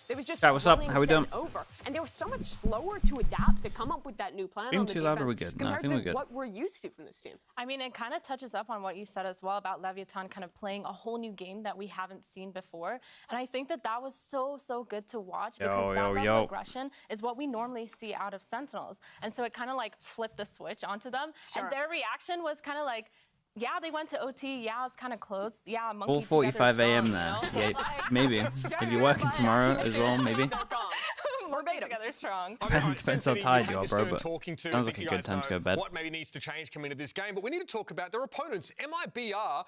They was just what's up? How we doing? Over, and they were so much slower to adapt to come up with that new plan on the defense Are we good? No, compared I think to we're good. what we're used to from this team. I mean, it kind of touches up on what you said as well about Leviathan kind of playing a whole new game that we haven't seen before. And I think that was so good to watch because that level of aggression is what we normally see out of Sentinels. And so it kind of like flipped the switch onto them. Sure. And their reaction was kind of like, yeah, they went to OT. Yeah, it's kind of close. Yeah, monkey 4:45 a.m. there. Yeah, maybe. If you're working tomorrow as well, maybe. Working together strong. Depends how tired you are, bro, but sounds like a good time to go to bed. What maybe needs to change coming into this game, but we need to talk about their opponents. MIBR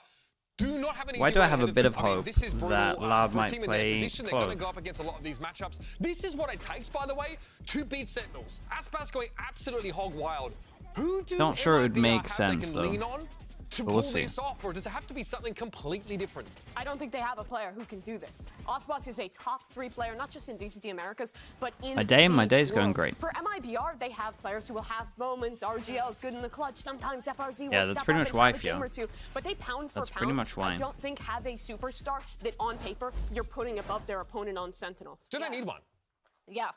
do not have an easy Why do I have a way bit of I mean, hope this is brutal, that Loud for a might team in their play position, they're going to Clove? go up against a lot of these matchups. This is what it takes, by the way, to beat Sentinels. Aspas going absolutely hog wild. Who do Not sure it would MIBR make have sense, they can though. lean on to But we'll pull see. this off, or does it have to be something completely different? I don't think they have a player who can do this. Osbos is a top 3 player, not just in VCT Americas, but in My the day's going world. great. For MIBR, they have players who will have moments. RGL is good in the clutch. Sometimes FRZ will Yeah, that's step pretty up much and why, have a game or two. But they pound for That's pound. pretty much why. I don't think have a superstar that on paper you're putting above their opponent on Sentinels. Do they need one? Yeah.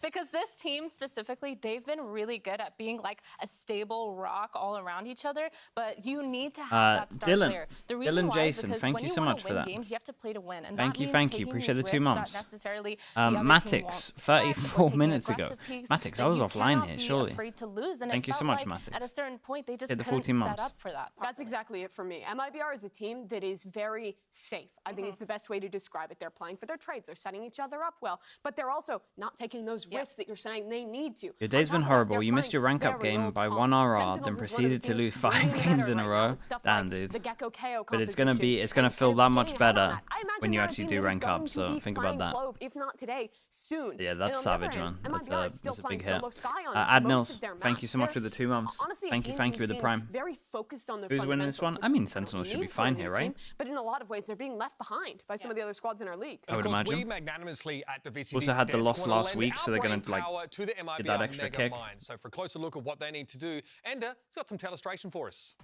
Because this team specifically, they've been really good at being like a stable rock all around each other, but you need to have that star player. The reason why is Jason, because thank when you you so wanna much for win that. games, you have to play to win, and Thank that you, means thank you. taking Appreciate the these 2 risks months. that necessarily the other team Matix, won't. 34 Taking minutes ago. aggressive peaks Matix, that I was you offline cannot here, be surely. afraid to lose, and Thank it you so felt much, like Matix. at a certain point, they just Hit the couldn't 14 set months. up for that. That's exactly it for me. MIBR is a team that is very safe. I think it's the best way to describe it. They're playing for their trades. They're setting each other up well, but they're also not taking those risks that you're saying they need to. Your day's been horrible. You missed your rank up game by 1 RR, then proceeded to lose 5 games in a row. Damn, dude. But it's gonna feel that much better when you actually do rank up. So think about that. If not today, soon. Yeah, that's savage, man. That's a big hit. Adnils, thank you so much for the 2 months. Thank you with the prime. Very focused on the Who's winning this one? I mean, Sentinels should be fine here, right? But in a lot of ways, they're being left behind by some of the other squads in our league. I would imagine. We magnanimously at the VCT Also had the desk loss wanna last lend week, so they're our gonna, brain like, power to the MIBR get that extra mega kick. mind. So for a closer look at what they need to do, Ender has got some illustration for us.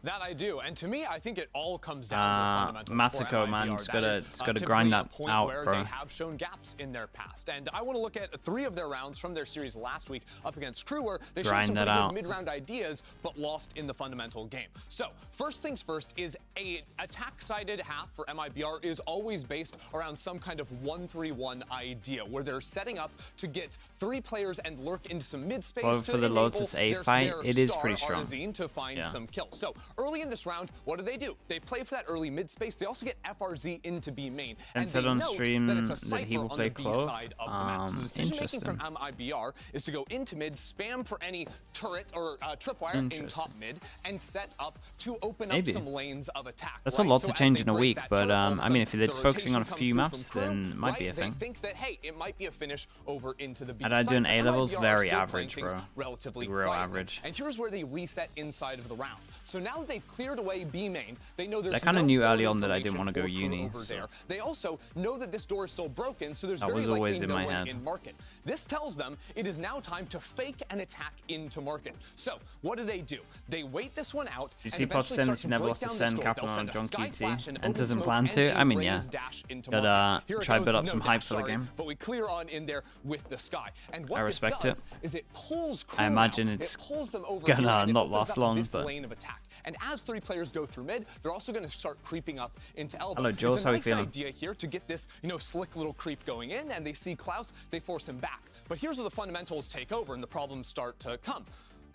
That I do, and to me, I think it all comes down to fundamentals. Matiko, for man, MIBR. just That is, gotta grind that typically a point out, where bro. They have shown gaps in their past, and I want to look at 3 of their rounds from their series last week up against Crew, where they showed some pretty good mid-round ideas, but lost in the fundamental game. So first things first is a attack-sided half for MIBR is always based around some kind of 1-3-1 idea, where they're setting up to get 3 players and lurk into some mid space Well, to for the enable Lotus A their fight, it is star pretty strong. Arzine to find some kills. So early in this round, what do? They play for that early mid space. They also get FRZ into B main, And and said they on note stream that it's a that cipher he will on play the B Clove. side of the map. So the decision making from Interesting. MIBR is to go into mid, spam for any turret or tripwire in top mid, and set up to open up some lanes of attack. That's a lot to change in a week, but I mean, if they're just focusing on a few maps, then it might be a thing. They think that hey, it might be a finish over into the B And I do an side. A levels, MIBR very still average, playing things bro. Relatively Real quietly. average. And here's where they reset inside of the round. So now that they've cleared away B main, they know there's I kinda no knew forward early on that I didn't information wanna go for Crew uni, over so. there. They also know that this door is still broken, so there's That very was likely always in no my one head. in market. This tells them it is now time to fake an attack into market. So what do? They wait this one out. You and see Pod eventually sends start to never break lost to down send this door. capital They'll on send a John sky QT flash and and open doesn't smoke plan and to. a I mean, yeah. raise dash into Gotta market. Here it try goes, build up no some dash, hype for the sorry, game. But we clear on in there with the sky. And what I this respect does it. is it pulls Crew I imagine out. it's It pulls them over gonna here, and it not opens last up long, this but- lane of attack. And as 3 players go through mid, they're also going to start creeping up into elbow. Hello, Jules. It's How a you nice feeling? idea here to get this, slick little creep going in, and they see Klaus, they force him back. But here's where the fundamentals take over and the problems start to come.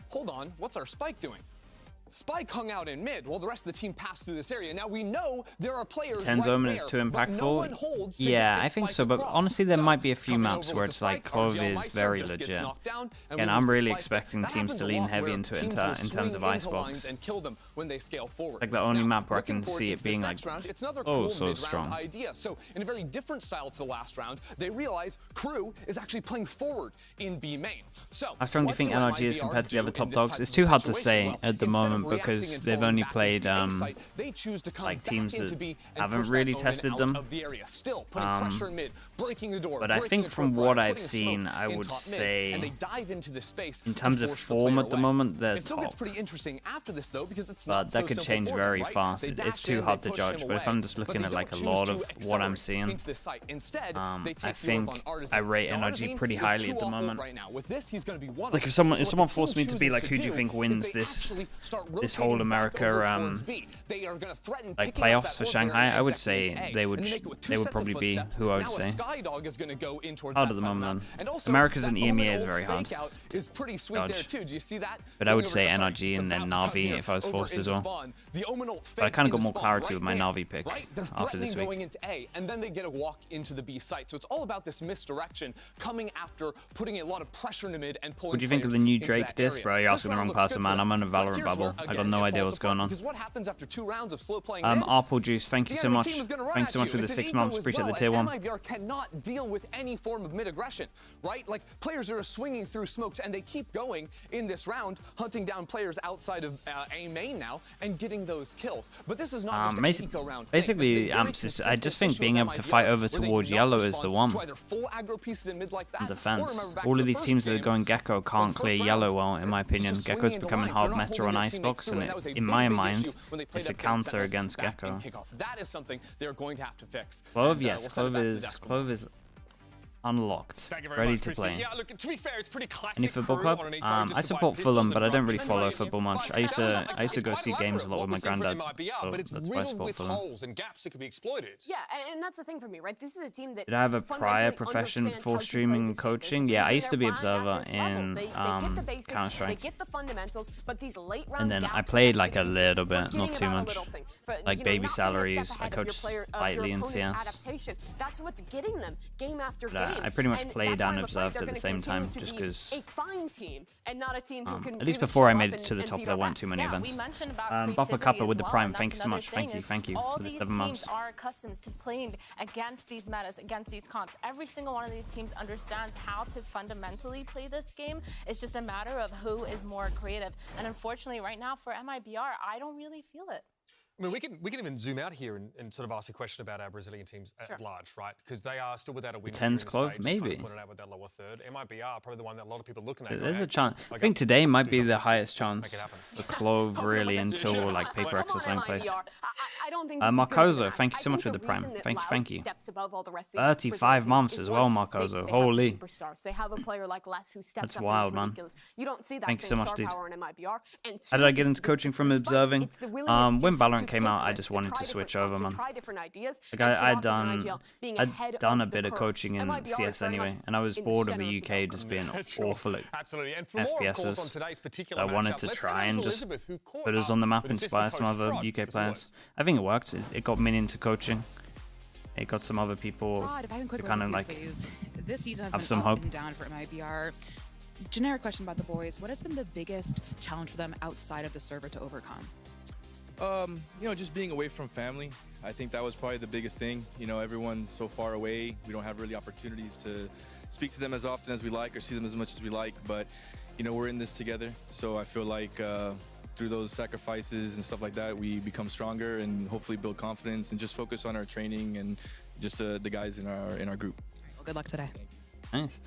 Hold on, what's our Spike doing? Spike hung out in mid while the rest of the team passed through this area. Now we know there are players Ten's right Omen is there, too but no one impactful. holds to Yeah, get this I think Spike so, but across. honestly, there So, might be a few coming maps over where with it's the like Spike, Clove RGL is Meister very just gets legit. knocked down, and And we I'm lose the really Spike. expecting That teams happens to a lean lot heavy where into it teams in will terms swing of into lines Icebox. and kill them when they scale forward. Like the only Now, map where I looking can forward see it into this being like, next round, it's another oh, cool so mid-round strong. idea. So in a very different style to the last round, they realize Crew is actually playing forward in B main. So How strong do you what think do NRG is MIBR compared to the do other top in this dogs? type It's of too hard to situation? say Well, at the instead of moment because they've only played like teams that haven't really tested them. But I think from what I've seen, I would say in terms of form at the moment, they're top. But that could change very fast. It's too hard to judge. But if I'm just looking at like a lot of what I'm seeing, I think I rate NRG pretty highly at the moment. Like if someone forced me to be like, who do you think wins this whole America like playoffs for Shanghai, I would say they would probably be who I would say. Hard at the moment. America's and EMEA is very hard to judge. But I would say NRG and then Na'Vi if I was forced as well. But I kind of got more clarity with my Na'Vi pick after this week. Going into A, and then they get a walk into the B site. So it's all about this misdirection coming after putting a lot of pressure in the mid and pulling. What do you think of the new Drake disc, bro? You're asking the wrong person, man. I'm on a Valorant bubble. I got no idea what's going on. What happens after 2 rounds of slow playing Apple Juice, thank you so much. Thanks so much for the 6 months. Appreciate the tier 1. MIBR cannot deal with any form of mid-aggression, right? Like players are swinging through smokes and they keep going in this round, hunting down players outside of A main now and getting those kills. But this is not just an eco round. Basically, I just think being able to fight over towards yellow is the one. In defense, all of these teams that are going Gecko can't clear yellow well, in my opinion. Gecko's becoming hard meta on Icebox, and in my mind, it's a counter against Gecko. That is something they're going to have to fix. Clove, yes, Clove is unlocked, ready to play. Yeah, look, to be fair, it's pretty classic. Any football club? I support Fulham, but I don't really follow football much. I used to go see games a lot with my granddad, so that's why I support Fulham. Holes and gaps that could be exploited. Yeah, and that's the thing for me, right? This is a team that. Did I have a prior profession before streaming and coaching? Yeah, I used to be observer in Counter-Strike. They get the fundamentals, but these late round and then I played like a little bit, not too much. Like baby salaries, I coached slightly in CS. That's what's getting them game after game. I pretty much played and observed at the same time, just because. At least before I made it to the top, there weren't too many events. Bopper Kappa with the Prime, thank you so much. Thank you for the 7 months. All these teams are accustomed to playing against these metas, against these comps. Every single one of these teams understands how to fundamentally play this game. It's just a matter of who is more creative. And unfortunately, right now for MIBR, I don't really feel it. I mean, we can even zoom out here and sort of ask a question about our Brazilian teams at large, right? Because they are still without a win. Tens Clove, maybe. Put it out with that lower third. MIBR probably the one that a lot of people are looking at. There's a chance. I think today might be the highest chance for Clove really until like Paper X or same place. Marcozo, thank you so much for the Prime. Thank you. 35 months as well, Marcozo. Holy. That's wild, man. Thank you so much, dude. How did I get into coaching from observing? When Valorant came out, I just wanted to switch over, man. Like I'd done a bit of coaching in CS anyway, and I was bored of the UK just being awful at FPSs. So I wanted to try and just put us on the map, inspire some other UK players. I think it worked. It got me into coaching. It got some other people to kind of like have some hope. Down for MIBR. Generic question about the boys. What has been the biggest challenge for them outside of the server to overcome? You know, just being away from family. I think that was probably the biggest thing. You know, everyone's so far away. We don't have really opportunities to speak to them as often as we like or see them as much as we like. But, you know, we're in this together. So I feel like through those sacrifices and stuff like that, we become stronger and hopefully build confidence and just focus on our training and just the guys in our group. Well, good luck today. Nice.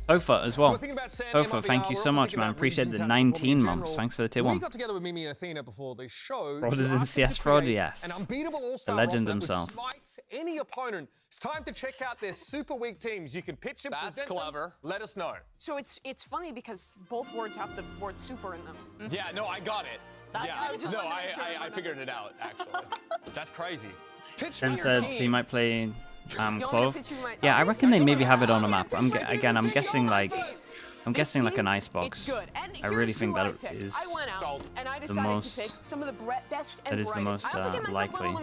Tofa as well. Tofa, thank you so much, man. Appreciate the 19 months. Thanks for the tier 1. We got together with Mimi and Athena before the show. Brothers in CS Fraud, yes. An unbeatable all-star the legend roster himself. Smites any opponent. It's time to check out their super weak teams. You can pitch and present them. Let us know. So it's funny because both words have the word super in them. Yeah, no, I got it. I figured it out, actually. That's crazy. Pitch Ben said he might play Clove. Yeah, I reckon they maybe have it on a map. I'm guessing like an icebox. I really think that is the most likely.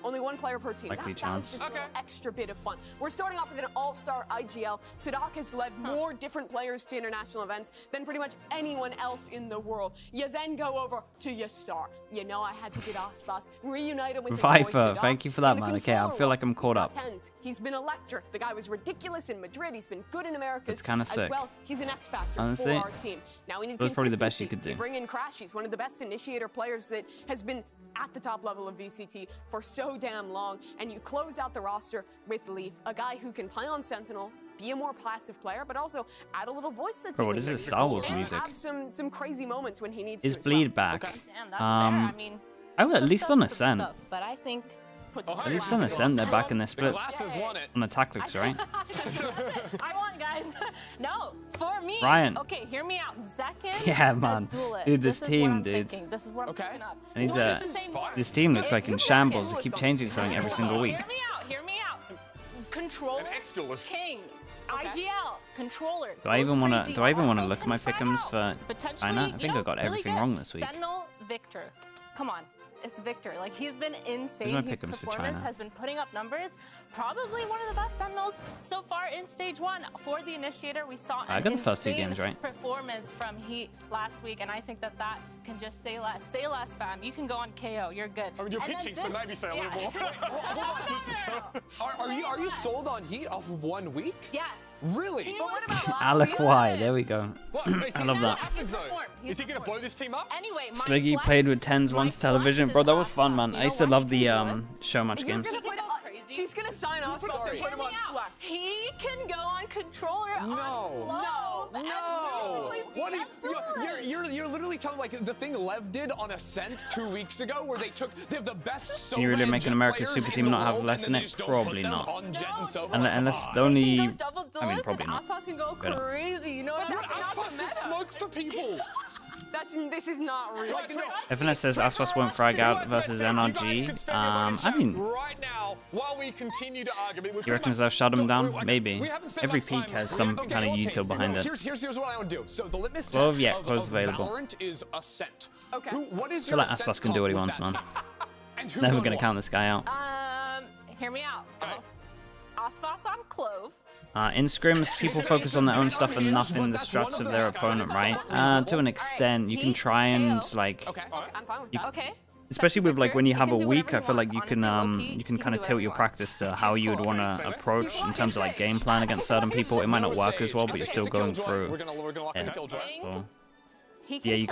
Only one player per team. Likely chance. Just an extra bit of fun. We're starting off with an all-star IGL. Sadak has led more different players to international events than pretty much anyone else in the world. You then go over to your star. You know I had to get Aspas reunited with his Viper, boy, thank you for that, man. Okay, I feel like I'm caught up. He's been electric. The guy was ridiculous in Madrid. He's been good in America It's kind of sick. well. He's an X factor Honestly, for our team. Now we need That was probably the best consistency. you could do. You bring in Crash. He's one of the best initiator players that has been at the top level of VCT for so damn long. And you close out the roster with Leaf, a guy who can play on Sentinels, be a more passive player, but also add a little voice to the Bro, team. what is this Star Wars and music? have some crazy moments when he needs Is to. Bleed back? Damn, that's fair. I mean, Oh, at least on some Ascent. stuff, but I think At least on Ascent, they're back in their split. Glasses won it. On the tactics, right? I want, guys. No, for me. Ryan. Okay, hear me out. Zekin Yeah, as man. duelist. Dude, this is team, what I'm dude. thinking. This is what I'm picking up. I need Duelist to. is the same way. This team looks like in If you shambles. look They keep at- changing something every single week. Hear me out. Hear me out. Controller. An ex-duelist. King. IGL. Controller. Do I even goes wanna? crazy. Do I even wanna Also look at my can pick'ems find for out. Potentially, China? I you think know, I got really everything good. wrong this week. Sentinel Victor. Come on. It's Victor. Like, he's been insane. my His pick'ems for performance China? has been putting up numbers. Probably one of the best Sentinels so far in Stage 1. For the Initiator, we saw I an got the first two insane games right. performance from Heat last week, and I think that that can just say less. Say less, fam. You can go on KO. You're good. I mean, you're And then pitching, so this- maybe say a little more. No. Are you sold on Heat off of 1 week? Yes. Really? But what about last Alec season? Y, there we go. What? I love that. Happens, though. He's Is he going to blow this team up? Anyway, my Sluggy flex- played with tens my once flex television. is Bro, that was fun, Aspas. man. You I know used to why love he the can do this? show match You're games. gonna put. She's gonna sign off Sorry. and put him on flex. He can go on controller. No. On No! What you're literally telling like the thing Lev did on Ascent 2 weeks ago, where they have the best. Can you really make an America's super team not have less in it? Probably not. Unless the only, I mean, probably not. Aspas can go Better. crazy. You know what I'm That's saying? not the Aspas to meta. smoke for people. This is not real. Everyone says Aspas won't frag out versus NRG. I mean, right now, while we continue to argue, you reckon they'll shut him down? Maybe. Every peak has some kind of util behind it. Here's what I want to do. So the litmus Clove, test yeah, of Clove's available. Valorant is Ascent. Okay. What is I feel your like Ascent Aspas can do what he comp with wants, that? man. And who's Never on gonna what? count this guy out. Hear me out. Okay. Aspas on Clove. In scrims, people focus on their own stuff and nothing the strats of their opponent, right? To an extent, you can try and like, Okay. I'm fine with that. Okay. especially with like when you He have can a do week, whatever I he feel like wants. you can Honestly, you he can can kind do of tilt whatever your he wants. practice to how you would want to approach in terms of like game plan against certain people. It might not work as well, but you're still going through. We're gonna lock in Yeah. the Killjoy. So, He can yeah, you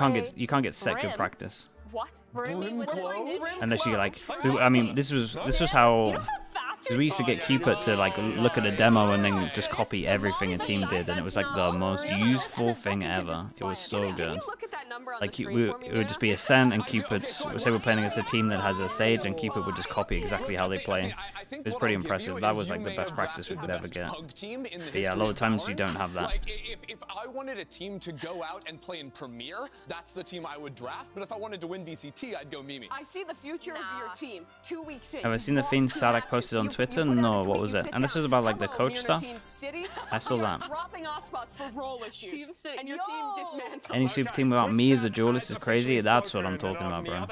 can't get set good Brim. practice What? Brimmy with Clove? unless you like. I mean, this was how. You don't have faster We used to get Cupid to like look at a demo and then just copy everything a team did, and it was like the most useful thing ever. It was so Can good. you look at that number on Like the screen for me it would just be Ascent and Cupid. Say we're playing against a team that has a Sage, and Cupid would just copy exactly how they play. It was pretty impressive. That was like the best practice we could ever get. But yeah, a lot of times you don't have that. Like if I wanted a team to go out and play in Premier, that's the team I would draft. But if I wanted to win VCT, I'd go Mimi. I see the future of your team 2 weeks in. Have I seen the Fiend Sadak posted on Twitter? No, what was it? And this was about like the coach stuff. I saw that. Dropping Aspas for role issues. Team City. And your Yo! team dismantled. Any super team without me as a duelist is crazy. That's what I'm talking about, bro.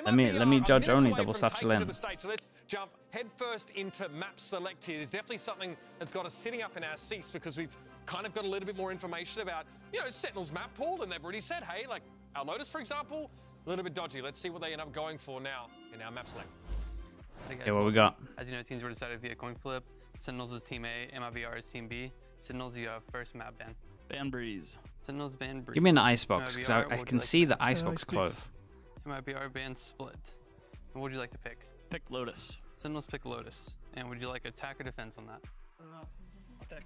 Let me judge only double satchel in. So let's jump headfirst into map select here. It's definitely something that's got us sitting up in our seats because we've kind of got a little bit more information about, Sentinel's map pool, and they've already said, hey, like our Lotus, for example, a little bit dodgy. Let's see what they end up going for now in our map select. Okay, what we got? As you know, teams were decided via coin flip. Sentinels is Team A, MIBR is Team B. Sentinels, you have first map ban. Ban Breeze. Sentinels ban Breeze. Give me an icebox, because MIBR, I what can would you see like the icebox Clove. MIBR ban Split. And what would you like to pick? Pick Lotus. Sentinels pick Lotus. And would you like attack or defense on that? Attack.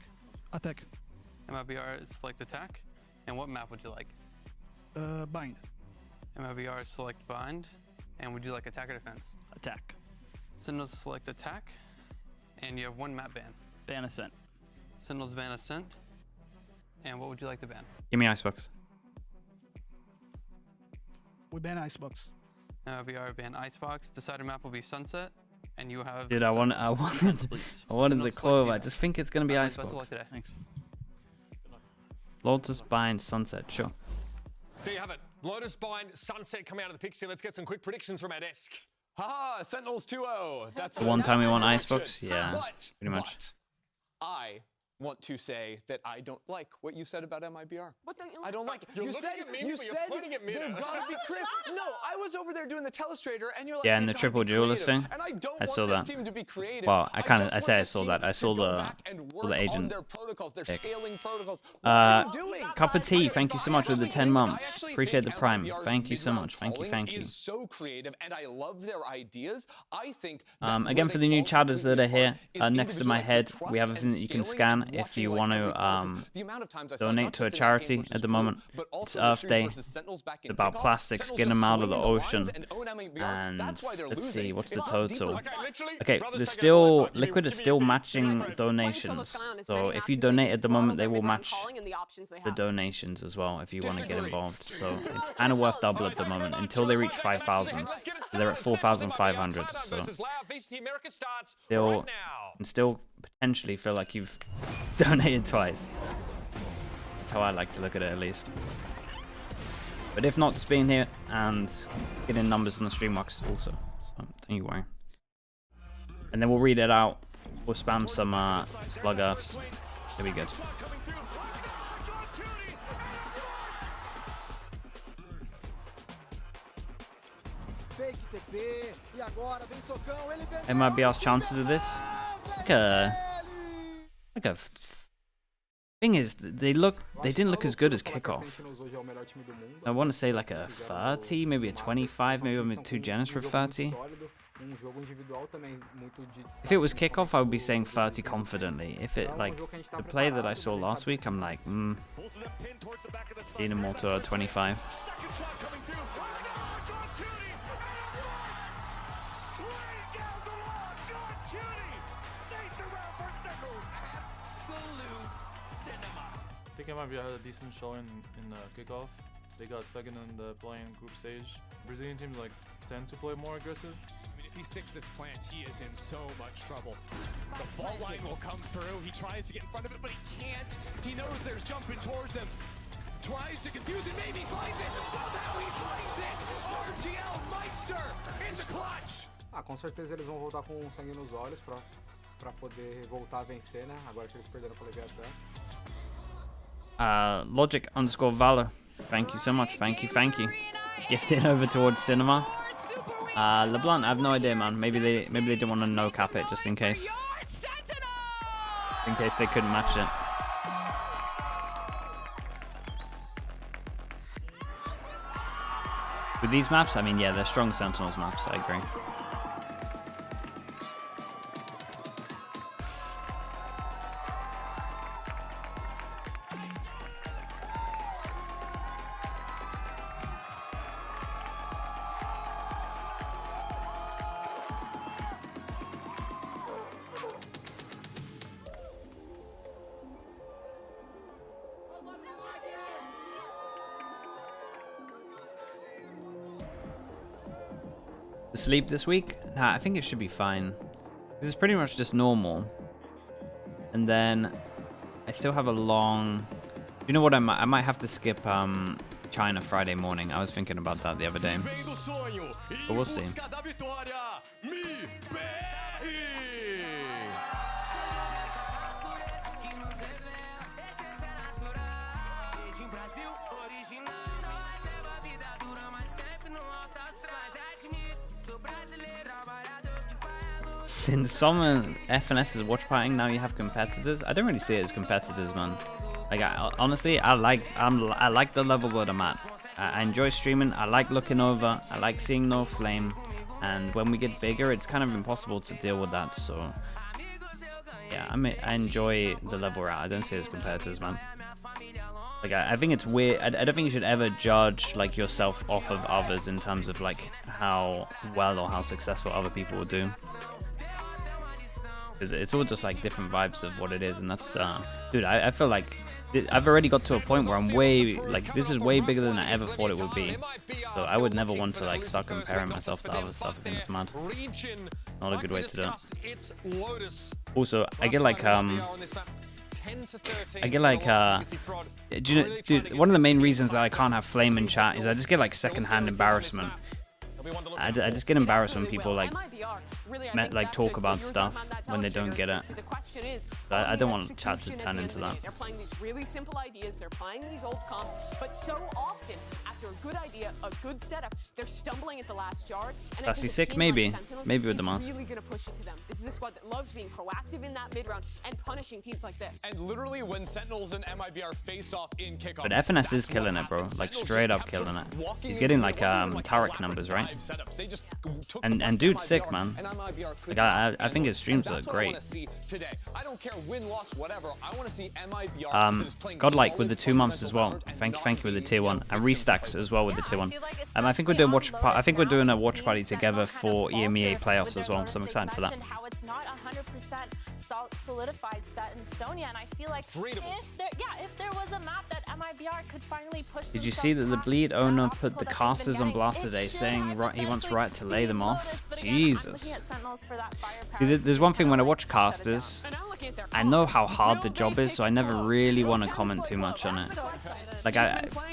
Attack. MIBR select attack. And what map would you like? Bind. MIBR select bind. And would you like attack or defense? Attack. Sentinels select attack. And you have one map ban. Ban Ascent. Sentinels ban Ascent. And what would you like to ban? Give me icebox. We ban Icebox. MIBR ban Icebox. Decider map will be Sunset. And you have. Dude, I wanted the Sentinels Clove. I select just think it's gonna be Best of luck icebox. today. Thanks. Lotus Bind Sunset, sure. There you have it. Lotus Bind, Sunset come out of the picture. Let's get some quick predictions from our desk. Haha, Sentinels 2-0. That's The one time we won direction. icebox, yeah, But pretty much. I want to say that I don't like what you said about MIBR. What don't you like? I don't like it. You're You looking said, at me, you but you're said pointing at me they've now. got to be creative. No, I was over there doing the telestrator, and you're like, Yeah, and they've the gotta triple be duelist creative. thing. And I don't I want saw this that. team to be creative. Well, I just say want I this saw team that. I to saw go the back and work the on agent. their protocols, their pick. scaling protocols. What are you doing? Cup of tea, thank you so much for the 10 I months. actually Appreciate the think prime. MIBR's Thank you so mid-round much. Thank you, calling thank you. is so creative, and I love their ideas. I think that Again, where for they the new fall chatters that are completely here, apart is next to my individualized head, trust we have and everything that you can scaling scan and if you watching, want like, every to part, 'cause the amount of times I saw donate not to a just in that game charity versus at the Crew, moment. but It's also Earth the Day. Series versus Sentinels back in It's about kickoff. plastics, Sentinels get them just out of the swinging ocean. lines and own MIBR. And That's why they're let's losing. see, what's the It's not deeper total? than that. Okay, brothers there's taking still a lot of time. Liquid is still matching Playing donations. solo clown as So many if maps you as they donate can at the throttle moment, they their will mid-round match calling and the options they the have. donations as well if you want to get Disagree. involved. So it's kind of worth double at the moment until they reach 5,000. So they're at 4,500. So VCT Americas starts still right now. and still potentially feel like you've donated twice. That's how I like to look at it, at least. But if not, just being here and getting numbers on the stream box also. So don't you worry. And then we'll read it out. We'll spam some slug earths. It'll be good. MIBR's chances of this? Thing is, they didn't look as good as kickoff. I want to say like a 30, maybe a 25, maybe I'm too generous for 30. If it was kickoff, I would be saying 30 confidently. If it, like, the play that I saw last week, I'm like, leaning more to a 25. I think MIBR had a decent showing in the kickoff. They got second in the playing group stage. Brazilian teams like tend to play more aggressive. I mean, if he sticks this plant, he is in so much trouble. The fault line will come through. He tries to get in front of it, but he can't. He knows there's jumping towards him. Tries to confuse it, maybe finds it. Somehow he finds it. RGL Meister in the clutch. Com certeza eles vão voltar com sangue nos olhos pra poder voltar a vencer, né? Agora que eles perderam pra Leviathan. Logic_Valor. Thank you so much. Thank you. Gifted over towards Cinema. LeBlanc, I have no idea, man. Maybe they didn't want to no cap it just in case. In case they couldn't match it. With these maps, I mean, yeah, they're strong Sentinels maps. I agree. Sleep this week? Nah, I think it should be fine. This is pretty much just normal. And then I still have a long... You know what? I might have to skip China Friday morning. I was thinking about that the other day. But we'll see. Since some FNS is watch partying, now you have competitors. I don't really see it as competitors, man. Like, honestly, I like the level that I'm at. I enjoy streaming. I like looking over. I like seeing no flame. And when we get bigger, it's kind of impossible to deal with that. So, yeah, I enjoy the level we're at. I don't see it as competitors, man. Like, I think it's weird. I don't think you should ever judge like yourself off of others in terms of like how well or how successful other people will do. It's all just like different vibes of what it is, and that's dude, I feel like I've already got to a point where I'm way, like, this is way bigger than I ever thought it would be. So I would never want to like start comparing myself to other stuff. I think it's mad. Not a good way to do it. Also, I get like do you know, dude, one of the main reasons that I can't have flame in chat is I just get like secondhand embarrassment. I just get embarrassed when people like talk about stuff when they don't get it. I don't want chat to turn into that. They're playing these really simple ideas. They're playing these old comps, but so often after a good idea, a good setup, they're stumbling at the last yard. And Classy sick, maybe with the mask. Really gonna push it to them. This is a squad that loves being proactive in that mid round and punishing teams like this. And literally, when Sentinels and MIBR faced off in kickoff, But FNS is killing it, bro. Like straight up killing it. He's getting like Tarek numbers, right? And dude's sick, man. Like I think his streams are great. Godlike with the 2 months as well. Thank you with the tier 1 and Restacks as well with the tier 1. I think we're doing a watch party together for EMEA playoffs as well, so I'm excited for that. How it's not 100% solidified set in stone yet, and I feel like if there was a map that MIBR could finally push. Did you see that the Bleed owner put the casters on blast today, saying he wants Riot to lay them off? Jesus. There's one thing when I watch casters, I know how hard the job is, so I never really want to comment too much on it. Like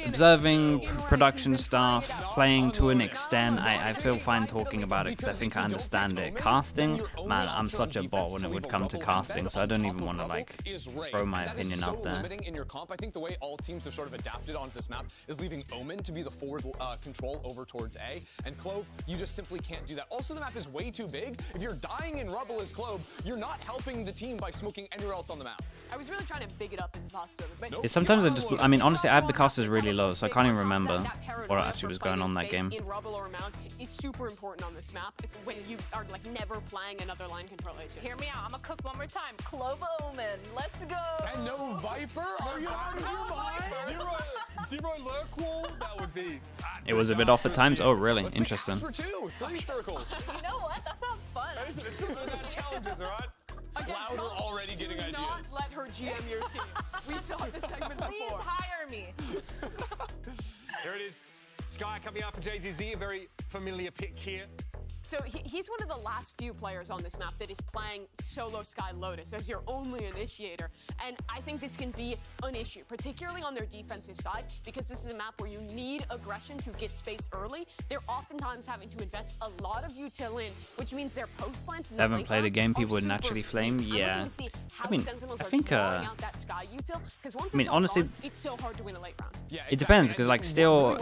observing production stuff, playing to an extent, I feel fine talking about it because I think I understand it. Casting, man, I'm such a bot when it would come to casting, so I don't even want to like throw my opinion out there. In your comp, I think the way all teams have sort of adapted onto this map is leaving Omen to be the forward control over towards A, and Clove, you just simply can't do that. Also, the map is way too big. If you're dying in rubble as Clove, you're not helping the team by smoking anywhere else on the map. I was really trying to big it up as possible, but Yeah, sometimes I mean, honestly, I have the casters really low, so I can't even remember what actually was going on that game. In rubble or mount is super important on this map when you are like never playing another line control agent. Hear me out. I'm gonna cook one more time. Clove Omen. Let's go. And no Viper? Are you out of your mind? Zero lurk wall? That would be. It was a bit off at times. Oh, really? Interesting. For 3 circles. You know what? That sounds fun. It's still doing that challenges, all right? Louder already getting ideas. Do not let her GM your team. We saw this segment before. Please hire me. There it is. Sky coming up for JGZ, a very familiar pick here. So he's one of the last few players on this map that is playing solo Sky Lotus as your only initiator. And I think this can be an issue, particularly on their defensive side, because this is a map where you need aggression to get space early. They're oftentimes having to invest a lot of util in, which means their post plants. They haven't played a game people would naturally flame. Yeah. I mean, I think honestly, it's so hard to win a late round. Yeah, it depends because like Steel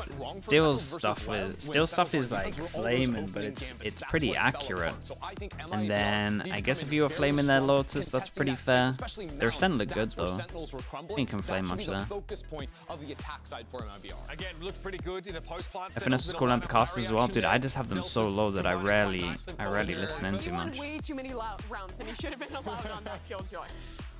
stuff is like flaming, but it's pretty accurate. And then I guess if you were flaming their Lotus, that's pretty fair. Their Ascent look good though. I think you can flame much there. Again, looked pretty good in the post plant. FNS was calling out the casters as well, dude. I just have them so low that I rarely listen in too much. Way too many rounds, and he should have been allowed on that Killjoy.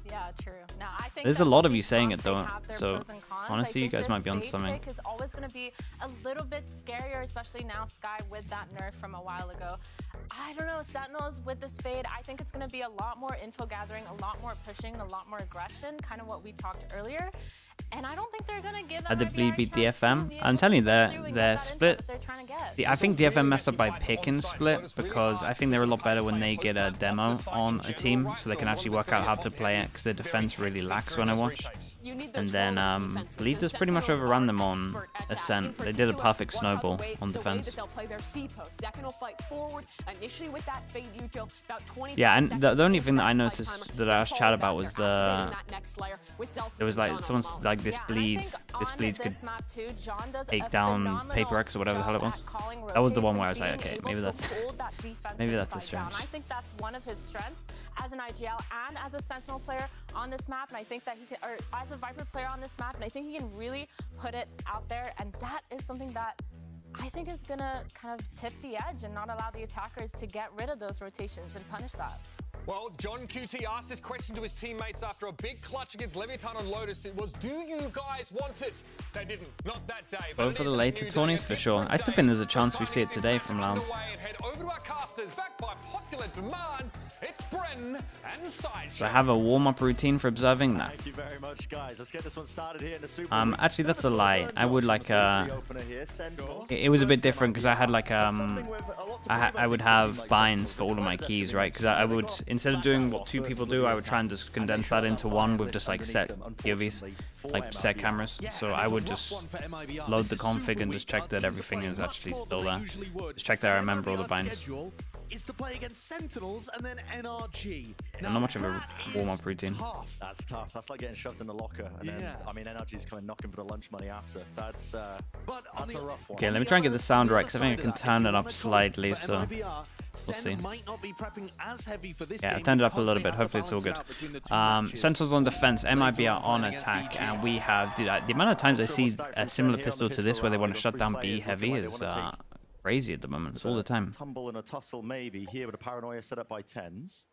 Yeah, true. Now, I think there's a lot of you saying it though, so honestly, you guys might be on something. Is always going to be a little bit scarier, especially now Sky with that nerf from a while ago. I don't know, Sentinels with this fade, I think it's going to be a lot more info gathering, a lot more pushing, a lot more aggression, kind of what we talked earlier. And I don't think they're going to give Had the Bleed beat DFM? I'm telling you, their split. I think DFM messed up by picking split because I think they're a lot better when they get a demo on a team so they can actually work out how to play it because their defense really lacks when I watch. And then Bleed just pretty much overrun them on Ascent. They did a perfect snowball on defense. Yeah, and the only thing that I noticed that I asked Chad about was there was like someone's like this bleeds could take down Paper X or whatever the hell it was. That was the one where I was like, okay, maybe that's a strange. I think that's one of his strengths as an IGL and as a Sentinel player on this map, and I think that he can, or as a Viper player on this map, and I think he can really put it out there, and that is something that I think is gonna kind of tip the edge and not allow the attackers to get rid of those rotations and punish that. Well, John QT asked this question to his teammates after a big clutch against Leviathan on Lotus. It was, do you guys want it? They didn't. Not that day. Both for the later tourneys, for sure. I still think there's a chance we see it today from Lounge. It's Bren and Sideshow. Do I have a warm-up routine for observing that? Thank you very much, guys. Let's get this one started here in the Super Actually, that's a lie. I would like it was a bit different because I had like I would have binds for all of my keys, right? Because I would instead of doing what 2 people do, I would try and just condense that into one with just like set POVs, like set cameras. So I would just load the config and just check that everything is actually still there. Just check that I remember all the binds. Is to play against Sentinels and then NRG. Now, not much of a warm-up routine. That's tough. That's like getting shoved in the locker. And then, I mean, NRG's kind of knocking for the lunch money after. That's a rough one. Okay, let me try and get the sound right, because I think I can turn it up slightly, so we'll see. Yeah, I turned it up a little bit. Hopefully it's all good. Sentinels on defense, MIBR on attack, and we have... Dude, the amount of times I see a similar pistol to this where they want to shut down B heavy is... crazy at the moment. It's all the time. Tumble and a tussle maybe here with a paranoia set up by Tens.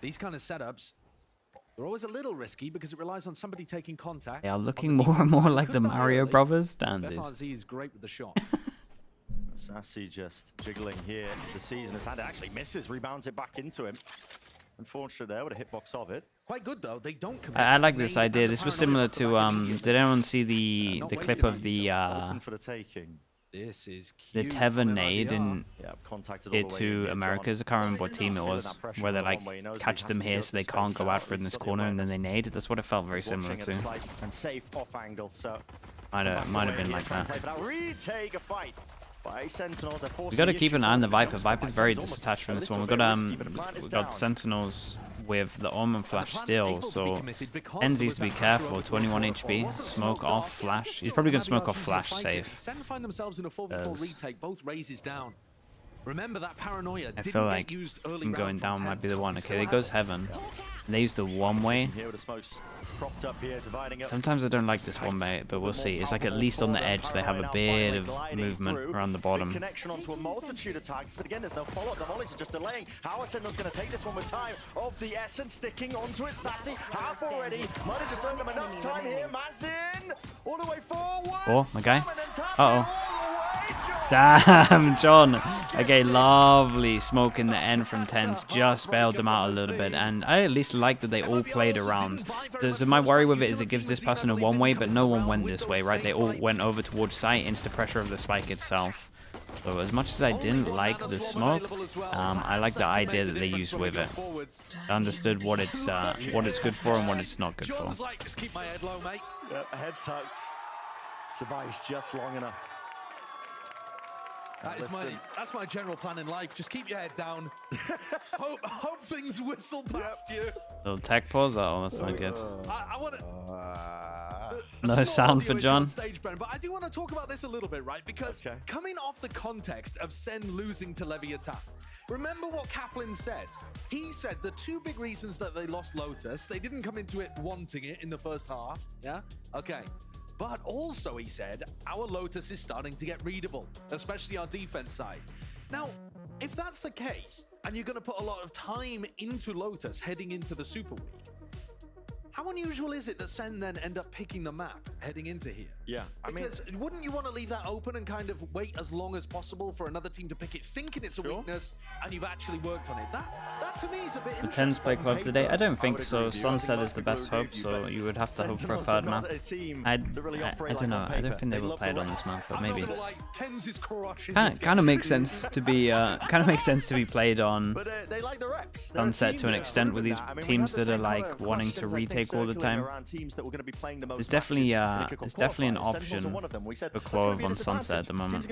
These kind of setups, they're always a little risky because it relies on somebody taking contact. They are looking more and more like the Mario Brothers standards. FRZ is great with the shot. Sassy just jiggling here. The season his hand actually misses, rebounds it back into him. Unfortunate there with a hitbox of it. Quite good though. They don't commit. I like this idea. This was similar to did anyone see the clip of the open for the taking. This is the cute. Tether nade in VCT Americas? I can't remember what team it was, where they like catch them here so they can't go out for it in this corner and then they nade. That's what it felt very similar to. And safe off angle, so might have been like that. Retake a fight. We got to keep an eye on the Viper. Viper's very disattached from this one. We got Sentinels with the Omen flash still, so Enz needs to be careful. 21 HP, smoke off flash. He's probably gonna smoke off flash safe. Find themselves in a 4v4 retake, both raises down. Remember that paranoia. I feel like him going down might be the one. Okay, there goes Heaven. And they use the one way. Sometimes I don't like this one way, but we'll see. It's like at least on the edge they have a bit of movement around the bottom. Connection onto a multitude of tags, but again there's no follow-up. The volleys are just delaying. How are Sentinels going to take this one with time of the essence, sticking onto it. Sassy half already. Might have just earned them enough time here. Mazin all the way forward. Oh, my guy. Damn, John. Okay, lovely smoke in the end from Tens. Just bailed them out a little bit, and I at least like that they all played around. So my worry with it is it gives this person a one-way, but no one went this way, right? They all went over towards site, insta pressure of the spike itself. So as much as I didn't like the smoke, I like the idea that they used with it. I understood what it's good for and what it's not good for. Just keep my head low, mate. Head tucked. Survives just long enough. That's my general plan in life. Just keep your head down. hope things whistle past you. Little tech pause. Oh, that's not good. I want to. No sound for John. Stage, Brennan, but I do want to talk about this a little bit, right? Because coming off the context of Sen losing to Leviathan, remember what Kaplan said. He said the 2 big reasons that they lost Lotus, they didn't come into it wanting it in the first half. Yeah. Okay. But also, he said, our Lotus is starting to get readable, especially our defense side. Now, if that's the case, and you're going to put a lot of time into Lotus heading into the Super Week, how unusual is it that Sen then end up picking the map heading into here? Yeah, because wouldn't you want to leave that open and kind of wait as long as possible for another team to pick it, thinking it's a weakness, and you've actually worked on it? That to me is a bit interesting. Tens play Clove today? I don't think so. Sunset is the best hope, so you would have to hope for a third map. I don't know. I don't think they will play it on this map, but maybe. Kind of makes sense to be played on Sunset to an extent with these teams that are like wanting to retake all the time. It's definitely an option for Clove on Sunset at the moment.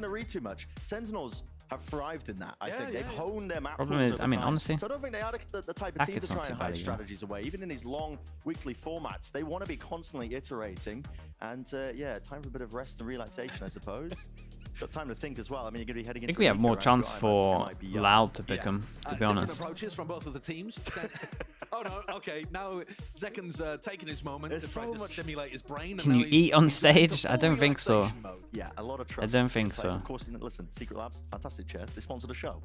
Sentinels have thrived in that. I think they've honed their map. Problem is, I mean, honestly, so I don't think they are the type of team to try and hide strategies away. Even in these long weekly formats, they want to be constantly iterating. And yeah, time for a bit of rest and relaxation, I suppose. Got time to think as well. I mean, you're going to be heading into. I think we have more chance for Loud to pick him, to be honest. Approaches from both of the teams. Oh no, okay. Now Zekan's taking his moment to try to stimulate his brain. Can you eat on stage? I don't think so. Yeah, a lot of trust. I don't think so. Of course, listen, Secret Labs, fantastic chairs. They sponsor the show.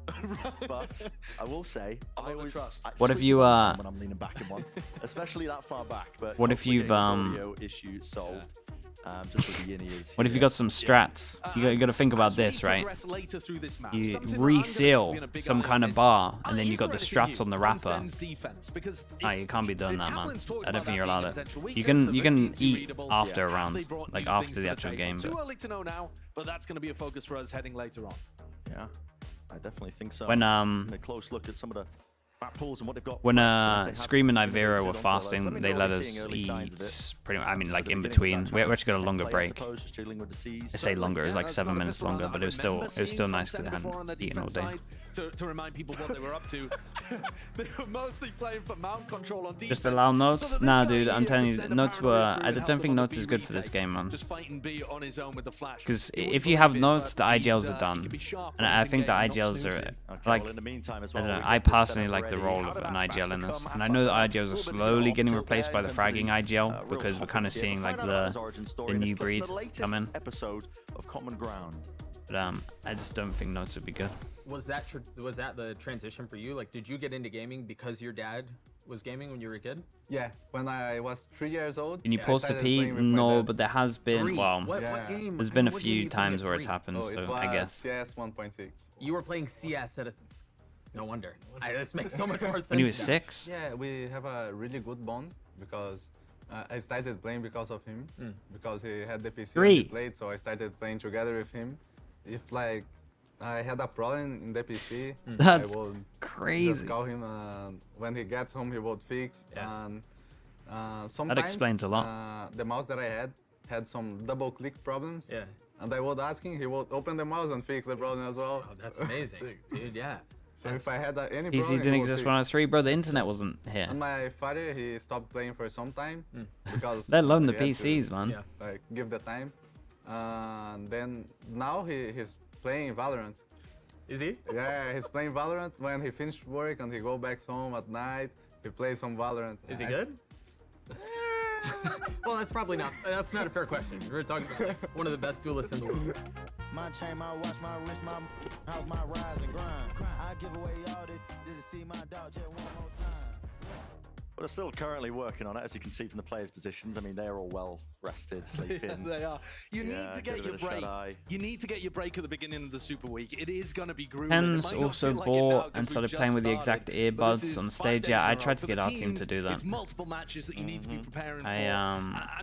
But I will say, I always trust. What if you when I'm leaning back in one, especially that far back. But what if you've audio issue solved? Just with the is what if you got some strats? You got to think about this, right? You reseal some kind of bar, and then you got the strats on the wrapper. You can't be doing that, man. I don't think you're allowed it. You can eat after a round, like after the actual game. Too early to know now, but that's going to be a focus for us heading later on. Yeah, I definitely think so. When a close look at some of the map pools and what they've got. When Scream and Ivero were fasting, they let us eat pretty much, I mean, like in between. We actually got a longer break. I say longer, it was like 7 minutes longer, but it was still nice because I hadn't eaten all day. To remind people what they were up to. They were mostly playing for mount control on defense. Just allow notes? Nah, dude, I'm telling you, notes were... I don't think notes is good for this game, man. Just fighting B on his own with the flash. Because if you have notes, the IGLs are done. And I think the IGLs are... Like, I don't know, I personally like the role of an IGL in this. And I know the IGLs are slowly getting replaced by the fragging IGL, because we're kind of seeing like the new breed come in. But I just don't think notes would be good. Was that the transition for you? Like, did you get into gaming because your dad was gaming when you were a kid? Yeah, when I was 3 years old. Can you pause to pee? No, but there has been, well, there's been a few times where it's happened, so I guess. CS 1.6. You were playing CS at a... No wonder. This makes so much more sense. When you were 6? Yeah, we have a really good bond because I started playing because of him. Because he had the PC and he played, so I started playing together with him. If like I had a problem in the PC, that's I would crazy. Just call him. When he gets home, he would fix. And sometimes that explains a lot. The mouse that I had some double click problems. Yeah. And I would ask him. He would open the mouse and fix the problem as well. Oh, that's amazing, dude. Yeah. So if I had any PC problem, didn't exist when I was 3, bro. The internet wasn't here. And my father, he stopped playing for some time because they love the PCs, man. Yeah. Like give the time. And then now he's playing Valorant. Is he? Yeah, he's playing Valorant when he finished work and he go back home at night. He plays some Valorant. Is he good? Well, that's probably not. That's not a fair question. We're talking about one of the best duelists in the world. My chain, my watch, my wrist, my house, my rise and grind. I give away all this to see my dog just one more time. But they're still currently working on it, as you can see from the players' positions. I mean, they're all well rested, sleeping. Yeah, they are. You need to get your break. You need to get your break at the beginning of the Super Week. It is going to be grueling. Pens also bought and started playing with the exact earbuds on stage. Yeah, I tried to get our team to do that. It's multiple matches that you need to be preparing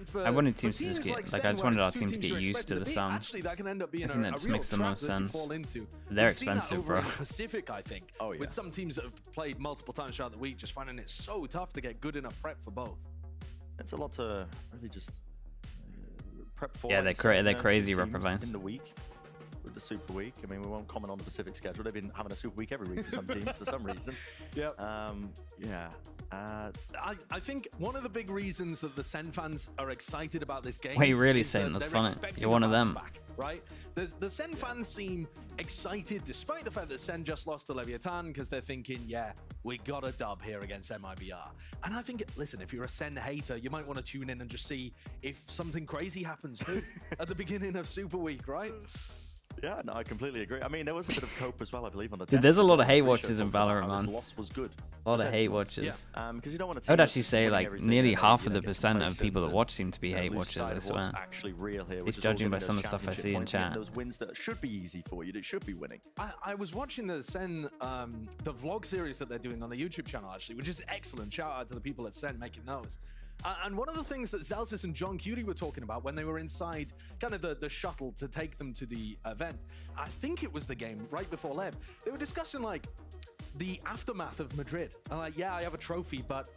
for. I wanted teams to just get, like, I just wanted our team to get used to the sound. Actually, that can end up being I think that just makes the most sense. They're expensive, bro. Pacific, I think. Oh yeah. With some teams that have played multiple times throughout the week, just finding it so tough to get good enough prep for both. It's a lot to really just prep for. Yeah, they're crazy reprovides in the week with the Super Week. I mean, we won't comment on the Pacific schedule. They've been having a Super Week every week for some teams for some reason. Yep. Yeah. I think one of the big reasons that the Sen fans are excited about this game. Wait, really, Sen? That's funny. You're one of them. Back, right? The Sen fans seem excited despite the fact that Sen just lost to Leviathan because they're thinking, yeah, we got a dub here against MIBR. And I think, listen, if you're a Sen hater, you might want to tune in and just see if something crazy happens too at the beginning of Super Week, right? Yeah, no, I completely agree. I mean, there was a bit of cope as well, I believe, on the Dude, there's a lot of hate watches in Valorant, man. Loss was good. A lot of hate watches. Yeah. Because you don't want to. I would actually say like nearly half of the percent of people that watch seem to be hate watchers. I swear. Actually real here. It's judging by some of the stuff I see in chat. Those wins that should be easy for you, that should be winning. I was watching the Sen, the vlog series that they're doing on the YouTube channel actually, which is excellent. Shout out to the people at Sen making those. And one of the things that Zelsis and John Cutie were talking about when they were inside kind of the shuttle to take them to the event, I think it was the game right before Lev, they were discussing like the aftermath of Madrid. And like, yeah, I have a trophy, but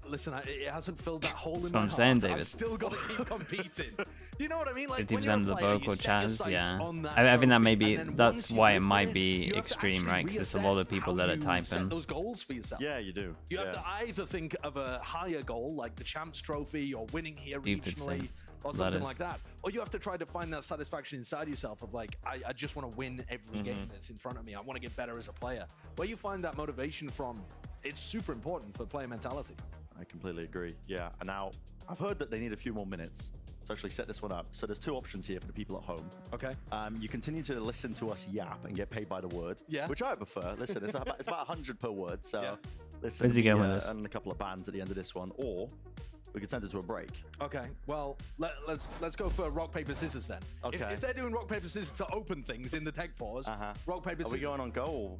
listen, it hasn't filled that hole in my heart. Saying, David. I've still got to keep competing. You know what I mean? Like 50% of the vocal chats, yeah. I think that may be, that's why it might be extreme, right? Because there's a lot of people that are typing. Those goals for yourself. Yeah, you do. You have to either think of a higher goal, like the Champs Trophy or winning here regionally, or something like that. Or you have to try to find that satisfaction inside yourself of like, I just want to win every game that's in front of me. I want to get better as a player. Where you find that motivation from, it's super important for player mentality. I completely agree. Yeah, and now I've heard that they need a few more minutes to actually set this one up. So there's two options here for the people at home. Okay. You continue to listen to us yap and get paid by the word. Yeah. Which I prefer. Listen, it's about 100 per word. So listen. Where's he going with this? And a couple of bands at the end of this one, or we could send it to a break. Okay. Well, let's go for rock paper scissors then. Okay. If they're doing rock paper scissors to open things in the tech pause, rock paper scissors. Are we going on goal?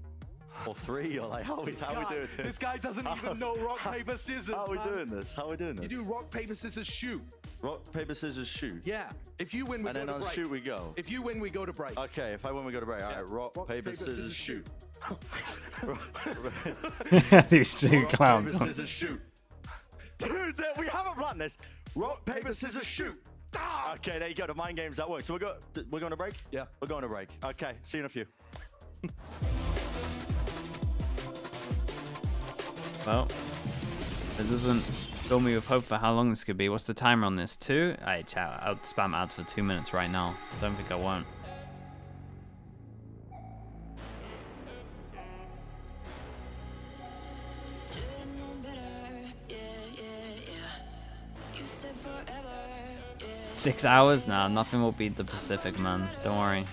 Or three, or like how are we doing this? This guy doesn't even know rock, paper, scissors. How are we doing this? How are we doing this? You do rock, paper, scissors, shoot. Rock, paper, scissors, shoot. Yeah. If you win, we go to break. And then on shoot we go. If you win, we go to break. Okay, if I win, we go to break. All right, rock, paper, scissors, shoot. These two Rock, clowns. paper, scissors, shoot. Dude, we haven't planned this. Rock, paper, scissors, shoot. Okay, there you go. The mind games that work. So we're going to break? Yeah. We're going to break. Okay, see you in a few. Well, it doesn't fill me with hope for how long this could be. What's the timer on this? 2? Alright, chat. I'll spam ads for 2 minutes right now. Don't think I won't. Six hours? Nah, nothing will beat the Pacific, man. Don't worry.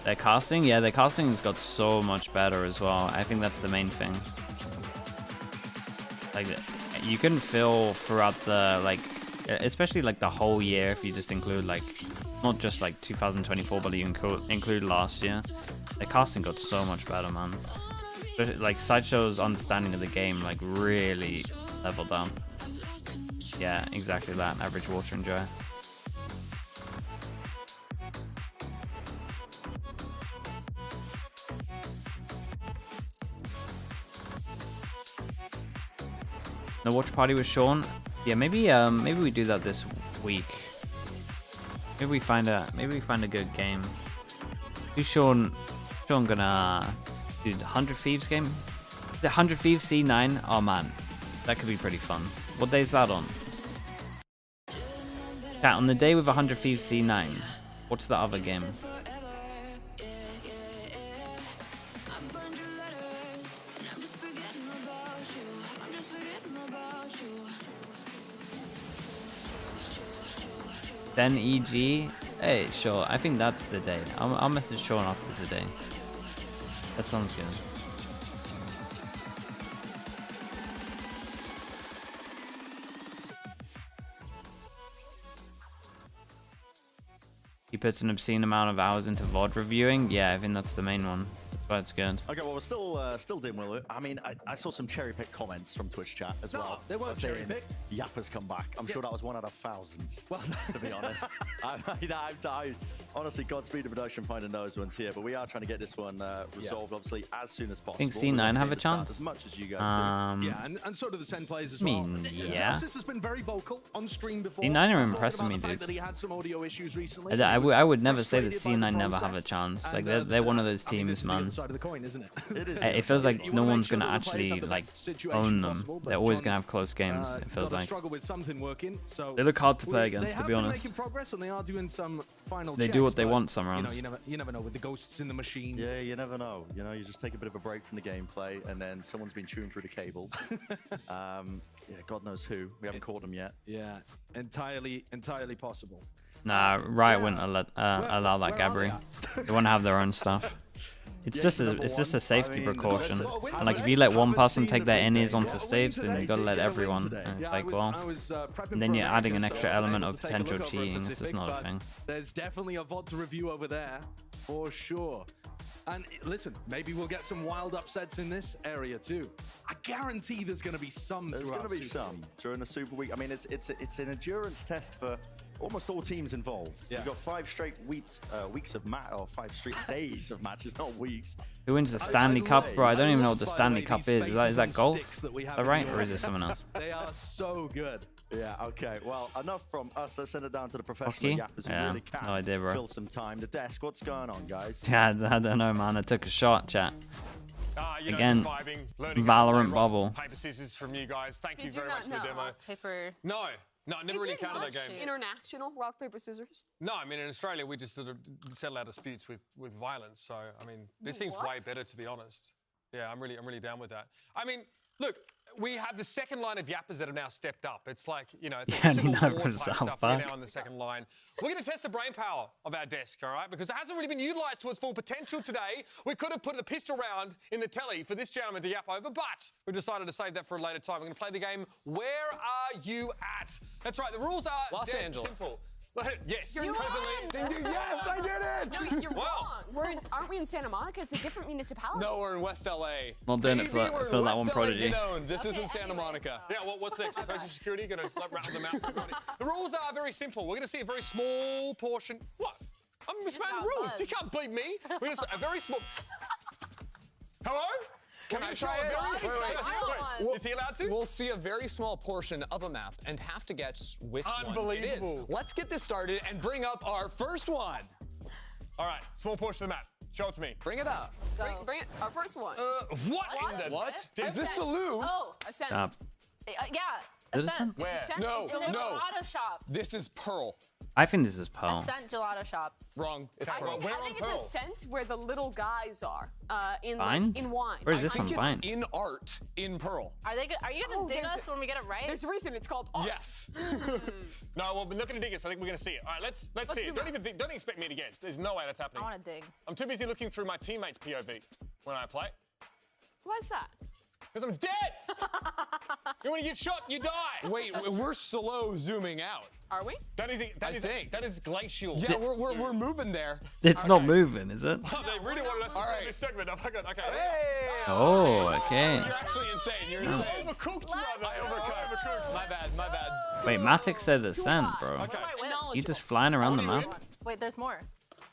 Their casting? Yeah, their casting has got so much better as well. I think that's the main thing. Like, you can feel throughout the, like, especially like the whole year if you just include, like, not just like 2024, but you include last year. The casting got so much better, man. But, like, Sideshow's understanding of the game, like, really leveled up. Yeah, exactly that. Average water enjoy. The watch party with Sean. Yeah, maybe we do that this week. Maybe we find a good game. Who's Sean gonna do the 100 Thieves game? The 100 Thieves C9? Oh man, that could be pretty fun. What day is that on? Chat, on the day with 100 Thieves C9, what's the other game? Then EG? Hey, sure. I think that's the day. I'll message Sean after today. That sounds good. He puts an obscene amount of hours into VOD reviewing. Yeah, I think that's the main one. That's why it's good. Okay, well, we're still doing well. I mean, I saw some cherry-picked comments from Twitch chat as well. They weren't cherry-picked. Yapper's come back. I'm sure that was one out of thousands, well, to be honest. I honestly, Godspeed to production finding those ones here, but we are trying to get this one resolved, obviously, as soon as possible. I think C9 have a chance. As much as you guys do. Yeah, and so do the 10 players as well. Yeah. Genesis has been very vocal on stream before. C9 are impressing me, dude. That he had some audio issues recently. I would never say that C9 never have a chance. Like, they're one of those teams, man. Side of the coin, isn't it? It feels like no one's gonna actually like own them. They're always gonna have close games. It feels like they look hard to play against, to be honest. They do what they want some rounds. You never know with the ghosts in the machine. Yeah, you never know. You know, you just take a bit of a break from the gameplay, and then someone's been chewing through the cables. Yeah, God knows who. We haven't caught them yet. Yeah, entirely possible. Nah, Riot wouldn't allow that, Gabri. They want to have their own stuff. It's just a safety precaution. And like if you let one person take their innies onto stage, then you gotta let everyone. And it's like, well, and then you're adding an extra element of potential cheating. This is not a thing. There's definitely a VOD to review over there, for sure. And listen, maybe we'll get some wild upsets in this area too. I guarantee there's going to be some. There's going to be some during the Super Week. I mean, it's an endurance test for almost all teams involved. Yeah. You've got 5 straight weeks of match, or 5 straight days of matches, not weeks. Who wins the Stanley Cup, bro? I don't even know what the Stanley Cup is. Is that golf? Is that right, or is it someone else? They are so good. Yeah, okay. Well, enough from us. Let's send it down to the professional yappers who really can no idea, bro. Fill some time. The desk, what's going on, guys? Yeah, I don't know, man. I took a shot, chat. Again, Valorant bubble. Paper scissors from you guys. Thank you very much for the demo. Paper. No, I never really counted that game. International rock paper scissors? No, I mean in Australia we just sort of settle our disputes with violence. So I mean this seems way better, to be honest. Yeah, I'm really down with that. I mean, look, we have the second line of yappers that have now stepped up. It's like, you know, it's like stuff. We're now in the second line. We're going to test the brain power of our desk, all right? Because it hasn't really been utilised to its full potential today. We could have put the pistol round in the telly for this gentleman to yap over, but we've decided to save that for a later time. We're going to play the game, Where Are You At? That's right, the rules are Los Angeles. Simple. Yes. You presently. Yes, I did it! No, you're wrong. Aren't we in Santa Monica? It's a different municipality. No, we're in West LA. Not doing it for that one prodigy. This isn't Santa Monica. Yeah, what's next? Social security? Going to rattle them out. The rules are very simple. We're going to see a very small portion. What? I'm mismanaging the rules. You can't beat me. We're going to see a very small. Hello? Can I try it? Wait. Is he allowed to? We'll see a very small portion of a map and have to guess which one it is. Let's get this started and bring up our first one. All right, small portion of the map. Show it to me. Bring it up. Bring it. Our first one. What? Is this the Louvre? Oh, Ascent. yeah. Ascent? Where? Ascent? No, It's in the gelato shop. This is Pearl. I think this is Pearl. Ascent gelato shop. Wrong. It's Pearl. I think it's Ascent where the little guys are. In Vine? in wine. Where is this I on think Vine? it's in art in Pearl. Are you gonna dig us when we get it right? There's a reason it's called art. Yes. No, well, we're not going to dig it, so I think we're going to see it. All right, let's see it. Don't expect me to guess. There's no way that's happening. I want to dig. I'm too busy looking through my teammates' POV when I play. Why is that? Because I'm dead! You want to get shot, you die! Wait, we're slow zooming out. Are we? That is glacial. Yeah, we're moving there. It's not moving, is it? Oh, they really wanted us to do this segment. Oh my god, okay. Hey! Oh, okay. You're actually insane. You're You insane. overcooked, brother. I overcooked. My bad. Wait, Matic said Ascent, bro. Okay. You just flying around the map? Wait, there's more.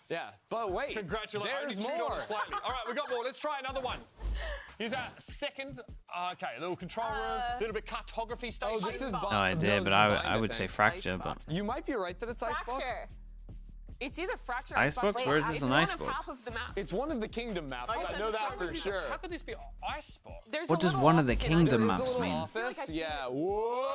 Yeah, but wait. Congratulations. There's Only chewed on more. it slightly. All right, we got more. Let's try another one. Here's our second. Okay, a little control room, a little bit cartography station. Oh, this is No idea, but I would say Fracture, but... You might be right that it's Icebox. Fracture. It's either Fracture or Icebox? Where is this it's an one Icebox? of half of the map. It's one of the Kingdom maps. I know that for sure. How could this be Icebox? There's What a does little one of the office in Kingdom under- There's maps a little mean? office. Yeah. Whoa.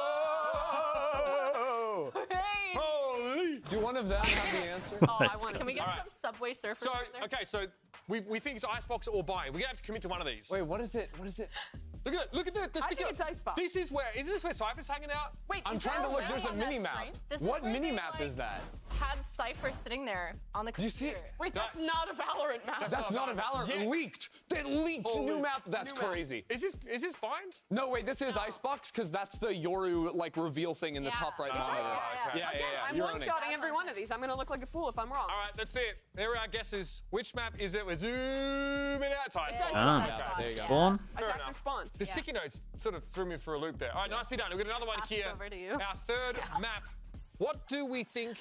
Hey! Holy! Do one of them have the answer? Oh, I want Can we get All right. some Subway Surfers So, in there? okay, so we think it's Icebox or Buy. We're going to have to commit to one of these. Wait, what is it? What is it? Look at the I sticky. think it's Icebox. Isn't this where Cypher's hanging out? Wait, I'm is trying that to look. really There's a on that mini map. screen? This is What where mini they, map is that? Had Cypher sitting there on the Do you see computer. it? Wait, that's not a Valorant map. That's not a Valorant. Yes. Leaked. They leaked new map. That's New map. crazy. Is this Bind? No, wait. This is Icebox because that's the Yoru like reveal thing in the top right It's monitor. Icebox. Yeah. Again, I'm You're one-shotting every one of these. I'm going to look like a fool if I'm wrong. All right, let's see it. There are our guesses. Which map is it? We're zooming out. It's Icebox. Ah. Yeah, there you go. Spawn? Fair Attack enough. and spawn. The sticky notes sort of threw me for a loop there. All right, nicely done. We've got another one Pass here. over to you. Our third map. What do we think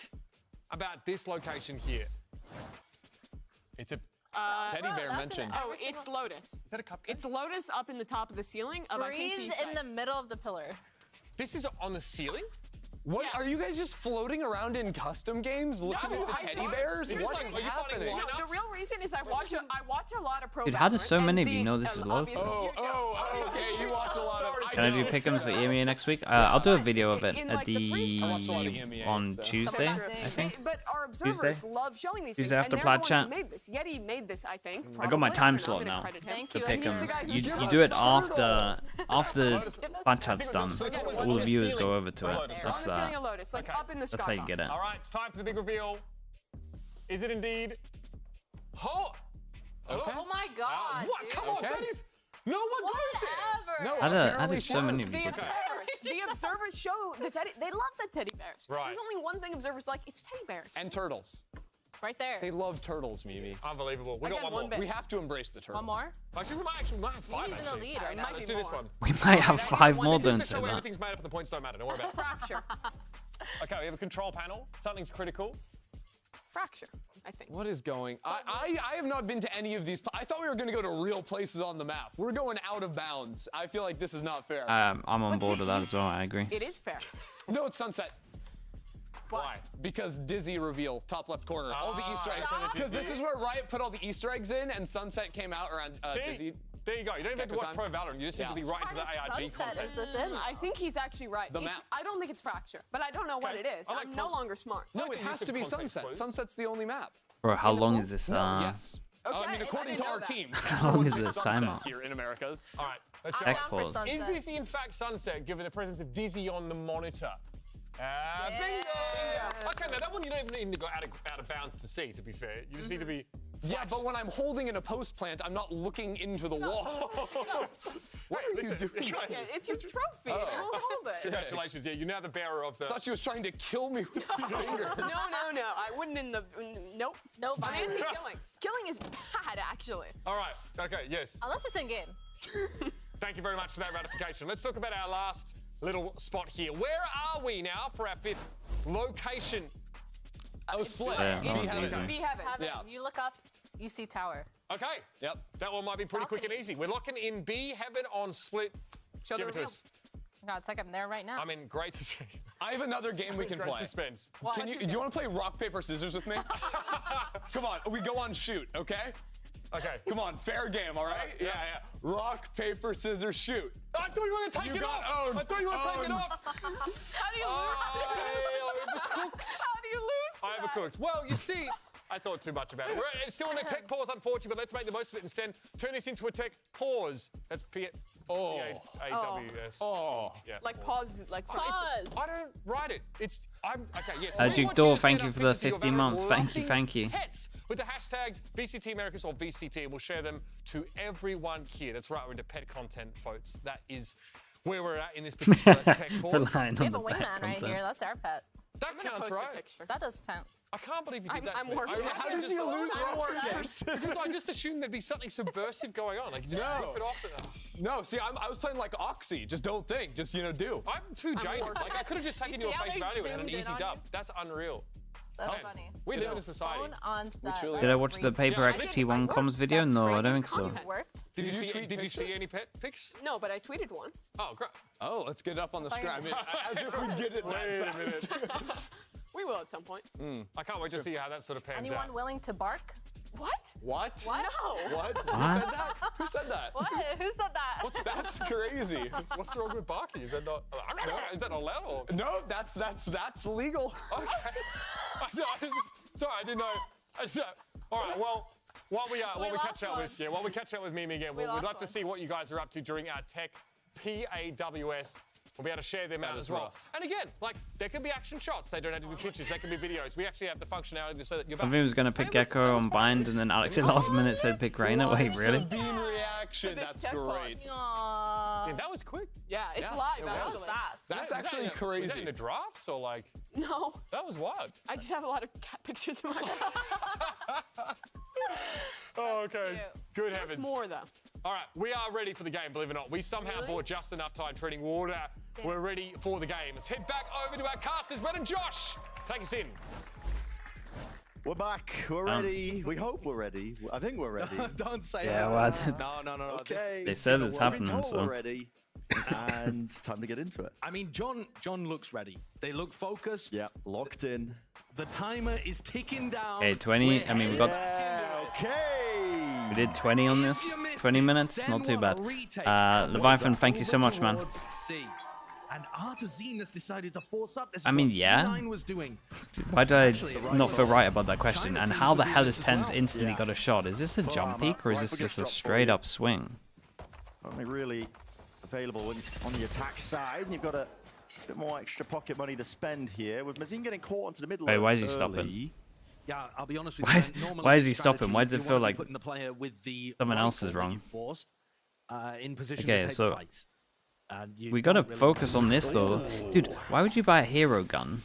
about this location here? It's a Teddy Bear mentioned. Oh, it's Lotus. Is that a cupcake? It's Lotus up in the top of the ceiling. I think Breeze he's in the middle of the pillar. This is on the ceiling? What Yeah. are you guys just floating around in custom games looking No, at the I teddy don't. bears? Is this What like- is are you fighting happening? one? No, the real reason is I watch a lot of pro. Dude, how does so Valorant, many and of you the- know this is Lotus? Okay, you watch a lot of. Can I do pick'ems for EMEA next week? I'll do a video of it In, at like, the freeze I watch a lot of EMEA, on so. Tuesday, I think. But our observers Tuesday? love showing these Tuesday things. after and Plaid they're the ones Chat. who made this. Yeti made this, I think. I got my probably. time I'm slot gonna now. credit him. Thank The you. And he's the pick'ems. guy who You gave do us it after Lotus. Plaid Chat's done. So All the viewers go over to it. Lotus, On That's the ceiling that. of Lotus, like Okay. up in the sky. That's how you get it. All right, it's time for the big reveal. Is it indeed? Oh! Okay. Oh my god. What? Dude. Come on, Okay. that is. No one goes there. Whatever. No, How apparently did she so many was. people? The observers show the teddy. They love the teddy bears. Right. There's only one thing observers like. It's teddy bears. And turtles. Right there. They love turtles, Mimi. Unbelievable. We got Again, one one more. bit. We have to embrace the turtle. One more. Actually, we might have five. He's in the actually. lead right It now. might Let's be do this more. one. We might have 5 more, This don't is the say show where that. everything's made up and the points don't matter. Don't worry about it. Fracture. Okay, we have a control panel. Something's critical. Fracture, I think. What is going? I have not been to any of these. I thought we were going to go to real places on the map. We're going out of bounds. I feel like this is not fair. I'm on board with that as well. I agree. It is fair. No, it's Sunset. Why? Because Dizzy reveal, top left corner. All the Easter eggs. Stop. Because this is where Riot put all the Easter eggs in, and Sunset came out around See? Dizzy. There you go. You don't even have to Gecko watch time. Pro Valorant. You just need to be right into the ARG Sunset content. is this in? I think he's actually right. The It's- map. I don't think it's Fracture, but I don't know what it is. I like I'm no longer smart. No, like it the has use to of be context Sunset. clues. Sunset's the only map. Bro, how long is this? Yes. Okay, I mean, I according didn't to know our that. team. How long is everyone this picks Sunset timeout? here in Americas? All right, let's show Check down for pause. Sunset. Is this in fact Sunset, given the presence of Dizzy on the monitor? Bingo! Okay, now that one you don't even need to go out of bounds to see, to be fair. You just need to be Yeah, but when I'm holding in a post plant, I'm not looking into the wall. What are you doing? It's your trophy. Hold it. Congratulations. Yeah, you're now the bearer of the... I thought she was trying to kill me with two fingers. No. I wouldn't in the... Nope. Nope. I'm anti-killing. Killing is bad, actually. All right. Okay, yes. Unless it's in game. Thank you very much for that ratification. Let's talk about our last little spot here. Where are we now for our 5th location? Oh, split. It's B heaven. Yeah. You look up, you see tower. Okay. Yep. That one might be pretty quick and easy. We're locking in B heaven on split. Give it to us. God, it's like I'm there right now. I mean, great to see. I have another game we can play. Great suspense. Do you want to play rock, paper, scissors with me? Come on, we go on shoot, okay? Okay. Come on, fair game, all right? Yeah. Rock, paper, scissors, shoot. I thought you were going to take it off. Owned. I thought you were going to take it off. How do you lose? How do you lose? I overcooked. Well, you see, I thought too much about it. It's still in a tech pause, unfortunately, but let's make the most of it instead. Turn this into a tech pause. That's P-A-W-S. Oh. Yeah. Like pause, like pause. I don't write it. Okay, yes. Duke Door, thank you for the 50 months. Thank you. Pets with the hashtags VCT Americas or VCT, and we'll share them to everyone here. That's right, we're into pet content, folks. That is where we're at in this particular tech pause. Relying We on have a the pet wingman right content. here. That's our pet. That counts, right? That does count. I can't believe you did that. I'm working. How did you lose because I just assumed there'd be something subversive going on. Like you just rip it off. No, see, I was playing like Oxy. Just don't think. Just, do. I'm too jaded. Like I could have just taken you at face value and had an easy dub. That's unreal. That's funny. We live in a society. Phone on set. Did I watch the Paper XT1 comms video? No, I don't think so. Did you see any pet pics? No, but I tweeted one. Oh, great. Oh, let's get it up on the screen. I mean, as if we get it that fast. We will at some point. I can't wait to see how that sort of pans Anyone out. willing to bark? What? What? No. What? What? Who said that? Who said that? What? Who said that? That's crazy. What's wrong with barking? Is that not? Is that not allowed? Or? No, that's legal. Okay. Sorry, I didn't know. All right. Well, while we catch up with Mimi again, we'd love to see what you guys are up to during our tech PAWS. We'll be able to share them out as well. And again, there can be action shots. They don't have to be pictures. They can be videos. We actually have the functionality so that you're. I think he was going to pick Gecko on bind, and then Alex at last minute said pick Reina. Wait, really? Beam reaction. That's great. Aww. Yeah, that was quick. Yeah, it's live. That was fast. That's actually crazy. Was that in the drafts or like? No. That was wild. I just have a lot of cat pictures in my Oh, okay. Good heavens. There's more though. All right, we are ready for the game, believe it or not. We somehow bought just enough time treading water. We're ready for the game. Let's head back over to our casters. Brett and Josh, take us in. We're back. We're ready. We hope we're ready. I think we're ready. Don't say Yeah, that. well, No. Okay. They said it's We've been happening, told so. we're ready. And time to get into it. I mean, John looks ready. They look focused. Yeah, locked in. The timer is ticking down. Okay, 20. I mean, we got. Okay. We did 20 on this. 20 minutes. Not too bad. Leviathan, thank you so much, man. And Artazine has decided to force up. This I is mean, what yeah. C9 was doing. Why do I not feel right about that question? And how the hell is Tens instantly got a shot? Is this a jump peak or is this just a straight up swing? Only really available on the attack side. And you've got a bit more extra pocket money to spend here. With Mazin getting caught into the middle. Wait, why is he stopping? Yeah, I'll be honest with you. Why is he stopping? Why does it feel like putting the player with the someone else is wrong? Forced, in position Okay, to take so fights. we gotta focus on this though. Dude, why would you buy a hero gun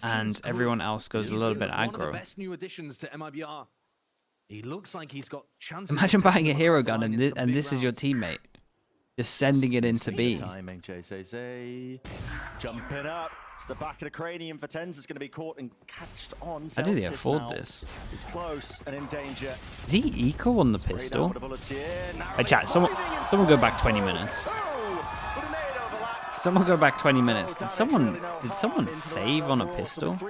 and everyone else goes a little bit One of the aggro? best new additions to MIBR. He looks like he's got chances. Imagine buying a hero gun and this is your teammate. Just sending it into B. Timing, JCC. Jumping up. It's the back of the cranium for Tens. It's going to be caught and catched on. How did he Celsius afford now. this? He's close and in danger. Did he eco on the pistol? Hey chat, someone go back 20 minutes. Someone go back 20 minutes. Did someone save on a pistol? Do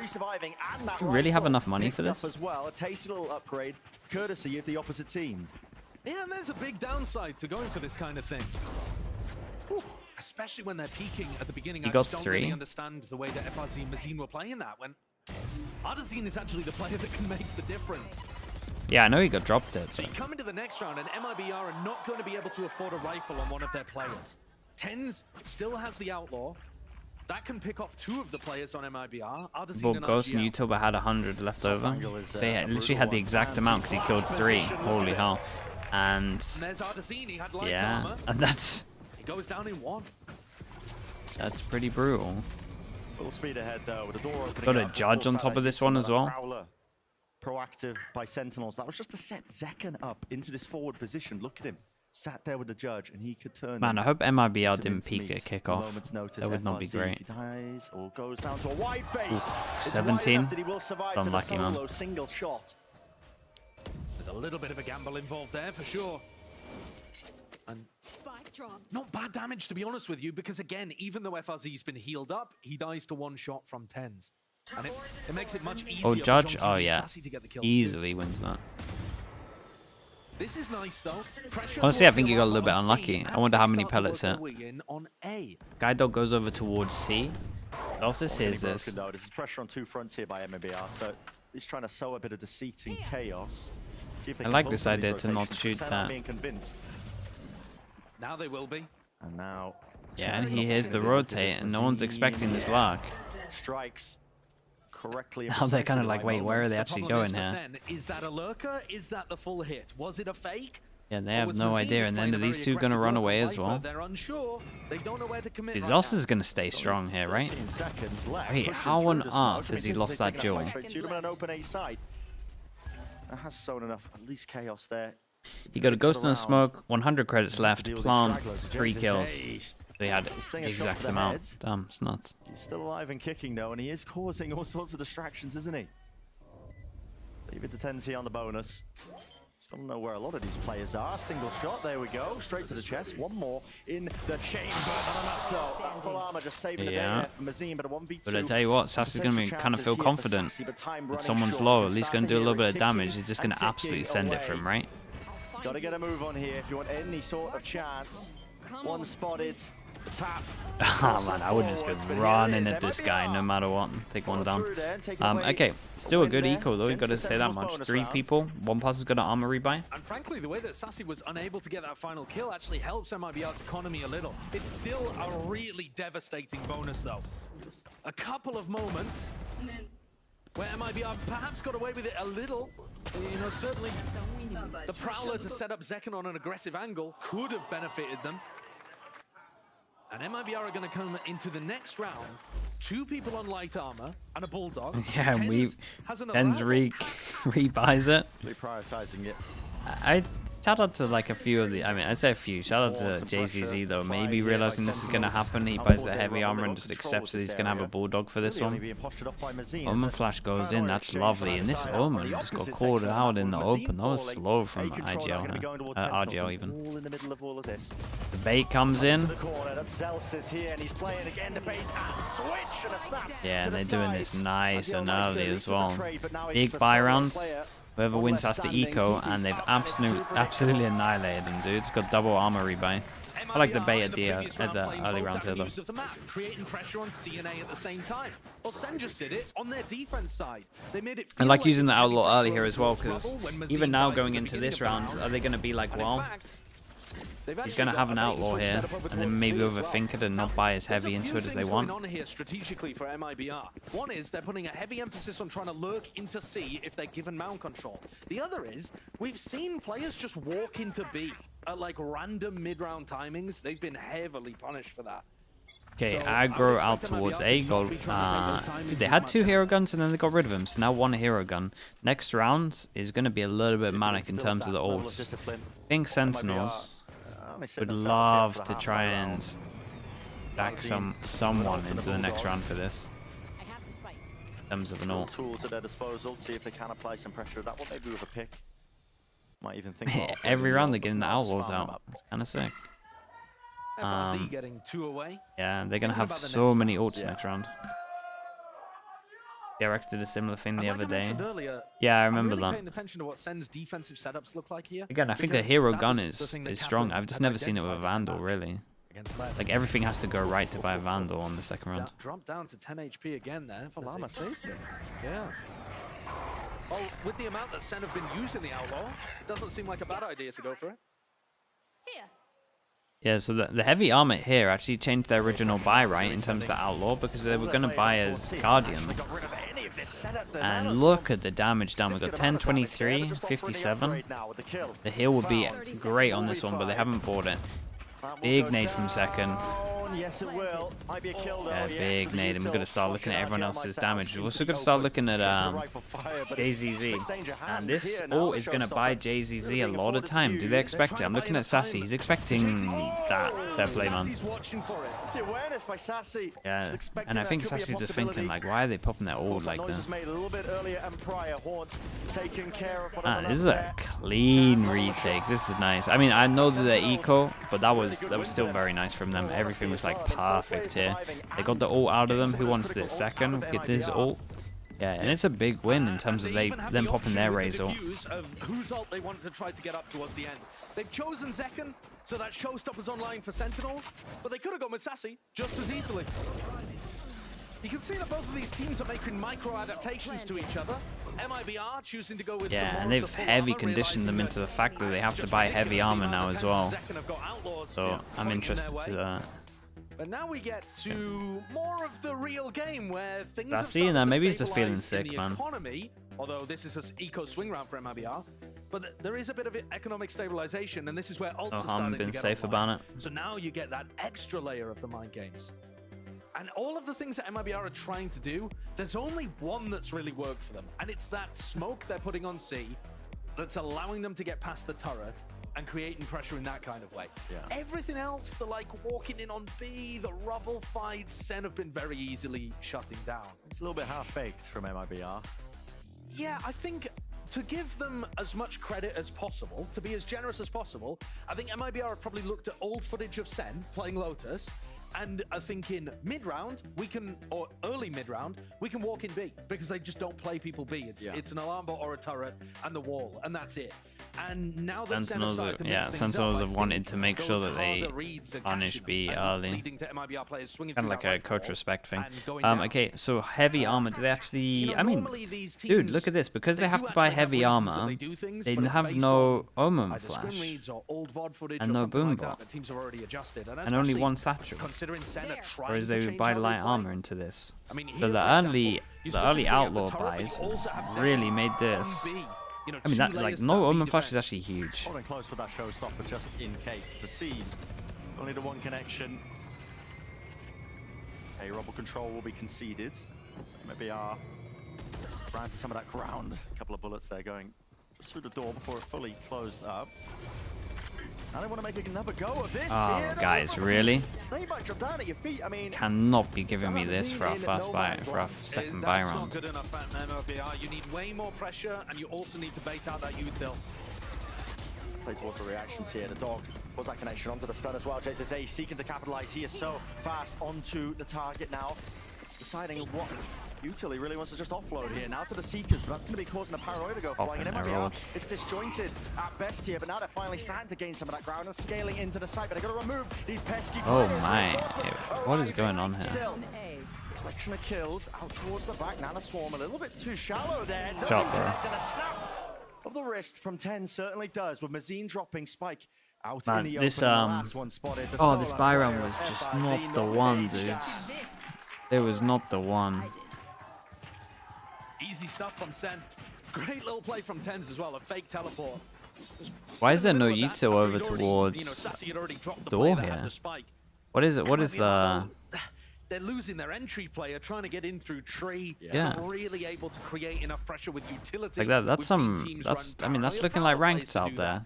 you really have enough money for this? As well, a tasty little upgrade, courtesy of the opposite team. Yeah, and there's a big downside to going for this kind of thing. Especially when they're peaking at the beginning. He I got just don't 3. really understand the way that FRZ and Mazin were playing that when Artazine is actually the player that can make the difference. Yeah, I know he got dropped it. So you come into the next round and MIBR are not going to be able to afford a rifle on one of their players. Tens still has the Outlaw. That can pick off 2 of the players on MIBR. Well, Ghost and YouTuber had 100 left over. So he literally had the exact amount because he killed 3. Holy hell. And yeah, and that's he goes down in 1. That's pretty brutal. Full speed ahead though, with the door opening. Got a judge on top of this one as well. Proactive by Sentinels. That was just to set Zekken up into this forward position. Look at him. Sat there with the judge, and he could turn. Man, I hope MIBR didn't peek at kickoff. That would not be great. He dies or goes down to a wide face. Oof, 17. Unlucky, man. Single shot. There's a little bit of a gamble involved there for sure. And not bad damage, to be honest with you, because again, even though FRZ's been healed up, he dies to 1 shot from 10s. And it makes it much easier. Oh, Judge? For Oh, yeah. to get the kills Easily wins that. This is nice, though. Honestly, I think he got a little bit unlucky. I wonder how many pellets hit. Guide Dog goes over towards C. What else is this? This is pressure on 2 fronts here by MIBR, so he's trying to sow a bit of deceit and chaos. See if they I can like pull this some of these idea to not rotations. shoot They're that. not being convinced. Now they will be. And now. Yeah, and he hears the rotate, and no one's expecting this lark. Strikes correctly. Now they're kind of like, wait, where are they actually going here? Is that a lurker? Is that the full hit? Was it a fake? Yeah, they have no idea, and then are these 2 going to run away as well? They're unsure. They don't know where to commit. Zeus is going to stay strong here, right? Wait, how on earth has he lost that duel? That has sown enough, at least chaos there. He got a Ghost and a Smoke, 100 credits left, Plant, 3 kills. So he had the exact amount. Damn, it's nuts. He's still alive and kicking though, and he is causing all sorts of distractions, isn't he? Leave it to 10s here on the bonus. Just don't know where a lot of these players are. Single shot, there we go, straight to the chest. 1 more in the chamber. Not enough though. That full armor just saving the day there from Mazine, but a 1v2. But I tell you what, Sassy's going to kind of feel confident. If someone's low, at least going to do a little bit of damage. He's just going to absolutely send it for him, right? Got to get a move on here if you want any sort of chance. 1 spotted. Tap. Oh man, I would just be running at this guy no matter what. Take 1 down. Okay, still a good eco though, you got to say that much. 3 people, 1 person's got an armor rebuy. And frankly, the way that Sassy was unable to get that final kill actually helps MIBR's economy a little. It's still a really devastating bonus though. A couple of moments where MIBR perhaps got away with it a little. You know, certainly the Prowler to set up Zekken on an aggressive angle could have benefited them. And MIBR are going to come into the next round. 2 people on light armor and a Bulldog. Yeah, and Tens rebuys it. Prioritizing it. I shout out to like a few of the, I mean, I'd say a few. Shout out to JZZ though. Maybe realizing this is going to happen, he buys the heavy armor and just accepts that he's going to have a Bulldog for this one. Omen Flash goes in, that's lovely. And this Omen just got called out in the open. That was slow from IGL, RGL even. The bait comes in. Yeah, and they're doing this nice and early as well. Big buy rounds. Whoever wins has to eco, and they've absolutely annihilated him, dude. It's got double armor rebuy. I like the bait at the early round here, though. Creating pressure on CNA at the same time. Well, Sen just did it on their defense side. They made it. I like using the outlaw early here as well, because even now going into this round, are they going to be like, well, he's going to have an outlaw here, and then maybe overthink it and not buy as heavy into it as they want. On here strategically for MIBR. One is they're putting a heavy emphasis on trying to lurk into C if they're given mount control. The other is we've seen players just walk into B at like random mid-round timings. They've been heavily punished for that. Okay, aggro out towards A. They had 2 hero guns and then they got rid of them, so now 1 hero gun. Next round is going to be a little bit manic in terms of the ults. I think Sentinels would love to try and back someone into the next round for this. In terms of an ult. Tools at their disposal, see if they can apply some pressure. That one maybe with a pick. Might even think every round they're getting the outlaws out. It's kind of sick. Getting 2 away. Yeah, they're gonna have so many ults next round. Rex did a similar thing the other day. Yeah, I remember that. Paying attention to what Sen's defensive setups look like here. Again, I think the hero gun is strong. I've just never seen it with a Vandal, really. Like, everything has to go right to buy a Vandal on the second round. Drop down to 10 HP again there. Falama saved it. Yeah. Oh, with the amount that Sen have been using the Outlaw, it doesn't seem like a bad idea to go for it. Here. Yeah, so the heavy armor here actually changed their original buy, right, in terms of the outlaw, because they were going to buy as Guardian. And look at the damage down. We've got 10, 23, 57. The heal would be great on this one, but they haven't bought it. Big nade from second. Yes, it will. Might be a kill, though. Yeah, big nade. And we're going to start looking at everyone else's damage. We're also going to start looking at JZZ. And this ult is going to buy JZZ a lot of time. Do they expect it? I'm looking at Sassy. He's expecting that. Fair play, man. Yeah, and I think Sassy's just thinking, like, why are they popping their ult like this? This is a clean retake. This is nice. I mean, I know that they're eco, but that was still very nice from them. Everything was like perfect here. They got the ult out of them. Who wants this second? Get this ult. Yeah, and it's a big win in terms of them popping their Raze ult. Whose ult they wanted to try to get up towards the end. They've chosen Zekken, so that showstopper's online for Sentinels, but they could have gone with Sassy just as easily. You can see that both of these teams are making micro adaptations to each other. MIBR choosing to go with and they've heavy conditioned them into the fact that they have to buy heavy armor now as well. So I'm interested to that. But now we get to more of the real game where things have started to maybe he's just feeling sick, man. Economy, although this is an eco swing round for MIBR, but there is a bit of economic stabilization, and this is where ults are starting to get safe about it. So now you get that extra layer of the mind games. And all of the things that MIBR are trying to do, there's only one that's really worked for them, and it's that smoke they're putting on C that's allowing them to get past the turret and creating pressure in that kind of way. Everything else, the like walking in on B, the rubble fights, Sen have been very easily shutting down. It's a little bit half-baked from MIBR. Yeah, I think to give them as much credit as possible, to be as generous as possible, I think MIBR have probably looked at old footage of Sen playing Lotus, and I think in mid-round, or early mid-round, we can walk in B, because they just don't play people B. It's an alarm bot or a turret and the wall, and that's it. And now that Sentinels have wanted to make sure that they punish B early. Kind of like a coach respect thing. Okay, so heavy armor, do they actually... I mean, dude, look at this. Because they have to buy heavy armor, they have no Omen Flash, and no Boombot, and only one Satchel. Whereas they would buy light armor into this. So the early outlaw buys really made this... I mean, that like no Omen Flash is actually huge. Holding close with that showstopper just in case. To seize only the one connection. A rubble control will be conceded. So maybe trying to some of that ground. A couple of bullets there going just through the door before it fully closed up. Now they want to make another go of this. Oh, guys, really? Down at your feet. I mean, cannot be giving me this for our first buy, for our second buy round. Good enough at MIBR. You need way more pressure, and you also need to bait out that util. Play towards the reactions here. The dog was that connection onto the stun as well. JZZ seeking to capitalize. He is so fast onto the target now, deciding what util he really wants to just offload here. Now to the Seekers, but that's going to be causing a paranoia to go flying. And MIBR, it's disjointed at best here, but now they're finally starting to gain some of that ground and scaling into the site. But they're going to remove these pesky players. Oh my, what is going on here? Still, collection of kills out towards the back. Nana Swarm a little bit too shallow there. Chopper. And a snap of the wrist from 10 certainly does, with Mazine dropping Spike out Man, in the this open. Last one spotted. this buy round was just not the one, dude. It was not the one. Easy stuff from Sen. Great little play from Tens as well, a fake teleport. Why is there no util over towards door here? What is it? What is the... They're losing their entry player, trying to get in through tree. Yeah. Not really able to create enough pressure with utility. Like that. That's I mean, that's looking like ranked out there.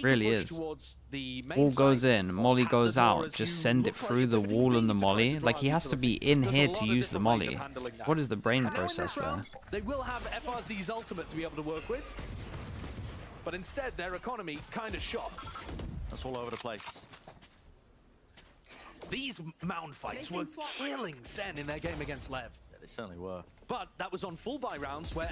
Really is. Wall goes in, Molly goes out. Just send it through the wall and the Molly. Like he has to be in here to use the Molly. What is the brain process there? They will have FRZ's ultimate to be able to work with, but instead their economy kind of shot. That's all over the place. These mound fights were killing Sen in their game against Lev. Yeah, they certainly were. But that was on full buy rounds where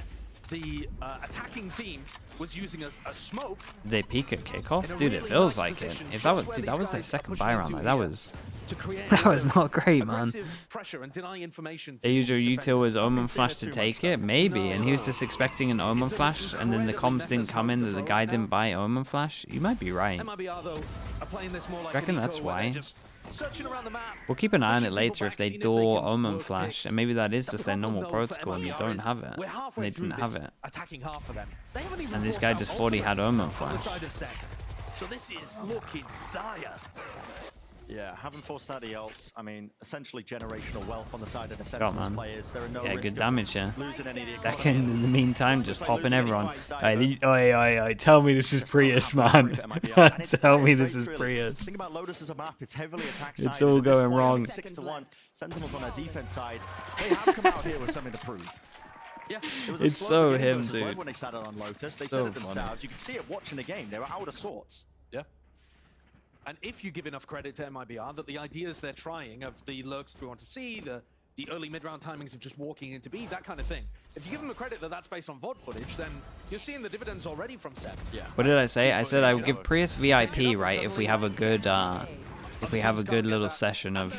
the attacking team was using a smoke. They peak at kickoff? Dude, it feels like it. If that was, dude, that was their second buy round. Like, that was to create That was not great, man. aggressive pressure and deny information. The usual util was Omen Flash to take it? Maybe, and he was just expecting an Omen Flash, and then the comms didn't come in that the guy didn't buy Omen Flash? You might be right. MIBR, though, are playing this more like I reckon an that's eco where why. they're just searching around the map. We'll keep an eye on it pushing later people if back, they seeing door can Omen work Flash, picks. and maybe that is The just their problem, normal though, for protocol and you MIBR don't is have it. we're And halfway they through didn't have this it. attacking half of them. They haven't even And this forced guy out just thought he had ultimates Omen on the Flash. side of Seth. So this is looking dire. Yeah, haven't forced out the ults. I mean, essentially generational wealth on the side of the God, Sentinels man. players. There are no Yeah, risk good of damage, yeah. losing any of the That economy. can, in the meantime, just Looks like popping losing any everyone. fights either. Oi, tell me this is Prius, man. Tell me this is Really. Prius. Think about Lotus as a map. It's heavily attack It's sided. all At this going point, wrong. 6-1. Sentinels on their defense side. They have come out here with something to prove. Yeah, it was a It's slow so beginning him, versus Low dude. when they started on Lotus. They So said it funny. themselves. You could see it watching the game. They were out of sorts. Yeah. And if you give enough credit to MIBR, that the ideas they're trying of the lurks we want to see, the early mid-round timings of just walking into B, that kind of thing. If you give them the credit that that's based on VOD footage, then you're seeing the dividends already from Seth. Yeah. What did I say? I said I would give Prius VIP, right, if we have a good little session of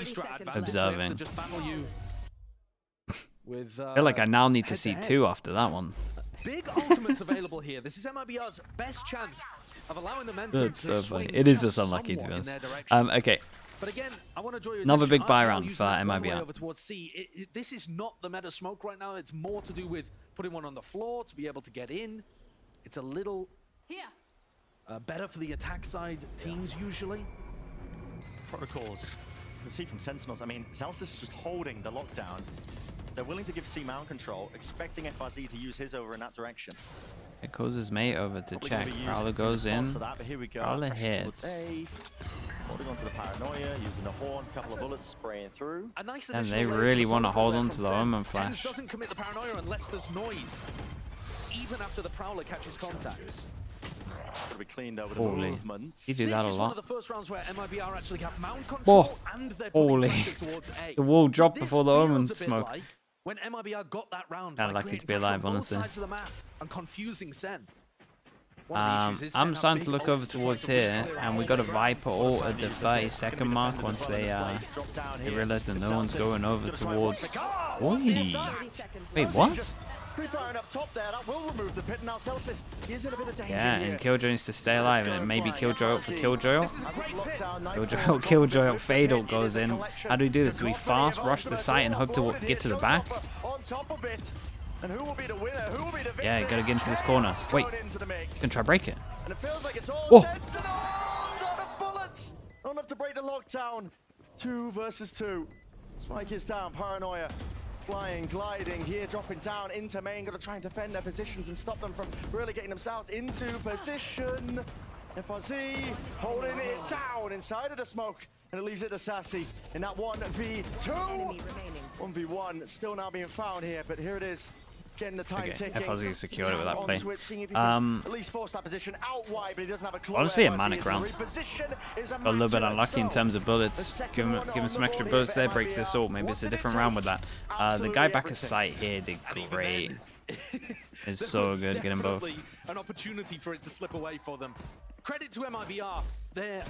observing. Just battle you with, I feel like I now need to see head-to-head. 2 after that one. Big ultimates available here. This is MIBR's best chance of allowing the momentum That's to so swing funny. It is just just unlucky, to be somewhat in honest. their direction. Okay. But again, I want to draw your Another attention. big buy RGL round using for that runway MIBR. over towards C. This is not the meta smoke right now. It's more to do with putting one on the floor to be able to get in. It's a little better for the attack side teams usually. Protocols. You can see from Sentinels, I mean, Zelsis is just holding the lockdown. They're willing to give C mount control, expecting FRZ to use his over in that direction. It calls his mate over to Probably check. gonna be used Prowler in goes in. response to that, but here we go. Prowler Pressure towards hits. A. Holding onto the paranoia, using the horn, couple of bullets spraying through. A nice And additional they layer really the want to protocol hold there on from to the Seth. Omen Tens Flash. doesn't commit the paranoia unless there's noise, even after the Prowler catches contact. Gotta be cleaned over the Holy. movement. He do that This a is one lot. of the first rounds where MIBR actually have mount control and they're putting Holy. pressure towards A. The wall dropped This before the Omen feels a bit smoke. like when MIBR got that round Kinda by lucky to creating be pressure alive, on both honestly. sides of the map and confusing Sen. One of the issues is Sen I'm have starting big to look ults over to try towards to really here, clear and out we all got a the Viper ult at the 30-second mark once they realize that no one's going over towards. Oi! Wait, what? Pre-firing up top there, that will remove the pit, and now Celsius is in a bit of danger Yeah, here. and Killjoy needs to stay alive, and it maybe Killjoy ult for Killjoy ult. Killjoy ult, Killjoy ult, Fade ult goes in. How do we do this? Do we fast rush the site and hope to get to the back? On top of it. And who will be the winner? Who will be the victor? Yeah, gotta get into this corner. Wait, gonna try break it. And it feels like it's all Oh. Sentinels out of bullets. Not enough to break the lockdown. 2 versus 2. Spike is down. Paranoia flying, gliding here, dropping down into main. Got to try and defend their positions and stop them from really getting themselves into position. FRZ holding it down inside of the smoke. And it leaves it to Sassy in that 1v2. 1v1 still now being found here, but here it is. Getting the time ticking. FRZ secured it with that play. Onto it, seeing if he can at least force that position out wide, but he doesn't have a clue. Honestly, a where manic FRZ is. round. The reposition is Got a little bit immaculate. unlucky in So, terms of bullets. Give him some extra bullets there, breaks this ult. Maybe it's a different round with that. The guy back at site here did great. It's so good, get them both. Definitely an opportunity for it to slip away for them. Credit to MIBR. Their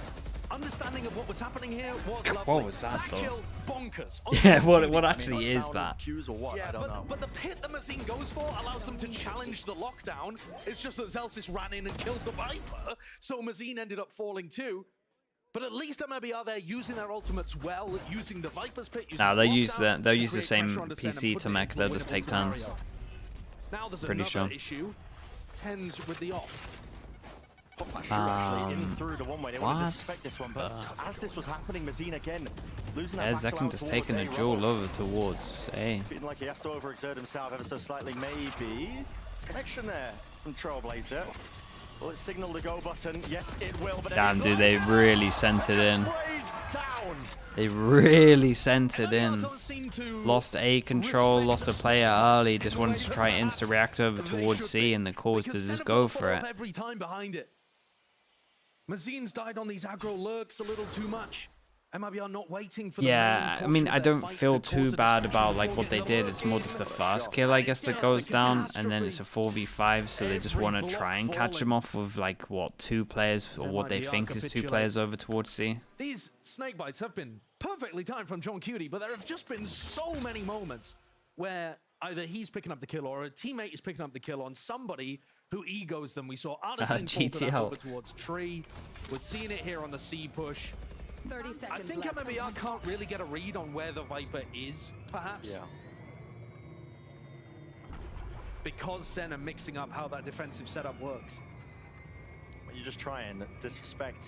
understanding of what was happening here was lovely. What was that, though? kill bonkers. Yeah, what actually is that? Cues or what? Yeah, I don't know. but the pit that Mazine goes for allows them to challenge the lockdown. It's just that Zelsis ran in and killed the Viper, so Mazine ended up falling too. But at least MIBR there using their ultimates well, using the Viper's pit. Nah, they'll use lockdown the to same create pressure on the Sen and PC put to it mech. into They'll a just winnable take turns. scenario. Now there's Pretty another sure. issue. Tens with the off. Actually in through the one-way. They want to what? disrespect this one, but as this was happening, Mazine again losing that Yeah, battle Zekken out just towards taking A. a duel Robo over towards A. feeling like he has to overexert himself ever so slightly, maybe. Connection there from Trailblazer. Will it signal the go button? Yes, it will. But Damn, dude, they really sent it in. They really sent it in. Lost A control, lost a player early, just wanted to try insta-react over towards C, and the call was to just go for it. Every time behind it. Mazine's died on these aggro lurks a little too much. MIBR not waiting for the Yeah, I mean, I don't feel too bad about like what they did. It's more just the first kill, I guess, that goes down, and then it's a 4v5, so they just want to try and catch them off with like what, 2 players, or what they think is 2 players over towards C. These snake bites have been perfectly timed from John Cutie, but there have just been so many moments where either he's picking up the kill or a teammate is picking up the kill on somebody who egos them. We saw Artisan fall over towards Tree. We're seeing it here on the C push. 30 seconds I think MIBR can't really get a read on where the Viper is, perhaps. Yeah. Because Sen are mixing up how that defensive setup works. You just try and disrespect.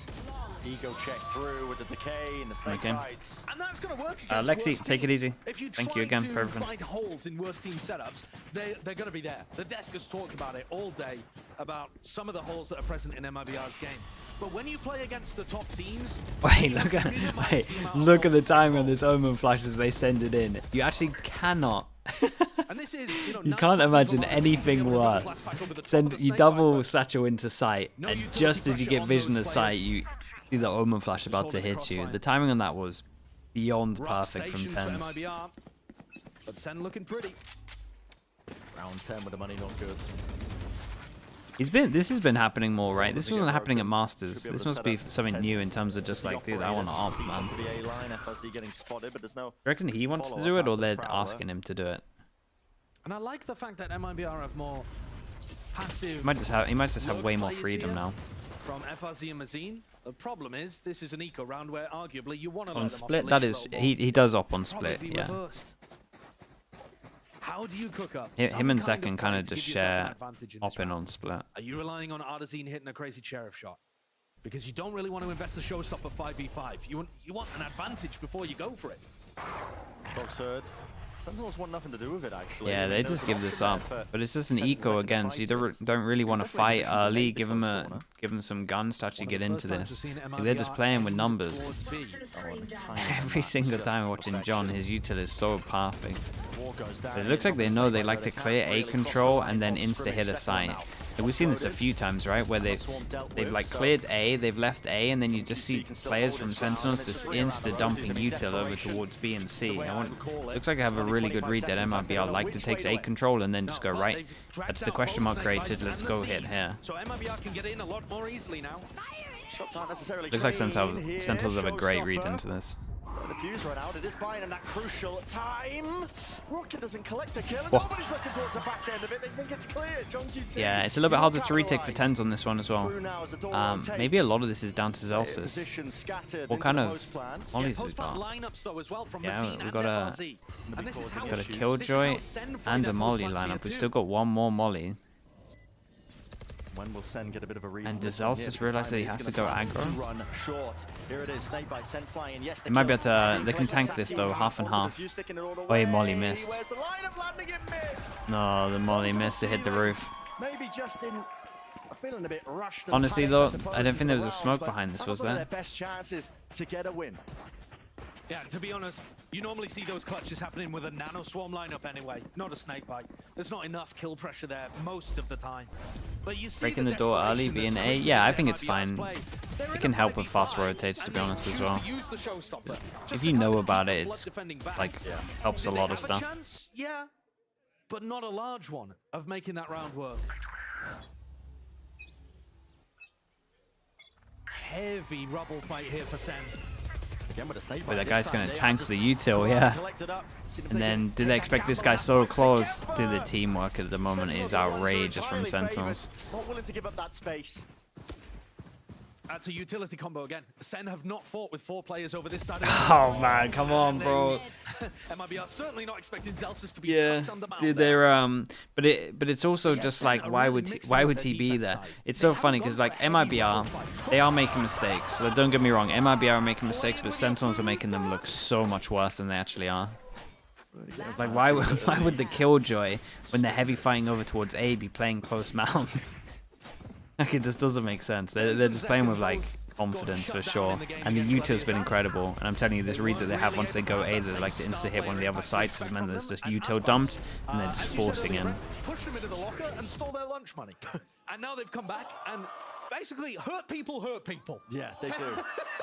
Ego check through with the decay and the snake bites. And that's going to work Lexi, take it easy. If you Thank you again for to everything. find holes in worst team setups, they're going to be there. The desk has talked about it all day, about some of the holes that are present in MIBR's game. But when you play against the top teams... Wait, look at the time on this Omen flash as they send it in. You actually cannot... And this is, you can't imagine anything worse. You double satchel into sight, and just as you get vision of sight, you see the Omen flash about to hit you. The timing on that was beyond perfect from Tens. But Sen looking pretty. Round 10 with the money not good. This has been happening more, right? This wasn't happening at Masters. This must be something new in terms of just like, dude, I want to op, man. You reckon he wants to do it, or they're asking him to do it? And I like the fact that MIBR have more passive... He might just have way more freedom now. From FRZ and Mazine. The problem is, this is an eco round where arguably you want to on split, that is, he does op on split, yeah. How do you cook up? Him and Zek can kind of just share opping on split. Are you relying on Artazine hitting a crazy sheriff shot? Because you don't really want to invest the showstopper 5v5. You want an advantage before you go for it. Dogs heard. Sentinels want nothing to do with it, actually. Yeah, they just give this up. But it's just an eco again, so you don't really want to fight early. Give them some guns to actually get into this. They're just playing with numbers. Every single time watching John, his util is so perfect. But it looks like they know they like to clear A control and then insta hit a site. And we've seen this a few times, right? Where they've like cleared A, they've left A, and then you just see players from Sentinels just insta dumping util over towards B and C. Looks like I have a really good read that MIBR like to take A control and then just go right. That's the question mark created. Let's go hit here. So MIBR can get in a lot more easily now. Shots aren't necessarily looks like Sentinels have a great read into this. The fuse run out. It is buying in that crucial time. Rocket doesn't collect a kill, and nobody's looking towards the back end of it. They think it's clear. Yeah, it's a little bit harder to retake for Tens on this one as well. Maybe a lot of this is down to Zelsis. What kind of mollies we got? Yeah, we got a Killjoy and a molly lineup. We've still got one more molly. When will Sen get a bit of a read? And does Zelsis realize that he has to go aggro? Run short. Here it is, snake by Sen flying. Yes, they might be able to. They can tank this though, half and half. Wait, molly missed. No, the molly missed. It hit the roof. Maybe Justin feeling a bit rushed. Honestly though, I don't think there was a smoke behind this, was there? Their best chances to get a win. Yeah, to be honest, you normally see those clutches happening with a nano swarm lineup anyway, not a snake bite. There's not enough kill pressure there most of the time. But you see breaking the door early, being A, yeah, I think it's fine. It can help with fast rotates, to be honest, as well. If you know about it, it's like helps a lot of stuff. Yeah, but not a large one of making that round work. Heavy rubble fight here for Sen. Wait, that guy's gonna tank the util, yeah. And then, did they expect this guy so close? Dude, the teamwork at the moment is outrageous from Sentinels. Not willing to give up that space. That's a utility combo again. Sen have not fought with 4 players over this side of Oh man, come on, bro. MIBR certainly not expecting Zelsis to be tucked under mount. Dude, they're but it's also just like why would he be there? It's so funny because like MIBR, they are making mistakes. So don't get me wrong, MIBR are making mistakes, but Sentinels are making them look so much worse than they actually are. Like why would the Killjoy, when they're heavy fighting over towards A, be playing close mount? Like it just doesn't make sense. They're just playing with like confidence for sure. And the util's been incredible. And I'm telling you, this read that they have once they go A, they like to insta hit one of the other sites, has meant there's just util dumped and they're just forcing in. Pushed them into the locker and stole their lunch money. And now they've come back and basically hurt people hurt people. Yeah, they do.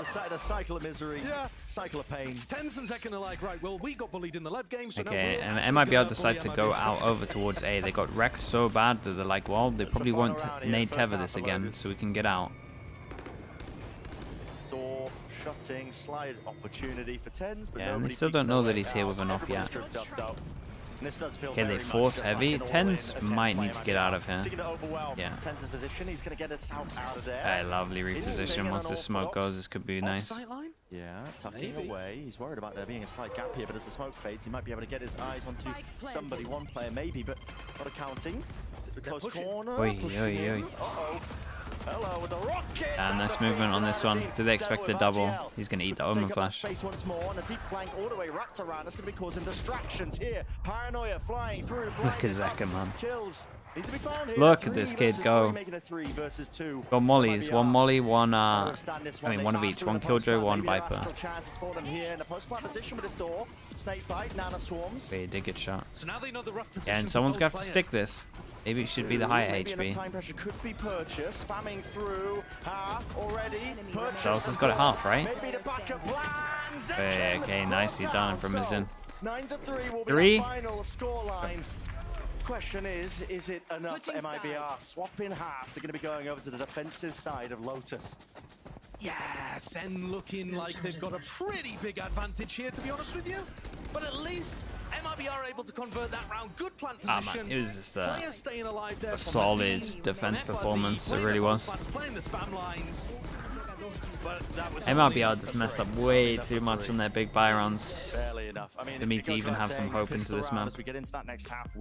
It's a cycle of misery, cycle of pain. TenZ and Zekken are like, right, well, we got bullied in the live game, so Okay, now and MIBR decide to go out over towards A. They got wrecked so bad that they're like, well, they probably won't nade tether this again, so we can get out. Door shutting, slide opportunity for TenZ, but yeah, and they still don't know that he's here with an off yet. Okay, they force heavy. TenZ might need to get out of here. Yeah. TenZ's position, he's going to get us out of there. Lovely reposition. Once the smoke goes, this could be nice. Yeah, tucking away. He's worried about there being a slight gap here, but as the smoke fades, he might be able to get his eyes onto somebody, one player maybe, but not accounting. The close corner. Uh-oh. Hello with the rocket. Nice movement on this one. Do they expect the double? He's going to eat the Omen Flash. Space once more, and a deep flank all the way wrapped around. That's going to be causing distractions here. Paranoia flying through. Look at Zekken, man. Kills. Need to be found here. Look at this kid go. Got mollies. One molly, one one of each. One Killjoy, one Viper. Okay, he did get shot. So now they know the rough position. Yeah, and someone's going to have to stick this. Maybe it should be the higher HP. Time pressure could be purchased. Spamming through half already. Charles has got it half, right? Maybe the backup plans. Okay, nicely done from Mizin. 9-3 will be Three. the final scoreline. Question is it enough for MIBR? Swapping halves are going to be going over to the defensive side of Lotus. Yeah, Sen looking like they've got a pretty big advantage here, to be honest with you. But at least MIBR are able to convert that round. Good plant position. Man, it was just a a solid defense performance. It really was. Playing the spam lines. MIBR just messed up way too much on their big buy runs. Barely enough. I mean, for me to even have some hope into this map. As we get into that next half, It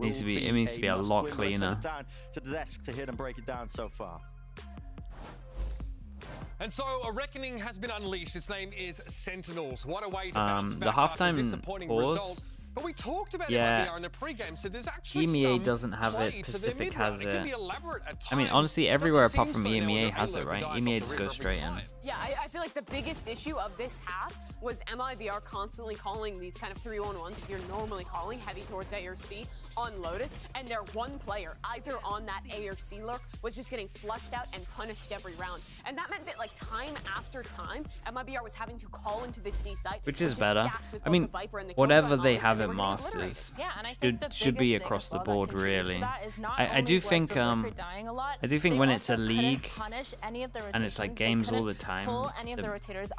needs to be a lot cleaner. Down to the desk to hit and break it down so far. And so a reckoning has been unleashed. Its name is Sentinels. What a way to bounce the back after a halftime disappointing pause. result. But we talked about Yeah. MIBR in the pregame, so there's actually EMEA some doesn't have play it. to their Pacific mid-round. has It can it. be elaborate at I mean, times. honestly, everywhere Doesn't apart seem from so now. EMEA There has are it, right? local guys EMEA off just the goes river straight every in. time. Yeah, I feel like the biggest issue of this half was MIBR constantly calling these kind of 3-1-1s, as you're normally calling, heavy towards A or C on Lotus, and their one player, either on that A or C lurk, was just getting flushed out and punished every round. And that meant that, like, time after time, MIBR was having to call into the C site, Which is better. I mean, whatever they have at Masters should be across the board, really. I do think when it's a league and it's like games all the time,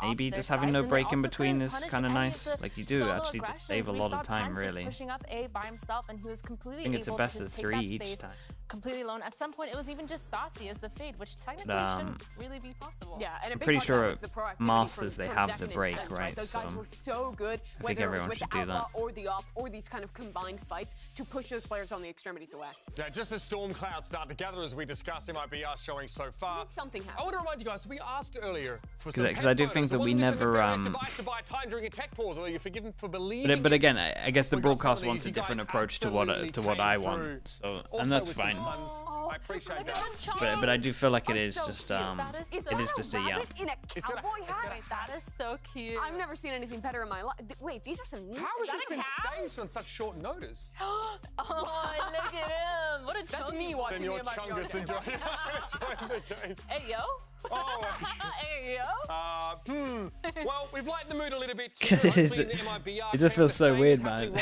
maybe just having no break in between is kind of nice. Like, you do actually just save a lot of time, really. Pushing up A by himself, and he was completely I think it's a able best to of take 3 that each space time. completely alone. At some point, it was even just Saucy as the fade, which technically shouldn't really be possible. Yeah, and I'm pretty sure at Masters they have the break, right? Those So guys were so good, I think whether it was everyone with should the do that. Outlaw or the Op or these kind of combined fights to push those players on the extremities away. Yeah, just as storm clouds start to gather, as we discussed, MIBR showing so far. Something happened. I want to remind you guys, we asked earlier for some Because I do think that we never. time during a tech pause, although you're forgiven for believing. But again, I guess the broadcast wants a different approach to what I want, so and that's fine. I appreciate that. But I do feel like it is just a yeah. In a cowboy hat? Wait, that is so cute. I've never seen anything better in my life. Wait, these are some new. How has is this that a been cow? staged on such short notice? Oh, look at him. What a That's chunky. me watching Then the your Chungus enjoying the game. Hey, yo. Oh. Hey, yo. Well, we've lightened the mood a little bit. It just feels so weird, man. The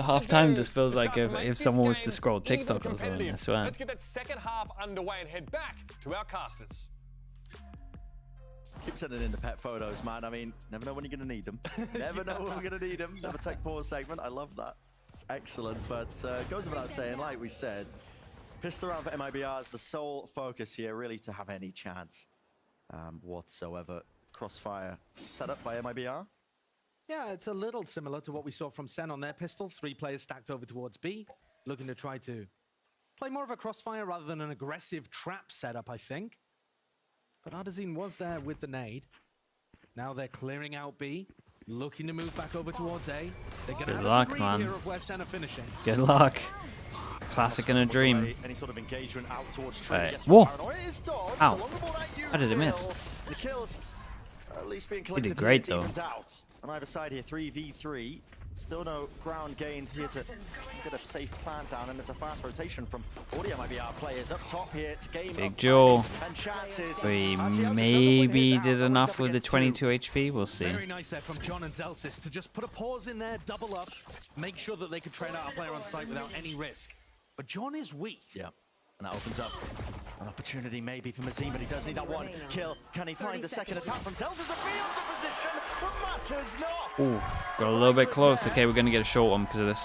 halftime just feels like if someone was to scroll TikTok or something, I swear. Let's get that second half underway and head back to our casters. Keep sending in the pet photos, man. I mean, never know when you're going to need them. Never know when we're going to need them. Never take pause segment. I love that. It's excellent. But goes without saying, like we said, pistol round for MIBR is the sole focus here, really, to have any chance whatsoever. Crossfire set up by MIBR. Yeah, it's a little similar to what we saw from Sen on their pistol. 3 players stacked over towards B, looking to try to play more of a crossfire rather than an aggressive trap setup, I think. But Ardazine was there with the nade. Now they're clearing out B, looking to move back over towards A. They're going to have luck, a read man. here of where Sen are finishing. Good luck. Classic in a dream. Any sort of engagement out towards Whoa! Ow! How did it miss? The kills at least being He collected. did great though. On either side here, 3v3. Still no ground gained here to get a safe plant down, and there's a fast rotation from Audio MIBR players up top here to game Big Jaw. So he RGL maybe did enough with the 22 HP. We'll see. Very nice there from John and Zelsis to just put a pause in there, double up, make sure that they could trade out a player on site without any risk. But John is weak. Yeah, and that opens up an opportunity maybe for Mazim, but he does need that one kill. Can he find the second attack from Zelsis? A field position, but matters not. Oof, got a little bit close. Okay, we're going to get a short one because of this.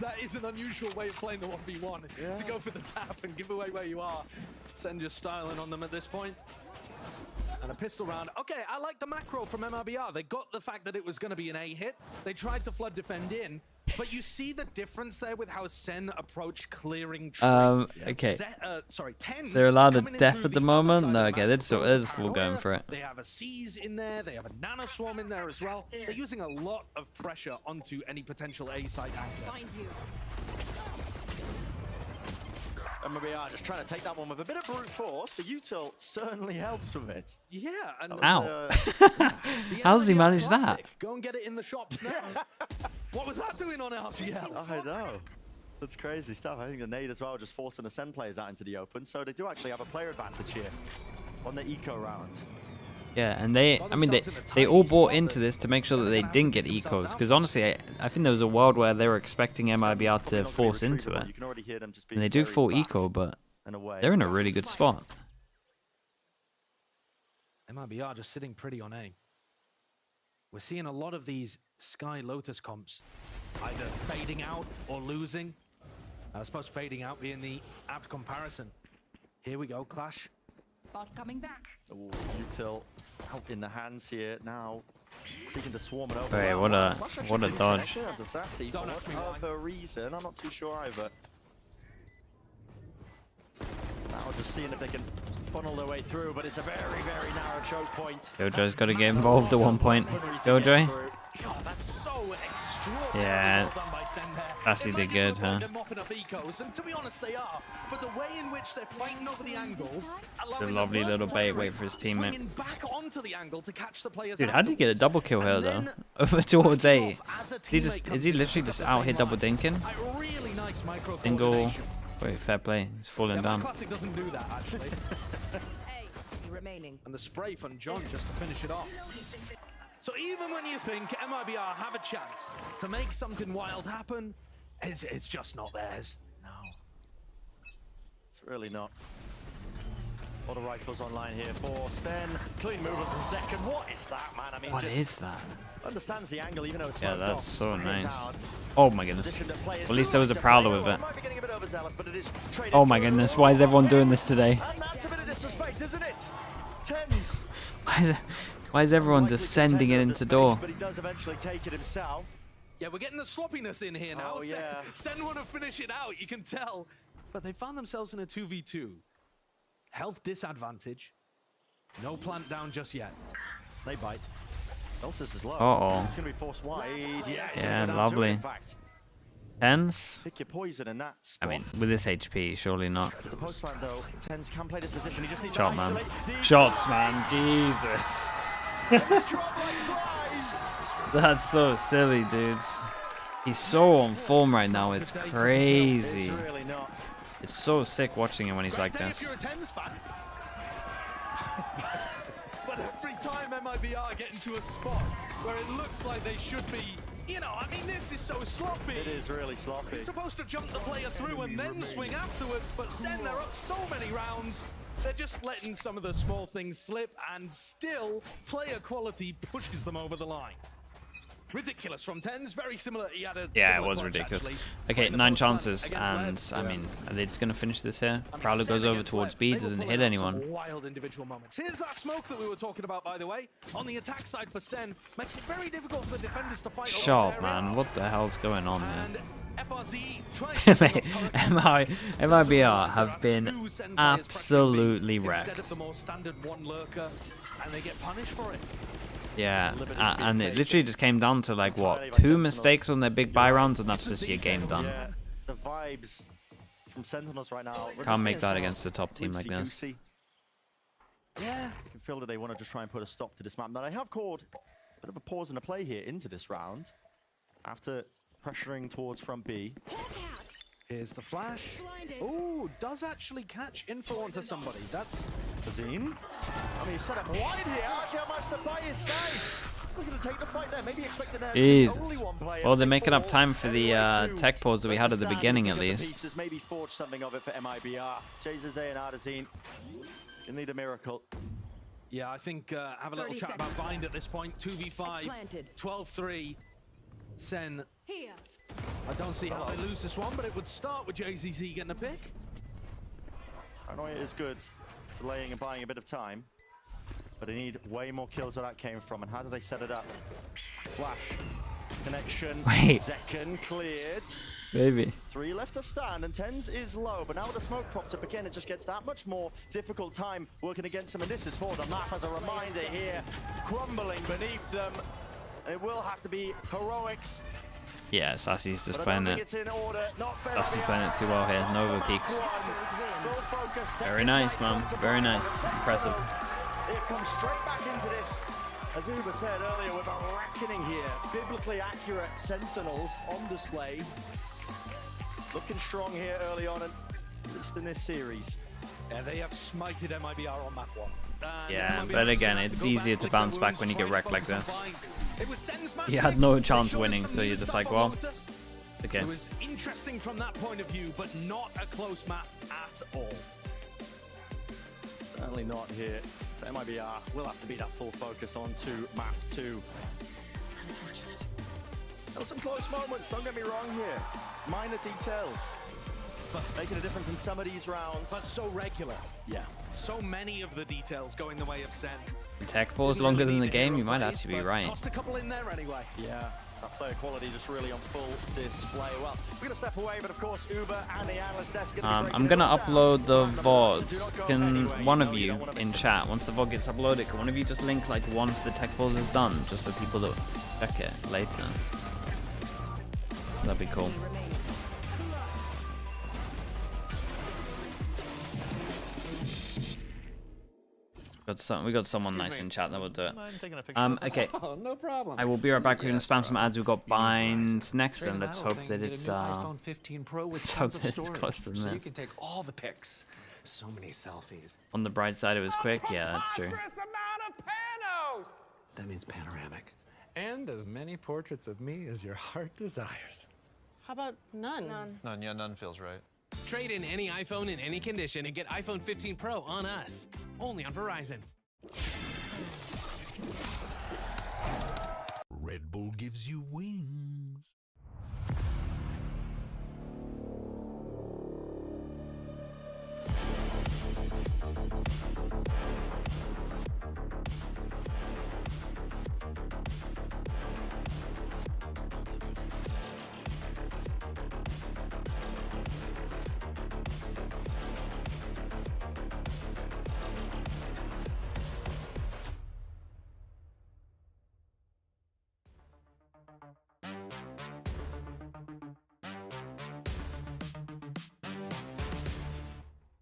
That is an unusual way of playing the 1v1, to go for the tap and give away where you are. Send your styling on them at this point. And a pistol round. Okay, I like the macro from MIBR. They got the fact that it was going to be an A hit. They tried to flood defend in. But you see the difference there with how Sen approached clearing tree. Okay. TenZ they're allowed a death at the moment. No, okay, they're full going for it. They have a Seize in there. They have a Nano Swarm in there as well. They're using a lot of pressure onto any potential A site anchor. MIBR just trying to take that one with a bit of brute force. The util certainly helps with it. Yeah. And ow. How's he managed that? Go and get it in the shops now. What was that doing on RGL? I know. That's crazy stuff. I think the nade as well just forcing the Sen players out into the open. So they do actually have a player advantage here on the eco round. Yeah, and they all bought into this to make sure that they didn't get ecos. Because honestly, I think there was a world where they were expecting MIBR to force into it. And they do full eco, but they're in a really good spot. MIBR just sitting pretty on A. We're seeing a lot of these Sky Lotus comps either fading out or losing. I suppose fading out being the apt comparison. Here we go, Clash. Bot coming back. Ooh, util out in the hands here now, seeking to swarm it over. Hey, what a dodge. Don't ask me why. For a reason, I'm not too sure either. Now just seeing if they can funnel their way through, but it's a very, very narrow choke point. Killjoy's got to get involved at one point. Killjoy? God, that's so extraordinary. Yeah. Well done by Sen there. Cassie did good, huh? They're mopping up ecos, and to be honest, they are. But the way in which they're fighting over the angles, The lovely little bait wait for his teammate. back onto the angle to catch the players. Dude, how did he get a double kill here though? Over towards A. Is he literally just out here double dinking? Really nice micro Single. Wait, fair play. He's falling down. Classic doesn't do that actually. And the spray from John just to finish it off. So even when you think MIBR have a chance to make something wild happen, it's just not theirs. No. It's really not. A lot of rifles online here for Sen. Clean movement from second. What is that, man? I mean, What is that? Understands the angle, even though it's Yeah, smoked that's off. so Spraying nice. down. Oh my goodness. Position that players Well, at least do there was a like to prowler play. with it. Might be getting a bit overzealous, but it is traded Oh my through. goodness, why is everyone doing this today? And that's a bit of disrespect, isn't it? TenZ. Why is everyone just sending it into door? But he does eventually take it himself. Yeah, we're getting the sloppiness in here now. Oh, yeah. Sen want to finish it out, you can tell. But they found themselves in a 2v2. Health disadvantage. No plant down just yet. Snake bite. Celsius is low. Uh-oh. It's going to be forced wide. Yeah, lovely. TenZ? Pick your poison in that I spot. mean, with this HP, surely not. The post line though, TenZ can play this position. He just needs Shot, to man. isolate these Shots, guys. man. Jesus. Drop like flies. That's so silly, dudes. He's so on form right now. It's crazy. It's really not. It's so sick watching him when he's like Great day this. if you're a TenZ fan. But every time MIBR get into a spot where it looks like they should be, you know, I mean, this is so sloppy. It is really sloppy. You're supposed to jump the player through and then swing afterwards, but Sen, they're up so many rounds. They're just letting some of the small things slip, and still, player quality pushes them over the line. Ridiculous from TenZ, very similar. He had a Yeah, it similar was clutch, ridiculous. actually. Okay, Right, 9 the post chances, against and Lev. I mean, are they just gonna finish this here? I mean, Prowler Sen goes over against towards Lev. B, They were doesn't pulling hit out anyone. some wild individual moments. Here's that smoke that we were talking about, by the way. On the attack side for Sen, makes it very difficult for the defenders to fight. over this Shot, area. man. What the hell's going on And here? FRZ tries to swing off turret. MIBR have been Two Sen players absolutely pressuring B instead wrecked. of the more standard one lurker, and they get punished for it. Yeah, and it literally just came down to like what, 2 mistakes on their big buy rounds, and that's just your game done. Yeah, the vibes from Sentinels right now. Can't make that against a top team like this. Yeah, you can feel that they want to just try and put a stop to this map. Now they have called Bit of a pause and a play here into this round. After pressuring towards front B. Here's the flash. Oh, does actually catch info onto somebody. That's Azine. I mean, he's set up wide here. Actually, how much the buy is safe. Looking to take the fight there. Maybe expecting there to be only one player. Well, they're making up time for the tech pause that we had at the beginning, at least. Pieces, maybe forge something of it for MIBR. Jesus and Adazine can need a miracle. Yeah, I think have a little chat about Bind at this point. 2v5, 12-3. Sen. Here. I don't see how they lose this one, but it would start with JZZ getting a pick. Paranoia is good, delaying and buying a bit of time, but they need way more kills where that came from. And how did they set it up? Flash, connection, Zekken cleared. Baby. 3 left to stand, and TenZ is low, but now with the smoke propped up again, it just gets that much more difficult time working against them. And this is for the map as a reminder here, crumbling beneath them. It will have to be heroics. Yeah, Sassy's just playing it. Sassy's playing it too well here. Nova peaks. Very nice, man. Very nice. Impressive. It comes straight back into this. As Uber said earlier, with a reckoning here. Biblically accurate Sentinels on display. Looking strong here early on, at least in this series. Yeah, they have smited MIBR on map 1. Yeah, but again, it's easier to bounce back when you get wrecked like this. He had no chance winning, so you're just like, well, okay. It was interesting from that point of view, but not a close map at all. Certainly not here. MIBR will have to be that full focus on to map 2. There were some close moments, don't get me wrong here. Minor details, but making a difference in some of these rounds. But so regular. Yeah. So many of the details going the way of Sen. Tech pause longer than the game, you might actually be right. Tossed a couple in there anyway. Yeah, that player quality just really on full display. Well, we're going to step away, but of course, Uber and the analyst desk. I'm going to upload the VODs. Can one of you in chat, once the VOD gets uploaded, can one of you just link like once the tech pause is done, just for people that check it later? That'd be cool. We got someone nice in chat that will do it. Okay. Oh, no problem. I will be right back. We're gonna spam some ads. We've got Bind next, and let's hope that it's iPhone 15 Pro with let's hope that it's closer than so this. you can take all the pics. So many selfies. On the bright side, it was quick. Yeah, that's true. Amount of panos. That means panoramic. And as many portraits of me as your heart desires. How about none? None, yeah, none feels right. Trade in any iPhone in any condition and get iPhone 15 Pro on us. Only on Verizon. Red Bull gives you wings.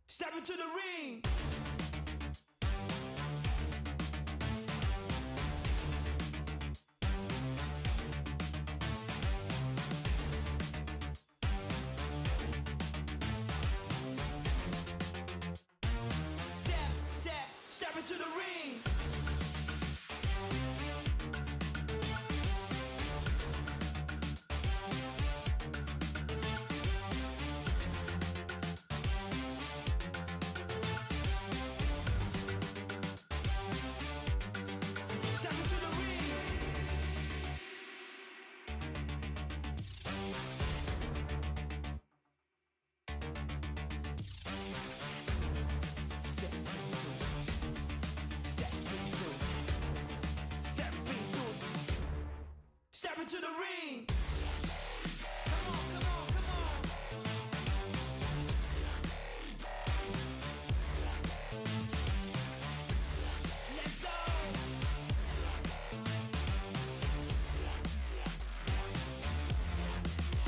Step into the ring. Step into the ring. Step into the ring. Come on, come on, come on. Let's go.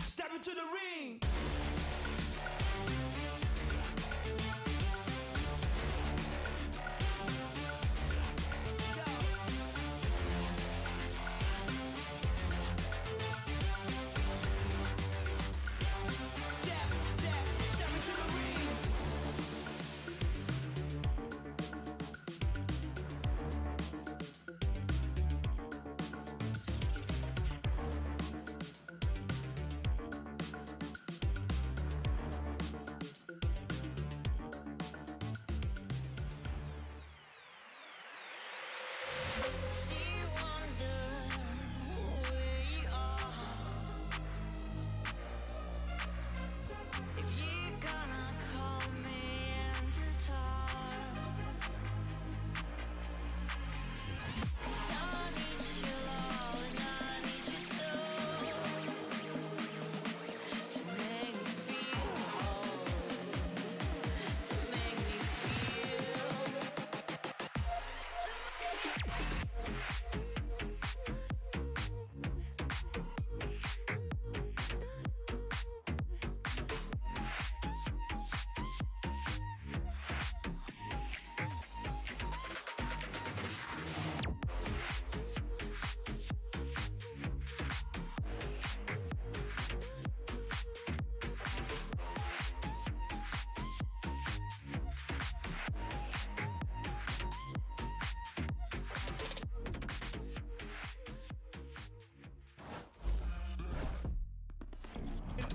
Step into the ring.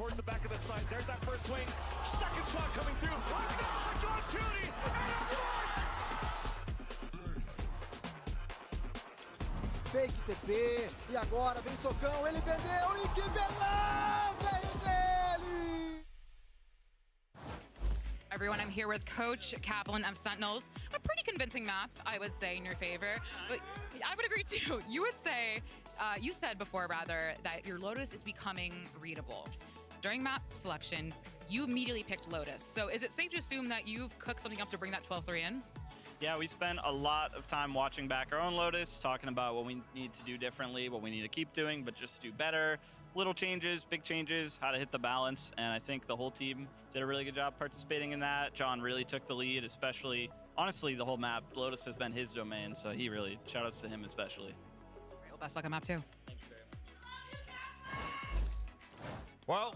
towards the back of the site. There's that first swing. Second shot coming through. Knocked on Cutie, and it worked! Fake TP, e agora vem socão, ele vendeu, e que beleza, RGL! Everyone, I'm here with Coach Kaplan of Sentinels. A pretty convincing map, I would say, in your favor. But I would agree too. You would say, you said before rather, that your Lotus is becoming readable. During map selection, you immediately picked Lotus. So is it safe to assume that you've cooked something up to bring that 12-3 in? Yeah, we spent a lot of time watching back our own Lotus, talking about what we need to do differently, what we need to keep doing, but just do better. Little changes, big changes, how to hit the balance, and I think the whole team did a really good job participating in that. John really took the lead, especially, honestly, the whole map. Lotus has been his domain, so he really, shout-outs to him especially. Well, best luck on map 2. Well,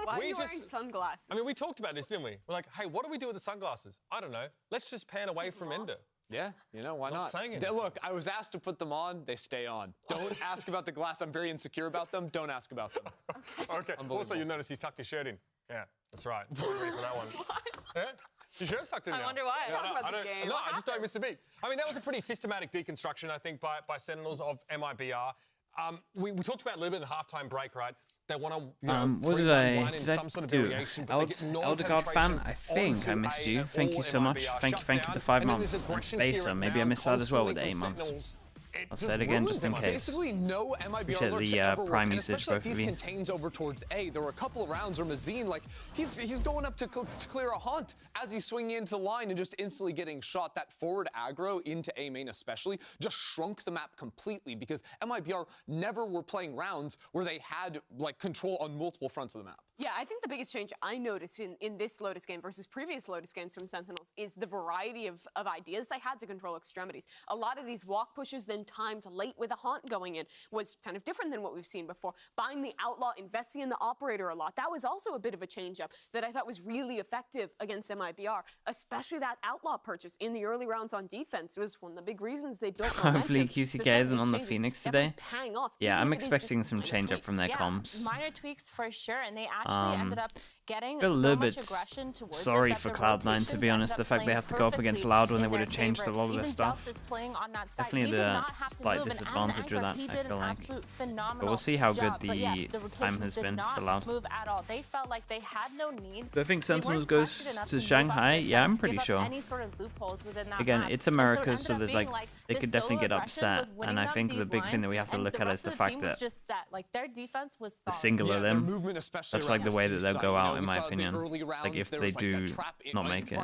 why are you wearing sunglasses? I mean, we talked about this, didn't we? We're like, hey, what do we do with the sunglasses? I don't know. Let's just pan away from Ender. Yeah, you know, why not? Saying anything. Look, I was asked to put them on, they stay on. Don't ask about the glass, I'm very insecure about them. Don't ask about them. Okay, also you notice he's tucked his shirt in. Yeah, that's right. Ready for that one. Yeah? Your shirt's tucked in now. I wonder why. Talk about the game. No, I just don't miss a beat. I mean, that was a pretty systematic deconstruction, I think, by Sentinels of MIBR. We talked about a little bit in the halftime break, right? They want to, you know, what did I do? Eldegaard fan, I think I missed you. Thank you so much. Thank you for the 5 months. And Spacer, maybe I missed that as well with the 8 months. I'll say it again just in case. Basically, no MIBR Appreciate the prime usage, both of you. Contains over towards A. There were a couple of rounds where Mazine, like, he's going up to clear a haunt as he's swinging into the line and just instantly getting shot. That forward aggro into A main especially just shrunk the map completely because MIBR never were playing rounds where they had, like, control on multiple fronts of the map. Yeah, I think the biggest change I noticed in this Lotus game versus previous Lotus games from Sentinels is the variety of ideas they had to control extremities. A lot of these walk pushes, then timed late with a haunt going in, was kind of different than what we've seen before. Buying the Outlaw, investing in the Operator a lot, that was also a bit of a change-up that I thought was really effective against MIBR, especially that Outlaw purchase in the early rounds on defense. It was one of the big reasons they built Hopefully QCK isn't on the Phoenix today. Yeah, I'm expecting some change-up from their comms. Minor tweaks for sure, and they actually ended up getting a little bit aggression towards sorry for Cloud9, to be honest, the fact they have to go up against Loud when they would have changed a lot of their stuff. Definitely the slight disadvantage of that, I feel like. But we'll see how good the time has been for Loud. They felt like they had no need. Do I think Sentinels goes to Shanghai? Yeah, I'm pretty sure. Again, it's America, so there's like, they could definitely get upset. And I think the big thing that we have to look at is the fact that the singular limb, that's like the way that they'll go out, in my opinion. Like if they do not make it,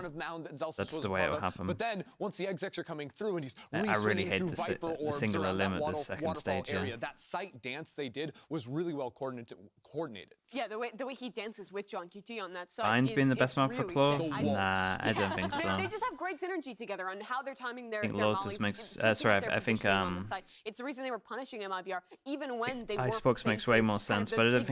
that's the way it will happen. But then once the execs are coming through and he's I really hate the singular limb at the second stage. Yeah. That sight dance they did was really well coordinated. Yeah, the way he dances with John QT on that side. Find being the best map for Claw? Nah, I don't think so. They just have great synergy together on how they're timing their Lotus makes. Sorry, I think it's the reason they were punishing MIBR even when they were. Icebox makes way more sense, but I don't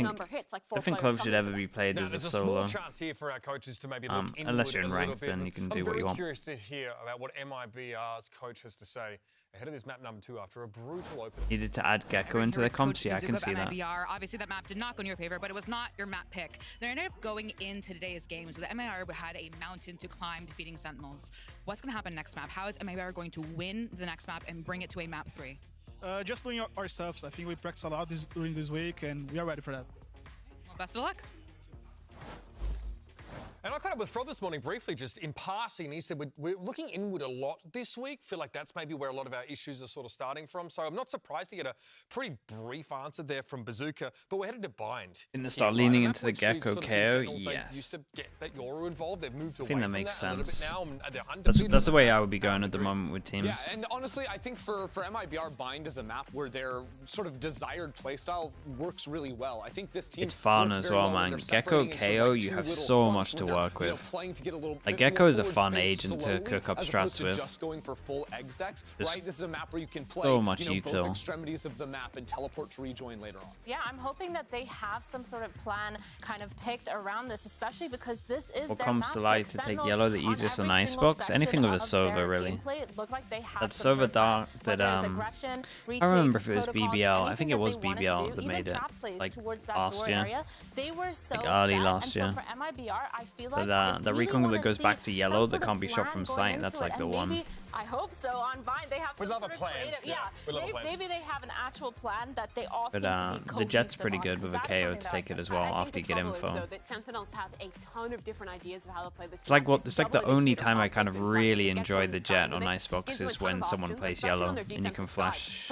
think Clove should ever be played as a solo. There's a small chance here for our coaches to maybe look unless you're in ranked, then you can do what you want. I'm very curious to hear about what MIBR's coach has to say ahead of this map number 2 after a brutal open. Needed to add Gecko into the comps, yeah, I can see that. MIBR. Obviously, that map did not go in your favor, but it was not your map pick. They ended up going into today's game, so the MIBR had a mountain to climb, defeating Sentinels. What's going to happen next map? How is MIBR going to win the next map and bring it to a map 3? Just doing ourselves. I think we practiced a lot during this week, and we are ready for that. Well, best of luck. And I caught up with Frod this morning briefly, just in passing, and he said we're looking inward a lot this week. Feel like that's maybe where a lot of our issues are sort of starting from. So I'm not surprised to get a pretty brief answer there from Bazooka, but we're headed to Bind. In the start leaning into the Gecko KO, yes. They used to get that Yoru involved. They've moved away I think that from makes that sense. A little bit now. That's the way I would be going at the moment with teams. Yeah, and honestly, I think for MIBR, Bind is a map where their sort of desired playstyle works really well. I think this team. It's fun as well, man. Gecko KO, you have so much to work you know, with. playing to get a little Like, bit Gecko more is a forward fun space agent to slowly, cook up as strats opposed to with. just going for full execs, There's right? This is a map where you can play so much you know, both util. extremities of the map and teleport to rejoin later on. Yeah, I'm hoping that they have some sort of plan kind of picked around this, especially because this is What their comes map. to light to take yellow the easiest on Icebox? Anything with a Sova, really. That Sova Dark that I remember if it was BBL. I think it was BBL that made it, like last year, They were so like early set. last year. And so for MIBR, I feel like But the recon that goes back to yellow that can't be shot from sight, that's like the one. I hope so. On Vine, they have some sort of creative. Yeah, maybe they have an actual plan that they all seem to be the Jet's pretty on, good with a because that is KO something to that take it as I well think after you get trouble is, info. though, that Sentinels have a ton of different ideas of how to play this. It's like it's like the only time I kind of really enjoy the Jet on Icebox is when someone plays yellow and you can flash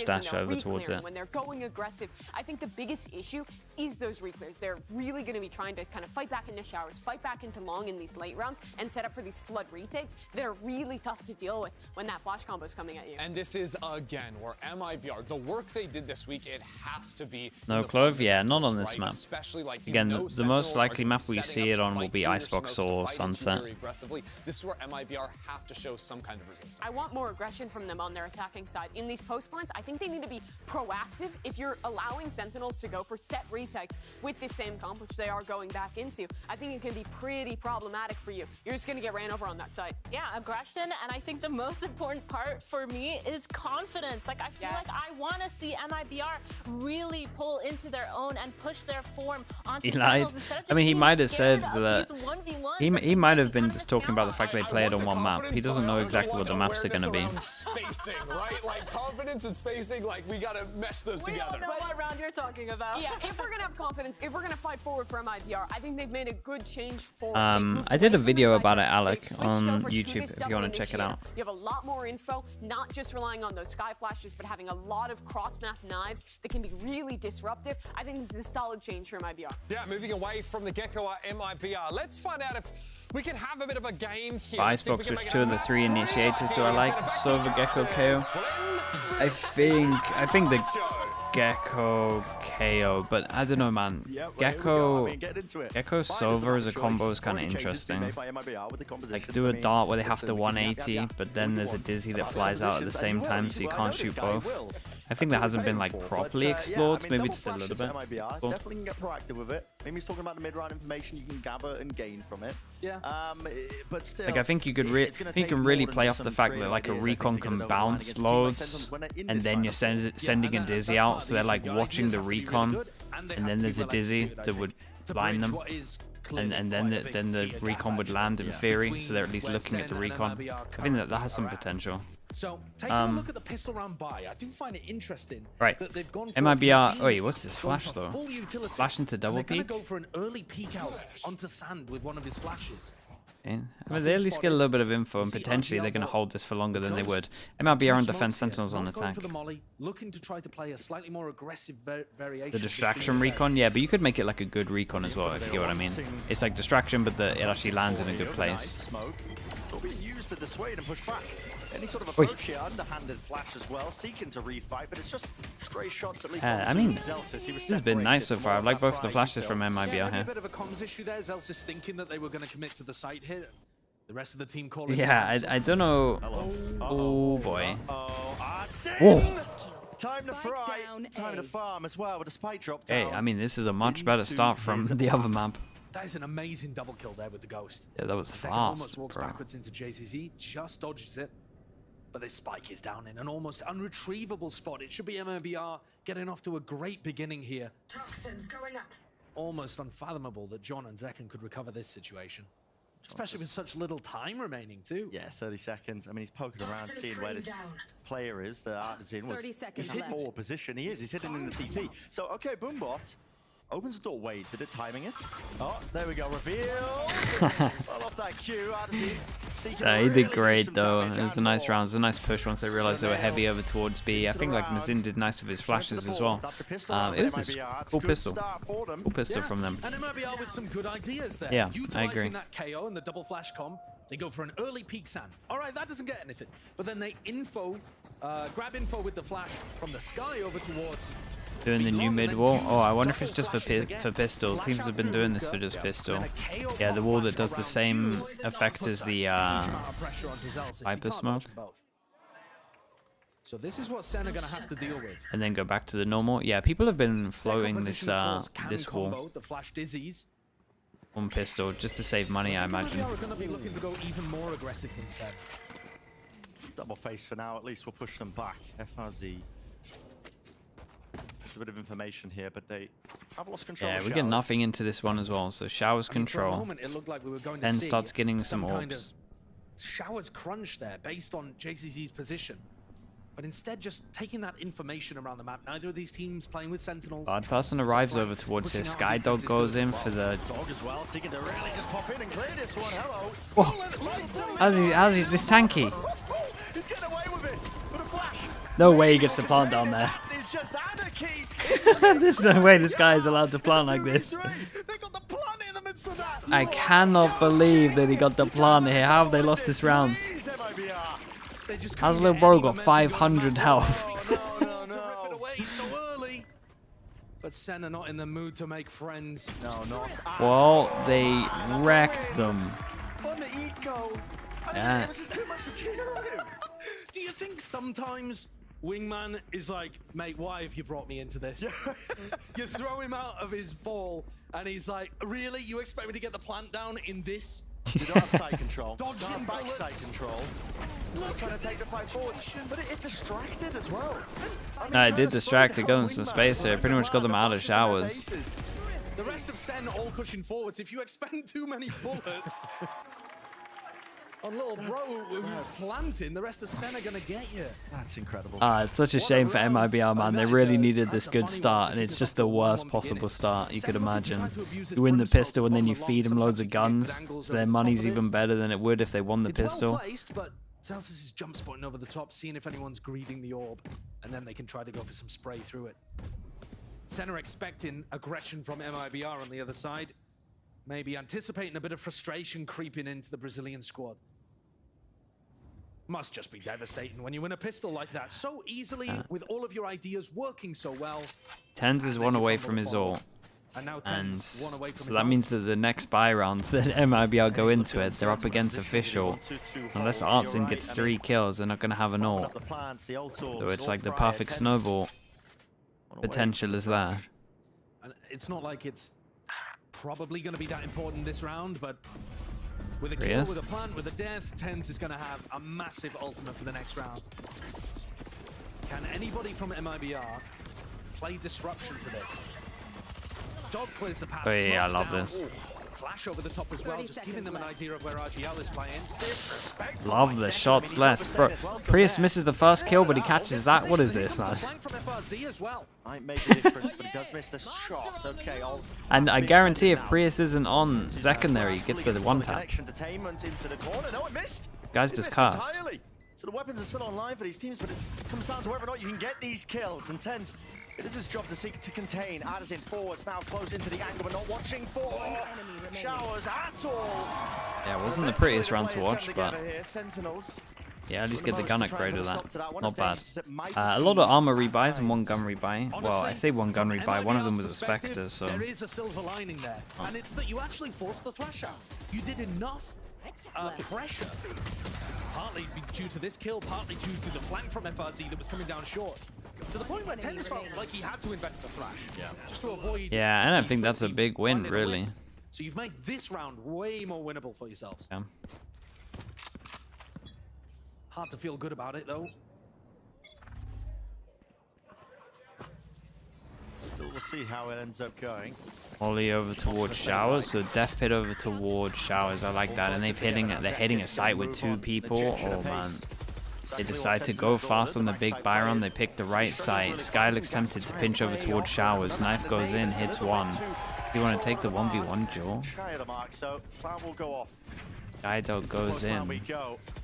dash over towards it. When they're going aggressive, I think the biggest issue is those reclears. They're really going to be trying to kind of fight back into showers, fight back into long in these late rounds, and set up for these flood retakes that are really tough to deal with when that flash combo is coming at you. And this is, again, where MIBR, the work they did this week, it has to be... No Clove? Yeah, not on this right? map. Especially like, Again, know the most Sentinels likely are map we setting see up it to on will fight be through their Icebox smokes, to or fight into Sunset. very aggressively. This is where MIBR have to show some kind of resistance. I want more aggression from them on their attacking side. In these post plants, I think they need to be proactive. If you're allowing Sentinels to go for set retakes with this same comp, which they are going back into, I think it can be pretty problematic for you. You're just going to get ran over on that side. Yeah, aggression, and I think the most important part for me is confidence. Like, I feel like I want to see MIBR really pull into their own and push their form onto He lied. I mean, he might have said that he might have been just talking about the fact they play it on one map. He doesn't know exactly what the maps are going to be. Spacing, right? Like confidence and spacing, like we gotta mesh those together. We don't know what round you're talking about. Yeah, if we're gonna have confidence, if we're gonna fight forward for MIBR, I think they've made a good change forward. I did a video about it, Alec, on YouTube if you want to check it out. You have a lot more info, not just relying on those sky flashes, but having a lot of cross-map knives that can be really disruptive. I think this is a solid change for MIBR. Yeah, moving away from the Gecko MIBR. Let's find out if we can have a bit of a game here. Icebox, which 2 of the 3 initiators do I like? Sova, Gecko, KO. I think the Gecko KO, but I don't know, man. Gecko Sova as a combo is kind of interesting. Like, do a dart where they have to 180, but then there's a dizzy that flies out at the same time, so you can't shoot both. I think that hasn't been like properly explored. Maybe just a little bit. Cool. Definitely can get proactive with it. Maybe he's talking about the mid-round information you can gather and gain from it. Yeah. But still, like I think you could really play off the fact that like a recon can bounce loads, and then you're sending a dizzy out, so they're like watching the recon, and then there's a dizzy that would blind them. And then the recon would land in theory, so they're at least looking at the recon. I think that has some potential. So take a look at the pistol round buy. I do find it interesting that they've gone for MIBR. Wait, what's this flash though? Full utility. Flash into double peek. They're gonna go for an early peek out onto sand with one of his flashes. Okay. I mean, they at least get a little bit of info, and potentially they're going to hold this for longer than they would. MIBR on defense, Sentinels on attack. For the molly, looking to try to play a slightly more aggressive variation. The distraction recon, yeah, but you could make it like a good recon as well, if you get what I mean. It's like distraction, but it actually lands in a good place. Smoke. It'll be used to dissuade and push back. Any sort of approach here, underhanded flash as well, seeking to refight, but it's just stray shots at least. I mean, this has been nice so far. I like both the flashes from MIBR here. A bit of a comms issue there. Zelsis thinking that they were going to commit to the site here. The rest of the team calling. Yeah, I don't know. Oh boy. Whoa. Time to fry, time to farm as well with a spike drop down. Hey, I mean, this is a much better start from the other map. That is an amazing double kill there with the Ghost. Yeah, that was Second fast, almost walks bro. backwards into JCZ, just dodges it. But this spike is down in an almost unretrievable spot. It should be MIBR getting off to a great beginning here. Toxins going up. Almost unfathomable that John and Zekken could recover this situation. Especially with such little time remaining, too. Yeah, 30 seconds. I mean, he's poking around, seeing where this player is. The Artisan was he's hit forward position. He is. He's hidden in the TP. So, okay, Boombot opens the door. Wait, did it timing it? Oh, there we go. Reveal. Well, off that cue, Artisan. He did great though. It was a nice round. It was a nice push once they realized they were heavy over towards B. I think like Mazin did nice with his flashes as well. It was just cool pistol. Cool pistol from them. And MIBR with some good ideas there. Yeah, I agree. Utilizing that KO and the double flash comp, they go for an early peek sand. All right, that doesn't get anything. But then they grab info with the flash from the sky over towards Doing the new mid wall. Oh, I wonder if it's just for pistol. Teams have been doing this for just pistol. Yeah, the wall that does the same effect as the Viper smoke. So this is what Sen are going to have to deal with. And then go back to the normal. Yeah, people have been floating this this wall the flash dizzies. on pistol just to save money, I imagine. We're going to be looking to go even more aggressive than Sen. Double face for now. At least we'll push them back. FRZ. A bit of information here, but they have lost control. Yeah, we get nothing into this one as well. So Showers control. Then starts getting some orbs. Showers crunch there based on JCZ's position. But instead, just taking that information around the map. Neither of these teams playing with Sentinels. Bad person arrives over towards here. Skydog goes in for the. Dog as well, seeking to really just pop in and clear this one. Hello. Whoa. How's he this tanky? He's getting away with it. With a flash. No way he gets the plant down there. It's just anarchy. There's no way this guy is allowed to plant like this. I cannot believe that he got the plant here. How have they lost this round? How's little bro got 500 health? But Sen are not in the mood to make friends. No, not. Well, they wrecked them. On the eco. Yeah. It was just too much to deal with. Do you think sometimes Wingman is like, mate, why have you brought me into this? You throw him out of his ball, and he's like, really? You expect me to get the plant down in this? You don't have side control. Dodging backside control. Look, trying to take the fight forward, but it distracted as well. No, it did distract. It got in some space here. Pretty much got them out of Showers. The rest of Sen all pushing forwards. If you expend too many bullets on little bro who's planting, the rest of Sen are going to get you. That's incredible. It's such a shame for MIBR, man. They really needed this good start, and it's just the worst possible start you could imagine. You win the pistol, and then you feed them loads of guns, so their money's even better than it would if they won the pistol. Well placed, but Celsius is jump spotting over the top, seeing if anyone's greeting the orb, and then they can try to go for some spray through it. Sen are expecting aggression from MIBR on the other side. Maybe anticipating a bit of frustration creeping into the Brazilian squad. Must just be devastating when you win a pistol like that so easily, with all of your ideas working so well. Tens is one away from his ult. And so that means that the next buy rounds that MIBR go into it, they're up against official. Unless Artsin gets 3 kills, they're not going to have an ult. So it's like the perfect snowball. Potential is there. And it's not like it's probably going to be that important this round, but with a kill, with a plant, with a death, Tens is going to have a massive ultimate for the next round. Can anybody from MIBR play disruption to this? Dog clears the path. Oh yeah, I love this. Flash over the top as well, just giving them an idea of where RGL is playing. Love the shots less. Bro, Prius misses the first kill, but he catches that. What is this, man? Might make a difference, but he does miss the shot. Okay, and I guarantee if Prius isn't on secondary, he gets the one tap. Guy's just cast. So the weapons are still online for these teams, but it comes down to whether or not you can get these kills. And Tens, it is his job to seek to contain. Adders in forwards, now close into the angle, but not watching for Showers at all. Yeah, it wasn't the prettiest round to watch, but yeah, at least get the gun upgrade of that. Not bad. A lot of armor rebuys and 1 gun rebuy. Well, I say 1 gun rebuy. One of them was a Spectre, so. There is a silver lining there, and it's that you actually forced the thrash out. You did enough pressure. Partly due to this kill, partly due to the flank from FRZ that was coming down short. To the point where Tens felt like he had to invest the thrash. Just to avoid... Yeah, and I think that's a big win, really. So you've made this round way more winnable for yourselves. Yeah. Hard to feel good about it, though. Still, we'll see how it ends up going. Ollie over towards Showers, so Death Pit over towards Showers. I like that, and they're hitting a site with 2 people. Oh man, they decide to go fast on the big Byron. They pick the right site. Skylick's tempted to pinch over towards Showers. Knife goes in, hits 1. Do you want to take the 1v1, Joel? Skydog goes in.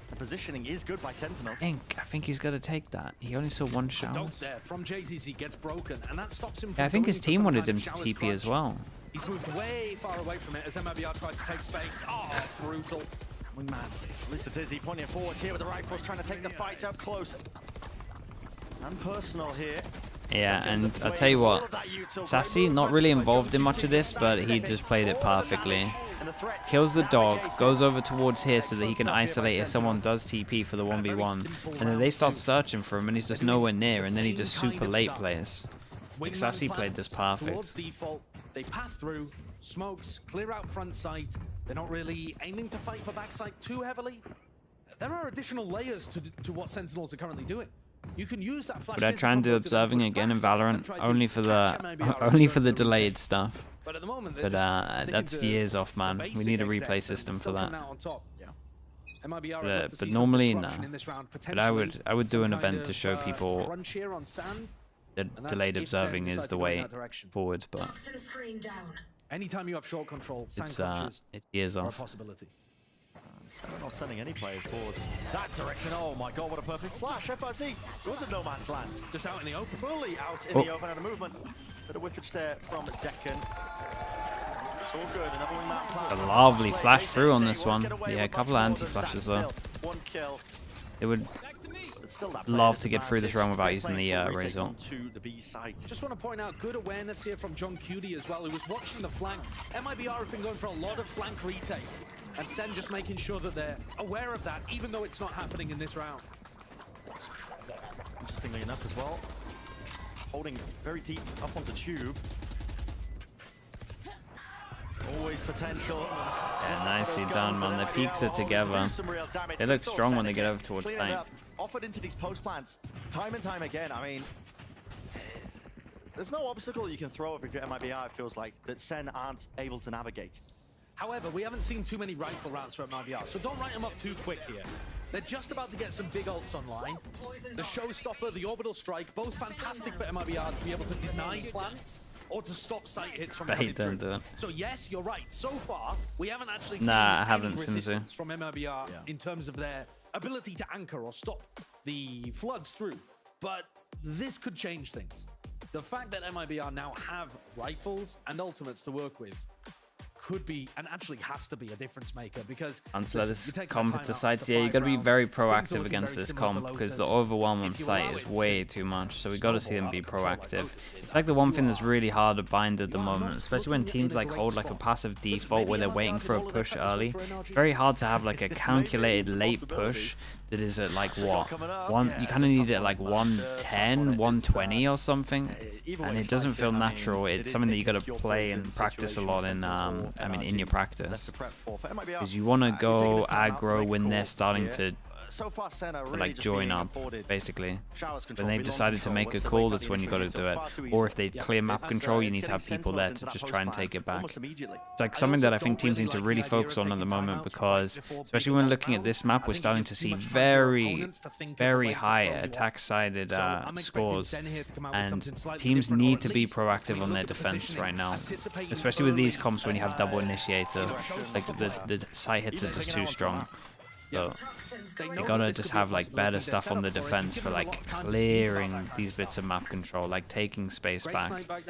The positioning is good by Sentinels. I think he's got to take that. He only saw 1 Showers. There from JCC gets broken, and that stops him from yeah, I think his team wanted him to TP as well. He's moved way far away from it as MIBR tries to take space. Oh, brutal. Wingman, at least a Dizzy pointing forwards here with the rifles, trying to take the fight up close. And personal here. Yeah, and I'll tell you what, Sassy, not really involved in much of this, but he just played it perfectly. Kills the dog, goes over towards here so that he can isolate if someone does TP for the 1v1. And then they start searching for him and he's just nowhere near, and then he just super late plays. Like Sassy played this perfect. Towards default, they path through, smokes, clear out front sight. They're not really aiming to fight for backside too heavily. There are additional layers to what Sentinels are currently doing. You can use that flash. But I try and do observing again in Valorant only for the delayed stuff. But at the moment, but that's years off, man. We need a replay system for that. But normally, no. But I would do an event to show people that delayed observing is the way forward. But anytime you have short control, it's years off. So we're not sending any players towards that direction. Oh my god, what a perfect flash. FRZ was at no man's land. Just out in the open. Fully out in the open and a movement. Bit of whiffage there from Zekken. It's all good. Another wing map plan. A lovely flash through on this one. Yeah, a couple of anti-flashes though. One kill. They would love to get through this round without using the razor. Just want to point out good awareness here from John Cutie as well, who was watching the flank. MIBR have been going for a lot of flank retakes, and Sen just making sure that they're aware of that, even though it's not happening in this round. Interestingly enough as well, holding very deep up onto tube. Always potential. Yeah, nicely done, man. Their peaks are together. They look strong when they get over towards site. Offered into these post plants time and time again. I mean, there's no obstacle you can throw up if you're MIBR, it feels like, that Sen aren't able to navigate. However, we haven't seen too many rifle rounds from MIBR, so don't write them up too quick here. They're just about to get some big ults online. The Showstopper, the Orbital Strike, both fantastic for MIBR to be able to deny plants or to stop sight hits from coming through. So yes, you're right. So far, we haven't actually seen any resistance from MIBR in terms of their ability to anchor or stop the floods through. But this could change things. The fact that MIBR now have rifles and ultimates to work with could be, and actually has to be, a difference maker, because answer this comp at the sites, yeah, you got to be very proactive against this comp because the overwhelm on site is way too much, so we got to see them be proactive. It's like the one thing that's really hard to bind at the moment, especially when teams like hold like a passive default where they're waiting for a push early. It's very hard to have like a calculated late push that is at like what, you kind of need it at like 110, 120 or something, and it doesn't feel natural. It's something that you got to play and practice a lot in in your practice, because you want to go aggro when they're starting to like join up, basically. When they've decided to make a call, that's when you got to do it. Or if they clear map control, you need to have people there to just try and take it back. It's like something that I think teams need to really focus on at the moment, because especially when looking at this map, we're starting to see very, very high attack-sided scores, and teams need to be proactive on their defense right now, especially with these comps when you have double initiator. Like the side hits are just too strong. So you gotta just have like better stuff on the defense for like clearing these bits of map control, like taking space back. But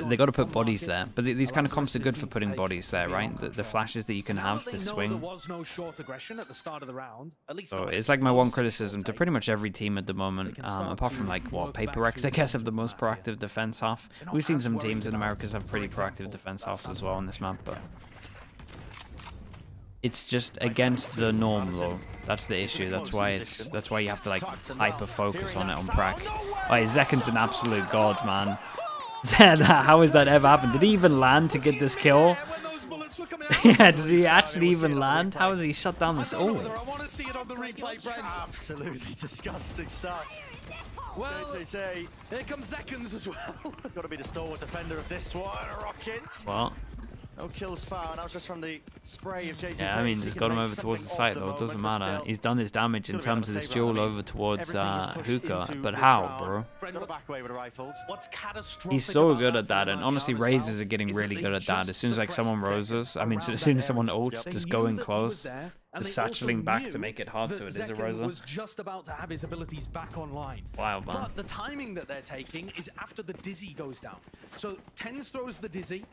they gotta put bodies there. But these kind of comps are good for putting bodies there, right? The flashes that you can have to swing. So it's like my one criticism to pretty much every team at the moment, apart from like what, Paper X I guess have the most proactive defense half. We've seen some teams in Americas have pretty proactive defense halves as well on this map, but it's just against the norm though. That's the issue. That's why you have to like hyper focus on it on prac. Oh, Zekken's an absolute god, man. How has that ever happened? Did he even land to get this kill? Yeah, does he actually even land? How has he shut down this? Oh. I want to see it on the replay, Brent. Absolutely disgusting stuff. Well, here comes Zekkens as well. Got to be the stalwart defender of this one. Rocket. Well. No kills found. That was just from the spray of JC. Yeah, I mean, just got him over towards the site though. It doesn't matter. He's done his damage in terms of this duel over towards Hookah. But how, bro? He's so good at that, and honestly, Razors are getting really good at that. As soon as like someone roses, I mean, as soon as someone ults, just going close, the satcheling back to make it hard, so it is a Rosa. Was just about to have his abilities back online. Wow, man. But the timing that they're taking is after the Dizzy goes down. So Tens throws the Dizzy,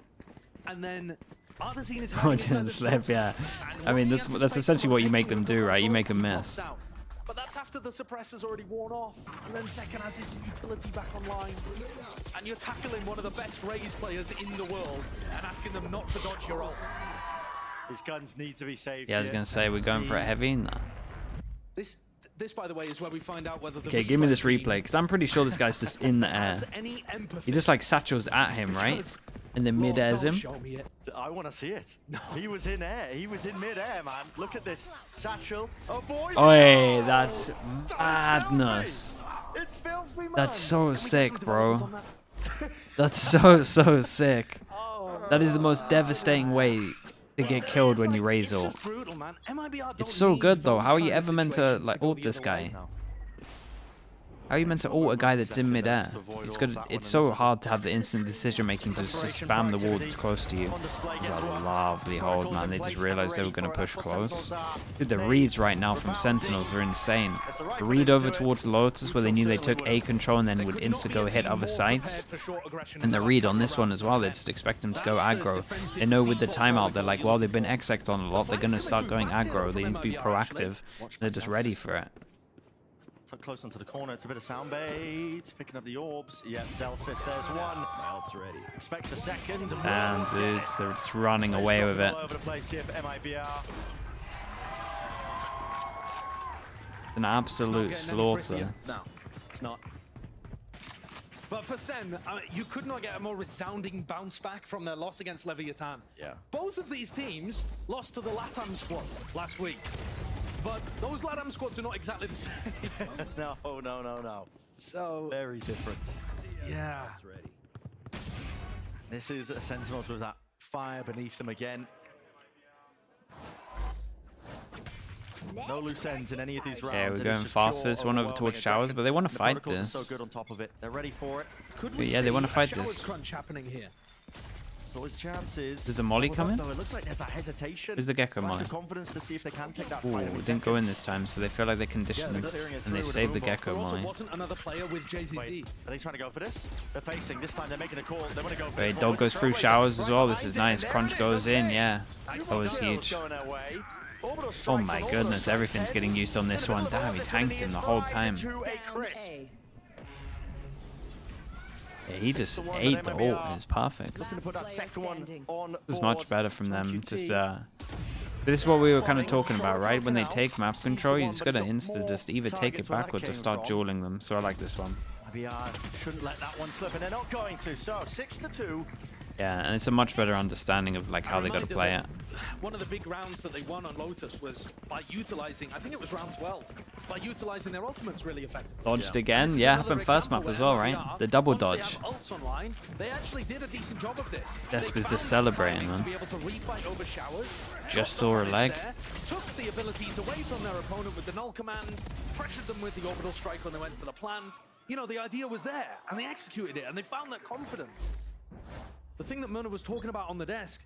and then Artesine is slip, yeah. I mean, that's essentially what you make them do, right? You make them miss. But that's That's after the suppressor's already worn off. And then Second has his utility back online. And you're tackling one of the best Raze players in the world and asking them not to dodge your ult. His guns need to be saved. Yeah, I was going to say, we're going for a heavy? Nah. This, by the way, is where we find out whether the Okay, give me this replay, because I'm pretty sure this guy's just in the air. He just like satchels at him, right? And then mid-airs him. I want to see it. He was in air. He was in mid-air, man. Look at this. Satchel. Avoid. Oi, that's madness. It's filthy, man. That's so sick, bro. That's so sick. That is the most devastating way to get killed when you raise ult. It's so good though. How are you ever meant to like ult this guy? How are you meant to ult a guy that's in midair? It's good. It's so hard to have the instant decision making to just spam the wall that's close to you. It's a lovely hold, man. They just realized they were going to push close. Dude, the reads right now from Sentinels are insane. The read over towards Lotus where they knew they took A control and then would insta-go hit other sides. And the read on this one as well, they just expect them to go aggro. They know with the timeout, they're like, well, they've been X-X'd on a lot. They're going to start going aggro. They need to be proactive. They're just ready for it. Close onto the corner, it's a bit of sound bait, picking up the orbs. Yeah, Zelsis, there's one. My ult's ready. Expects a second. And they're just running away with it. All over the place here for MIBR. An absolute slaughter. No, it's not. But for Sen, you could not get a more resounding bounce back from their loss against Leviathan. Yeah. Both of these teams lost to the LATAM squads last week. But those LATAM squads are not exactly the same. No. So very different. Yeah. This is Sentinels with that fire beneath them again. No loose ends in any of these rounds. Yeah, we're going fast for this one over towards Showers, but they want to fight this. So good on top of it. They're ready for it. But yeah, they want to fight this. Crunch happening here. So his chances. Does the molly come in? It looks like there's that hesitation. Who's the gecko molly? Confidence to see if they can take that Ooh, it didn't go in this time, so they feel like they conditioned and they saved the gecko molly. Wasn't another player with JZZ. Are they trying to go for this? They're facing. This time they're making a call. They want to go for Wait, dog goes through Showers as well. This is nice. Crunch goes in, yeah. That was huge. Oh my goodness, everything's getting used on this one. Damn, he tanked him the whole time. Yeah, he just ate the ult. It was perfect. Looking to put that second one on It was much better from them. Just, but this is what we were kind of talking about, right? When they take map control, you just gotta just either take it back or just start dueling them. So I like this one. MIBR shouldn't let that one slip, and they're not going to. So 6-2. Yeah, and it's a much better understanding of like how they got to play it. One of the big rounds that they won on Lotus was by utilizing, I think it was round 12, by utilizing their ultimates really effectively. Dodged again? Yeah, happened first map as well, right? The double dodge. Ults online, they actually did a decent job of this. Des was just celebrating, man. Just saw a leg. Took the abilities away from their opponent with the null command, pressured them with the orbital strike when they went for the plant. You know, the idea was there, and they executed it, and they found that confidence. The thing that Mona was talking about on the desk.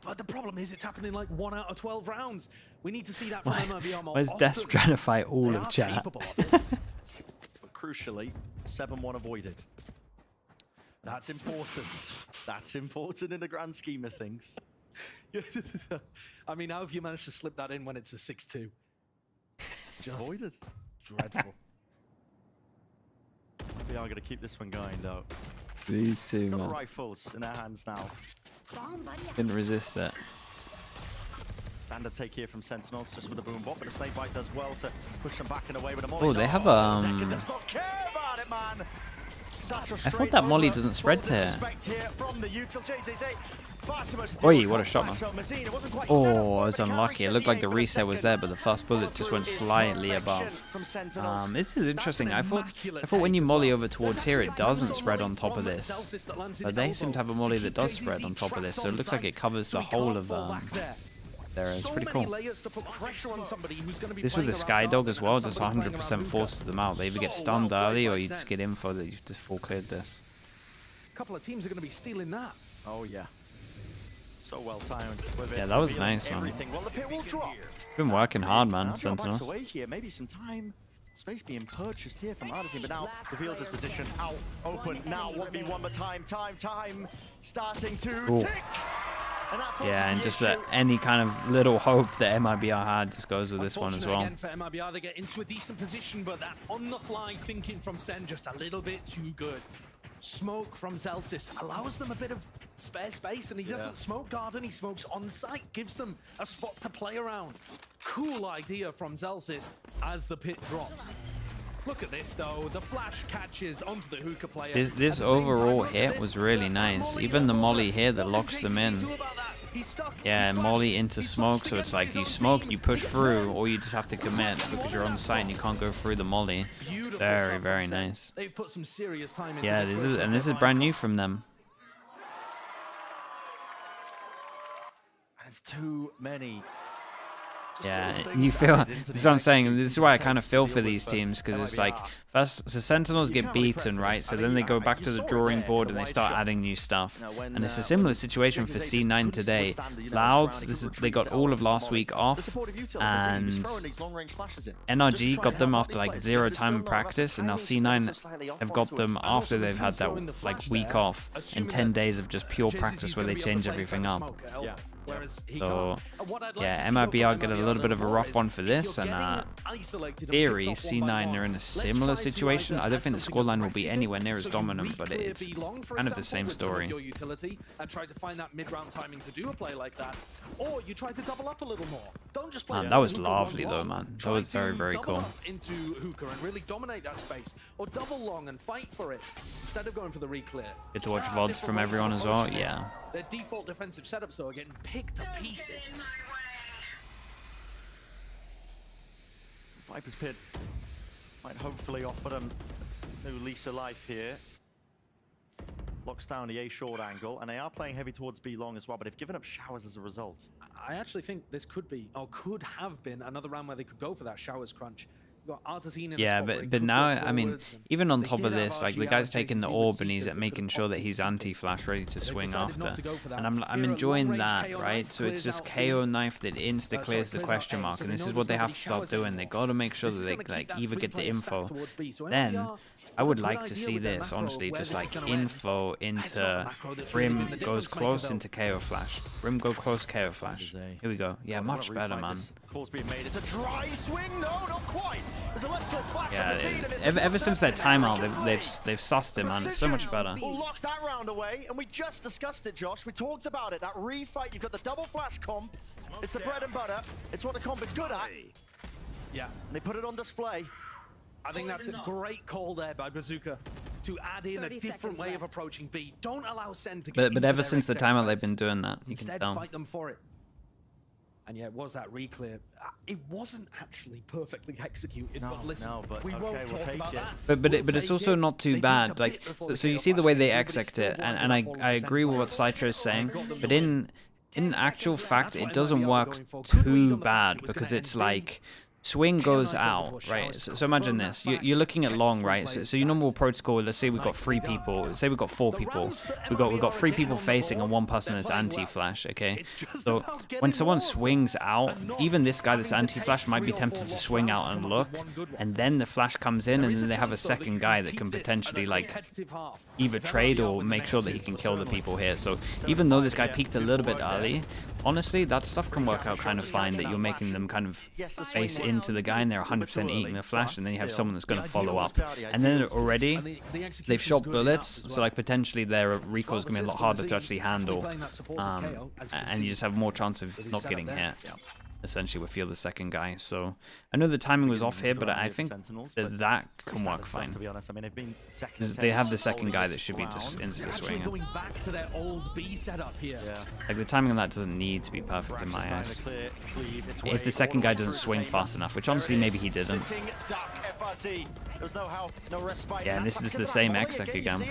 But the problem is it's happening like 1 out of 12 rounds. We need to see that from MIBR more Why is Des trying to fight all of chat? But crucially, 7-1 avoided. That's important. That's important in the grand scheme of things. I mean, how have you managed to slip that in when it's a 6-2? It's just avoided. Dreadful. We are going to keep this one going, though. These two, Got man. rifles in their hands now. Couldn't resist it. Standard take here from Sentinels, just with a boom bot, but a snake bite does well to push them back and away with a molly. Oh, they have Second does not care about it, man. I thought that molly doesn't spread to her. From the util JZZ. Oi, what a shot, man. Oh, I was unlucky. It looked like the reset was there, but the first bullet just went slightly above. This is interesting. I thought when you molly over towards here, it doesn't spread on top of this. But they seem to have a molly that does spread on top of this, so it looks like it covers the whole of there. It's pretty cool. This with the Skydog as well, just 100% forces them out. They either get stunned early or you just get info that you've just full cleared this. A couple of teams are going to be stealing that. Oh, yeah. So well timed. Yeah, that was nice, man. Well, the pit will drop. Been working hard, man, Sentinels. Away here. Maybe some time. Space being purchased here from Artisan, but now reveals his position out open. Now 1v1, but time starting to tick. Yeah, and just any kind of little hope that MIBR had just goes with this one as well. Again for MIBR, they get into a decent position, but that on-the-fly thinking from Sen just a little bit too good. Smoke from Zelsis allows them a bit of spare space, and he doesn't smoke garden, he smokes on site, gives them a spot to play around. Cool idea from Zelsis as the pit drops. Look at this though, the flash catches onto the hookah player. This overall hit was really nice. Even the molly here that locks them in. Yeah, molly into smoke, so it's like you smoke, you push through, or you just have to commit because you're on site and you can't go through the molly. Very, very nice. They've put some serious time into Yeah, this is brand new from them. There's too many. Yeah, you feel, this is what I'm saying, this is why I kind of feel for these teams, because it's like, first, the Sentinels get beaten, right, so then they go back to the drawing board and they start adding new stuff, and it's a similar situation for C9 today. Louds, they got all of last week off, and NRG got them after like 0 time of practice, and now C9 have got them after they've had that like week off, and 10 days of just pure practice where they change everything up. So, yeah, MIBR get a little bit of a rough one for this, and theory, C9 are in a similar situation. I don't think the scoreline will be anywhere near as dominant, but it's kind of the same story. And try to find that mid-round timing to do a play like that, or you try to double up a little more. Don't just play. Man, that was lovely though, man. That was very, very cool. Into hookah and really dominate that space, or double long and fight for it instead of going for the reclear. Get to watch VODs from everyone as well. Yeah. Their default defensive setups though are getting picked to pieces. Viper's Pit might hopefully offer them new lease of life here. Locks down the A short angle, and they are playing heavy towards B long as well, but they've given up showers as a result. I actually think this could be, or could have been, another round where they could go for that showers crunch. Yeah, but now, I mean, even on top of this, like the guy's taking the orb and he's making sure that he's anti-flash ready to swing after, and I'm enjoying that, right? So it's just KO knife that insta clears the question mark, and this is what they have to start doing. They got to make sure that they like either get the info. Then I would like to see this, honestly, just like info into Brim goes close into KO flash. Brim go close KO flash. Here we go. Yeah, much better, man. Call's being made. It's a dry swing. No, not quite. There's a left click flash. Yeah, ever since that timeout, they've sussed him, man. It's so much better. We'll lock that round away, and we just discussed it, Josh. We talked about it. That refight. You've got the double flash comp. It's the bread and butter. It's what the comp is good at. Yeah, they put it on display. I think that's a great call there by Bazooka to add in a different way of approaching B. Don't allow Sen to get. But ever since the timeout, they've been doing that. You can Instead, tell. Fight them for it. And yeah, it was that reclear. It wasn't actually perfectly executed, but listen, we won't talk about that. But it's also not too bad. Like, so you see the way they execute it, and I agree with what Citro is saying, but in actual fact, it doesn't work too bad, because it's like, swing goes out, right? So imagine this. You're looking at long, right? So your normal protocol, let's say we've got 3 people. Let's say we've got 4 people. We've got 3 people facing and 1 person that's anti-flash, okay? So when someone swings out, even this guy that's anti-flash might be tempted to swing out and look, and then the flash comes in, and then they have a second guy that can potentially like either trade or make sure that he can kill the people here. So even though this guy peeked a little bit early, honestly, that stuff can work out kind of fine, that you're making them kind of face into the guy and they're 100% eating the flash, and then you have someone that's going to follow up. And then already, they've shot bullets, so like potentially their recoil is going to be a lot harder to actually handle. And you just have more chance of not getting hit, essentially, with you're the second guy. So I know the timing was off here, but I think that can work fine. They have the second guy that should be just insta swinging. Going back to their old B setup here. Like the timing on that doesn't need to be perfect in my eyes. If the second guy doesn't swing fast enough, which honestly maybe he didn't. Yeah, and this is the same exec again.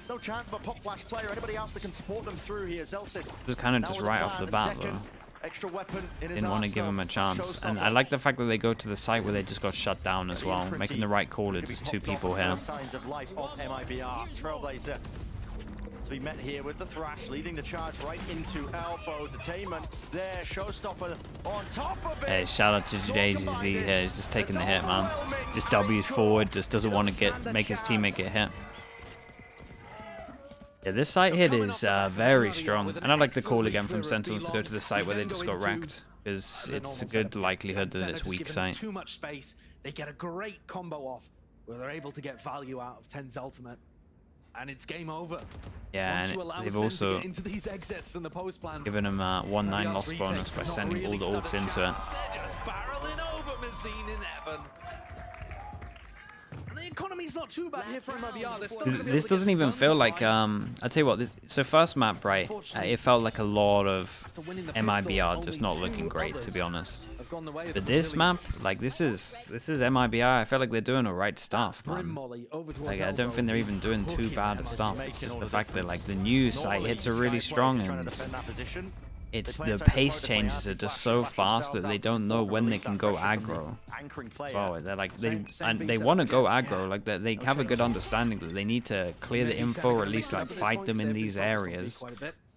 No chance of a pop flash player, anybody else that can support them through here. Zelsis. It was kind of just right off the bat though. Extra weapon in his Didn't want to give him a chance. And I like the fact that they go to the site where they just got shut down as well, making the right call. It's just 2 people here. Signs of life of MIBR. Trailblazer to be met here with the Thrash, leading the charge right into Elbow. Detainment there, Showstopper on top of it. Hey, shout out to JZZ here. He's just taking the hit, man. Just W's forward, just doesn't want to make his teammate get hit. Yeah, this site hit is very strong, and I'd like the call again from Sentinels to go to the site where they just got wrecked, because it's a good likelihood that it's weak site. Too much space, they get a great combo off, where they're able to get value out of Ten's ultimate, and it's game over. Yeah, and they've also into these exits and the post plans. given him a 1-9 loss bonus by sending all the orcs into it. They're just barreling over Mazine in heaven. And the economy's not too bad here for MIBR. They're still This doesn't even feel like I'll tell you what, so first map, right, it felt like a lot of MIBR just not looking great, to be honest. But this map, like this is MIBR. I feel like they're doing alright stuff, man. Like I don't think they're even doing too bad at stuff. It's just the fact that like the new site hits are really strong, and it's the pace changes are just so fast that they don't know when they can go aggro. Well, they're like they want to go aggro, like they have a good understanding that they need to clear the info or at least like fight them in these areas.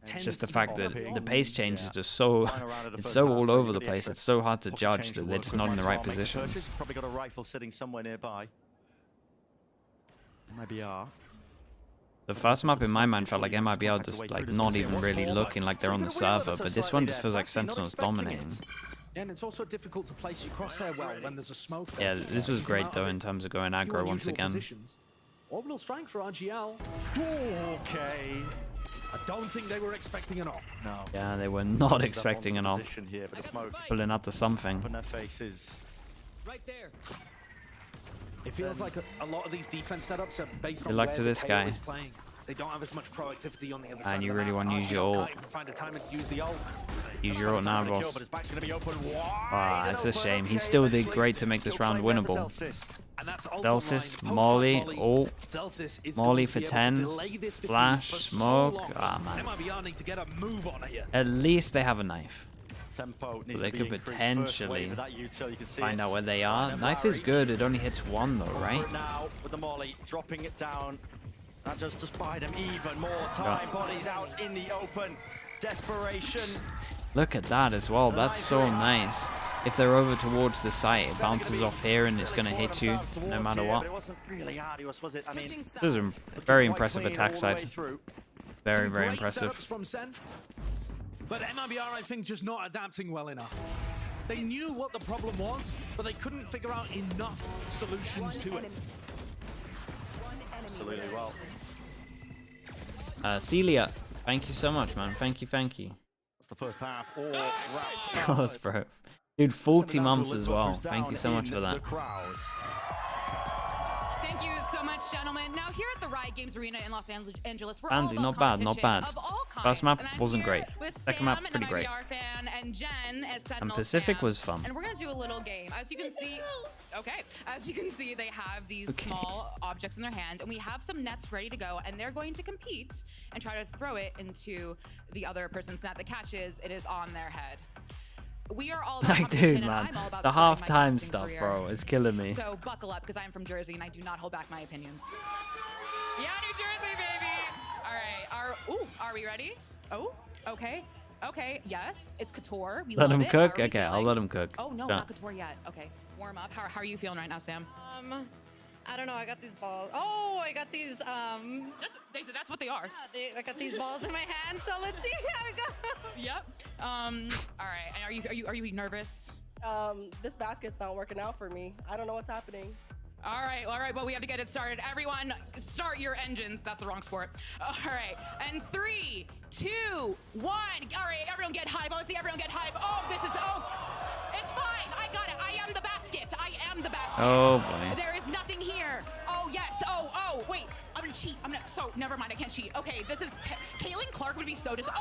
It's just the fact that the pace change is just so all over the place. It's so hard to judge that they're just not in the right positions. Probably got a rifle sitting somewhere nearby. MIBR. The first map in my mind felt like MIBR just like not even really looking like they're on the server, but this one just feels like Sentinels dominating. And it's also difficult to place your crosshair well when there's a smoke. Yeah, this was great though in terms of going aggro once again. Orbital strike for RGL. Okay. I don't think they were expecting an op. No. Yeah, they were not expecting an op. Pulling up to something. Open their faces. Right there. It feels like a lot of these defense setups are based on Good luck to this guy. Playing. They don't have as much proactivity on the other side. And you really want to use your ult. Find a time to use the ult. Use your ult now, boss. Ah, it's a shame. He still did great to make this round winnable. Celsius, Molly, ult, Molly for 10s, flash, smoke. Ah, man. At least they have a knife. So they could potentially find out where they are. Knife is good. It only hits one though, right? Now with the Molly, dropping it down. That just buy them even more time. Bodies out in the open. Desperation. Look at that as well. That's so nice. If they're over towards the site, it bounces off here and it's going to hit you no matter what. This is a very impressive attack side. Very, very impressive. But MIBR, I think, just not adapting well enough. They knew what the problem was, but they couldn't figure out enough solutions to it. Absolutely well. Celia, thank you so much, man. Thank you, thank you. That's the first half. All wrapped. Close, bro. Dude, 40 months as well. Thank you so much for that. Thank you so much, gentlemen. Now, here at the Riot Games Arena in Los Angeles, we're Andy, all not about bad, not bad. First map wasn't great. Second map, pretty great. And Jen as And Pacific was fun. And we're going to do a little game. As you can see, as you can see, they have these small objects in their hand, and we have some nets ready to go, and they're going to compete and try to throw it into the other person's net. The catch is, it is on their head. We are all about dude, man, the halftime stuff, bro, is killing me. So buckle up, because I am from Jersey and I do not hold back my opinions. Yeah, New Jersey, baby. All right, are we ready? Oh, okay, yes, it's Couture. We let love him it. cook. Okay, I'll let him cook. Oh no, not Couture yet. Okay, warm up. How are you feeling right now, Sam? I don't know. I got these balls. Oh, I got these. That's what they are. Yeah, I got these balls in my hand. So let's see how it goes. Yep. All right. And are you nervous? This basket's not working out for me. I don't know what's happening. All right. Well, we have to get it started. Everyone, start your engines. That's the wrong sport. All right. And 3, 2, 1. All right. Everyone get hype. I want to see everyone get hype. Oh, it's fine. I got it. I am the basket. Oh boy. There is nothing here. Oh yes. Oh wait. I'm gonna cheat. So never mind. I can't cheat. Okay. This is Caitlin Clark would be so hey, we got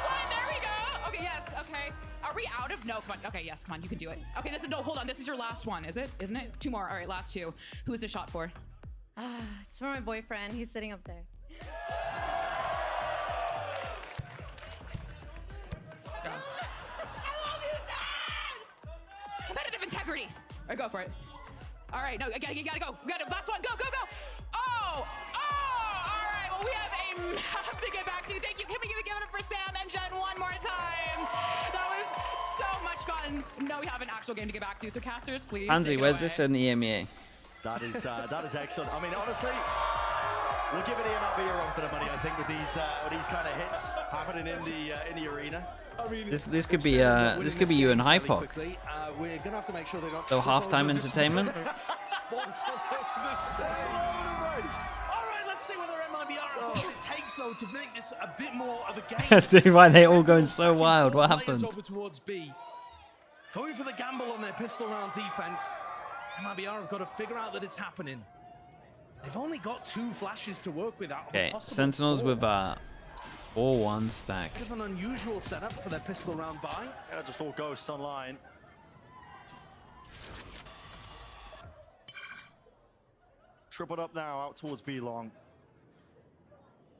one. There we go. Okay. Yes. Okay. Are we out of? No. Come on. Okay. Yes. Come on. You can do it. Okay. Hold on. This is your last one. Isn't it? 2 more. All right. Last 2. Who is the shot for? It's for my boyfriend. He's sitting up there. Go. Competitive integrity. All right, go for it. All right, no, you gotta go. We got it. Last one. Go. Oh! All right. Well, we have a map to get back to. Thank you. Can we give it up for Sam and Jen one more time? That was so much fun. No, we have an actual game to get back to. So, casters, please. Andy, where's this in the EMEA? That is excellent. I mean, honestly, We'll give it the MIBR run for the money, I think, with these kind of hits happening in the arena. I mean, this could be you and Hypok. We're gonna have to make sure they got So halftime entertainment. All right, let's see whether MIBR have what it takes though to make this a bit more of a game. Dude, why are they all going so wild? What happened? Over towards B. Going for the gamble on their pistol round defense. MIBR have got to figure out that it's happening. They've only got 2 flashes to work with out of a Okay, possible Sentinels 4. with 4-1 stack. Bit of an unusual setup for their pistol round buy. Yeah, just all ghosts online. Tripled up now, out towards B long.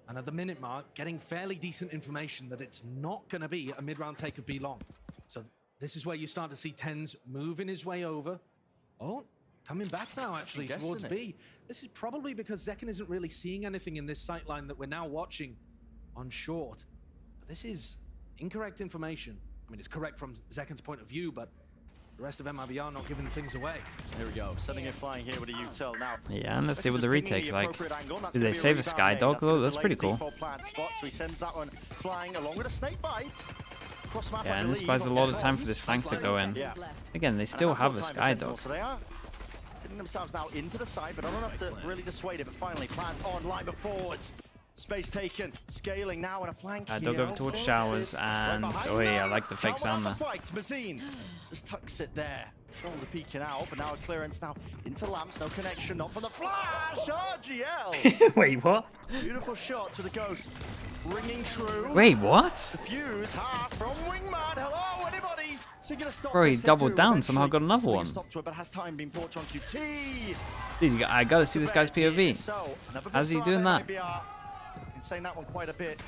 And at the minute mark, getting fairly decent information that it's not going to be a mid-round take of B long. So this is where you start to see TenZ moving his way over. Oh, coming back now, actually, towards B. This is probably because Zekken isn't really seeing anything in this sightline that we're now watching on short. But this is incorrect information. I mean, it's correct from Zekken's point of view, but the rest of MIBR not giving things away. Here we go, sending it flying here with a util now. Yeah, and let's see what the retake's like. Did they save a Skydog though? That's pretty cool. Spot, so he sends that one flying along with a snake bite. Yeah, and this buys a lot of time for this flank to go in. Again, they still have a Skydog. So they are getting themselves now into the side, but not enough to really dissuade it. But finally, plant on, line before it's space taken, scaling now in a flank. Dog over towards Showers, and oh yeah, I like the fake sound there. Mazine just tucks it there. Shoulder peeking out, but now a clearance now into Lamps, no connection, not for the flash. RGL. Wait, what? Beautiful shot to the Ghost, ringing true. Wait, what? The fuse half from Wingman. Hello, anybody? Bro, he doubled down, somehow got another one. But has time been porch on QT? Dude, I gotta see this guy's POV. How's he doing that? Been saying that one quite a bit.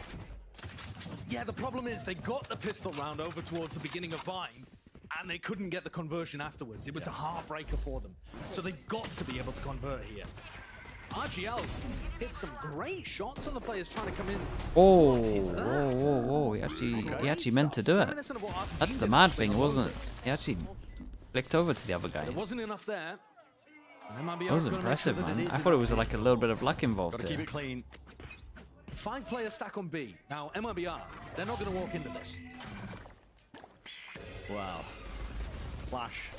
Yeah, the problem is they got the pistol round over towards the beginning of Bind, and they couldn't get the conversion afterwards. It was a heartbreaker for them. So they've got to be able to convert here. RGL hit some great shots on the players trying to come in. Oh, whoa. He actually meant to do it. That's the mad thing, wasn't it? He actually flicked over to the other guy. There wasn't enough there. That was impressive, man. I thought it was like a little bit of luck involved here. Keep it clean. 5-player stack on B. Now, MIBR, they're not going to walk into this. Wow. Flash.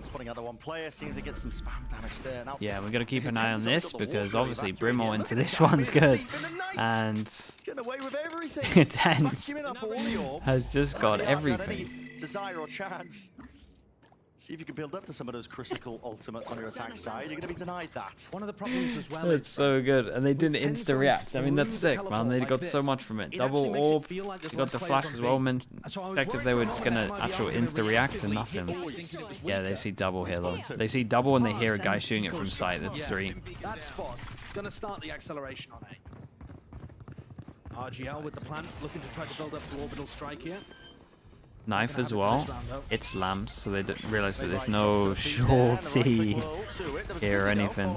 Spotting out the one player, seems to get some spam damage there. Now, yeah, we're going to keep an eye on this because obviously Brimmo into this one's good. And getting away with everything. TenZ has just got everything. Desire or chance. See if you can build up to some of those critical ultimates on your attack side. You're going to be denied that. One of the problems as well. It's so good, and they didn't insta-react. I mean, that's sick, man. They got so much from it. Double orb, you got the flash as well. Expected they were just gonna actual insta-react and nothing. Yeah, they see double here though. They see double and they hear a guy shooting it from sight. That's 3. That spot is going to start the acceleration on A. RGL with the plant, looking to try to build up to orbital strike here. Knife as well. It's Lamps, so they don't realize that there's no shorty here or anything.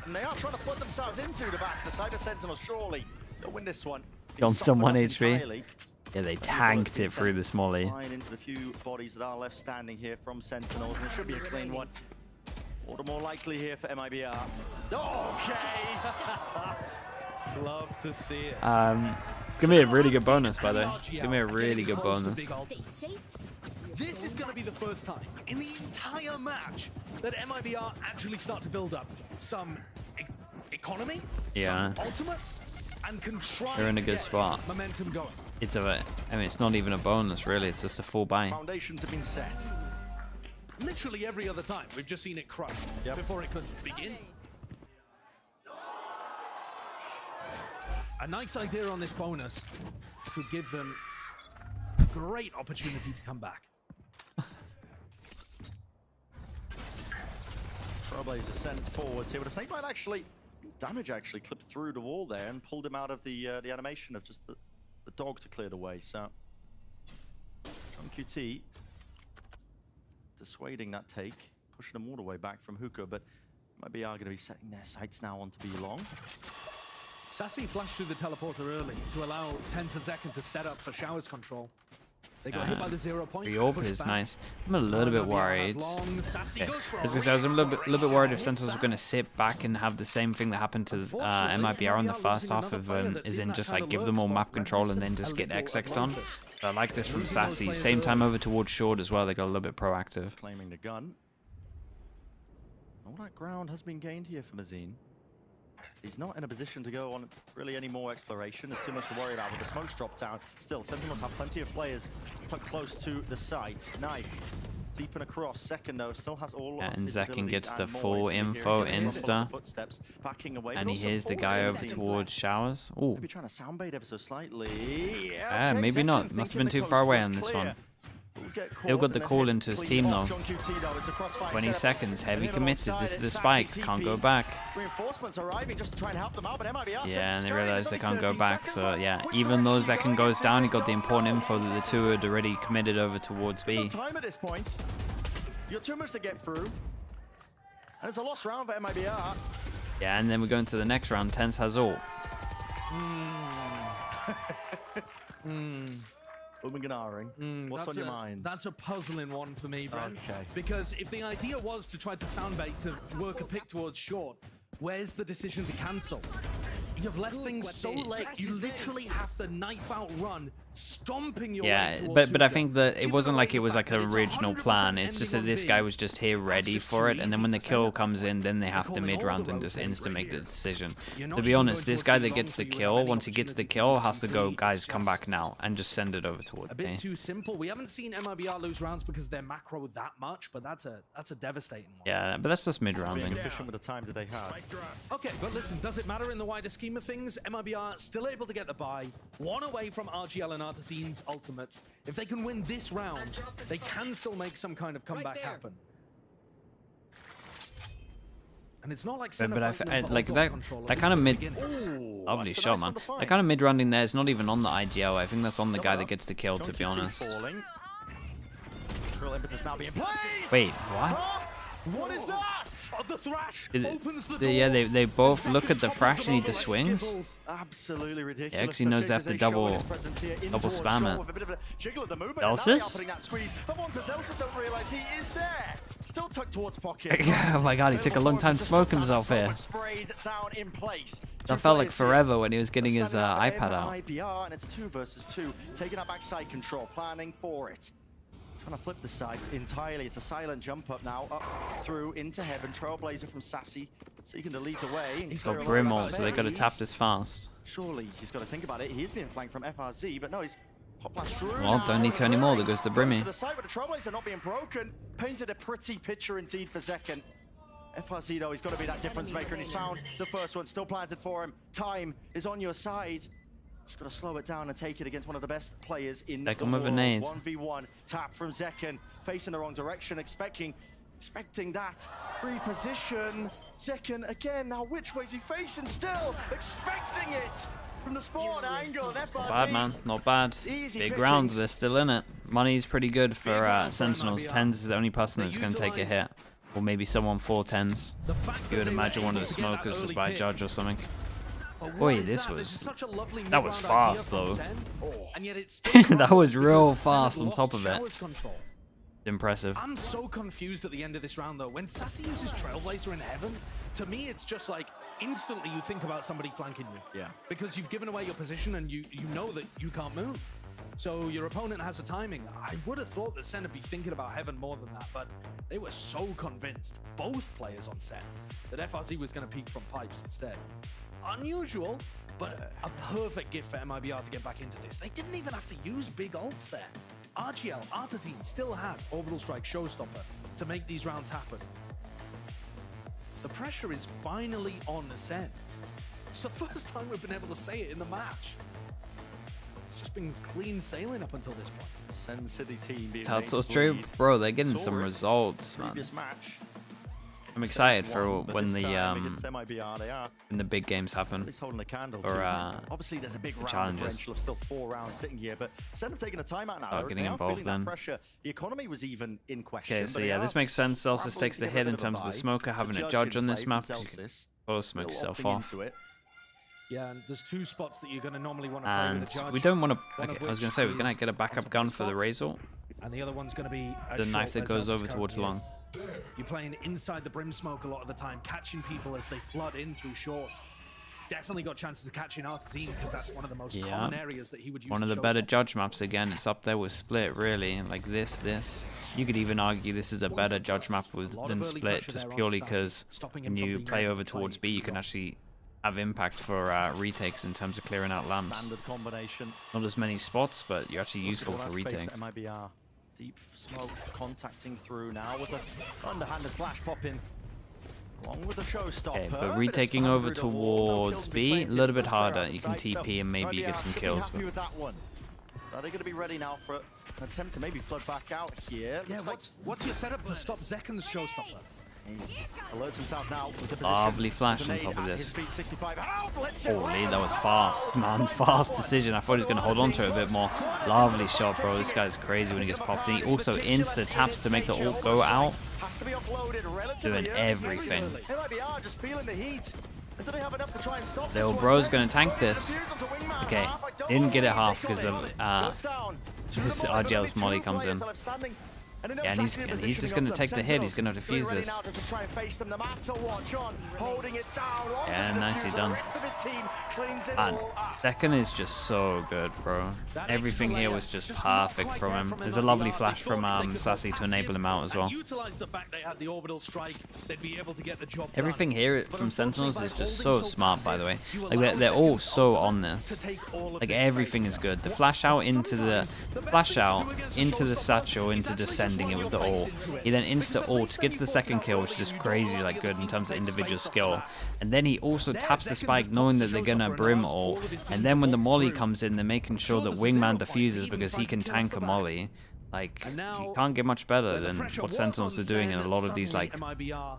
And they are trying to flood themselves into the back. The Cyber Sentinels surely they'll win this one. Johnson 1 HP. Yeah, they tanked it through the Smolly. Into the few bodies that are left standing here from Sentinels, and it should be a clean one. All the more likely here for MIBR. Okay. Love to see it. It's gonna be a really good bonus, by the way. It's gonna be a really good bonus. This is gonna be the first time in the entire match that MIBR actually start to build up some economy, some ultimates, and can try. They're in a good spot. Momentum going. It's I mean, it's not even a bonus, really. It's just a full buy. Foundations have been set. Literally every other time, we've just seen it crushed before it could begin. A nice idea on this bonus could give them a great opportunity to come back. Trailblazer sent forwards here, but a snake bite actually, damage actually clipped through the wall there and pulled him out of the animation of just the dog to clear the way. So, from QT, dissuading that take, pushing them all the way back from Hookah, but MIBR are going to be setting their sights now on to be long. Sassy flashed through the teleporter early to allow TenZ and Zekken to set up for Showers control. They got hit by the 0 point. The AWP is nice. I'm a little bit worried. Okay. I was a little bit worried if Sentinels were going to sit back and have the same thing that happened to MIBR in the first half of, is in just like give them all map control and then just get exec'd on. So I like this from Sassy. Same time over towards short as well. They got a little bit proactive. Claiming the gun. All that ground has been gained here for Mazine. He's not in a position to go on really any more exploration. There's too much to worry about with the smokes dropped down. Still, Sentinels have plenty of players tucked close to the site. Knife, deep and across. Second, though, still has all of and his Zekin gets the abilities full and more. info insta. Footsteps backing away, And but he also hears the forward guy over safety. towards showers. Ooh. Maybe trying to soundbait ever so slightly. Yeah, okay, Maybe Zekin not. Must have thinking been the too coast far away was on this clear. one. Get Still caught got the and call then into his clean team off. though. John QT, though, it's a crossfire 20 setup. seconds. Heavy And committed. This is the spike. Can't go back. Reinforcements arriving just to try and help them out, but MIBR Yeah, and they realize they can't go back. So yeah, even though Zekin goes down, he got the important info that the two had already committed over towards B. Time at this point. You're too much to get through. And it's a lost round for MIBR. Yeah, and then we go into the next round. Tense has all. What's on your mind? That's a puzzling one for me, Brent. Okay. Because if the idea was to try to soundbait to work a pick towards short, where's the decision to cancel? You've left things so late. You literally have to knife out run, stomping your way Yeah, towards but I hookah. think that it wasn't like it was like an original plan. It's just that this guy was just here ready for it, and then when the kill comes in, then they have to mid-round and just insta make the decision. To be honest, this guy that gets the kill, once he gets the kill, has to go, guys, come back now, and just send it over towards A me. bit too simple. We haven't seen MIBR lose rounds because they're macro that much, but that's a devastating one. Yeah, but that's just mid-rounding. Efficient with the time that they have. Okay, but listen, does it matter in the wider scheme of things? MIBR still able to get the buy, one away from RGL and Artesine's ultimates. If they can win this round, they can still make some kind of comeback happen. And it's not like But like that kind of mid, lovely shot, man. That kind of mid-rounding there is not even on the IGL. I think that's on the guy that gets the kill, to be honest. Wait, what? What is that? The thrash opens the door. Yeah, they both look at the thrash and he just swings. Absolutely ridiculous. Yeah, because he knows they have to double spam it. Celsius? Celsius don't realize he is there. Still tucked towards pocket. Oh my god, he took a long time to smoke himself here. Sprayed down in place. That felt like forever when he was getting his iPad out. MIBR, and it's a 2 versus 2. Taking that backside control, planning for it. Trying to flip the side entirely. It's a silent jump up now, up through into heaven. Trailblazer from Sassy, so you can lead the way. He's got Brim ult, so they got to tap this fast. Surely he's got to think about it. He is being flanked from FRZ, but no, he's pop flash through. Well, don't need to anymore. There goes the Brimmy. To the side with the Trailblazer not being broken. Painted a pretty picture indeed for Zekin. FRZ though, he's got to be that difference maker, and he's found the first one. Still planted for him. Time is on your side. Just got to slow it down and take it against one of the best players in the world. 1v1 tap from Zekin, facing the wrong direction, expecting that reposition. Zekin again. Now which way is he facing? Still expecting it from the spawn angle. And FRZ. Not bad, man. Not bad. Big round. They're still in it. Money's pretty good for Sentinels. Tens is the only person that's going to take a hit, or maybe someone 4-10s. You would imagine one of the smokers just by judge or something. Boy, that was fast though. That was real fast on top of it. Impressive. I'm so confused at the end of this round though. When Sassy uses Trailblazer in heaven, to me it's just like instantly you think about somebody flanking you. Yeah. Because you've given away your position and you know that you can't move. So your opponent has a timing. I would have thought that Sen would be thinking about heaven more than that, but they were so convinced, both players on Sen, that FRZ was going to peek from pipes instead. Unusual, but a perfect gift for MIBR to get back into this. They didn't even have to use big ults there. RGL, Artesine still has Orbital Strike Showstopper to make these rounds happen. The pressure is finally on Ascent. It's the first time we've been able to say it in the match. It's just been clean sailing up until this point. Ascent City team being That's so true. Bro, they're getting some results, man. Match. I'm excited for when the MIBR, when the big games happen. Holding the candle or obviously there's a big round challenges. differential of still 4 rounds sitting here, but instead of taking a timeout now, Start getting involved then. Pressure. The economy was even in question. Okay, so yeah, this makes sense. Celsius takes the hit in terms of the smoker having a judge on this map. Oh, smoke yourself off. Yeah, and there's 2 spots that you're going to normally want to play with a judge. We don't want to... Okay, I was going to say, we're going to get a backup gun for the Razor. And the other one's going to be the knife that goes over towards long. You're playing inside the brim smoke a lot of the time, catching people as they flood in through short. Definitely got chances of catching Arthazine because that's one of the most common areas that he would use. One of the better judge maps again. It's up there with Split, really. Like this. You could even argue this is a better judge map than Split, just purely because when you play over towards B, you can actually have impact for retakes in terms of clearing out lamps. Standard combination. Not as many spots, but you're actually useful for retakes. MIBR. Deep smoke contacting through now with an underhanded flash pop in. Along with the showstopper. Okay, but retaking over towards B, a little bit harder. You can TP and maybe get some kills. Happy with that one. Are they going to be ready now for an attempt to maybe flood back out here? Yeah, what's your setup to stop Zekan's showstopper? He alerts himself now with the position. Lovely flash on top of this. Holy, that was fast, man. Fast decision. I thought he was going to hold on to it a bit more. Lovely shot, bro. This guy's crazy when he gets popped in. He also insta taps to make the ult go out. Doing everything. Just feeling the heat. Little bro's going to tank this. Okay, didn't get it half because of this RGL's molly comes in. Yeah, and he's just going to take the hit. He's going to defuse this. Yeah, nicely done. And second is just so good, bro. Everything here was just perfect from him. There's a lovely flash from Sassy to enable him out as well. Everything here from Sentinels is just so smart, by the way. Like they're all so on this. Like everything is good. The flash out into the satchel into descending it with the ult. He then insta ult, gets the second kill, which is just crazy like good in terms of individual skill. And then he also taps the spike knowing that they're gonna brim ult. And then when the molly comes in, they're making sure that Wingman diffuses because he can tank a molly. Like, you can't get much better than what Sentinels are doing in a lot of these like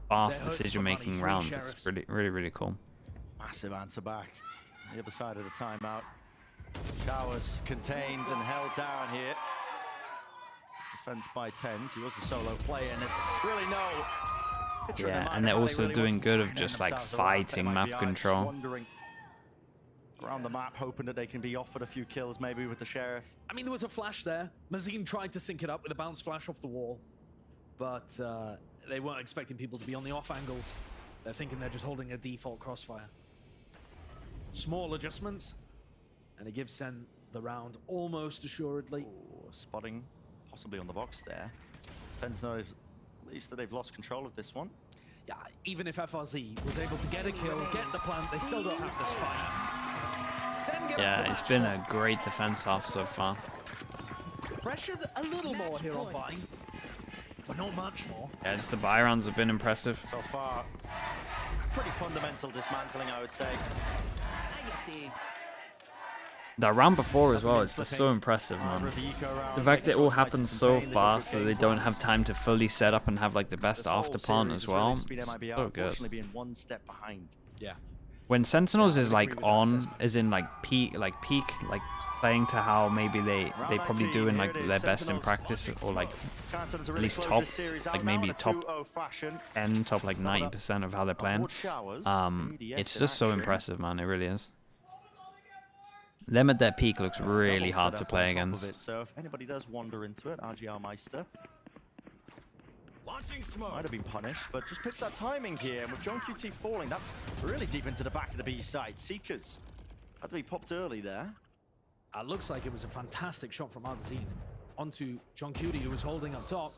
fast decision-making rounds. It's really cool. Massive answer back. The other side of the timeout. Showers contained and held down here. Defense by 10s. He was a solo player, and there's really no. Yeah, and they're also doing good of just like fighting map control. Around the map, hoping that they can be offered a few kills maybe with the Sheriff. I mean, there was a flash there. Mazin tried to sync it up with a bounce flash off the wall, but they weren't expecting people to be on the off angles. They're thinking they're just holding a default crossfire. Small adjustments, and it gives Sen the round almost assuredly. Ooh, spotting possibly on the box there. Tens know at least that they've lost control of this one. Yeah, even if FRZ was able to get a kill, get the plant, they still don't have the spike. Yeah, it's been a great defense half so far. Pressured a little more here on Bind, but not much more. Yeah, just the buy rounds have been impressive. So far, pretty fundamental dismantling, I would say. That round before as well, it's just so impressive, man. The fact that it all happens so fast that they don't have time to fully set up and have like the best after plant as well. So good. Yeah. When Sentinels is like on, as in like peak, like playing to how maybe they probably do in like their best in practice, or like at least top, like maybe top 10, top like 90% of how they're playing. It's just so impressive, man. It really is. Them at their peak looks really hard to play against. So if anybody does wander into it, RGL Meister might have been punished, but just picks that timing here. And with John QT falling, that's really deep into the back of the B side. Seekers had to be popped early there. Looks like it was a fantastic shot from Arthazine onto John QT, who was holding up top.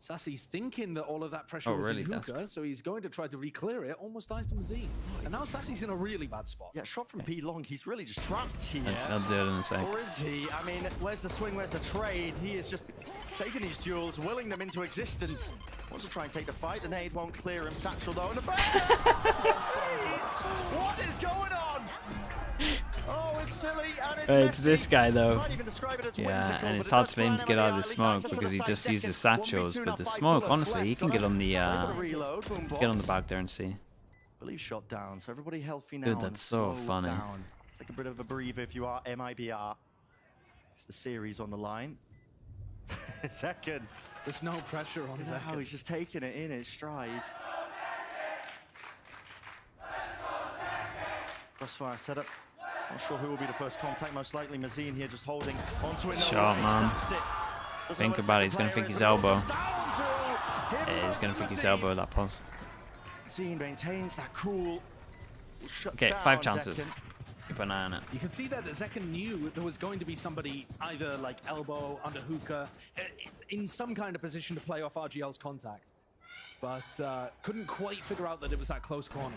Sassy's thinking that all of that pressure was in hookah, so he's going to try to re-clear it, almost dies to Mazin. And now Sassy's in a really bad spot. Yeah, shot from B long, he's really just trapped here. They'll do it in a sec. Or is he? I mean, where's the swing, where's the trade? He is just taking these duels, willing them into existence. Wants to try and take the fight, the nade won't clear him. Satchel though, and the what is going on? Oh, it's silly and it's this guy though. Yeah, and it's hard for him to get out of the smoke because he just uses satchels. But the smoke, honestly, he can get on the back there and see. Believe shot down, so everybody healthy now. Dude, that's so funny. Down. Take a bit of a breather if you are MIBR. It's the series on the line. Second. There's no pressure on Zek. How he's just taking it in his stride. Crossfire setup. Not sure who will be the first contact. Most likely Mazin here, just holding onto it. Shot, man. Think about it. He's gonna think his elbow. Yeah, he's gonna think his elbow. That pause. Mazin maintains that cool. Okay, 5 chances. Keep an eye on it. You can see there that Zekken knew there was going to be somebody either like elbow, under hookah, in some kind of position to play off RGL's contact. But couldn't quite figure out that it was that close corner.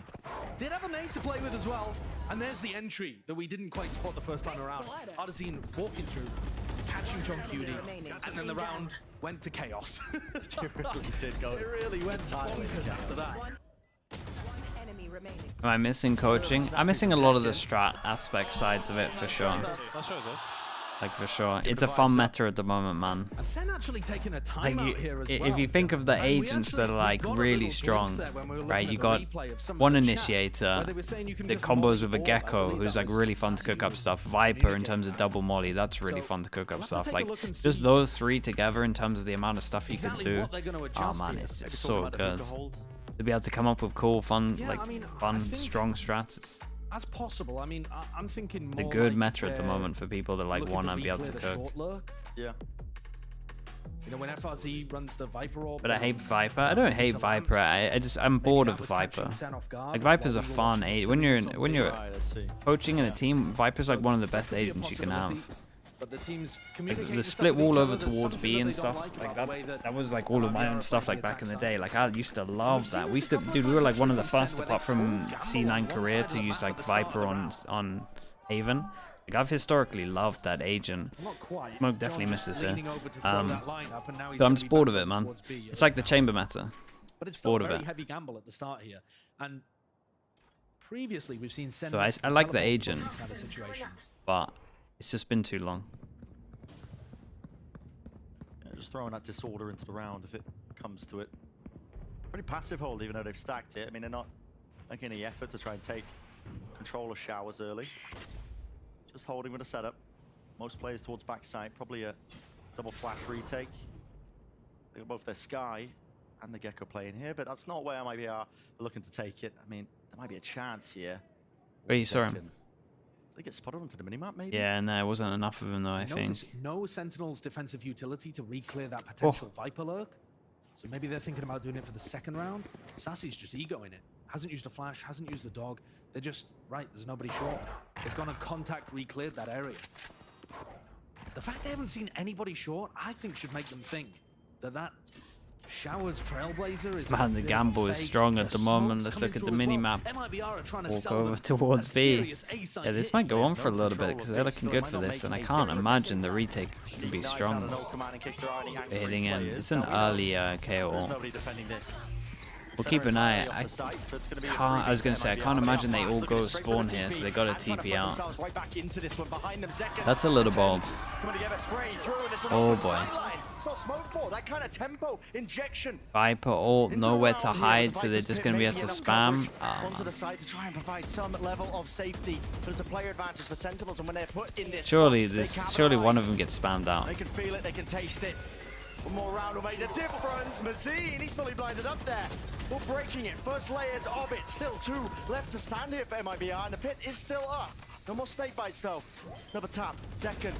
Did have a nade to play with as well. And there's the entry that we didn't quite spot the first time around. Artesian walking through, catching John Cutie, and then the round went to chaos. It really did go. It really went bonkers after that. Am I missing coaching? I'm missing a lot of the strat aspect sides of it for sure. Like for sure. It's a fun meta at the moment, man. And Sen actually taking a time out here as well. If you think of the agents that are like really strong, right? You got one initiator, the combos with a Gecko, who's like really fun to cook up stuff. Viper in terms of double molly, that's really fun to cook up stuff. Like just those 3 together in terms of the amount of stuff you can do. Oh man, it's just so good. To be able to come up with cool, fun, strong strats. As possible, I mean, I'm thinking more a good like meta at the moment for people that like want to be able to cook. Yeah. You know, when FRZ runs the Viper orb. But I hate Viper. I don't hate Viper. I'm bored of Viper. Like Viper's a fun agent. When you're coaching in a team, Viper's like one of the best agents you can have. Like the split wall over towards B and stuff, like that was like all of my own stuff like back in the day. Like I used to love that. We were like one of the first apart from C9 Korea to use like Viper on Haven. Like I've historically loved that agent. Smoke definitely misses here. So I'm just bored of it, man. It's like the chamber meta. But it's still a very heavy gamble at the start here. And previously we've seen so I like the agent, but it's just been too long. Yeah, just throwing that disorder into the round if it comes to it. Pretty passive hold, even though they've stacked it. I mean, they're not making any effort to try and take control of showers early. Just holding with a setup. Most players towards backside, probably a double flash retake. They got both their Sky and the Gecko playing here, but that's not where MIBR are looking to take it. I mean, there might be a chance here. Where you saw him? They get spotted onto the minimap, maybe? Yeah, no, it wasn't enough of them, though, I think. No Sentinel's defensive utility to re-clear that potential Viper lurk. So maybe they're thinking about doing it for the second round. Sassy's just egoing it. Hasn't used a flash, hasn't used the dog. They're just, right, there's nobody short. They've gone and contact re-cleared that area. The fact they haven't seen anybody short, I think should make them think that that Showers Trailblazer is... Man, the gamble is strong at the moment. Let's look at the mini-map. Walk over towards B. Yeah, this might go on for a little bit because they're looking good for this, and I can't imagine the retake should be strong. They're hitting in. It's an early KO. We'll keep an eye. I was going to say, I can't imagine they all go spawn here, so they got a TP out. That's a little bold. Oh boy. Viper ult, nowhere to hide, so they're just going to be able to spam. Surely one of them gets spammed out. They can feel it, they can taste it. One more round will make the difference. Mazin, he's fully blinded up there. We're breaking it. First layers of it. Still 2 left to stand here for MIBR, and the pit is still up. No more snake bites, though. Another tap. Second.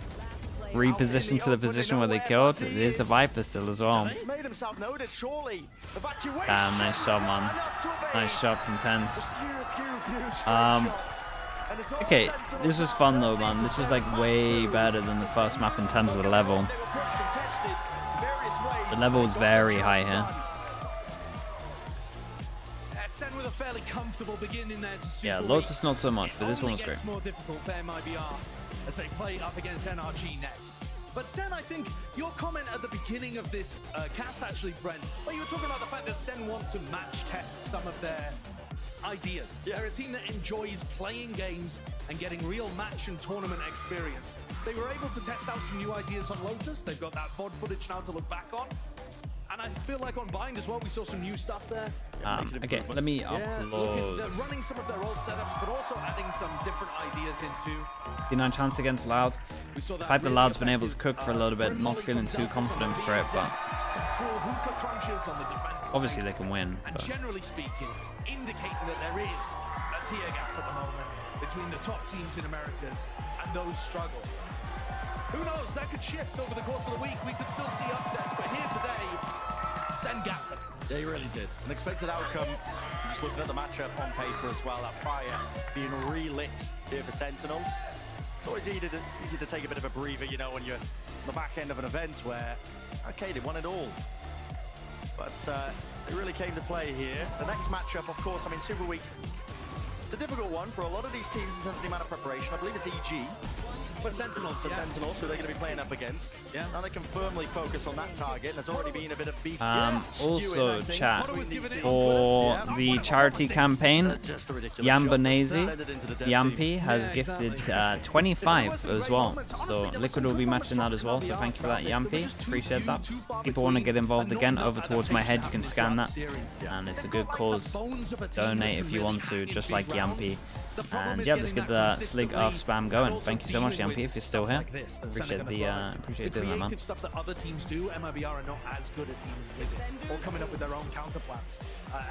Reposition to the position where they killed. There's the Viper still as well. He's made himself noticed, surely. Evacuation. Damn, nice shot, man. Nice shot from Tens. Okay, this was fun though, man. This was like way better than the first map in terms of the level. The level was very high here. Sen with a fairly comfortable beginning there to yeah, Lotus not so much, but this one was great. It's more difficult for MIBR as they play up against NRG next. But Sen, I think your comment at the beginning of this cast actually, Brent, where you were talking about the fact that Sen want to match test some of their ideas. Yeah. They're a team that enjoys playing games and getting real match and tournament experience. They were able to test out some new ideas on Lotus. They've got that VOD footage now to look back on. And I feel like on Bind as well, we saw some new stuff there. Okay, let me upload. They're running some of their old setups, but also adding some different ideas into. 59 chance against Loud. The fact that Loud's been able to cook for a little bit, not feeling too confident for it, but obviously they can win. And generally speaking, indicating that there is a tier gap at the moment between the top teams in Americas, and those struggle. Who knows, that could shift over the course of the week. We could still see upsets, but here today, Sen gapped him. Yeah, he really did. An expected outcome. Just looking at the matchup on paper as well, that fire being relit here for Sentinels. It's always easy to take a bit of a breather, you know, when you're on the back end of an event where, okay, they won it all. But it really came to play here. The next matchup, of course, I mean, Super Week, it's a difficult one for a lot of these teams in terms of the amount of preparation. I believe it's EG. For Sentinels, Sentinels, who they're going to be playing up against. Yeah. Now they can firmly focus on that target. There's already been a bit of beef. Also, chat, for the charity campaign, Yambanese, Yampy has gifted 25 as well. So Liquid will be matching that as well. So thank you for that, Yampy. Appreciate that. People want to get involved again, over towards my head, you can scan that. And it's a good cause. Donate if you want to, just like Yampy. And yeah, let's get the Slig Earth spam going. Thank you so much, Yampy, if you're still here. Appreciate doing that, man. Stuff that other teams do, MIBR are not as good at dealing with it, or coming up with their own counter plans.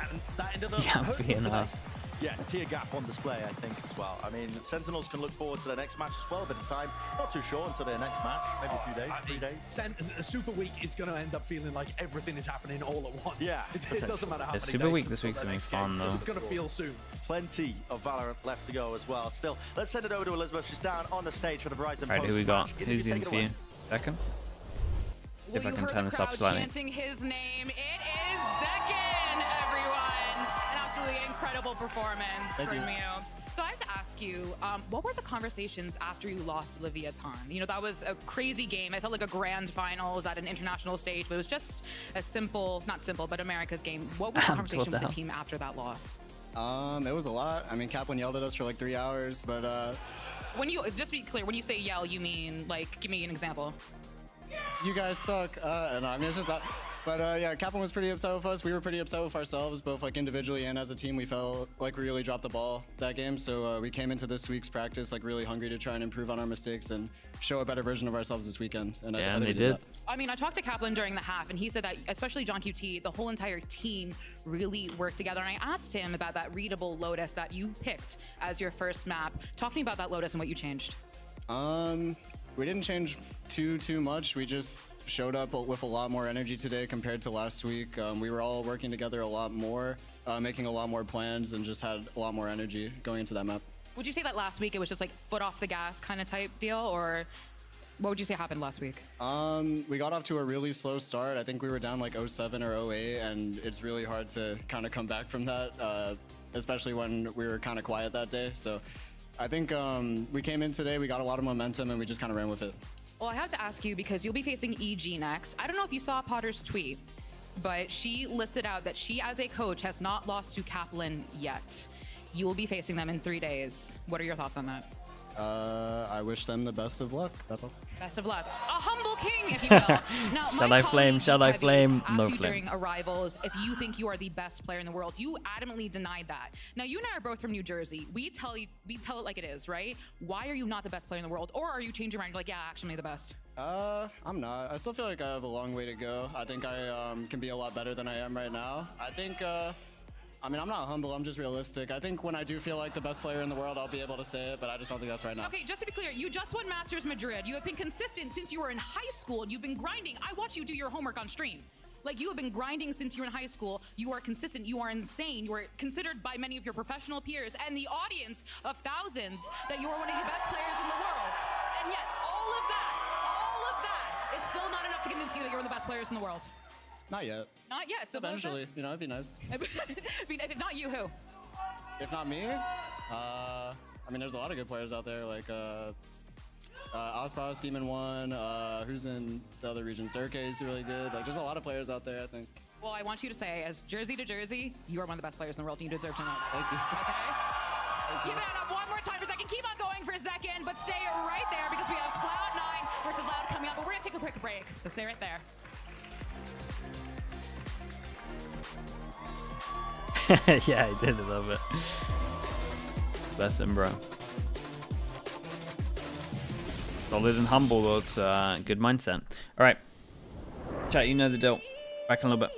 And that ended up Yampy enough. Yeah, tier gap on display, I think, as well. I mean, Sentinels can look forward to their next match as well, a bit of time. Not too sure until their next match, maybe a few days, 3 days. A Super Week is going to end up feeling like everything is happening all at once. Yeah. It doesn't matter how many Super days Week this week's going to be fun, though. It's going to feel soon. Plenty of Valorant left to go as well. Still, let's send it over to Elizabeth. She's down on the stage for the Verizon. Alright, who we got? Who's the interview? Second? If I can turn this up slightly. Chanting his name. It is Zekin, everyone. An absolutely incredible performance from you. So I have to ask you, what were the conversations after you lost to Leviathan? You know, that was a crazy game. It felt like a grand finals at an international stage, but it was just a simple, not simple, but America's game. What was the conversation with the team after that loss? It was a lot. I mean, Kaplan yelled at us for like 3 hours, but when you, just to be clear, when you say yell, you mean like, give me an example. You guys suck. And I mean, it's just that. But yeah, Kaplan was pretty upset with us. We were pretty upset with ourselves, both like individually and as a team. We felt like we really dropped the ball that game. So we came into this week's practice like really hungry to try and improve on our mistakes and show a better version of ourselves this weekend. And yeah, I think they did. I mean, I talked to Kaplan during the half, and he said that, especially John QT, the whole entire team really worked together. And I asked him about that readable Lotus that you picked as your first map. Talk to me about that Lotus and what you changed. We didn't change too much. We just showed up with a lot more energy today compared to last week. We were all working together a lot more, making a lot more plans, and just had a lot more energy going into that map. Would you say that last week it was just like foot off the gas kind of type deal, or what would you say happened last week? We got off to a really slow start. I think we were down like 07 or 08, and it's really hard to kind of come back from that, especially when we were kind of quiet that day. So I think we came in today, we got a lot of momentum, and we just kind of ran with it. Well, I have to ask you because you'll be facing EG next. I don't know if you saw Potter's tweet, but she listed out that she, as a coach, has not lost to Kaplan yet. You will be facing them in 3 days. What are your thoughts on that? I wish them the best of luck. That's all. Best of luck. A humble king, if you will. Now, shall I flame? Shall I flame? No flame. During arrivals, if you think you are the best player in the world, you adamantly denied that. Now, you and I are both from New Jersey. We tell it like it is, right? Why are you not the best player in the world? Or are you changing around? You're like, yeah, actually the best. I'm not. I still feel like I have a long way to go. I think I can be a lot better than I am right now. I think. I mean, I'm not humble, I'm just realistic. I think when I do feel like the best player in the world, I'll be able to say it, but I just don't think that's right now. Okay, just to be clear, you just won Masters Madrid. You have been consistent since you were in high school. You've been grinding. I watch you do your homework on stream. Like, you have been grinding since you were in high school. You are consistent. You are insane. You are considered by many of your professional peers and the audience of thousands that you are one of the best players in the world. And yet, all of that is still not enough to convince you that you're one of the best players in the world. Not yet. Not yet. So eventually, you know, it'd be nice. I mean, if not you, who? If not me, I mean, there's a lot of good players out there, like Ospas, Demon One. Who's in the other regions? Durke is really good. Like, there's a lot of players out there, I think. Well, I want you to say, as Jersey to Jersey, you are one of the best players in the world, and you deserve to know that. Thank you. Okay. Give it up one more time for Zekin. Keep on going for a second, but stay right there because we have Cloud9 versus Loud coming up. But we're gonna take a quick break, so stay right there. Yeah, he did a little bit. Bless him, bro. Solid and humble, though. It's good mindset. All right. Chat, you know the deal. Back in a little bit.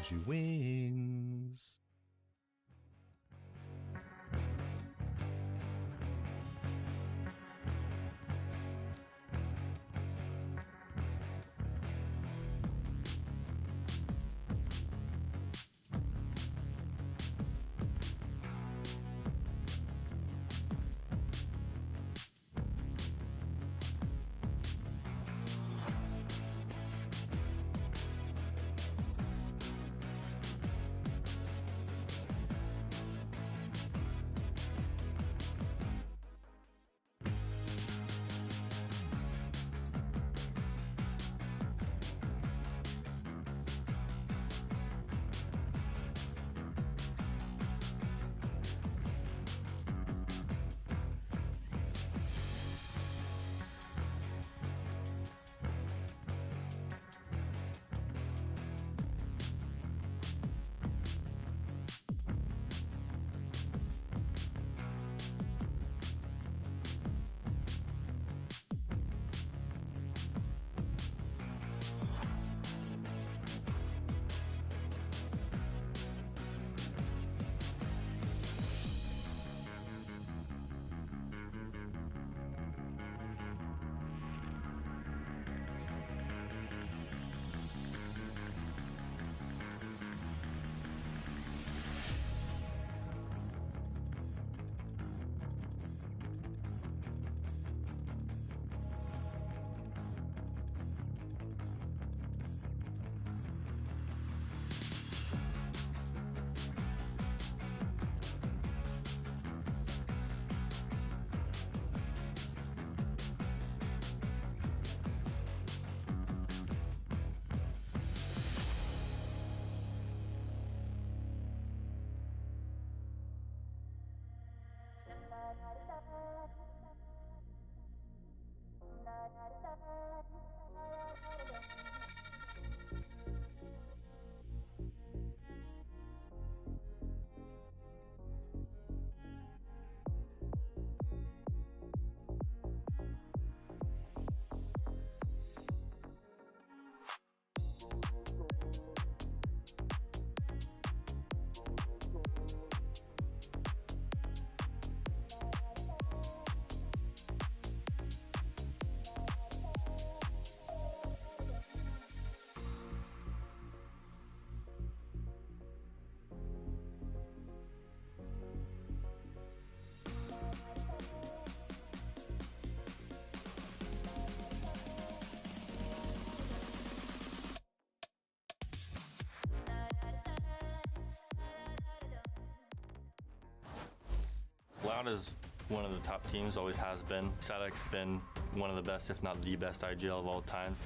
gives you wings. Loud is one of the top teams, always has been. Sadek's been one of the best, if not the best IGL of all time.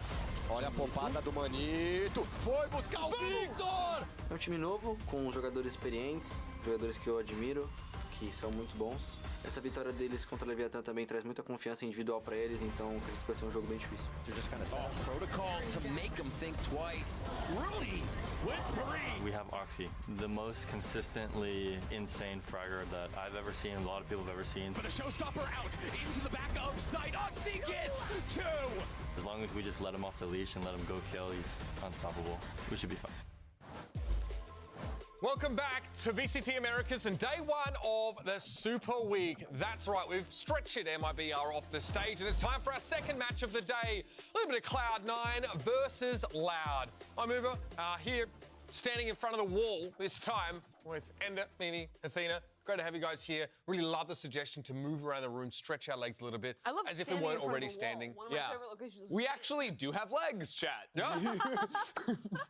Olha a pompada do Manito, foi buscar o Victor! É um time novo, com jogadores experientes, jogadores que eu admiro, que são muito bons. Essa vitória deles contra a Leviathan também traz muita confiança individual para eles, então acredito que vai ser um jogo bem difícil. Protocol to make them think twice. Rooney with 3. We have Oxy, the most consistently insane fragger that I've ever seen, a lot of people have ever seen. But a showstopper out into the back of side. Oxy gets 2. As long as we just let him off the leash and let him go kill, he's unstoppable. We should be fine. Welcome back to VCT Americas and day one of the Super Week. That's right, we've stretched MIBR off the stage and it's time for our second match of the day. A little bit of Cloud9 versus Loud. I'm Uber, here standing in front of the wall this time with Ender, Mimi, Athena. Great to have you guys here. Really love the suggestion to move around the room, stretch our legs a little bit. I love as if we weren't already standing. One of my favorite locations. We actually do have legs, chat. Yeah.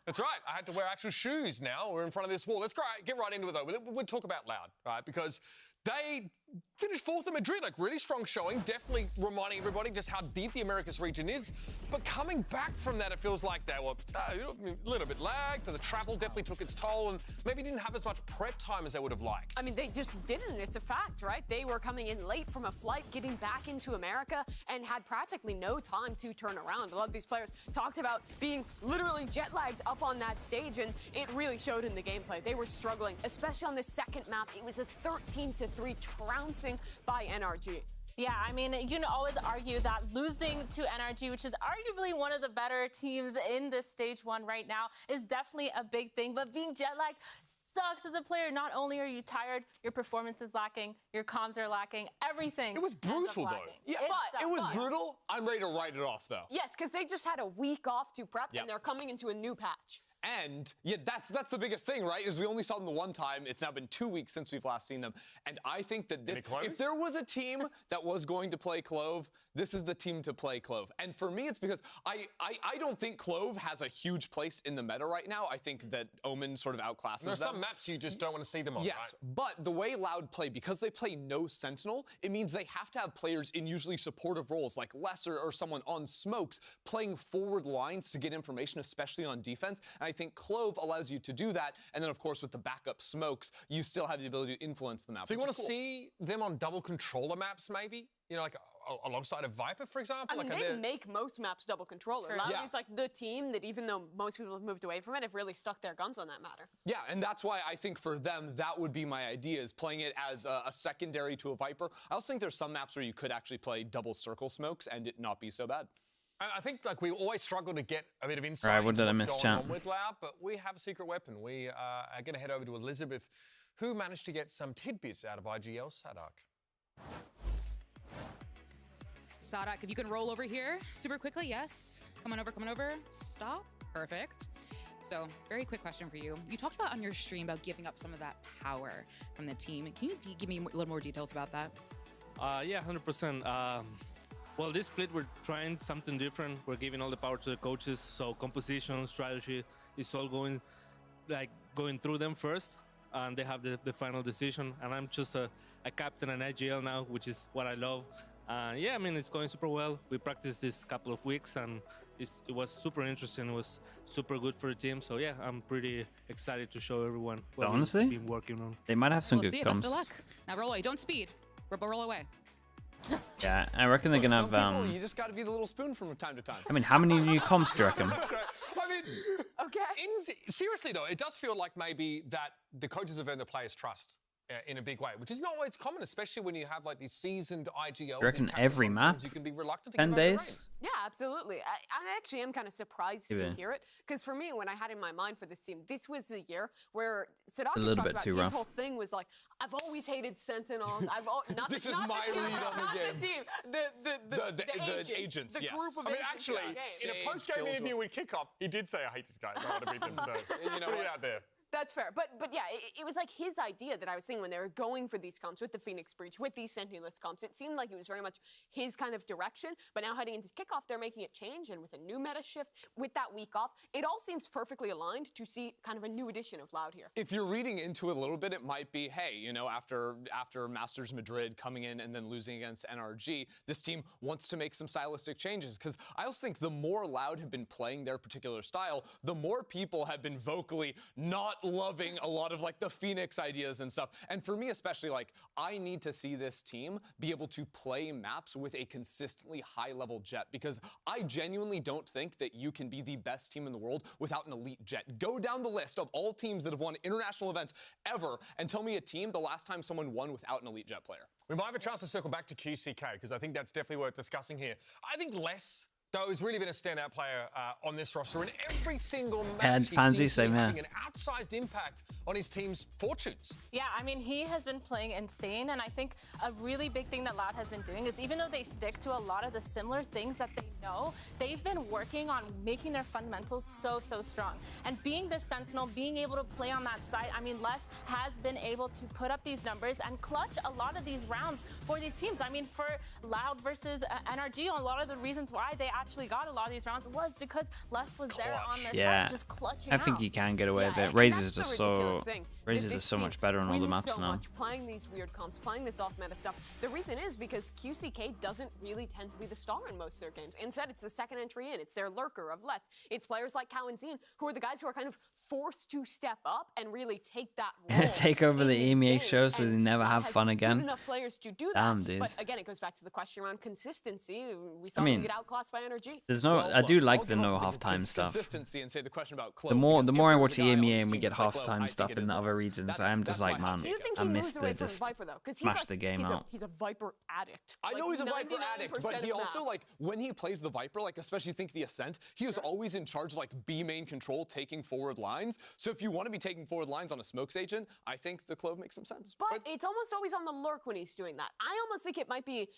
That's right. I had to wear actual shoes now. We're in front of this wall. Let's get right into it, though. We'll talk about Loud, right? Because they finished fourth in Madrid, like really strong showing, definitely reminding everybody just how deep the Americas region is. But coming back from that, it feels like they were a little bit lagged. The travel definitely took its toll and maybe didn't have as much prep time as they would have liked. I mean, they just didn't. It's a fact, right? They were coming in late from a flight, getting back into America, and had practically no time to turn around. A lot of these players talked about being literally jet-lagged up on that stage, and it really showed in the gameplay. They were struggling, especially on the second map. It was a 13-3 trouncing by NRG. Yeah, I mean, you can always argue that losing to NRG, which is arguably one of the better teams in this stage 1 right now, is definitely a big thing. But being jet lagged sucks as a player. Not only are you tired, your performance is lacking, your comms are lacking, everything. It was brutal, though. Yeah, but it was brutal. I'm ready to write it off, though. Yes, because they just had a week off to prep, and they're coming into a new patch. And yeah, that's the biggest thing, right? Is we only saw them the one time. It's now been 2 weeks since we've last seen them. And I think that this, if there was a team that was going to play Clove, this is the team to play Clove. And for me, it's because I don't think Clove has a huge place in the meta right now. I think that Omen sort of outclasses them. There's some maps you just don't want to see them on, yes, right? But the way Loud play, because they play no Sentinel, it means they have to have players in usually supportive roles like Lesser or someone on smokes playing forward lines to get information, especially on defense. And I think Clove allows you to do that. And then, of course, with the backup smokes, you still have the ability to influence the map. So you want to see them on double controller maps, maybe? You know, like alongside a Viper, for example? I mean, they make most maps double controller. Loud is like the team that, even though most people have moved away from it, have really stuck their guns on that matter. Yeah, and that's why I think for them, that would be my idea, is playing it as a secondary to a Viper. I also think there's some maps where you could actually play double circle smokes and it not be so bad. I think like we always struggle to get a bit of insight into what's going on with Loud, but we have a secret weapon. We are going to head over to Elizabeth, who managed to get some tidbits out of IGL Sadak. Sadak, if you can roll over here super quickly, yes. Come on over. Stop. Perfect. So, very quick question for you. You talked about on your stream about giving up some of that power from the team. Can you give me a little more details about that? Yeah, 100%. Well, this split, we're trying something different. We're giving all the power to the coaches. So composition, strategy, is all going through them first. And they have the final decision. And I'm just a captain in IGL now, which is what I love. Yeah, I mean, it's going super well. We practiced this couple of weeks, and it was super interesting. It was super good for the team. So yeah, I'm pretty excited to show everyone what honestly, we've been working on. They might have some good see. comms. Best of luck. Now roll away. Don't speed. Roll away. Yeah, I reckon they're gonna have. You just got to be the little spoon from time to time. I mean, how many new comps do you reckon? I mean, seriously though, it does feel like maybe that the coaches have earned the players' trust in a big way, which is not always common, especially when you have like these seasoned IGLs. You reckon every map? You can be reluctant to 10 give days? Yeah, absolutely. I actually am kind of surprised to hear it, because for me, when I had in my mind for this team, this was a year where Sadaki talked about his whole thing was like, I've always hated Sentinels. This is my read on the game. The team, the agents, yes. group of I mean, agents actually, in a post-game interview with Kickoff, he did say, I hate these guys. I want to beat them. So, you know, put it out there. That's fair. But yeah, it was like his idea that I was seeing when they were going for these comps with the Phoenix Breach, with these Sentinelist comps. It seemed like it was very much his kind of direction. But now heading into kickoff, they're making it change. And with a new meta shift, with that week off, it all seems perfectly aligned to see kind of a new edition of Loud here. If you're reading into it a little bit, it might be, hey, you know, after Masters Madrid coming in and then losing against NRG, this team wants to make some stylistic changes. Because I also think the more Loud have been playing their particular style, the more people have been vocally not loving a lot of like the Phoenix ideas and stuff. And for me especially, like, I need to see this team be able to play maps with a consistently high level jet, because I genuinely don't think that you can be the best team in the world without an elite jet. Go down the list of all teams that have won international events ever and tell me a team the last time someone won without an elite jet player. We might have a chance to circle back to QCK, because I think that's definitely worth discussing here. I think Les, though, has really been a standout player on this roster. In every single match, he seems to be having an outsized impact on his team's fortunes. Yeah, I mean, he has been playing insane, and I think a really big thing that Loud has been doing is, even though they stick to a lot of the similar things that they know, they've been working on making their fundamentals so strong. And being the Sentinel, being able to play on that side, I mean, Les has been able to put up these numbers and clutch a lot of these rounds for these teams. I mean, for Loud versus NRG, a lot of the reasons why they actually got a lot of these rounds was because Les was there on the side, just clutching out. I think you can get away with it. Razor's is just so much better on all the maps now. Playing these weird comps, playing this off-meta stuff. The reason is because QCK doesn't really tend to be the star in most of their games. Instead, it's the second entry in. It's their lurker of Les. It's players like Cow and Zine, who are the guys who are kind of forced to step up and really take that role. Take over the EMEA show so they never have fun Good again. enough players to do Damn, that. dude. But again, it goes back to the question around consistency. We saw them get outclassed by NRG. There's no. I do like the no halftime stuff. Consistency and say the question about The more I watch the EMEA and we get halftime stuff in the other regions, I'm just like, man, I miss the just smash the game out. He's a Viper addict. I know he's a Viper addict, but he also, like, when he plays the Viper, like, especially think the Ascent, he is always in charge of, like, B main control, taking forward lines. So if you want to be taking forward lines on a Smokes agent, I think the Clove makes some sense. But it's almost always on the lurk when he's doing that. I almost think it might be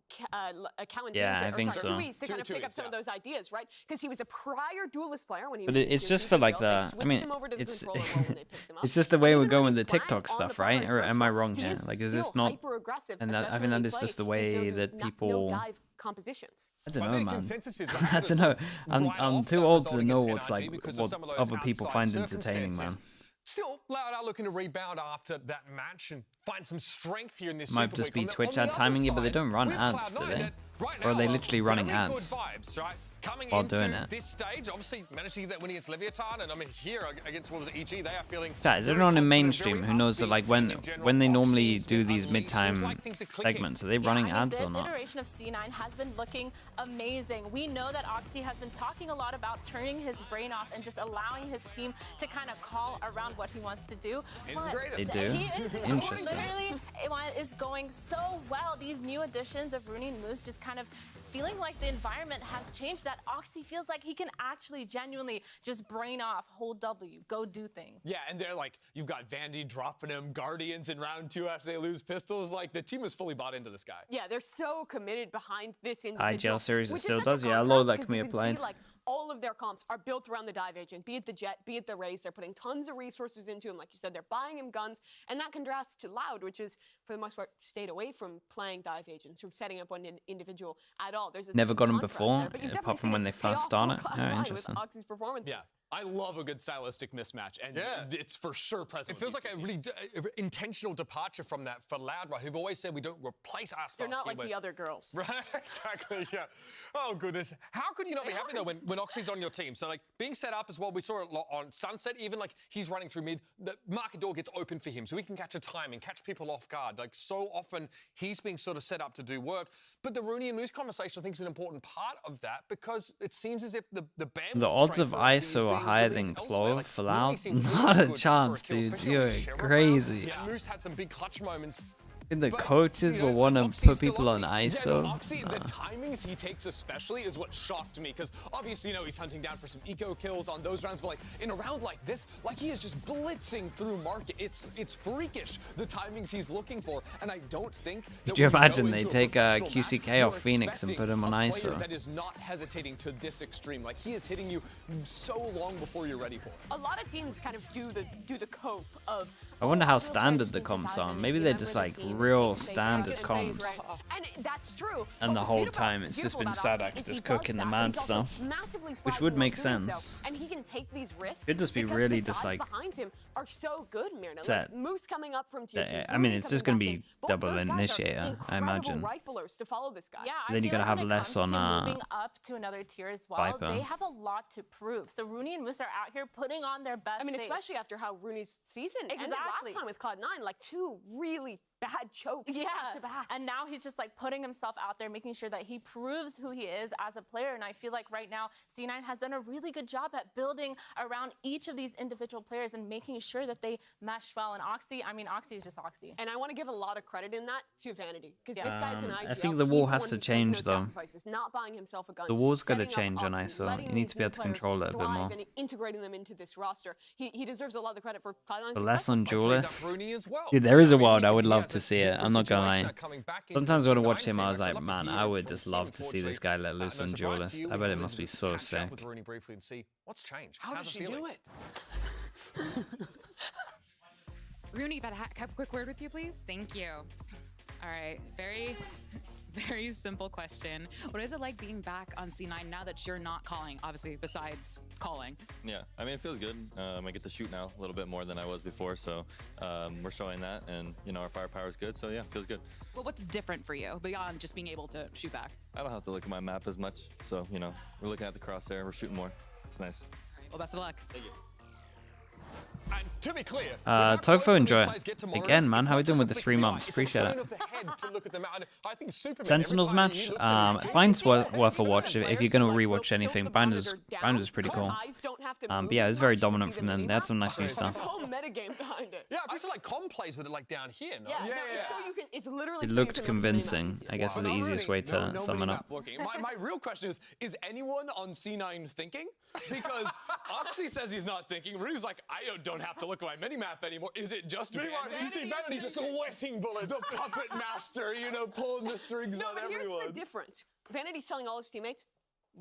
Cowan I think so. Tui's to kind of pick up some of those ideas, right? Because he was a prior duelist player when he But was it's just for like the. I mean, it's just the way we're going with the TikTok stuff, right? Or am I wrong here? Like, is this not? And that, I think that is just the way that people. Compositions. I don't know, man. I don't know. I'm too old to know what's like what other people find entertaining, man. Still, Loud are looking to rebound after that match and find some strength here in this Might just be Twitch ad timing it, but they don't run ads, do they? Or are they literally running ads while doing it? This stage, obviously managed to get that win against Leviathan, and I mean here against what was it, EG, they are feeling. Yeah, is everyone in mainstream who knows that like when they normally do these mid-time segments, are they running ads or not? This iteration of C9 has been looking amazing. We know that Oxy has been talking a lot about turning his brain off and just allowing his team to kind of call around what he wants to do. They do. Interesting. Literally, it is going so well. These new additions of Rooney and Moose just kind of feeling like the environment has changed, that Oxy feels like he can actually genuinely just brain off, hold W, go do things. Yeah, and they're like, you've got Vandy dropping him, Guardians in round 2 after they lose Pistols. Like, the team is fully bought into this guy. Yeah, they're so committed behind this individual. IGL series it still does, yeah. A lot of that can be applied. All of their comps are built around the dive agent, be it the Jet, be it the Raze. They're putting tons of resources into him. Like you said, they're buying him guns. And that contrasts to Loud, which is, for the most part, stayed away from playing dive agents, from setting up one individual at all. There's never got him before, apart from when they first started. Yeah, interesting. Oxy's performances. Yeah, I love a good stylistic mismatch, and it's for sure present. It feels like a really intentional departure from that for Loud, right? Who've always said we don't replace Aspos. They're not like the other girls. Right, exactly, yeah. Oh, goodness. How could you not be happy, though, when Oxy's on your team? So, like, being set up as well, we saw it a lot on Sunset, even, like, he's running through mid, the market door gets open for him, so he can catch a timing, catch people off guard. Like, so often, he's being sort of set up to do work. But the Rooney and Moose conversation, I think, is an important part of that, because it seems as if the bandwidth... The odds of ISO are higher than Clove for Loud? Not a chance, dude. You're crazy. Yeah, Moose had some big clutch moments. And the coaches will want to put people on ISO. Yeah, Oxy, the timings he takes especially is what shocked me, because obviously, you know, he's hunting down for some eco kills on those rounds, but like in a round like this, like he is just blitzing through market. It's freakish, the timings he's looking for, and I don't think that could you imagine they take QCK off Phoenix and put him on ISO? That is not hesitating to this extreme. Like he is hitting you so long before you're ready for it. A lot of teams kind of do the cope of... I wonder how standard the comps are. Maybe they're just like real standard comps. And that's true. And the whole time it's just been Sadak just cooking the mad stuff, which would make sense. And he can take these risks. Could just be really just like behind him are so good, Mirna. Set. Like Moose coming up from tier 2. I mean, it's just gonna be double initiator, I imagine. Riflers to follow this guy. Yeah, then you gotta have less on moving up to another tier as well. Viper. They have a lot to prove. So Rooney and Moose are out here putting on their best. I mean, face. especially after how Rooney's season ended last time with Cloud9, like 2 really bad chokes back to back. And now he's just like putting himself out there, making sure that he proves who he is as a player. And I feel like right now C9 has done a really good job at building around each of these individual players and making sure that they mesh well. And Oxy, I mean, Oxy is just Oxy. And I want to give a lot of credit in that to Vanity, because this guy's an IGL. I think the wall has to change though. Not buying himself a gun. The wall's got to change on ISO. You need to be able to control it a bit more. And integrating them into this roster. He deserves a lot of the credit for Cloud9's But less on Duelist. Well. Dude, there is a world I would love to see it. I'm not gonna lie. Sometimes when I watch him, I was like, man, I would just love to see this guy let loose on Duelist. I bet it must be so sick. With Rooney briefly and see what's changed. How did she do it? Rooney, but a quick word with you, please. Thank you. All right, very simple question. What is it like being back on C9 now that you're not calling, obviously, besides calling? Yeah, I mean, it feels good. I get to shoot now a little bit more than I was before, so we're showing that, and, you know, our firepower is good, so yeah, it feels good. Well, what's different for you beyond just being able to shoot back? I don't have to look at my map as much, so, you know, we're looking at the crosshair, we're shooting more. It's nice. All right, well, best of luck. Thank you. And to be clear, Tofu, enjoy again, man. How are we doing with the 3 months? Appreciate it. Sentinels match. Bind's worth a watch if you're gonna rewatch anything. Bind's pretty cool. But yeah, it's very dominant from them. They had some nice new stuff. Whole metagame behind it. Yeah, I feel like Com plays with it like down here. No? Yeah, it's so you can. It's literally. It so you looked can convincing. I guess is the easiest way to sum it up. My real question is anyone on C9 thinking? Because Oxy says he's not thinking. Rudy's like, I don't have to look at my minimap anymore. Is it just Vanity? You see Vanity's sweating bullets. The puppet master, pulling the strings on everyone. Here's the difference. Vanity's telling all his teammates,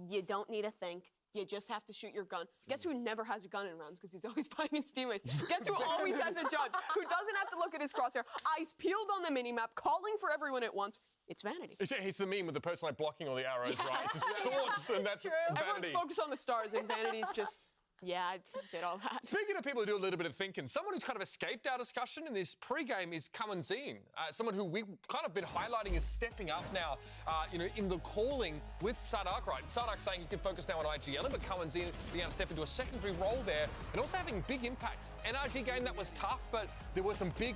you don't need to think. You just have to shoot your gun. Guess who never has a gun in rounds because he's always buying his teammates? Guess who always has a judge who doesn't have to look at his crosshair, eyes peeled on the minimap, calling for everyone at once? It's Vanity. He's the meme with the person like blocking all the arrows, right? It's just thoughts, and that's Vanity. Everyone's focused on the stars, and Vanity's just. Yeah, I did all that. Speaking of people who do a little bit of thinking, someone who's kind of escaped our discussion in this pre-game is Kamanzine. Someone who we've kind of been highlighting is stepping up now, in the calling with Sadak, right? Sadak saying he can focus now on IGL, but Kamanzine began to step into a secondary role there and also having big impact. NRG game that was tough, but there were some big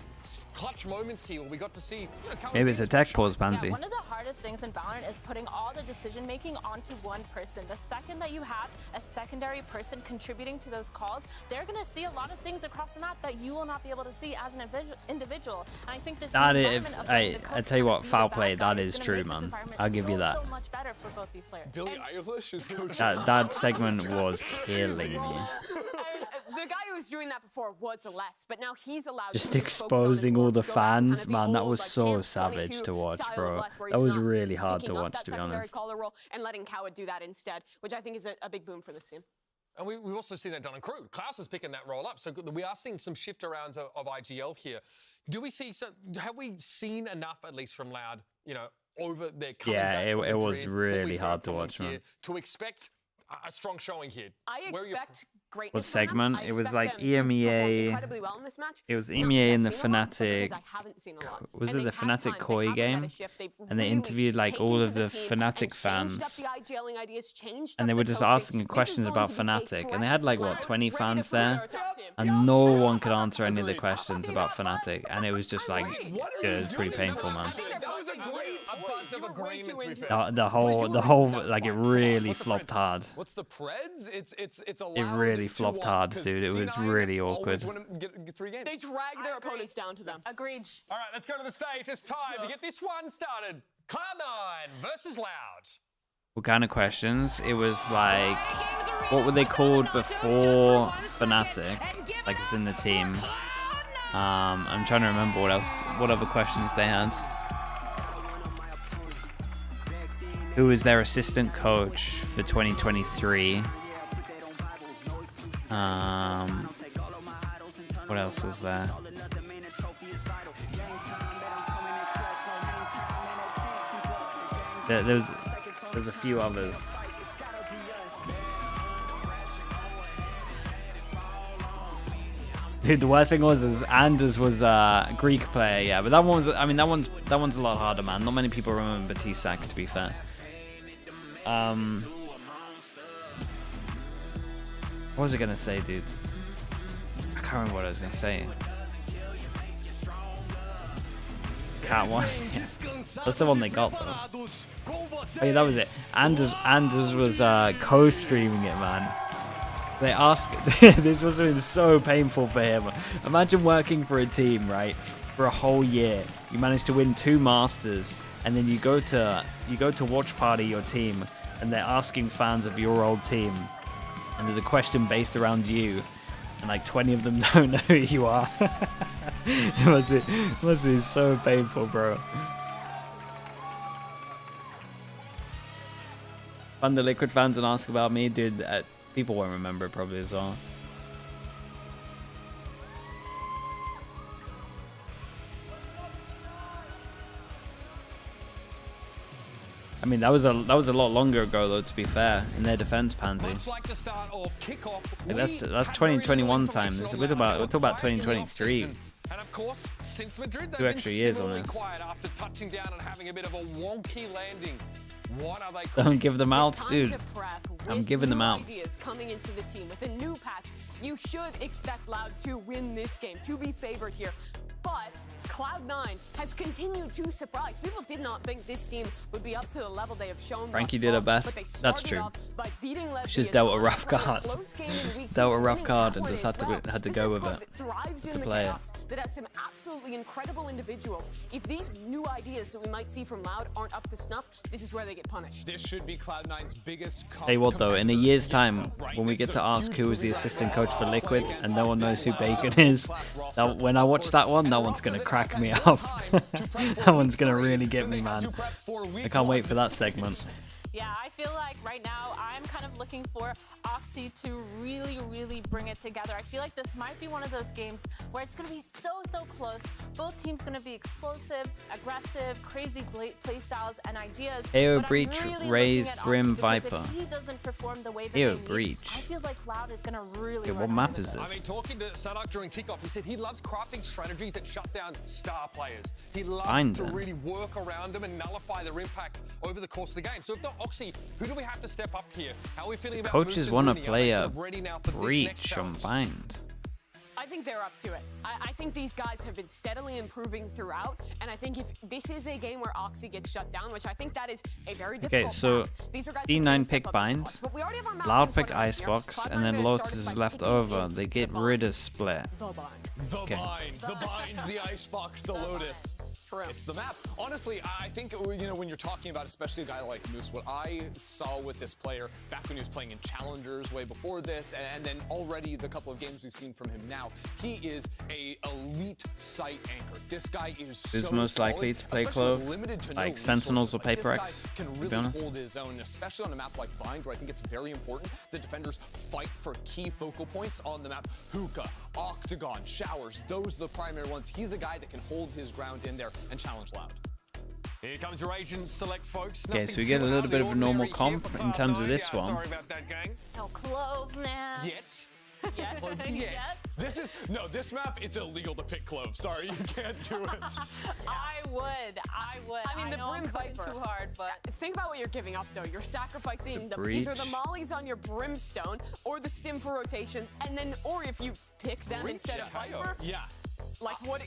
clutch moments here where we got to see, Maybe it's a tech pause, Pansy. Yeah, one of the hardest things in Valorant is putting all the decision making onto one person. The second that you have a secondary person contributing to those calls, they're going to see a lot of things across the map that you will not be able to see as an individual. And I think this I tell you what, foul play, that is true, man. I'll give you that. So much better for both these players. Billie Eilish is coaching. That segment was killing me. The guy who was doing that before was Celeste, but now he's allowed Just to exposing all the fans, man. That was so Champ savage 22 to watch, style bro. of West, where That he's was not really hard to picking up watch, that to be secondary honest. caller role and letting Coward do that instead, which I think is a big boom for the team. And we've also seen that done in Crew. Klaus is picking that role up. So we are seeing some shift arounds of IGL here. Do we see some, have we seen enough, at least from Loud, over their coming back from it was Madrid, really hard to watch, man. To expect a strong showing here? I expect greatness. What segment? From them. It was I like expect them to perform EMEA. incredibly well in this match. It was Not EMEA because in the I've seen a lot, but Fnatic. because I haven't seen a lot. Was And it the they've had Fnatic time, they Koi haven't game? had a shift. They've And they really interviewed like taken all to of the team Fnatic and fans. changed up the IGLing ideas, changed And they up were the just coaching. asking This is questions going about to be a Fnatic. And they fresh had like, what, Cloud 20 ready to fans prove they're there? a top team. And no one could answer any of the questions about Fnatic. And it was just like, it was pretty painful, man. That was a great buzz of agreement, to be fair. The whole, like it really flopped hard. What's the Preds? It's allowed. It really flopped hard, dude. It was really awkward. Get 3 games. They drag their opponents down to them. Agreed. All right, let's go to the stage. It's time to get this one started. Cloud9 versus Loud. What kind of questions? It was like, what were they called before Fnatic? Like it's in the team. I'm trying to remember what other questions they had. Who was their assistant coach for 2023? What else was there? There's a few others. Dude, the worst thing was Anders was a Greek player, yeah, but that one's a lot harder, man. Not many people remember T-Sac, to be fair. What was I gonna say, dude? I can't remember what I was gonna say. Cat one. Yeah. That's the one they got though. Oh yeah, that was it. Anders was co-streaming it, man. They asked. This was been so painful for him. Imagine working for a team, right, for a whole year. You manage to win 2 Masters, and then you go to watch party your team, and they're asking fans of your old team, and there's a question based around you, and like 20 of them don't know who you are. It must be so painful, bro. Fun the Liquid fans and ask about me, dude. People won't remember it probably as well. I mean, that was a lot longer ago though, to be fair, in their defense, Pansy. Like the start of kickoff, that's 2021 time. We're talking about 2023. And of course, since Madrid, 2 extra years on this. quiet after touching down and having a bit of a wonky landing. What are they? Don't give them outs, dude. I'm giving them outs. Ideas coming into the team with a new patch, you should expect Loud to win this game, to be favored here. But Cloud9 has continued to surprise. People did not think this team would be up to the level they have shown. Frankie did her best. That's true. She's dealt a rough card. Dealt a rough card and just had to go with it to play it. That has some absolutely incredible individuals. If these new ideas that we might see from Loud aren't up to snuff, this is where they get punished. This should be Cloud9's biggest. Tell you what though, in a year's time, when we get to ask who is the assistant coach for Liquid, and no one knows who Bacon is, when I watch that one, that one's gonna crack me up. That one's gonna really get me, man. I can't wait for that segment. Yeah, I feel like right now I'm kind of looking for Oxy to really bring it together. I feel like this might be one of those games where it's going to be so close. Both teams going to be explosive, aggressive, crazy play styles and ideas. AO Breach, Raised, Brim, Viper. If he doesn't perform the way that they Breach. need, I feel like Loud is going to really what map is this? I mean, talking to Sadak during kickoff, he said he loves crafting strategies that shut down star players. He loves to really work around them and nullify their impact over the course of the game. So if not Oxy, who do we have to step up here? How are we feeling about Coaches want to play a Breach on Bind. I think they're up to it. I think these guys have been steadily improving throughout, and I think if this is a game where Oxy gets shut down, which I think that is a very difficult task, these are guys D9 pick Bind, Loud pick Icebox, and then Lotus is left over. They get rid of Split. The Bind, the Icebox, the Lotus. It's the map. Honestly, I think, you know, when you're talking about especially a guy like Moose, what I saw with this player back when he was playing in Challengers way before this, and then already the couple of games we've seen from him now, he is a elite site anchor. This guy is Who's so most solid, likely to play especially Clove? with no Like Sentinels or resources. Paper This X, guy can to be really honest. hold his own, especially on a map like Bind, where I think it's very important the defenders fight for key focal points on the map. Hookah, Octagon, Showers, those are the primary ones. He's a guy that can hold his ground in there and challenge Loud. Here comes your agent select, folks. Okay, so we get a little bit of a normal comp in terms of this one. Sorry about that, gang. No Clove, man. Yet. Yes. This map, it's illegal to pick Clove. Sorry, you can't do it. I would. I mean, the Brim Viper. Too hard, but think about what you're giving up, though. You're sacrificing either the mollies on your Brimstone or the stim for rotations, and then, or if you pick them instead of Viper. Yeah. Like what?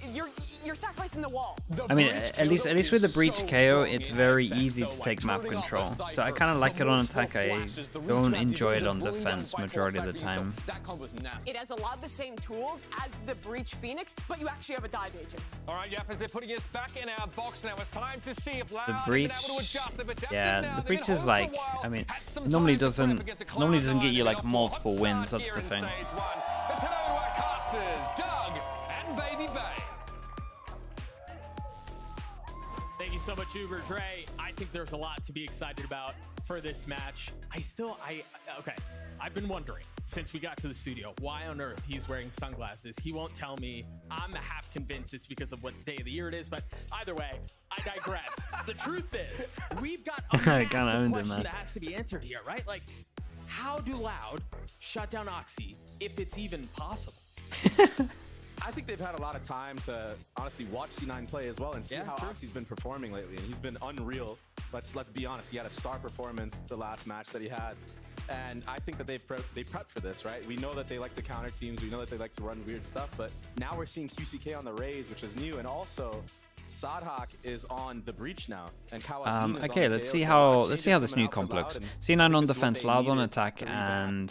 You're sacrificing the wall. I mean, at least with the Breach KO, it's very easy to take map control. So I kind of like it on attack. I don't enjoy it on defense majority of the time. It has a lot of the same tools as the Breach Phoenix, but you actually have a dive agent. All right, yep, as they're putting us back in our box now, it's time to see if Loud The have Breach, been able to adjust. They've adapted yeah, now. the They've Breach been is home like, for a while. I mean, Had some normally time to prep doesn't against get you like Cloud9 multiple and wins. offside That's here the in thing. Stage 1. But hello to our casters, Doug and Baby Bay. Thank you so much, Uber Dre. I think there's a lot to be excited about for this match. Okay, I've been wondering since we got to the studio, why on earth he's wearing sunglasses. He won't tell me. I'm half convinced it's because of what day of the year it is, but either way, I digress. The truth is, we've got a massive question that has to be answered here, right? Like, how do Loud shut down Oxy if it's even possible? I think they've had a lot of time to honestly watch C9 play as well and see how Oxy's been performing lately, and he's been unreal. Let's be honest, he had a star performance the last match that he had, and I think that they prepped for this, right? We know that they like to counter teams, we know that they like to run weird stuff, but now we're seeing QCK on the Raze, which is new, and also Sadhak is on the Breach now, and Kawazin is okay, on the let's KO, see so how this new comp looks. C9 on defense, Loud on attack, and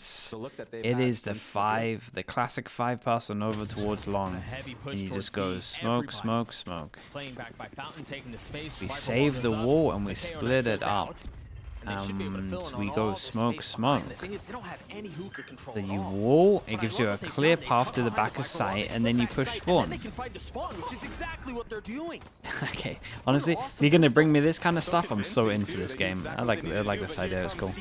it is the classic 5 on over towards long. And you just go smoke, smoke, smoke. Playing back by Fountain, taking the space. We save the wall and we split it up. We go smoke, smoke. So you wall, it gives you a clear path to the back of site, and then you push spawn. Okay, honestly, if you're gonna bring me this kind of stuff, I'm so in for this game. I like this idea. It's cool.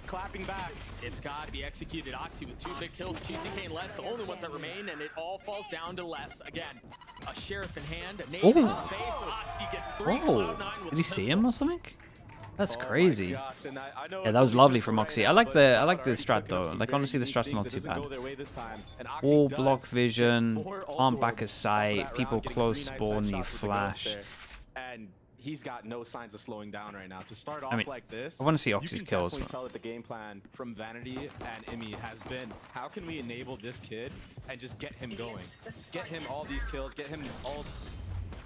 Clapping back. It's got to be executed. Oxy with 2 big kills. QCK and Les, the only ones that remain, and it all falls down to Les again. A sheriff in hand, a nade in his face. Oxy gets 3. Oh, did he see him or something? That's crazy. Yeah, that was lovely from Oxy. I like the strat though. Like honestly, the strat's not too bad. All block vision, arm back of sight, people close spawn, you flash. he's got no signs of slowing down right now. To start off like this, I want to see Oxy's you can kills. definitely tell that the game plan from Vanity and Imi has been, how can we enable this kid and just get him going? Get him all these kills, get him ults.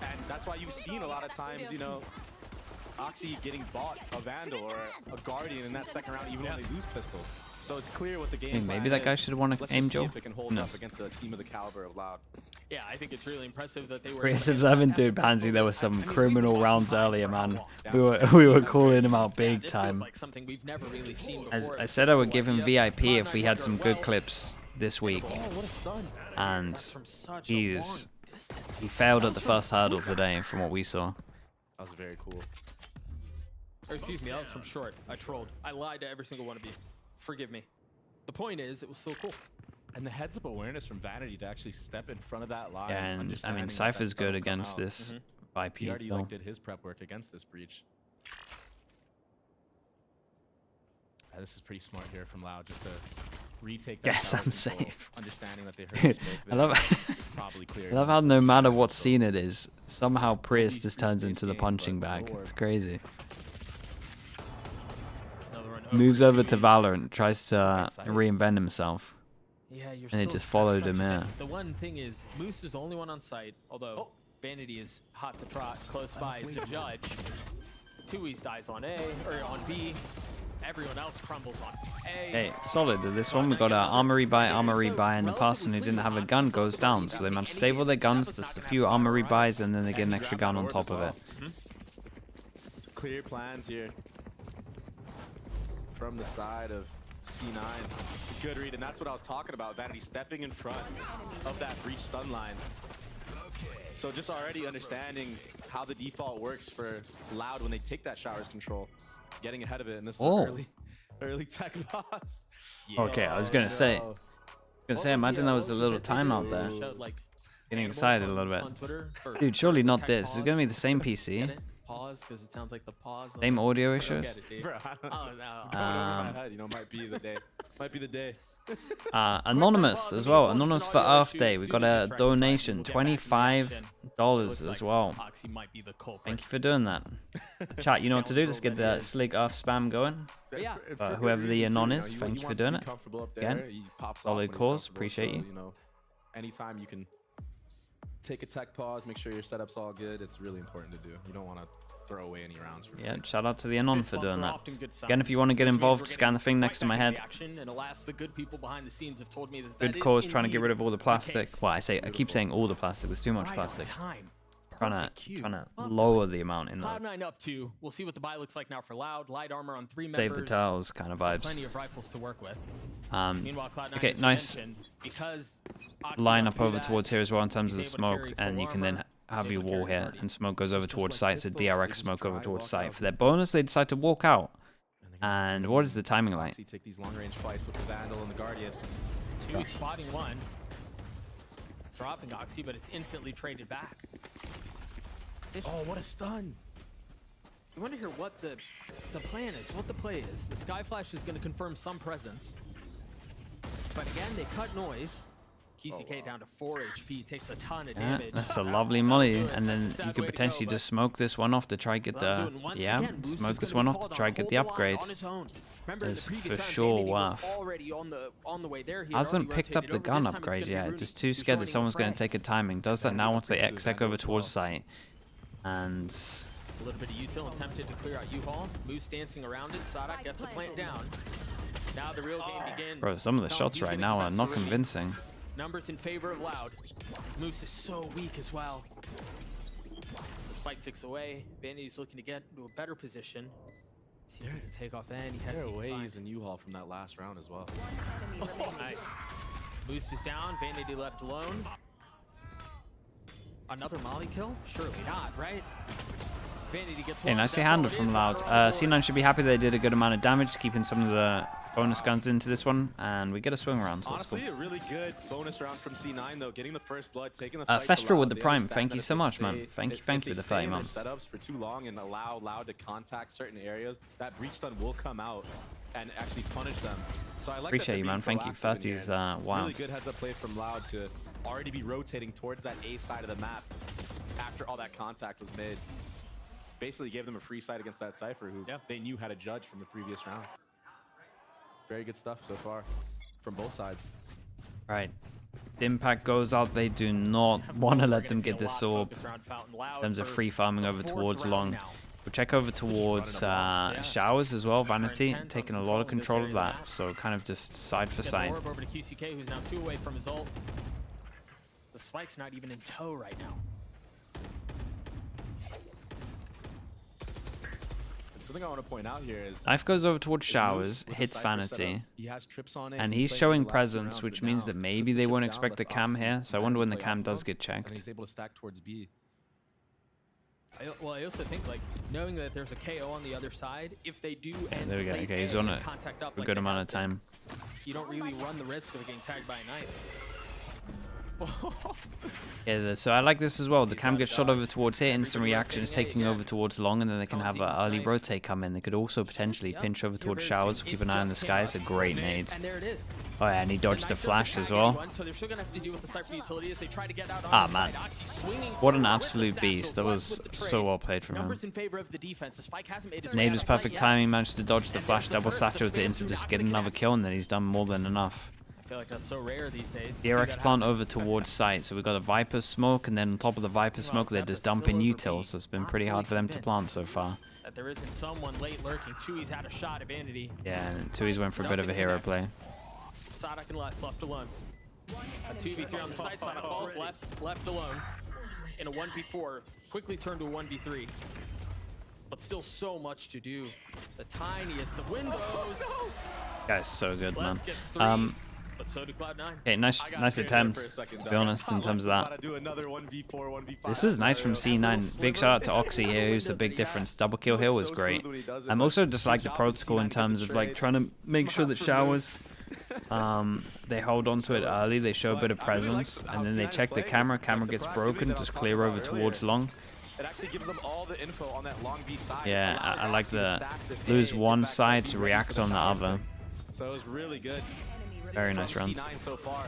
And that's why you've seen a lot of times, you know, Oxy getting bought a Vandal or a Guardian in that second round, even when they lose pistols. So it's clear what the game plan maybe that guy should have won an Angel. If it can hold up against a team of the caliber of Loud. Yeah, I think it's really impressive that they were. 3-7, dude, Pansy. There were some criminal rounds earlier, man. We were calling him out big time. Like something we've never really seen I said I would give him VIP if we had some good clips this week, and he failed at the first hurdle today, from what we saw. That was very cool. Or excuse me, that was from short. I trolled. I lied to every single one of you. Forgive me. The point is, it was still cool. And the heads-up awareness from Vanity to actually step in front of that line. Yeah, and I mean, Cypher's good against this IP. He already did his prep work against this breach. This is pretty smart here from Loud, just to retake that. Yes, I'm safe. Understanding that they heard smoke there. I love how no matter what scene it is, somehow Prius just turns into the punching bag. It's crazy. Moves over to Valorant, tries to reinvent himself. Yeah, you're and it just followed him in. The one thing is, Moose is the only one on site, although Vanity is hot to trot close by to judge. 2E's dies on A, or on B. Everyone else crumbles on A. Hey, solid. This one we got armory buy, and the person who didn't have a gun goes down. So they managed to save all their guns, just a few armory buys, and then they get an extra gun on top of it. Some clear plans here from the side of C9. Good read, and that's what I was talking about. Vanity stepping in front of that breach stun line. So just already understanding how the default works for Loud when they take that showers control, getting ahead of it, and this is early tech loss. Okay, I was gonna say, imagine there was a little timeout there. Getting excited a little bit. Dude, surely not this. Is it gonna be the same PC? Pause, because it sounds like the pause. Same audio issues? Bro, oh no. You know, might be the day. Might be the day. Anonymous as well. Anonymous for Earth Day. We got a donation, $25 as well. Thank you for doing that. Chat, you know what to do. Let's get the Slig Earth spam going. Whoever the Anon is, thank you for doing it. Again, solid cause. Appreciate you. You know, anytime you can take a tech pause, make sure your setup's all good. It's really important to do. You don't want to throw away any rounds. Yeah, shout out to the Anon for doing that. Again, if you want to get involved, scan the thing next to my head. Good cause, trying to get rid of all the plastic. Well, I keep saying all the plastic. There's too much plastic. Trying to lower the amount in there. Cloud9 up 2. We'll see what the buy looks like now for Loud. Light armor on 3 members. Save the turtles kind of vibes. Plenty of rifles to work with. Okay, nice. Line up over towards here as well in terms of the smoke, and you can then have your wall here, and smoke goes over towards site. So DRX smoke over towards site. For their bonus, they decide to walk out. And what is the timing like? Take these long range fights with the Vandal and the Guardian. 2 spotting 1. Dropping Oxy, but it's instantly traded back. Oh, what a stun! I wonder here what the plan is, what the play is. The Sky Flash is going to confirm some presence. But again, they cut noise. QCK down to 4 HP, takes a ton of damage. That's a lovely molly, and then you could potentially just smoke this one off to try get the smoke this one off to try get the upgrade. Is for sure worth. Hasn't picked up the gun upgrade yet. Just too scared that someone's going to take a timing. Does that now once they exec over towards site. And a little bit of util attempted to clear out U-Haul. Moose dancing around it. Sadak gets the plant down. Now the real game begins. Bro, some of the shots right now are not convincing. Numbers in favor of Loud. Moose is so weak as well. As the spike ticks away, Vanity's looking to get into a better position. See if he can take off any head. There are ways in U-Haul from that last round as well. Nice. Moose is down. Vanity left alone. Another molly kill? Surely not, right? Vanity gets hey, nicely handled from Loud. C9 should be happy they did a good amount of damage, keeping some of the bonus guns into this one, and we get a swing round. So honestly, cool. A really good bonus round from C9 though, getting the first blood, taking the fight. Festral with the prime. Thank you so much, man. Thank you with the 30 months. Setups for too long and allow Loud to contact certain areas. That breach stun will come out and actually punish them. So I like appreciate you, man. Thank you. 30 is wild. Really good heads up play from Loud to already be rotating towards that A side of the map after all that contact was made. basically gave them a free side against that Cypher, who they knew how to judge from the previous round. Very good stuff so far from both sides. Right. The impact goes out. They do not want to let them get this orb. In terms of free farming over towards long. We'll check over towards Showers as well. Vanity taking a lot of control of that. So kind of just side for side. Orb over to QCK, who's now 2 away from his ult. The spike's not even in tow right now. Something I want to point out here is Knife goes over towards Showers, hits Vanity, and he's showing presence, which means that maybe they won't expect the cam here. So I wonder when the cam does get checked. And he's able to stack towards B. Well, I also think, like, knowing that there's a KO on the other side, if they do end There we go. Okay, he's on it for a good amount of time. You don't really run the risk of getting tagged by a knife. Yeah, so I like this as well. The cam gets shot over towards here, instant reaction is taking over towards long, and then they can have an early rotate come in. They could also potentially pinch over towards Showers. Keep an eye on the sky. It's a great nade. Oh yeah, and he dodged the flash as well. Ah man, what an absolute beast. That was so well played from him. Nade was perfect timing, managed to dodge the flash, double satchel to instant just get another kill, and then he's done more than enough. I feel like that's so rare these days. The RX plant over towards site, so we've got a Viper smoke, and then on top of the Viper smoke they're just dumping utils, so it's been pretty hard for them to plant so far. That there isn't someone late lurking. Tui's had a shot at Vanity. Yeah, and Tui's went for a bit of a hero play. Sadak and Les left alone. A 2v3 on the side, Sadak falls left alone. In a 1v4, quickly turned to a 1v3. But still so much to do. The tiniest of windows. Guy's so good, man. But so did Cloud9. Okay, nice attempt, to be honest, in terms of that. This was nice from C9. Big shout out to Oxy here, who's the big difference. Double kill here was great. I'm also just like the protocol in terms of like trying to make sure that Showers, they hold on to it early, they show a bit of presence, and then they check the camera. Camera gets broken, just clear over towards long. It actually gives them all the info on that long B side. Yeah, I like the lose one side to react on the other. So it was really good. Very nice round. C9 so far.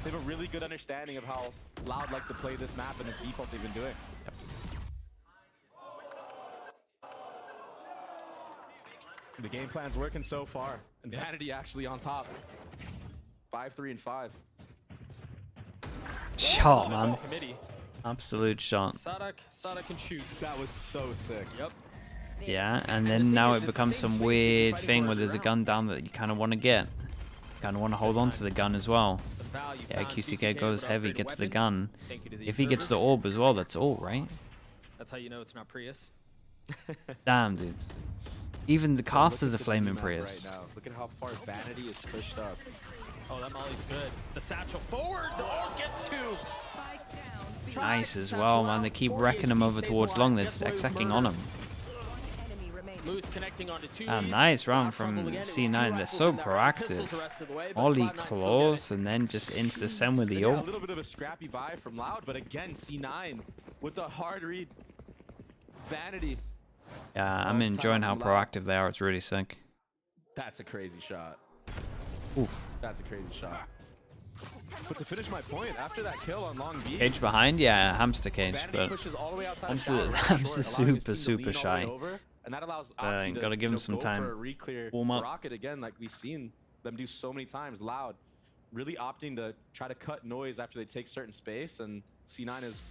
They have a really good understanding of how Loud like to play this map and his default they've been doing. Yep. The game plan's working so far, and Vanity actually on top. 5-3 and 5. Shot, man. Absolute shot. Sadak can shoot. That was so sick. Yep. Yeah, and then now it becomes some weird thing where there's a gun down that you kind of want to get. Kind of want to hold on to the gun as well. Yeah, QCK goes heavy, gets the gun. If he gets the orb as well, that's all, right? That's how you know it's not Prius. Damn, dudes. Even the casters are flaming Prius. Right now. Look at how far Vanity is pushed up. Oh, that molly's good. The satchel forward. Oh, gets two. Nice as well, man. They keep wrecking him over towards long. They're just execing on him. Moose connecting onto two. Nice round from C9. They're so proactive. Ollie claws and then just insta-send with the ult. A little bit of a scrappy buy from Loud, but again, C9 with the hard read. Vanity. Yeah, I'm enjoying how proactive they are. It's really sick. That's a crazy shot. Oof. That's a crazy shot. But to finish my point, after that kill on long B, Cage behind, yeah, hamster cage, but hamster's super shy. And that allows Oxy gotta give him some time. For a re-clear warm up. rocket again, like we've seen them do so many times. Loud, really opting to try to cut noise after they take certain space, and C9 is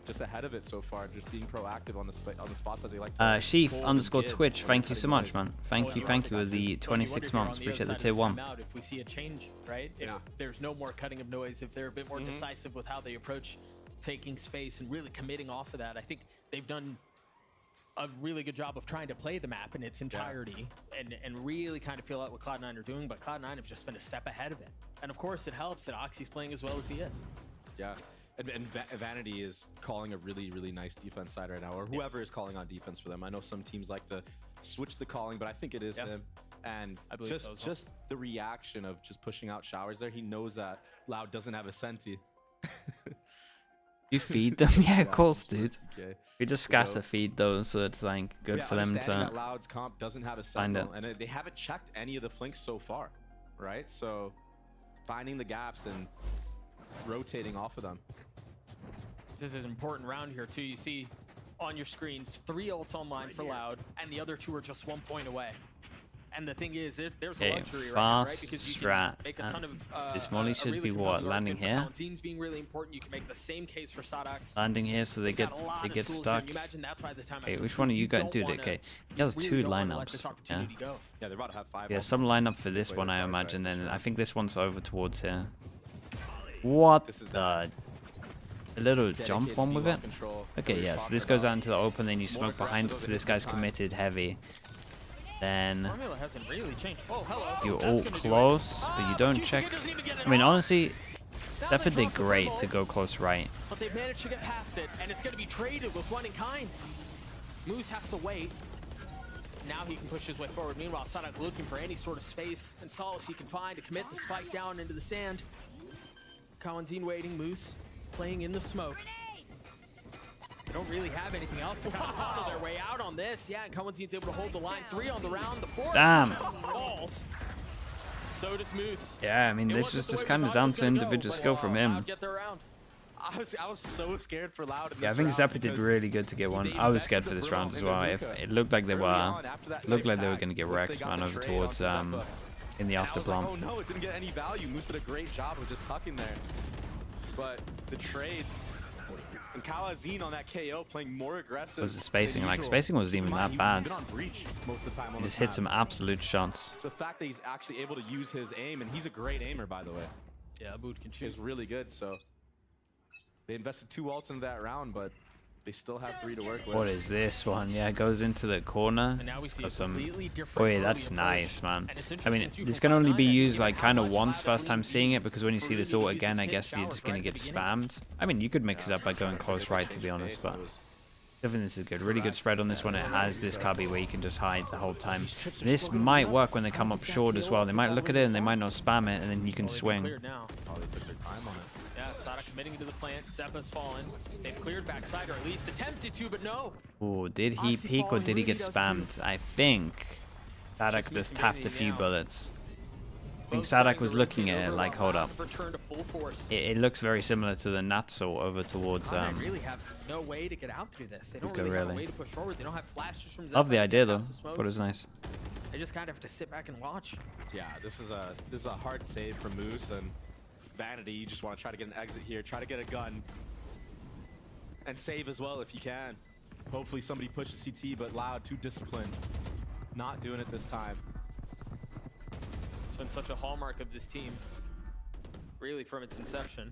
just ahead of it so far, just being proactive on the spots that they like to Sheaf_Twitch, thank you so much, man. Thank you with the 26 months. Appreciate the tier 1. If we see a change, right? If there's no more cutting of noise, if they're a bit more decisive with how they approach taking space and really committing off of that, I think they've done a really good job of trying to play the map in its entirety and really kind of feel out what Cloud9 are doing, but Cloud9 have just been a step ahead of it. And of course, it helps that Oxy's playing as well as he is. Yeah. And Vanity is calling a really nice defense side right now, or whoever is calling on defense for them. I know some teams like to switch the calling, but I think it is him. And just the reaction of just pushing out Showers there, he knows that Loud doesn't have a Senti. You feed them? Yeah, of course, dude. We just got to feed those, so it's like good for them to that Loud's comp doesn't have a Sentinel, and they haven't checked any of the flanks so far, right? So finding the gaps and rotating off of them. This is an important round here too. You see on your screens, 3 ults online for Loud, and the other 2 are just 1 point away. And the thing is, there's a luxury right now, right? Because you can make a ton of this molly should really be what, landing here? Kalenzin's being really important. You can make the same case for Sadax. Landing here so they get stuck. Hey, which one are you going to do? Okay, he has 2 lineups. Yeah. Yeah, they're about to have 5. Yeah, some lineup for this one, I imagine. Then I think this one's over towards here. What the? A little jump one with it. Okay, yeah. So this goes out into the open. Then you smoke behind it. So this guy's committed heavy. Then you're all close, but you don't check. I mean, honestly, Zephyr did great to go close right. But they've managed to get past it, and it's going to be traded with one in kind. Moose has to wait. Now he can push his way forward. Meanwhile, Sadax looking for any sort of space and solace he can find to commit the spike down into the sand. Kalensin waiting, Moose playing in the smoke. They don't really have anything else to kind of hustle their way out on this. Yeah, and Kalensin's able to hold the line. 3 on the round. The 4th Damn. falls. So does Moose. Yeah, I mean, this was just kind of down to individual skill from him. I was so scared for Loud in this Yeah, I think round Zephyr did really good to get one. I was scared for this round as well. If it looked like they were going to get wrecked, man, over towards in the after plump. Oh no, it didn't get any value. Moose did a great job of just tucking there. But the trades and Kalensin on that KO playing more aggressive. Was the spacing? Like spacing wasn't even that bad. Most of the time He just hit some absolute shots. So the fact that he's actually able to use his aim, and he's a great aimer, by the way. Yeah, Boot can shoot. Is really good. So they invested 2 ults into that round, but they still have 3 to work with. What is this one? Yeah, it goes into the corner. And now we see got some. different Boy, that's nice, man. I mean, this can only be used like kind of once first time seeing it, because when you see this ult again, I guess you're just gonna get spammed. I mean, you could mix it up by going close right, to be honest, but I think this is good. Really good spread on this one. It has this cubby where you can just hide the whole time. This might work when they come up short as well. They might look at it and they might not spam it, and then you can swing. Oh, they took their time on it. Yeah, Sada committing to the plant. Zeppa's fallen. They've cleared backside, or at least attempted to, but no. Oh, did he peek or did he get spammed? I think Sadax just tapped a few bullets. I think Sadax was looking at it like, hold up. It looks very similar to the Natsu over towards They really have no way to get out through this. They don't really have a way to push forward. They don't have flashes from Zeppa. Love the idea though. But it was nice. They just kind of have to sit back and watch. Yeah, this is a hard save for Moose and Vanity. You just want to try to get an exit here, try to get a gun, and save as well if you can. Hopefully somebody pushes CT, but Loud, too disciplined. Not doing it this time. It's been such a hallmark of this team, really, from its inception.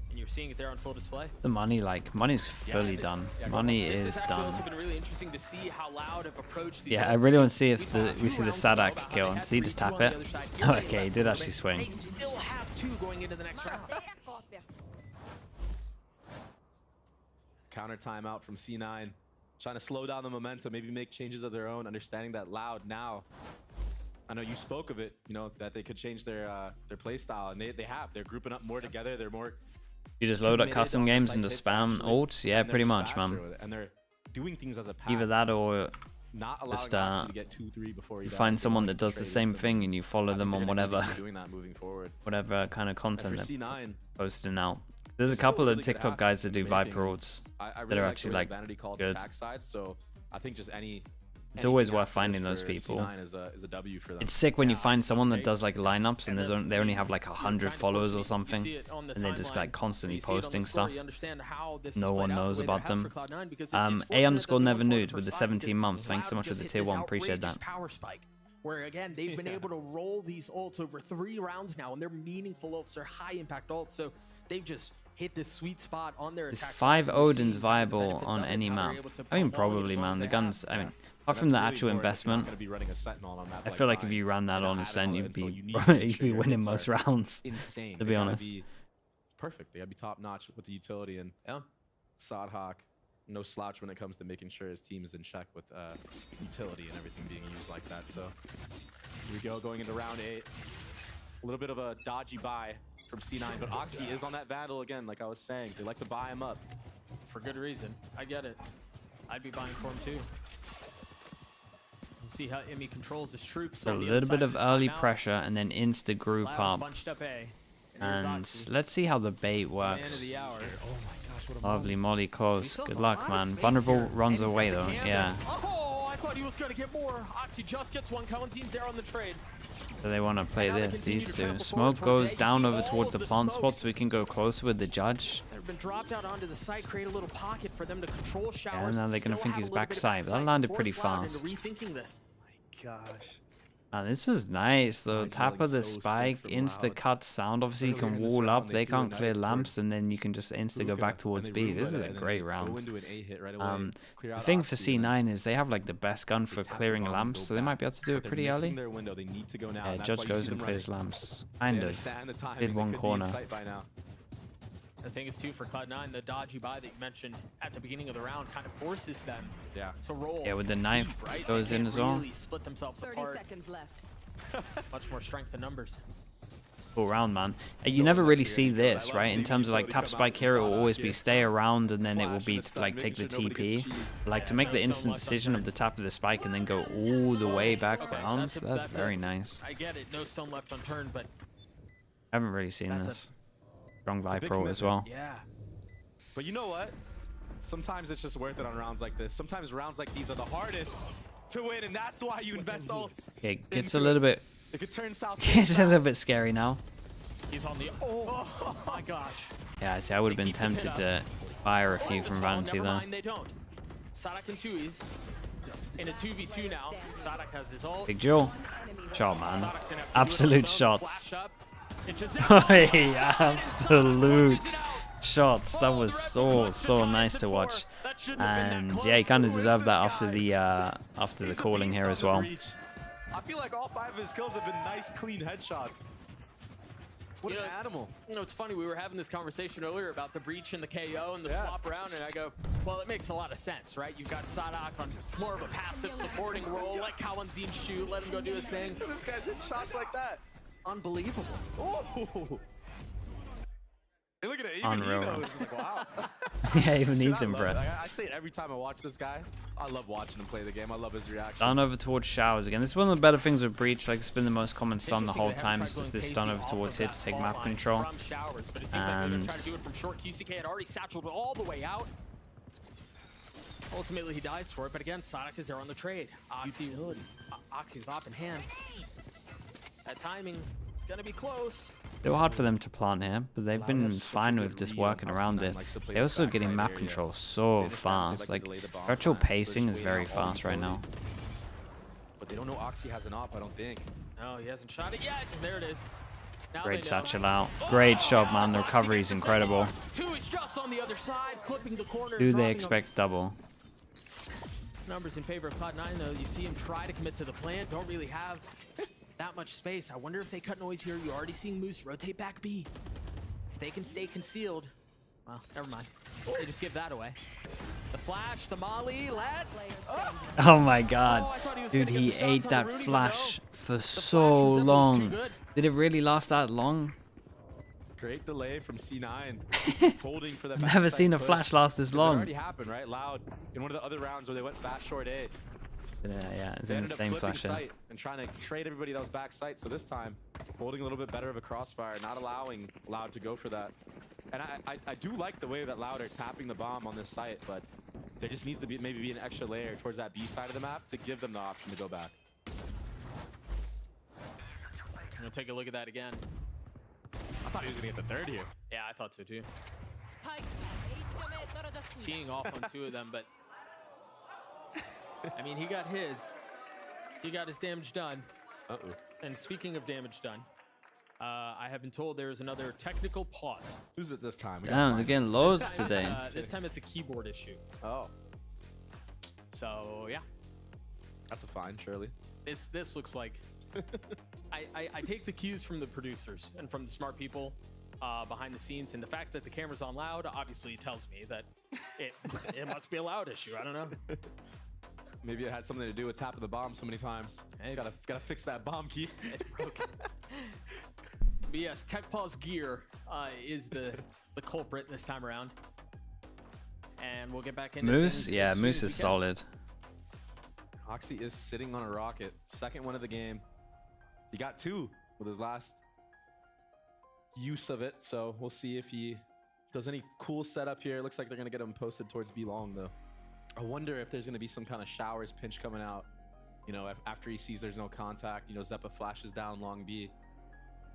And you're seeing it there on full display. The money, money's fully done. Money is done. It's been really interesting to see how Loud have approached these. Yeah, I really want to see if we see the Sadax kill and see just tap it. Okay, he did actually swing. They still have 2 going into the next round. Counter timeout from C9. Trying to slow down the momentum, maybe make changes of their own, understanding that Loud now, I know you spoke of it, you know, that they could change their play style, and they have. They're grouping up more together. They're more. You just load up custom games and just spam ults? Yeah, pretty much, man. And they're doing things as a pack. Either that or not just to get 2-3 before you find someone that does the same thing and you follow them on whatever kind of content they're posting out. There's a couple of TikTok guys that do Viper ults that are actually like good. So I think just it's always worth finding those people. Is a W for them. It's sick when you find someone that does like lineups and they only have like 100 followers or something, and they're just like constantly posting stuff. No one knows about them. A_never nude with the 17 months. Thanks so much for the tier 1. Appreciate that. Where again, they've been able to roll these ults over 3 rounds now, and they're meaningful ults. They're high impact ults, so they've just hit this sweet spot on their attack. Is 5 Odins viable on any map? I mean, probably, man. The guns, I mean, apart from the actual investment, I feel like if you ran that on Ascent, you'd be winning most rounds, to be honest. Perfect. They gotta be top notch with the utility, and Sadhawk, no slouch when it comes to making sure his team is in check with utility and everything being used like that. So here we go, going into round 8. A little bit of a dodgy buy from C9, but Oxy is on that Vandal again, like I was saying. They like to buy him up. For good reason. I get it. I'd be buying for him too. We'll see how Emmy controls his troops. So a little bit of early pressure and then insta group up. And let's see how the bait works. Lovely molly close. Good luck, man. Vulnerable runs away though. Yeah. Oh, I thought he was gonna get more. Oxy just gets one. Kalenzin's there on the trade. So they want to play this. These two. Smoke goes down over towards the plant spot so we can go closer with the judge. They've been dropped out onto the site, create a little pocket for them to control showers. Yeah, now they're gonna think he's backside, but that landed pretty fast. Rethinking this. Gosh. This was nice though. Tap of the spike, insta cut sound. Obviously you can wall up, they can't clear lamps, and then you can just insta go back towards B. This is a great round. The thing for C9 is they have like the best gun for clearing lamps, so they might be able to do it pretty early. Yeah, Judge goes and clears lamps. Kind of. Did one corner. The thing is too, for Cloud9, the dodgy buy that you mentioned at the beginning of the round kind of forces them to roll. Yeah, with the knife deep, right? goes in as well. Really split themselves 30 apart. Seconds left. Much more strength in numbers. Cool round, man. You never really see this, right? In terms of like tap spike here, it will always be stay around and then it will be like take the TP. Like to make the instant decision of the tap of the spike and then go all the way back around. That's very nice. I get it, no stone left unturned, but I haven't really seen this. Strong Vipro as well. Yeah. But you know what? Sometimes it's just worth it on rounds like this. Sometimes rounds like these are the hardest to win, and that's why you invest ults. It gets a little bit. It could turn south. It's a little bit scary now. He's on the. Oh my gosh. Yeah, see, I would have been tempted to fire a few from Vanity there. They don't. Sadak and Tui's in a 2v2 now. Sadak has his ult. Big Joe. Shot, man. Absolute shots. Absolute shots. That was so nice to watch. And yeah, he kind of deserved that after the calling here as well. I feel like all 5 of his kills have been nice, clean headshots. What an animal. You know, it's funny, we were having this conversation earlier about the breach and the KO and the swap around, and I go, well, it makes a lot of sense, right? You've got Sadak on more of a passive supporting role, let Kalenzin's shoot, let him go do his thing. This guy's hitting shots like that. It's unbelievable. Oh. Hey, look at it. Even Unreal. he knows. Like, wow. Yeah, even he's impressed. I say it every time I watch this guy. I love watching him play the game. I love his reaction. Stun over towards showers again. This is one of the better things with Breach. Like, it's been the most common stun the whole time. It's just this stun over towards it to take map control. And trying to do it from short. QCK had already satcheled all the way out. Ultimately, he dies for it. But again, Sadak is there on the trade. Oxy's op in hand. That timing is going to be close. They were hard for them to plant here, but they've been fine with just working around it. They're also getting map control so fast. Like, virtual pacing is very fast right now. But they don't know Oxy has an op, I don't think. No, he hasn't shot it yet. There it is. Great satchel out. Great shot, man. The recovery is incredible. Tui's just on the other side, clipping the corner. Do they expect double? Numbers in favor of Cloud9, though. You see him try to commit to the plant. Don't really have that much space. I wonder if they cut noise here. You're already seeing Moose rotate back B. If they can stay concealed, well, never mind. They just give that away. The flash, the molly, let's. Oh my god. Dude, he ate that flash for so long. Did it really last that long? Great delay from C9. Holding for the Never seen a flash last this long. It already happened, right? Loud in one of the other rounds where they went fast short A. Yeah, it's in the same flash site and trying to trade everybody that was back site. So this time, holding a little bit better of a crossfire, not allowing Loud to go for that. And I do like the way that Loud are tapping the bomb on this site, but there just needs to be maybe an extra layer towards that B side of the map to give them the option to go back. I'm gonna take a look at that again. I thought he was gonna get the third here. Yeah, I thought so too. Teeing off on 2 of them, but I mean, he got his damage done. Uh-oh. And speaking of damage done, I have been told there is another technical pause. Who's it this time? Damn, they're getting loads today. This time it's a keyboard issue. Oh. So yeah. That's a fine, surely. This looks like I take the cues from the producers and from the smart people behind the scenes, and the fact that the camera's on loud obviously tells me that it must be a loud issue. I don't know. Maybe it had something to do with tapping the bomb so many times. Hey, gotta fix that bomb key. But yes, Tech Pause gear is the culprit this time around, and we'll get back into Moose. Yeah, Moose is solid. Oxy is sitting on a rocket. Second one of the game. He got 2 with his last use of it, so we'll see if he does any cool setup here. It looks like they're going to get him posted towards B long, though. I wonder if there's going to be some kind of showers pinch coming out. You know, after he sees there's no contact, you know, Zeppa flashes down long B.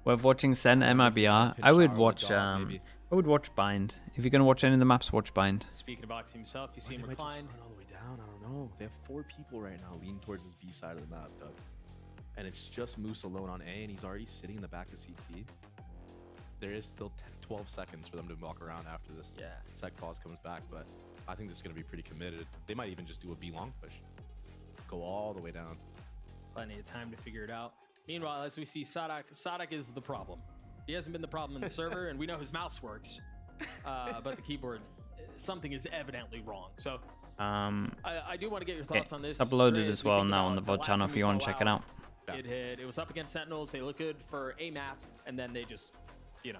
Worth watching Sen MIBR. I would watch Bind. If you're gonna watch any of the maps, watch Bind. Speaking of boxing himself, you see him recline. All the way down. I don't know. They have 4 people right now leaning towards this B side of the map, Doug. And it's just Moose alone on A, and he's already sitting in the back of CT. There is still 12 seconds for them to walk around after this tech pause comes back, but I think this is gonna be pretty committed. They might even just do a B long push. Go all the way down. Plenty of time to figure it out. Meanwhile, as we see Sadak is the problem. He hasn't been the problem in the server, and we know his mouse works, but the keyboard, something is evidently wrong. So I do want to get your thoughts on this. It's uploaded as well now on the VOD channel if you want to check it out. It was up against Sentinels. They look good for a map, and then they just, you know,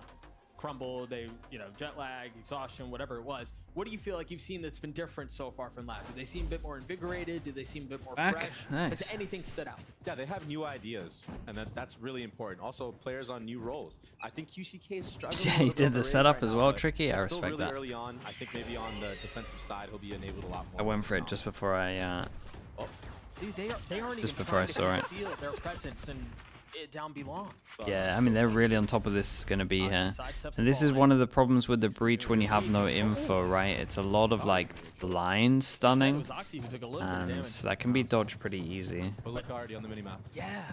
crumble. They, you know, jet lag, exhaustion, whatever it was. What do you feel like you've seen that's been different so far from last? Do they seem a bit more invigorated? Do they seem a bit more fresh? Nice. Has anything stood out? Yeah, they have new ideas, and that's really important. Also, players on new roles. I think QCK is struggling. Yeah, he did the setup as well, Tricky. I respect really that. Early on, I think maybe on the defensive side, he'll be enabled a lot more. I went for it just before I. Dude, they aren't just even before I trying saw to it. conceal their presence and it down belong. Yeah, I mean they're really on top of this going to be here, and this is one of the problems with the breach when you have no info, right? It's a lot of like blind stunning, and that can be dodged pretty easy. already on the minimap. Yeah.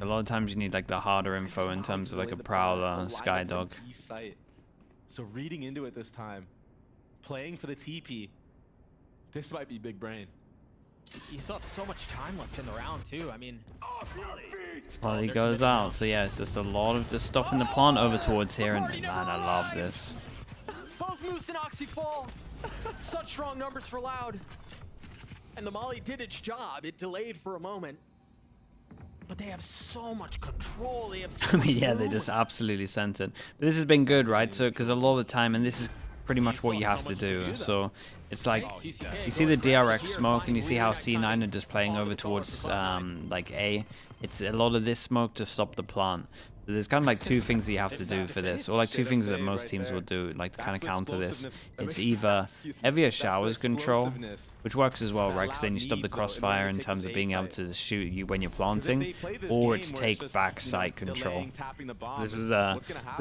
A lot of times you need like the harder info in terms of like a Prowler, Skydog. So reading into it this time, playing for the TP, this might be big brain. You still have so much time left in the round too. I mean, Well, he goes out, so yeah, it's just a lot of just stopping the plant over towards here, and man, I love this. both Moose and Oxy fall. Such strong numbers for Loud. And the Molly did its job. It delayed for a moment. But they have so much control. They have so I mean, yeah, much they room. just absolutely sent it. But this has been good, right? So, because a lot of the time, and this is pretty much what you have to do. So, it's like, you see the DRX smoke, and you see how C9 are just playing over towards, like, A. It's a lot of this smoke to stop the plant. So there's kind of like 2 things that you have to do for this, or like 2 things that most teams will do, like to kind of counter this. It's either heavier showers control, which works as well, right? Because then you stop the crossfire in terms of being able to shoot you when you're planting, or it's take back sight control. This is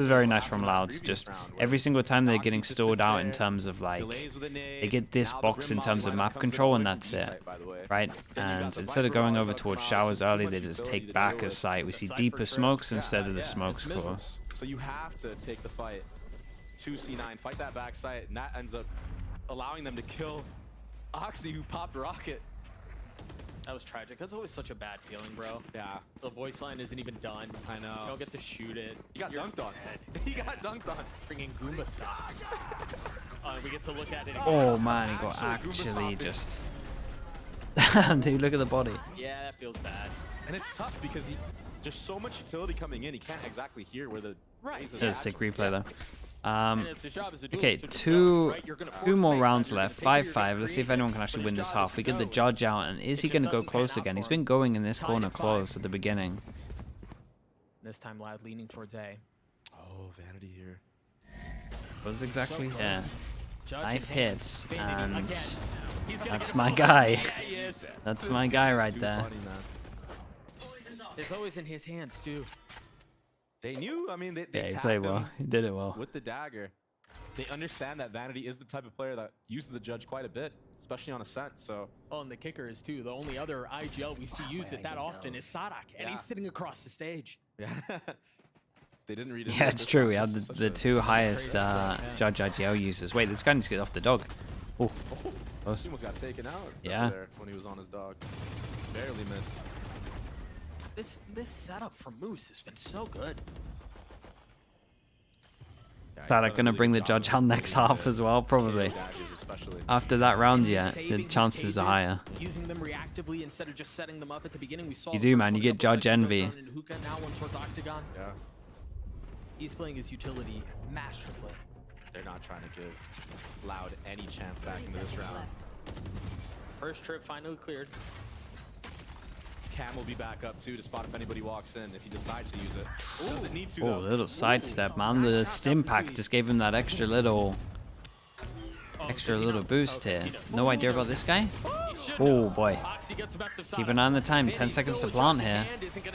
very nice from Louds. Just every single time they're getting stored out in terms of like, they get this box in terms of map control, and that's it, right? And instead of going over towards showers early, they just take back a sight. We see deeper smokes instead of the smokes course. So you have to take the fight to C9, fight that back sight, and that ends up allowing them to kill Oxy, who popped Rocket. That was tragic. That's always such a bad feeling, bro. Yeah. The voice line isn't even done. I know. You don't get to shoot it. He got dunked on. He got dunked on. Bringing Goomba stop. We get to look at it again. Oh man, he got actually just... Dude, look at the body. Yeah, that feels bad. And it's tough because there's so much utility coming in, he can't exactly hear where the... That's a sick replay though. Okay, two more rounds left. 5-5. Let's see if anyone can actually win this half. We get the judge out, and is he going to go close again? He's been going in this corner close at the beginning. This time Loud leaning towards A. Oh, Vanity here. What was exactly? Yeah. Knife hits, and That's that's my guy. That's my guy right there. It's always in his hands too. They knew. I mean, they Yeah, he tagged played well. him He did it well. with the dagger. They understand that Vanity is the type of player that uses the judge quite a bit, especially on Ascent. So. Oh, and the kicker is too. The only other IGL we see use it that often is Sadak, and he's sitting across the stage. Yeah. They didn't read it. Yeah, it's true. We had the 2 highest judge IGL users. Wait, this guy needs to get off the dog. Oh, close. He almost got taken out. Yeah. There when he was on his dog. Barely missed. This setup from Moose has been so good. Sadak gonna bring the judge out next half as well, probably. After that round, yeah, the chances are higher. Using them reactively instead of just setting them up at the beginning. We saw You do, man. You get judge envy. Now one towards Octagon. Yeah. He's playing his utility masterfully. They're not trying to give Loud any chance back into this round. First trip finally cleared. Cam will be back up too to spot if anybody walks in if he decides to use it. Doesn't need to Oh, though. little sidestep, man. The stim pack just gave him that extra little boost here. No idea about this guy? Oh boy. Keep an eye on the time. 10 seconds to plant here.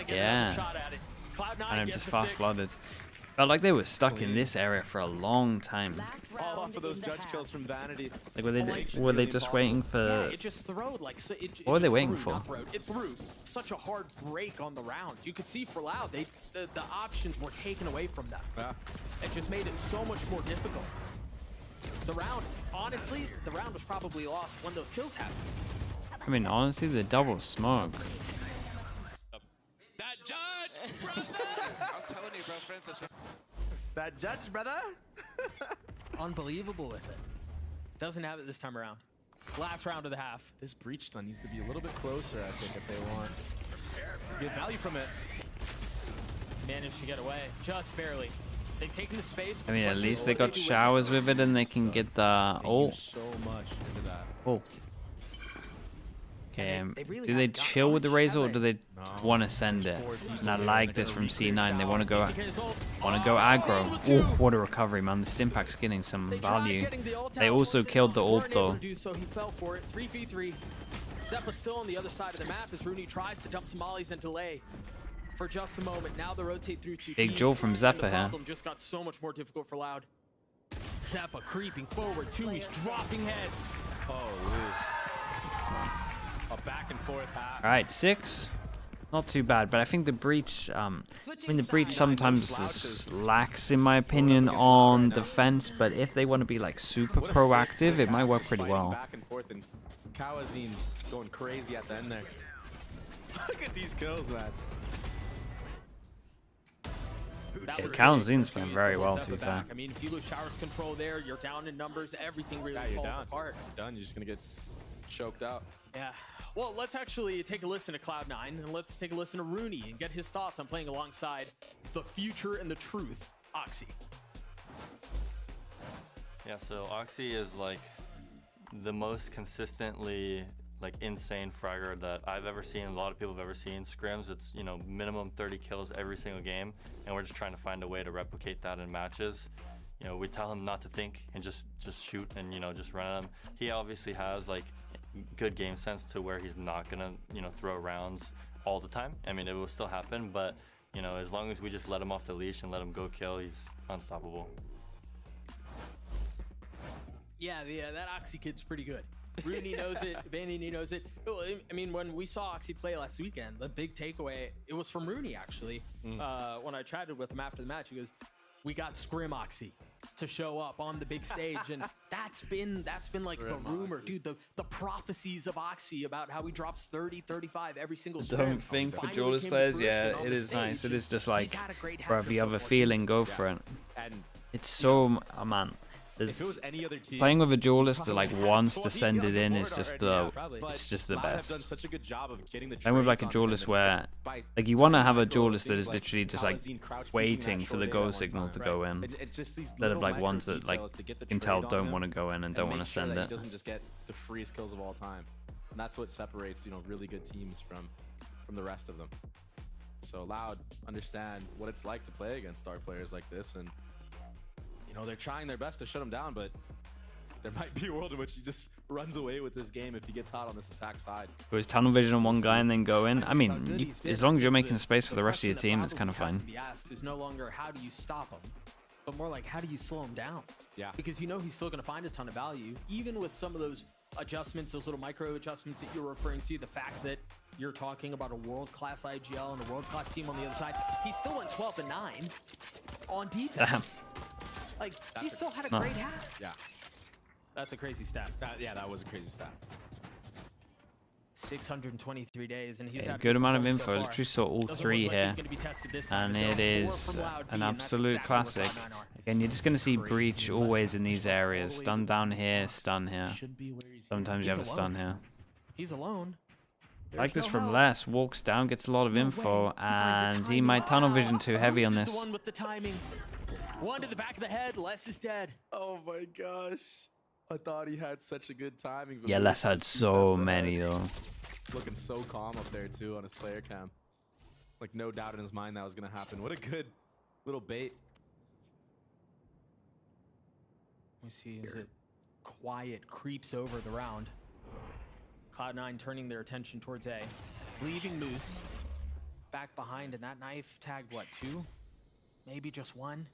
Yeah. And I'm just fast flooded. Felt like they were stuck in this area for a long time. All off of those judge kills from Vanity. Like were they just waiting for? Yeah, it just throwed like. So what were they waiting for? It threw such a hard break on the round. You could see for Loud, the options were taken away from them. Yeah. It just made it so much more difficult. The round, honestly, the round was probably lost when those kills happened. I mean, honestly, the double smoke. That judge, brother! I'm telling you, bro, Francis. That judge, brother. Unbelievable with it. Doesn't have it this time around. Last round of the half. This breach stun needs to be a little bit closer, I think, if they want. Get value from it. Managed to get away, just barely. They've taken the space. I mean, at least they got showers with it and they can get the... Oh. So much into that. Oh. Okay, do they chill with the Razor or do they want to send it? And I like this from C9. They want to go aggro. Oh, what a recovery, man. The Stimpak's getting some value. They also killed the ult, though. So he fell for it. 3v3. Zeppa's still on the other side of the map as Rooney tries to dump some mollies and delay for just a moment. Now they rotate through to Big Joel from Zeppa here. The problem just got so much more difficult for Loud. Zeppa creeping forward. Two, he's dropping heads. A back and forth half. All right, 6. Not too bad, but I think the breach, I mean, the breach sometimes is lax, in my opinion, on defense, but if they want to be, like, super proactive, it might work pretty well. Back and forth, and Kawazine going crazy at the end there. Look at these kills, man. Yeah, Kawazine's playing very well, to be fair. I mean, if you lose Shower's control there, you're down in numbers, everything really falls apart. You're done. You're just going to get choked out. Yeah. Well, let's actually take a listen to Cloud9 and let's take a listen to Rooney and get his thoughts on playing alongside the future and the truth, Oxy. Yeah, so Oxy is like the most consistently like insane fragger that I've ever seen, a lot of people have ever seen. Scrims, it's, you know, minimum 30 kills every single game, and we're just trying to find a way to replicate that in matches. You know, we tell him not to think and just shoot and, you know, just run at him. He obviously has like good game sense to where he's not gonna, you know, throw rounds all the time. I mean, it will still happen, but, you know, as long as we just let him off the leash and let him go kill, he's unstoppable. Yeah, that Oxy kid's pretty good. Rooney knows it, Vanity knows it. I mean, when we saw Oxy play last weekend, the big takeaway, it was from Rooney, actually. When I chatted with him after the match, he goes, we got Scrim Oxy to show up on the big stage, and that's been like the rumor, dude, the prophecies of Oxy about how he drops 30, 35 every single scrim. Don't think for duelist players, yeah, it is nice. It is just like, bro, if you have a feeling, go for it. It's so, oh man. If it was any other team, playing with a duelist that like wants to send it in is just the best. Done such a good job of getting the and with like a duelist where like you want to have a duelist that is literally just like waiting for the go signal to go in, instead of like ones that like you can tell don't want to go in and don't want to send it. He doesn't just get the freest kills of all time, and that's what separates, you know, really good teams from the rest of them. So Loud understand what it's like to play against star players like this, and you know, they're trying their best to shut him down, but there might be a world in which he just runs away with this game if he gets hot on this attack side. It was tunnel vision on one guy and then go in. I mean, as long as you're making space for the rest of your team, it's kind of fine. Is no longer how do you stop him, but more like how do you slow him down? Yeah. Because you know he's still going to find a ton of value, even with some of those adjustments, those little micro adjustments that you're referring to. The fact that you're talking about a world-class IGL and a world-class team on the other side, he still went 12-9 on defense. Damn. Like, he still had a great half. Yeah. That's a crazy stat. That was a crazy stat. 623 days, and he's had a good amount of info. So Literally saw all three here, and it is an absolute classic. Again, you're just going to see breach always in these areas. Stun down here, stun here. Sometimes you have a stun here. He's alone. Like this from Les. Walks down, gets a lot of info, and he might tunnel vision too heavy on this. One with the timing. One to the back of the head. Les is dead. Oh my gosh. I thought he had such a good timing. Yeah, Les had so many though. looking so calm up there too on his player cam. Like no doubt in his mind that was gonna happen. What a good little bait. We see as it quiet creeps over the round. Cloud9 turning their attention towards A, leaving Moose back behind, and that knife tagged what, 2? Maybe just 1.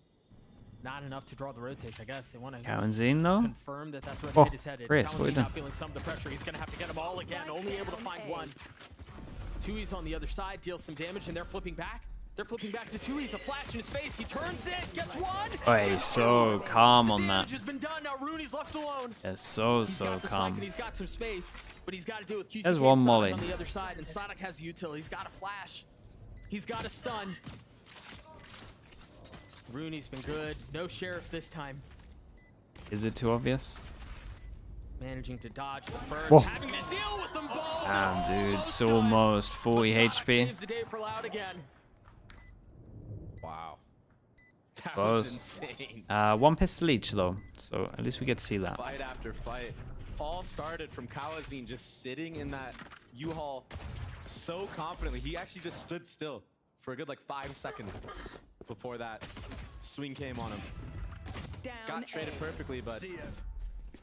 Not enough to draw the rotates, I guess. They want to confirm that that's where the hit is headed. Chris, what are you not feeling some of the pressure. He's going to have to get them all again, only able to find 1. Tui's on the other side, deals some damage, and they're flipping back. They're flipping back to Tui's, a flash in his face. He turns it, gets 1. Oh, he's so calm on that. Has been done. Now Rooney's left alone. Yeah, so calm. And he's got some space, but he's got to deal with QCK There's one molly on the other side, and Sonic has utility. He's got a flash. He's got a stun. Rooney's been good. No sheriff this time. Is it too obvious? Managing to dodge the first. Whoa. Having to deal with them both. Damn, dude, it's almost 40 HP. Saves the day for Loud again. Wow. That Close. was insane. 1 pistol each though, so at least we get to see that. Fight after fight. All started from Kawazine just sitting in that U-Haul so confidently. He actually just stood still for a good like 5 seconds before that swing came on him. Got traded perfectly, but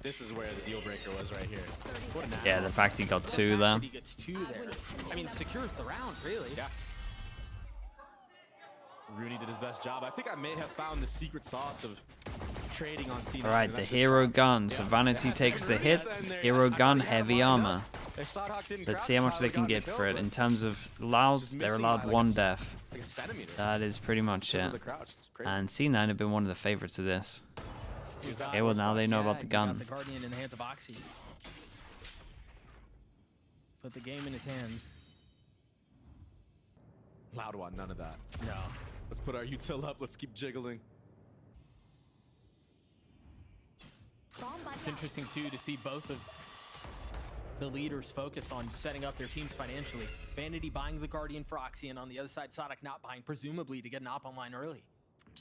this is where the deal breaker was right here. What an Yeah, the fact he got 2 there. He gets 2 there. I mean, secures the round, really. Yeah. Rooney did his best job. I think I may have found the secret sauce of trading on C9. Alright, the hero gun. So Vanity takes the hit. Hero gun, heavy armor. Let's see how much they can get for it. In terms of Loud, they're allowed 1 death. That is pretty much it. And C9 have been one of the favorites of this. Okay, well now they know about the gun. The Guardian in the hands of Oxy. Put the game in his hands. Loud one, none of that. No. Let's put our util up. Let's keep jiggling. It's interesting too to see both of the leaders focus on setting up their teams financially. Vanity buying the Guardian for Oxy, and on the other side, Sonic not buying, presumably to get an op online early.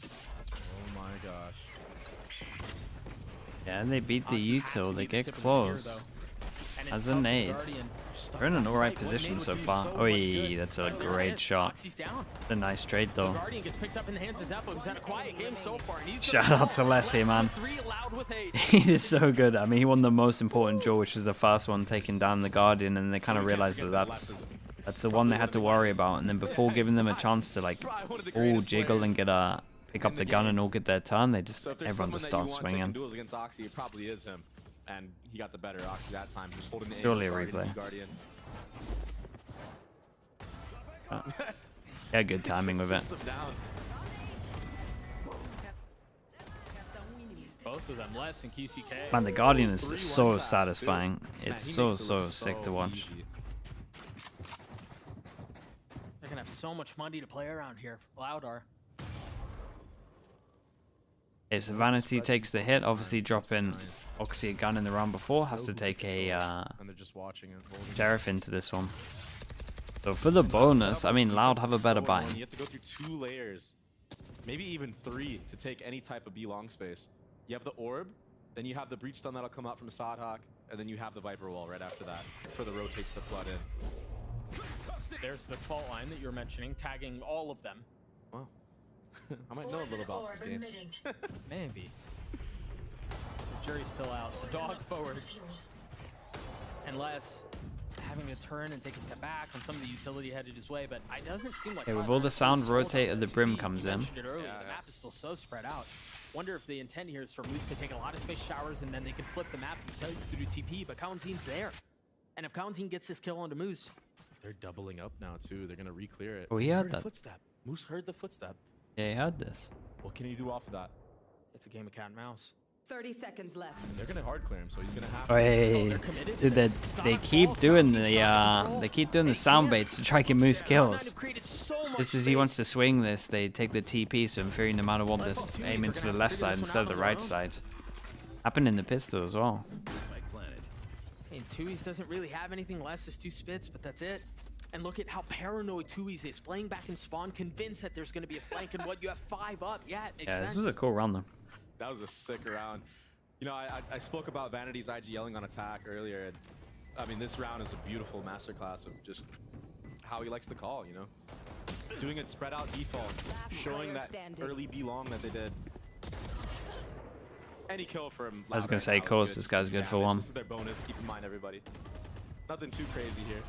Oh my gosh. Yeah, and they beat the util. They get close. As a nade. They're in an alright position so far. Oi, that's a great shot. It's a nice trade though. Shout out to Leslie, man. He is so good. I mean, he won the most important duel, which was the first one, taking down the Guardian, and they kind of realized that that's the one they had to worry about. And then before giving them a chance to like all jiggle and get pick up the gun and all get their turn, they just everyone just starts swinging. Duels against Oxy, it probably is him. And he got the better Oxy that time, just holding the Surely a replay. Guardian. Yeah, good timing with it. Both of them, Les and QCK. Man, the Guardian is just so satisfying. It's so sick to watch. They're gonna have so much money to play around here. Loud are. Okay, so Vanity takes the hit, obviously dropping Oxy a gun in the round before, has to take a and they're just watching it, Sheriff into this one. So for the bonus, I mean, Loud have a better buy. You have to go through 2 layers, maybe even 3 to take any type of B long space. You have the orb, then you have the breach stun that'll come out from Sadhawk, and then you have the Viper wall right after that for the rotates to flood in. There's the fault line that you were mentioning, tagging all of them. Wow. I might know a little about this game. Maybe. The jury's still out. The dog forward. And Les having to turn and take a step back on some of the utility headed his way, but it doesn't seem like... Okay, with all the sound rotate of the brim comes in. The map is still so spread out. Wonder if the intent here is for Moose to take a lot of space showers and then they can flip the map to do TP, but Kawanzin's there. And if Kawanzin gets this kill onto Moose... They're doubling up now too. They're gonna re-clear it. Oh, he heard that. Footstep. Moose heard the footstep. Yeah, he heard this. What can he do off of that? It's a game of cat and mouse. 30 seconds left. They're gonna hard clear him, so he's gonna have to. Hey, dude, they keep doing the sound baits to try to get Moose kills. Just as he wants to swing this, they take the TP, so in theory, no matter what, this aim into the left side instead of the right side. Happened in the pistol as well. And Tui's doesn't really have anything less. There's 2 spits, but that's it. And look at how paranoid Tui's is. Playing back in spawn, convinced that there's going to be a flank, and what, you have 5 up. Yeah, it makes sense. This was a cool round, though. That was a sick round. You know, I spoke about Vanity's IGLing on attack earlier, and I mean, this round is a beautiful masterclass of just how he likes to call, you know? Doing it spread out default, showing that early B long that they did. Any kill for him. I was going to say, of course, this guy's good for one. This is their bonus, keep in mind, everybody. Nothing too crazy here.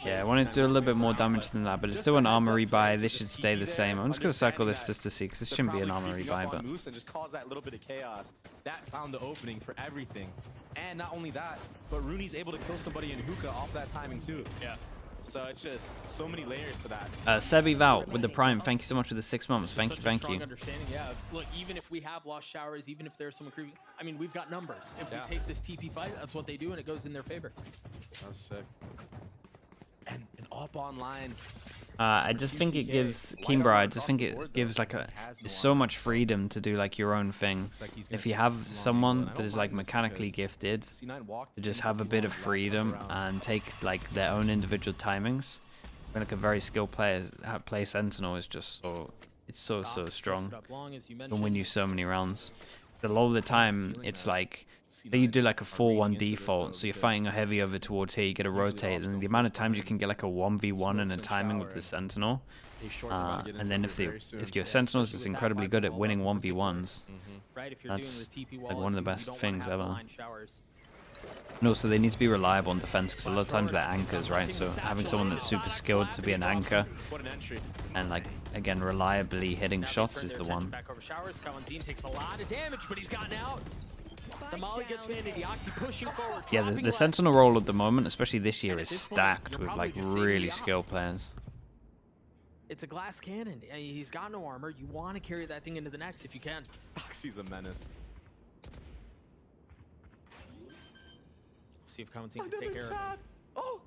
Yeah, I wanted to do a little bit more damage than that, but it's still an armory buy. This should stay the same. I'm just going to circle this just to see, because this shouldn't be an armory buy, but... And just cause that little bit of chaos. That found the opening for everything. And not only that, but Rooney's able to kill somebody in hookah off that timing too. Yeah. So it's just so many layers to that. Sebi Val with the Prime, thank you so much for the 6 months. Thank you, thank you. Understanding, yeah. Look, even if we have lost showers, even if there's someone creeping, I mean, we've got numbers. If we take this TP fight, that's what they do, and it goes in their favor. That's sick. And an up online. I just think it gives Kimbra. I just think it gives like so much freedom to do like your own thing. If you have someone that is like mechanically gifted, to just have a bit of freedom and take like their own individual timings. When like a very skilled player play Sentinel is just so strong. Can win you so many rounds. But a lot of the time it's like you do like a 4-1 default, so you're fighting a heavy over towards here, you get a rotate, and the amount of times you can get like a 1v1 and a timing with the Sentinel, and then if your Sentinels is incredibly good at winning 1v1s, that's like one of the best things ever. And also they need to be reliable on defense, because a lot of times they're anchors, right? So having someone that's super skilled to be an anchor and like again reliably hitting shots is the one. Back over showers. Kalanzine takes a lot of damage, but he's gotten out. The Molly gets Vanity, Oxy pushing forward. Yeah, the Sentinel role at the moment, especially this year, is stacked with like really skilled players. It's a glass cannon. He's got no armor. You want to carry that thing into the next if you can. Oxy's a menace. See if Kalanzine can take care of it. Oh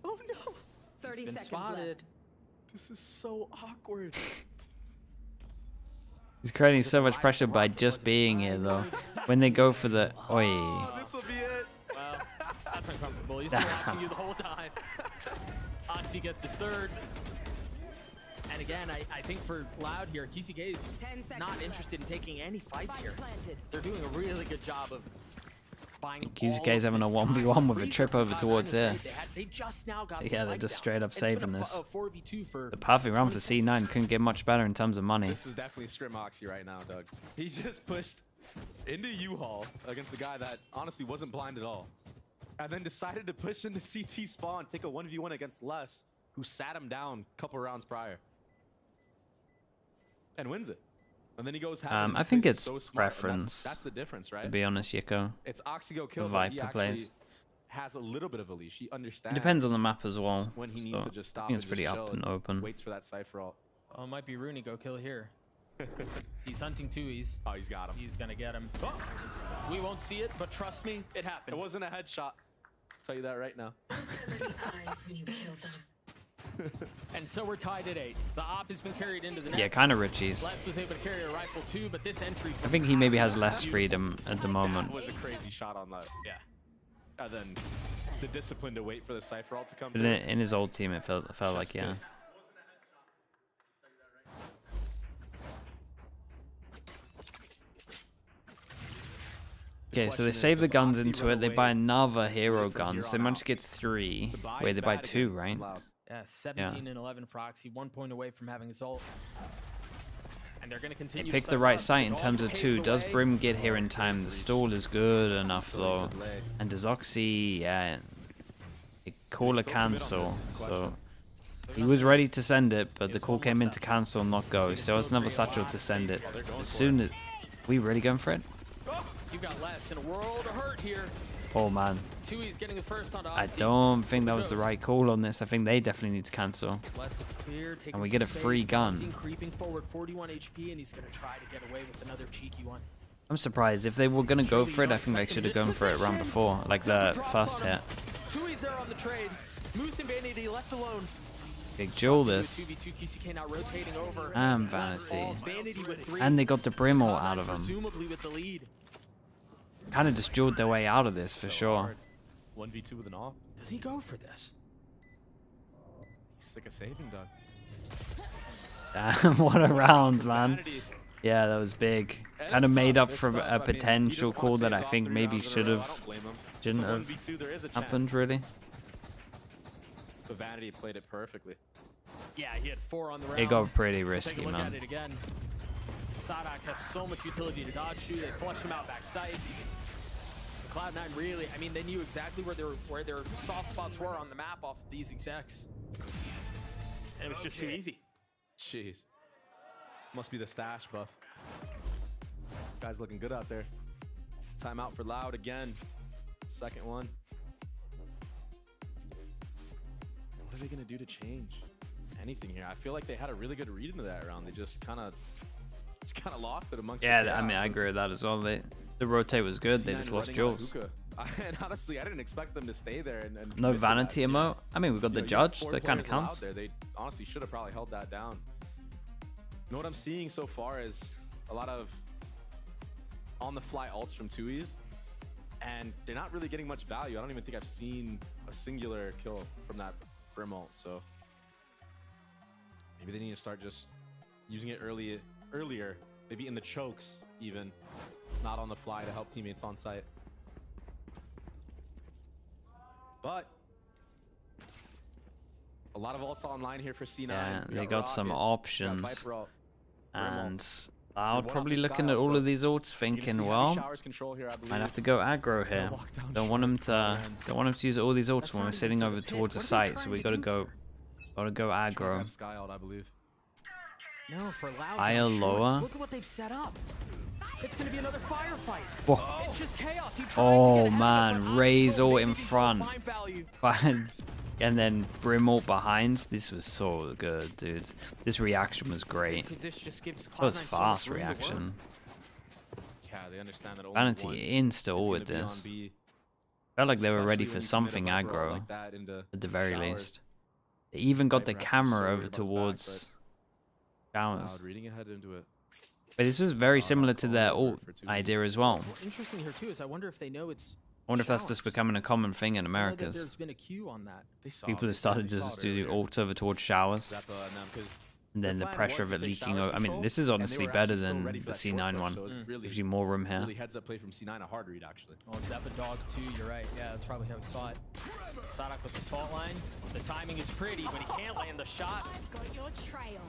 no! 30 seconds spotted. This is so awkward. He's creating so much pressure by just being here, though. When they go for the oi. Oh, this will be it. Well, that's uncomfortable. He's been watching you the whole time. Oxy gets his third. And again, I think for Loud here, QCK is not interested in taking any fights here. They're doing a really good job of buying. QCK is having a 1v1 with a trip over towards here. They just now got Yeah, they're just straight up saving this. 4v2 for The pathing round for C9 couldn't get much better in terms of money. This is definitely Scrim Oxy right now, Doug. He just pushed into U-Haul against a guy that honestly wasn't blind at all. And then decided to push into CT spawn, take a 1v1 against Les, who sat him down a couple rounds prior. And wins it. And then he goes I think it's preference. That's the difference, right? To be honest, Yiko. It's Oxy go kill, Viper but he actually plays. has a little bit of a leash. He understands. It depends on the map as well. When he needs to just stop. I think it's pretty up and open. Waits for that Cypher ult. Oh, it might be Rooney go kill here. He's hunting 2Es. Oh, he's got him. He's gonna get him. Oh, we won't see it, but trust me, it happened. It wasn't a headshot. I'll tell you that right now. And so we're tied at 8. The op has been carried into the next. Yeah, kind of Richies. Les was able to carry a rifle too, but this entry. I think he maybe has less freedom at the moment. That was a crazy shot on Les. Yeah. And then the discipline to wait for the Cypher ult to come But through. in his old team, it felt like, yeah. Okay, so they save the guns into it. They buy another hero gun. So they managed to get 3. Wait, they buy 2, right? Yeah, 17 and 11 for Oxy, 1 point away from having his ult. And they're going to They continue. picked the right site in terms of 2. Does Brim get here in time? The stall is good enough, though. And does Oxy, yeah, call a cancel. So he was ready to send it, but the call came in to cancel, not go. So it's another satchel to send it. As soon as... we really going for it? You got less in a world of hurt here. Oh man, 2E's getting the first on I don't think that was the right call on this. I think they definitely need to cancel. Les is clear, And we get a free gun. Creeping forward, 41 HP, and he's going to try to get away with another cheeky one. I'm surprised. If they were going to go for it, I think they should have gone for it round before. Like the first hit. 2E's there on the trade. Moose and Vanity left alone. Big duel this. 2v2, QCK now rotating over. And Vanity. Vanity with 3. And they got the Brim all out of them. Presumably with the lead. Kind of just dueled their way out of this for sure. 1v2 with an AWP. Does he go for this? He's sick of saving, Doug. Damn, what a round, man. Yeah, that was big. Kind of made up for a potential call that I think maybe should have Shouldn't have 1v2, there is a chance. happened, really. So Vanity played it perfectly. Yeah, he had 4 on the round. It got pretty Take risky, a look man. at it again. Sadak has so much utility to dodge shoot. They flushed him out backside. Cloud9 really, I mean, they knew exactly where their soft spots were on the map off of these execs. And it was just too easy. Jeez. Must be the stash buff. Guys looking good out there. Timeout for Loud again. Second one. What are they going to do to change anything here? I feel like they had a really good read into that round. They just kind of lost it amongst Yeah, the I mean, I agree with that as well. The rotate was good. They just lost Jules. And honestly, I didn't expect them to stay there. And No vanity emote. I mean, we've got the judge. That That kind of counts. there. They honestly should have probably held that down. You know what I'm seeing so far is a lot of on-the-fly ults from Tui's, and they're not really getting much value. I don't even think I've seen a singular kill from that Brim ult, so maybe they need to start just using it earlier, maybe in the chokes even, not on the fly to help teammates on site. But a lot of ults online here for C9. Yeah, We they got some Rocket, options. Viper ult, And One Loud off probably the looking style, at all so of these ults, see thinking, how he well, showers control here, I believe. might have to go aggro here. Lockdown Don't want him to use all these ults when we're sitting over towards the site, so we gotta go aggro. Sky ult, I believe. No, for Loud. Higher, lower. Look at what they've set up. It's going to be another firefight. Whoa. It's just chaos. He tried Oh to get man, Raze all ult in front. And then Brim ult behind. This was so good, dude. This reaction was great. This just gives That was Cloud9 so fast much room to work. reaction. Yeah, they understand that only Vanity one insta is with gonna be on this. B. Felt like they were ready Especially for when you something commit a Viper ult aggro, like that into at the very showers. least. They even got the Viper has to be so camera worried over about his back, towards Showers. Loud reading ahead into it. But this was very similar to their ult idea as well. What's interesting here too is I wonder if they know it's. I wonder if that's just becoming a common thing in I know that Americas. there's been a queue on that. People have started to just do ults over towards Showers. And then the pressure of it leaking over. I mean, this is honestly better than the C9 one. Gives you more room here. Really heads up play from C9, a hard read actually. Oh, Zappa Dog too, you're right. Yeah, that's probably how we saw it. Sadak with the salt line. The timing is pretty, but he can't land the shots. Got your trail.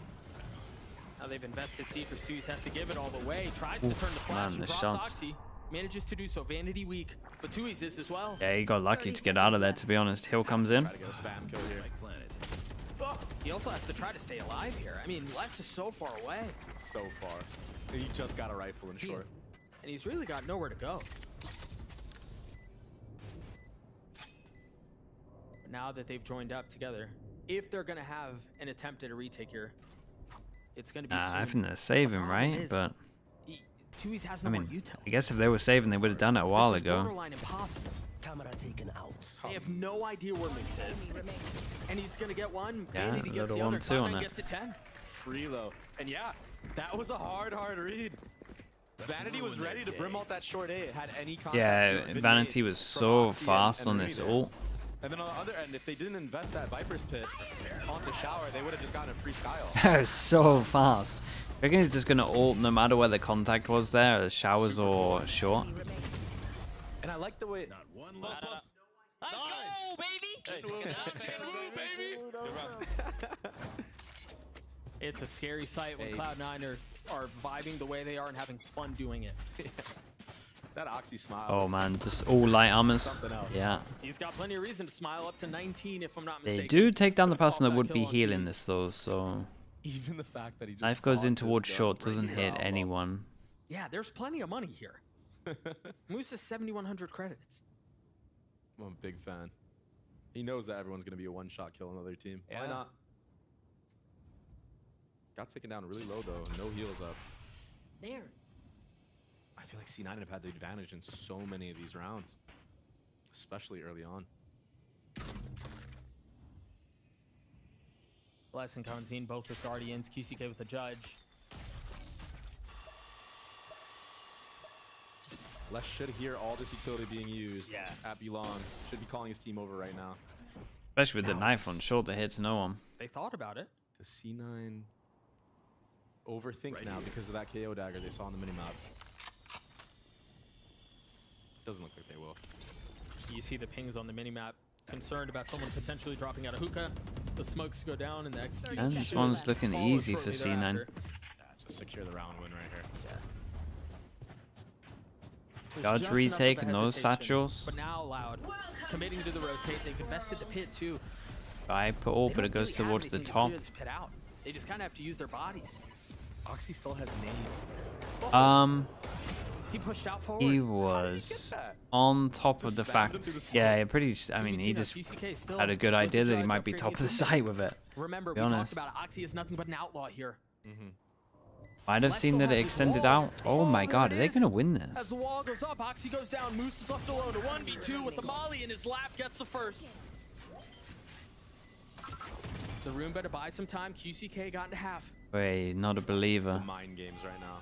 Now they've invested Seekers too. He has to give it all the way. Tries Oof, to turn the flash man, and the drops shots. Oxy. Manages to do so. Vanity weak, but Tui's is as well. Yeah, he got lucky to get out of there, to be honest. Hill comes in. Try to get a spam kill here. He also has to try to stay alive here. I mean, Les is so far away. So far. He just got a rifle in short. And he's really got nowhere to go. But now that they've joined up together, if they're going to have an attempt at a retake here, it's going to be soon. I think they're saving, right? But Tui's has I no more mean, util. I guess if they were saving, they would have done it a while This is ago. borderline impossible. Camera taken out. They have no idea where Moose is. And he's going to get one. Yeah, Vanity a gets little the other. 1-2 on Cloud9 it. gets a 10. Freelo. And yeah, that was a hard read. Vanity was ready to brim out that short A. It had any contact. Yeah, to it. Vanity was so fast on this ult. And then on the other end, if they didn't invest that Viper's Pit onto Shower, they would have just gotten a free Sky ult. So fast. I reckon he's just going to ult no matter where the contact was there, Showers or short. And I like the way... Let's go, baby! It's a scary sight when Cloud9 are vibing the way they are and having fun doing it. That Oxy smile. Oh man, just all light armors. Yeah. He's got plenty of reason to smile, up to 19 if I'm not They mistaken. do take down the person that would be kill on healing Tui's. this though, so... Even the fact that he just Knife goes in caught this towards gun short, right doesn't here, hit Alba. anyone. Yeah, there's plenty of money here. Moose has 7,100 credits. I'm a big fan. He knows that everyone's going to be a one-shot kill on the other team. Why Yeah. not? Got taken down really low, though. No heals up. There. I feel like C9 have had the advantage in so many of these rounds. Especially early on. Les and Kanzine both with Guardians. QCK with the Judge. Les should hear all this utility being used at Belong. Should be calling his team over right now. Especially with the knife on short that hits no one. They thought about it. Does C9 overthink now because of that KO dagger they saw on the minimap? Doesn't look like they will. You see the pings on the minimap. Concerned about someone potentially dropping out of hookah. The smokes go down and the execution. And this one's looking easy for C9. Yeah, just secure the round win right here. Yeah. Dodge retake, no satchels. But now Loud committing to the rotate. They've invested the pit too. Viper ult, but it goes towards the top. Pit out. They just kind of have to use their bodies. Oxy still has nade. He pushed out forward. He was on top of the fact. Yeah, pretty. I mean, he just had a good idea that he might be top of the site with it. Remember, be we honest. talked about Oxy is nothing but an outlaw here. Might have seen that it extended out. Oh my god, are they gonna win As this? the wall goes up, Oxy goes down. Moose is left alone. A 1v2 with the molly in his lap gets the first. The room better buy some time. QCK got into half. Wait, not a believer. Mind games right now.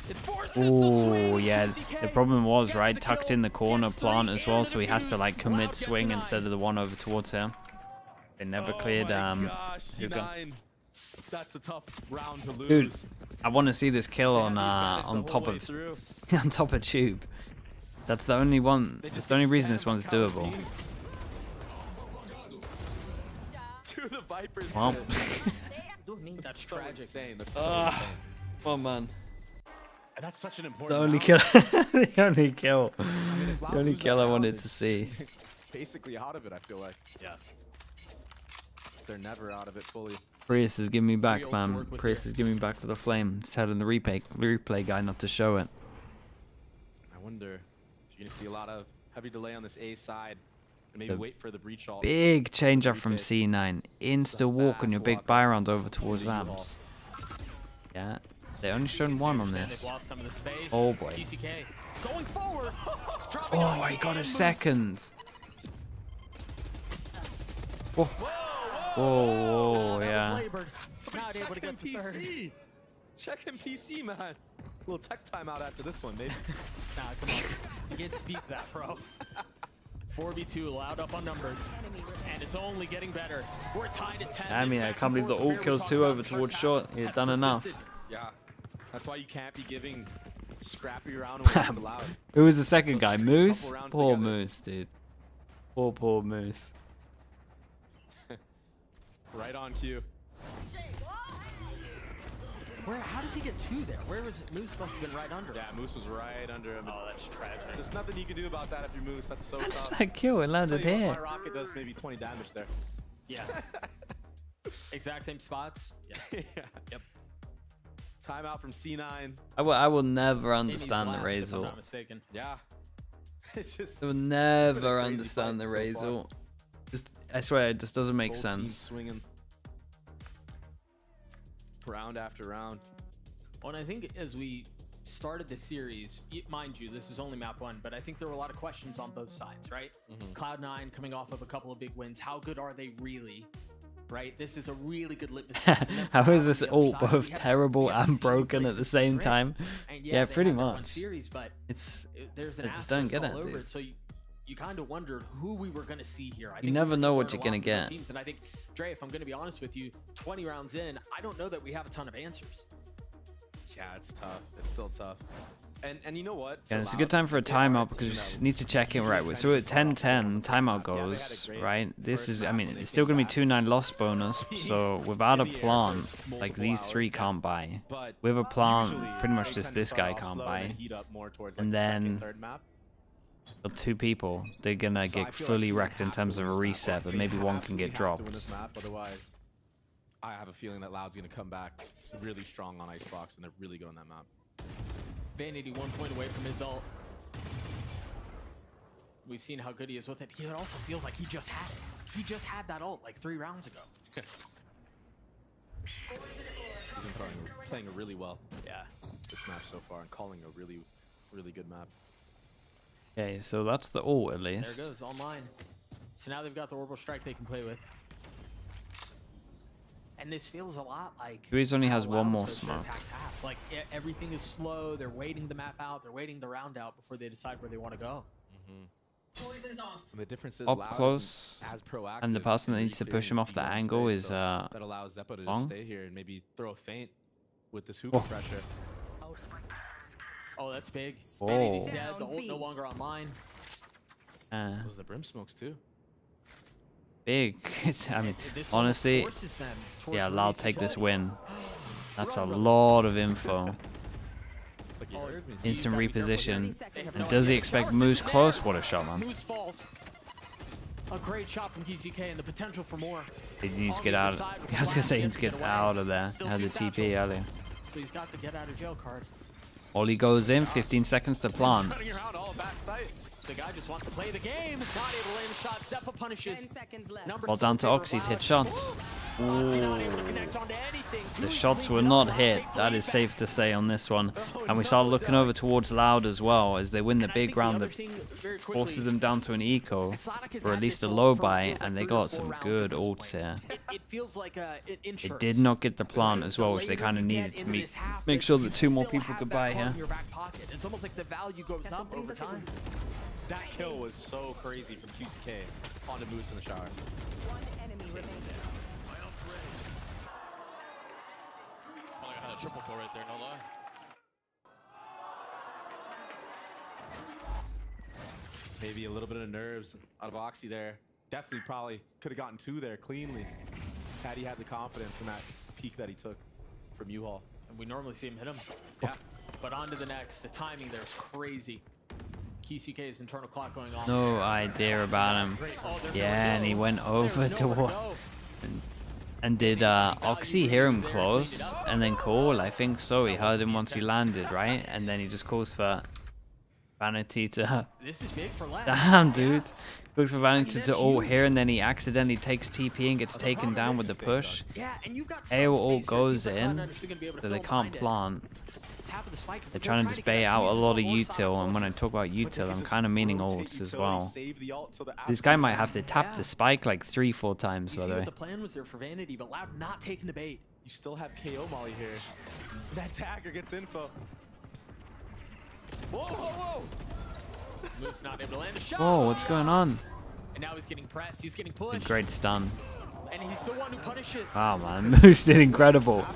It forces the Oh swing. yeah, QCK the problem was gets right, the tucked kill, in the corner gets plant three as well, and so he has to defuse. like commit Loud swing gets instead of the one over towards him. They never cleared Gosh, Hugo. C9. That's a tough round to lose. Dude, I want to see this kill on top of on top of Tube. That's the only one. That's the only reason this one's doable. To the Vipers. Well. That's tragic. Insane. That's so insane. Oh man. And that's such an important. The only round. kill. The only kill. I mean, if The Loud only lose kill that I round, wanted to it's see. Basically out of it, I feel like. Yeah. They're never out of it fully. Prius is giving me back, ults man. work with Prius is giving me back for the flame. Just telling the replay guy not to show it. I wonder if you're gonna see a lot of heavy delay on this A side, and maybe The wait for the breach ult. Big change up from Retake. C9. Insta walk on your big buy round over towards Lamps. Yeah. They only shown one on They've this. lost some of the space. Oh boy. QCK going forward. Dropping Oh, Oxy he got and a Moose. second. Whoa. Whoa, That yeah. was labored. Not able to Check him get the third. PC. Check him PC, man. A little tech timeout after this one, maybe. Nah, come on. You can't speak that, bro. 4v2 allowed up on numbers. And it's only getting better. We're tied at 10. I mean, I can't believe the ult kills two over towards short. He's done enough. Yeah. That's why you can't be giving scrappy round wins to Loud. Who was the second guy? Moose? rounds Poor together. Moose, dude. Poor Moose. Right on cue. How does he get two there? Where was it? Moose must have been right under. Yeah, Moose was right under him. Oh, that's tragic. There's nothing you can do about that if you're Moose. That's so tough. That kill, it landed Tell you what, here. my rocket does maybe 20 damage there. Yeah. Exact same spots. Yeah. Yep. Timeout from C9. I will never Amy's understand the last, if Razor. Oh. I'm not mistaken. Yeah. It's just. I will been a never crazy understand the fight so Razor. far. I swear, it just doesn't make Both teams sense. swinging. Round after round. Well, and I think as we started the series, mind you, this is only map one, but I think there were a lot of questions on both sides, right? Cloud9 coming off of a couple of big wins. How good are they really? Right? This is a really good litmus test. And then How from is Cloud this on the ult other side, both we have terrible and seen broken at places the same rip. time? And Yeah, they pretty had their one much. series, but there's an I just don't asterisk get all it, over dude. it. So you kind of wondered who we were going to see here. I You think never we're know gonna what learn you're a gonna lot from both get. Teams, and I think, Dre, if I'm going to be honest with you, 20 rounds in, I don't know that we have a ton of answers. Yeah, it's tough. It's still tough. And you know what? Yeah, it's a good time for a timeout because we just need to check in right. So at 10-10, timeout goes, right? This is, I mean, it's still going to be 2-9 loss bonus. So without a plant, like these three can't buy. With a plant, pretty much just this guy can't buy. And then the two people, they're going to get fully wrecked in terms of a reset, but maybe one can get dropped. Otherwise, I have a feeling that Loud's going to come back really strong on Icebox, and they're really good on that map. Vanity 1 point away from his ult. We've seen how good he is with it. It also feels like he just had it. He just had that ult like 3 rounds ago. He's been playing really well. Yeah, this map so far, and calling a really good map. Okay, so that's the ult at least. There it goes, online. So now they've got the orbital strike they can play with. And this feels a lot like... Luis only has how one Loud more chose to smoke. attack half. Like, everything is slow. They're waiting the map out. They're waiting the round out before they decide where they want to go. Poison's off. And the difference is Up Loud close, isn't as proactive and the person that in needs to push him reclearing off the speed on angle space, is so that allows Zeppo to Long. just stay here and maybe throw a feint with this hookah pressure. Oh, that's big. Oh. Vanity's dead. The ult no longer online. Those are the brim smokes too. Big. I mean, honestly, yeah, I'll take this win. That's a lot of info. Instant reposition. And does he expect Moose close? What a shot, man. Moose falls. A great shot from GCK and the potential for more. He needs to get out. I was gonna say he needs to get out of there. Had the TP earlier. So he's got the get out of jail card. Ollie goes in. 15 seconds to plant. The guy just wants to play the game. Not able to land a shot. Zeppa punishes. Ball down to Oxy to hit shots. Ooh. The shots were not hit. That is safe to say on this one. And we start looking over towards Loud as well as they win the big round that forces them down to an eco or at least a low buy, and they got some good ults here. It did not get the plant as well, which they kind of needed to make sure that 2 more people could buy here. It's almost like the value goes up over time. That kill was so crazy from QCK onto Moose in the shower. One enemy remaining. I had a triple kill right there, no lie. Maybe a little bit of nerves out of Oxy there. Definitely probably could have gotten 2 there cleanly had he had the confidence in that peak that he took from U-Haul. And we normally see him hit him. Yeah. But on to the next. The timing there is crazy. QCK's internal clock going on. No idea about him. Yeah, and he went over to what? And did Oxy hear him close and then call? I think so. He heard him once he landed, right? And then he just calls for Vanity to... This is big for less. Damn, dude. Calls for Vanity to ult here, and then he accidentally takes TP and gets taken down with the push. AO ult goes in, so they can't plant. They're trying to just bait out a lot of util, and when I talk about util, I'm kind of meaning ults as well. This guy might have to tap the spike like 3-4 times, by the way. The plan was there for Vanity, but Loud not taking the bait. You still have KO Molly here. That tagger gets info. Whoa, whoa, whoa! Moose not able to land a shot. Whoa, what's going on? And now he's getting pressed. He's getting pushed. Great stun. And he's the one who punishes. Wow, man. Moose did incredible.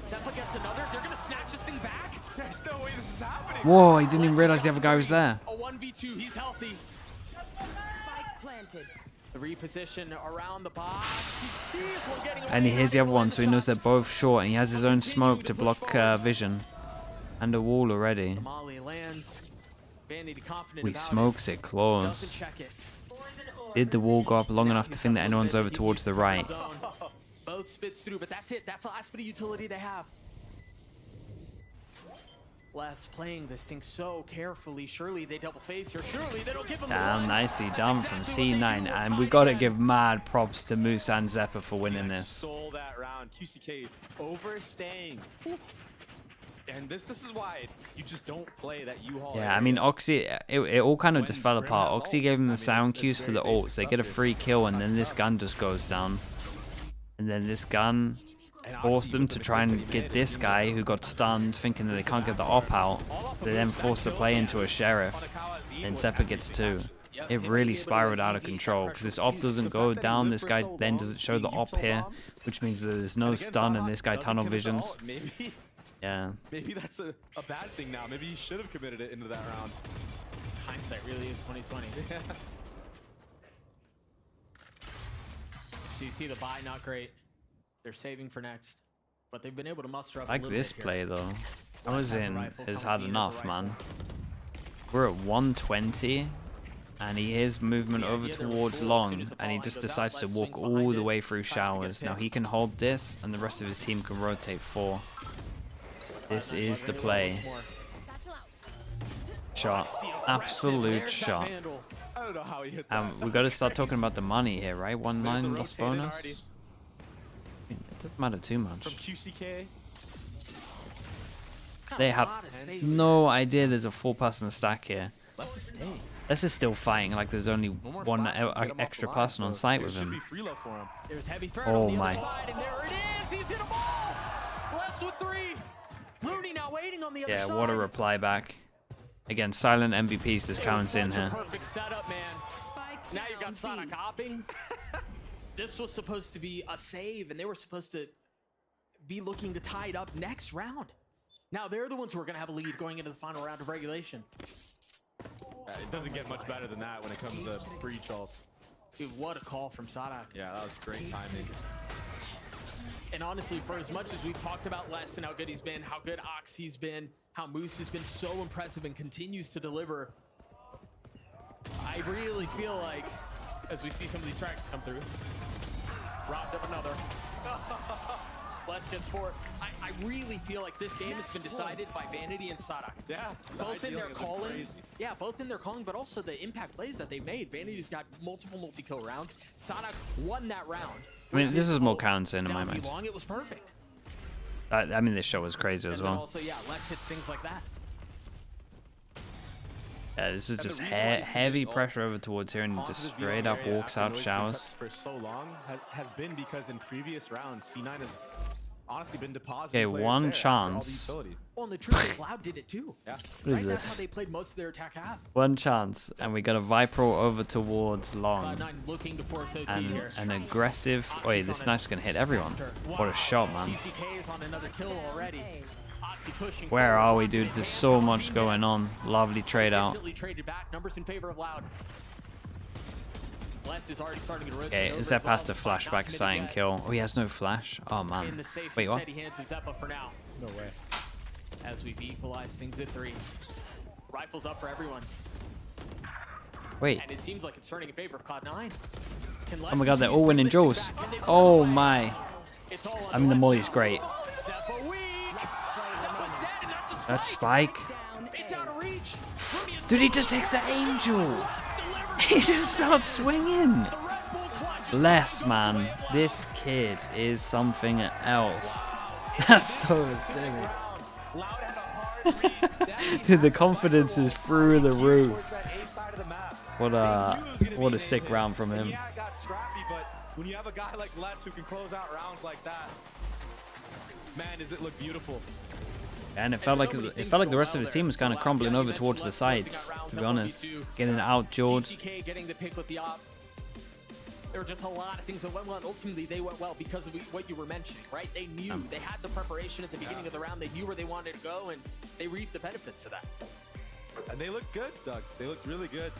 Zeppa gets another. They're going to snatch this thing back. There's no way this is happening. Whoa, he didn't even realize the other guy was there. A 1v2. He's healthy. Spike planted. The reposition around the box. And he hears the other one, so he knows they're both short, and he has his own smoke to block vision. And a wall already. Molly lands. Vanity confident We about smokes it close. Did the wall go up long enough to think that anyone's over towards the right? Both spits through, but that's it. That's the last bit of utility they have. Les playing this thing so carefully. Surely they double face here. Surely they don't give him Damn, nicely done from C9. And we got to give mad props to Moose and Zeppa for winning this. Stole that round. QCK overstaying. And this is why you just don't play that U-Haul. Yeah, I mean, Oxy, it all kind of just fell apart. Oxy gave him the sound cues for the ults. They get a free kill, and then this gun just goes down. And then this gun forced them to try and get this guy who got stunned, thinking that they can't get the op out. They then forced to play into a sheriff, and Zeppa gets 2. It really spiraled out of control, because this op doesn't go down. This guy then doesn't show the op here, which means that there's no stun, and this guy tunnel visions. Yeah. Maybe that's a bad thing now. Maybe he should have committed it into that round. Hindsight really is 2020. Yeah. So you see the buy, not great. They're saving for next. But they've been able to muster up Like a little this bit play, here. though. Les has a Amazon rifle, has Cometine had has a enough, rifle. man. We're at 120. And he hears movement over towards long, and he just decides to walk all the way through showers. Now he can hold this, and the rest of his team can rotate 4. This is the play. Shot. Absolute shot. I don't know how he hit that. We got to start talking about the money here, right? 1-9 loss bonus. It doesn't matter too much. From QCK. They have no idea there's a 4-person stack here. Let's just stay. This is still fighting like there's only one extra person on site with him. There's heavy threat Oh on the my. other side, and there it is. He's hit them all. Blessed with 3. Rooney now waiting on the other side. Yeah, what a reply back. Again, silent MVP's discounts in here. Perfect setup, man. Now you've got Sonic hopping. This was supposed to be a save, and they were supposed to be looking to tie it up next round. Now they're the ones who are going to have a lead going into the final round of regulation. It doesn't get much better than that when it comes to breach ults. Dude, what a call from Sadak. Yeah, that was great timing. And honestly, for as much as we've talked about Les and how good he's been, how good Oxy's been, how Moose has been so impressive and continues to deliver, I really feel like, as we see some of these strikes come through, robbed of another. Les gets 4. I really feel like this game has been decided by Vanity and Sadak. Yeah, both in their calling. Yeah, both in their calling, but also the impact plays that they made. Vanity's got multiple multi-kill rounds. Sadak won that round. I mean, this is more counting in my mind. Long, it was perfect. I mean, this show was crazy as well. Also, yeah, Les hits things like that. Yeah, this is just heavy pressure over towards here, and he just straight up walks out showers. For so long has been because in previous rounds, C9 has honestly been depositing. Okay, one chance. Well, and the truth is, Loud did it too. Yeah. What is That's how this? they played most of their attack half. One chance, and we got a Viper over towards long. Cloud9 looking to force OT And here. an aggressive. Wait, this knife's gonna hit everyone. What a shot, man. TCK is on another kill already. Oxy pushing Where forward. are we, dude? There's so much going on. Lovely trade out. Instantly traded back. Numbers in favor of Loud. Les is already starting to rotate Okay, over is that as well. past a flashback sighting kill? Oh, he has no flash. Oh In man. the safe Wait, and what? steady hands of Zeppa for now. No way. As we've equalized things at 3. Rifles up for everyone. Wait. And it seems like it's turning in favor of Cloud9. Oh my god, they're all winning duels. Oh my. I mean, the molly's great. Zeppa weak. Zeppa's dead, and that's a spike. That spike. It's out of reach. Dude, he just takes the angel. He just starts swinging. Bless, man. This kid is something else. That's so sick. Dude, the confidence is through the roof. What a sick round from him. Yeah, it got scrappy, but when you have a guy like Les who can close out rounds like that, man, does it look beautiful. And it felt like the rest of his team was kind of crumbling over towards the sides, to be honest. Getting out George. TCK getting the pick with the op. There were just a lot of things that went well, and ultimately they went well because of what you were mentioning, right? They knew, they had the preparation at the beginning of the round, they knew where they wanted to go, and they reaped the benefits of that. And they look good, Doug. They look really good.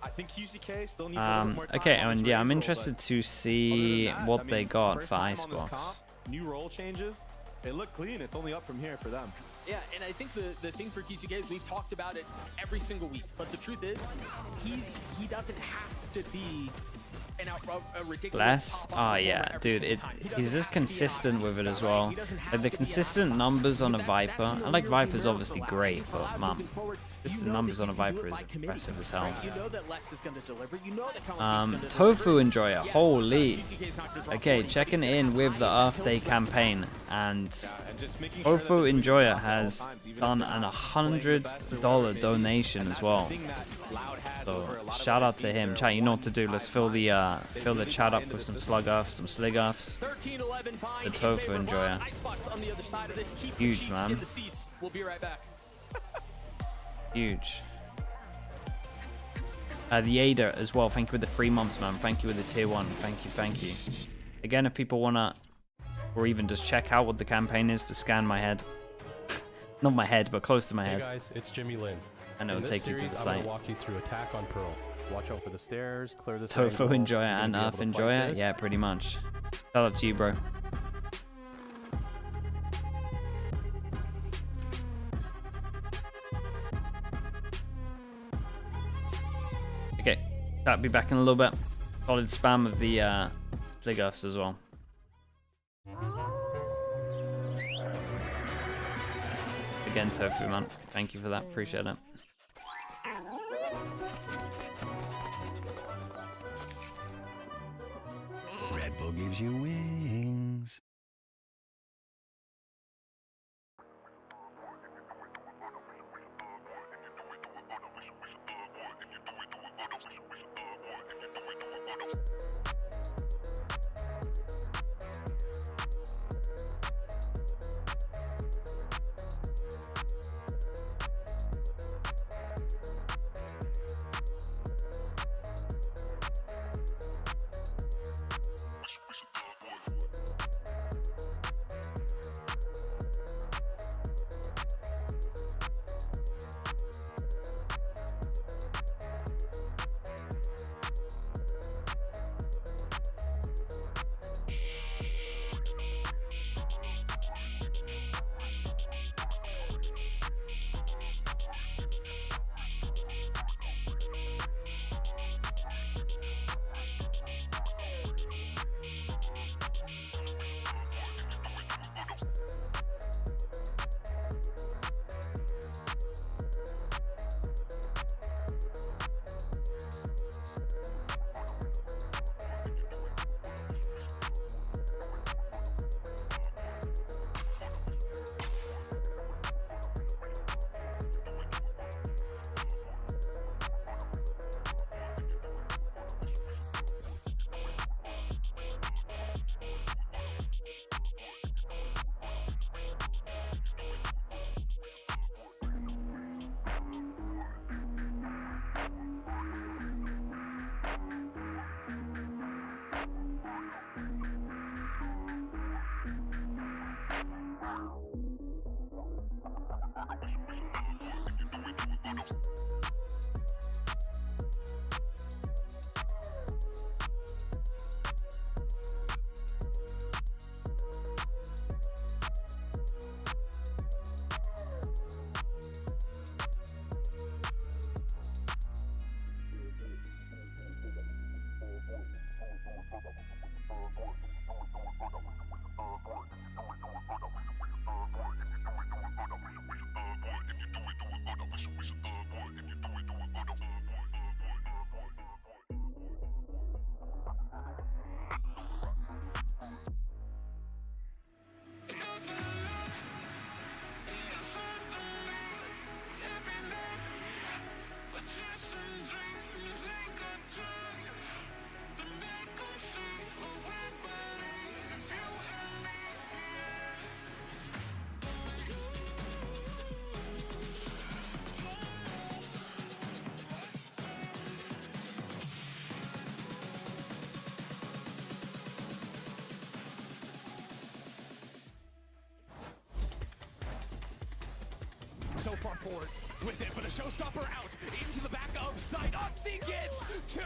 I think QCK still needs a little bit more time. Okay, on and his yeah, I'm rage roll, interested to but see other than that, what I they mean, got first for time on this Icebox. comp, new role changes. They look clean. It's only up from here for them. Yeah, and I think the thing for QCK is we've talked about it every single week, but the truth is, he doesn't have to be a ridiculous Less? top-up Oh performer yeah, every dude, single time. He he's doesn't just have to be consistent Oxy, with it as right? well. He doesn't have Like the to be consistent Oxy. numbers on a That's Viper, in the and like rearview Viper's mirror obviously for Loud. great, For but Loud man, moving forward, just you the know numbers that on a you can do Viper it is by committee, impressive as hell. right? You know that Les is going to deliver. You know that Kawasi's going to Tofu deliver. Enjoyer, Yes, holy. QCK's not gonna drop Okay, 40, checking but he's in gonna with the high Earth Day kills campaign, and just making sure Tofu that Enjoyer it's has all times, even done if an they're not playing the best or $100 whatever it may be. donation And as that's the well. thing that Loud has So over a lot of shout other out to teams. him. They're Chat, you know what to 1-5. do. Let's fill the chat up with some slug offs, some slig offs. 13-11 The Tofu Enjoyer. Icebox on the other side of this. Keep Huge, the cheeks man. in the seats. We'll be right back. Huge. The Ada as well. Thank you with the 3 months, man. Thank you with the tier 1. Thank you. Again, if people wanna, or even just check out what the campaign is to scan my head. Not my head, but close to my Hey head. guys, it's Jimmy Lin. And it'll In this take you to series, the I'm site. gonna walk you through attack on Pearl. Watch out for the stairs, clear the Tofu angle, Enjoyer you're gonna and be able Earth to fight Enjoyer? this. Yeah, pretty much. Shout out to you, bro. Okay, that'll be back in a little bit. Solid spam of the Zig offs as well. Again, Tofu, man. Thank you for that. Appreciate it. Red Bull gives you wings. so far forward with it, but a showstopper out into the back of side. Oxy gets 2.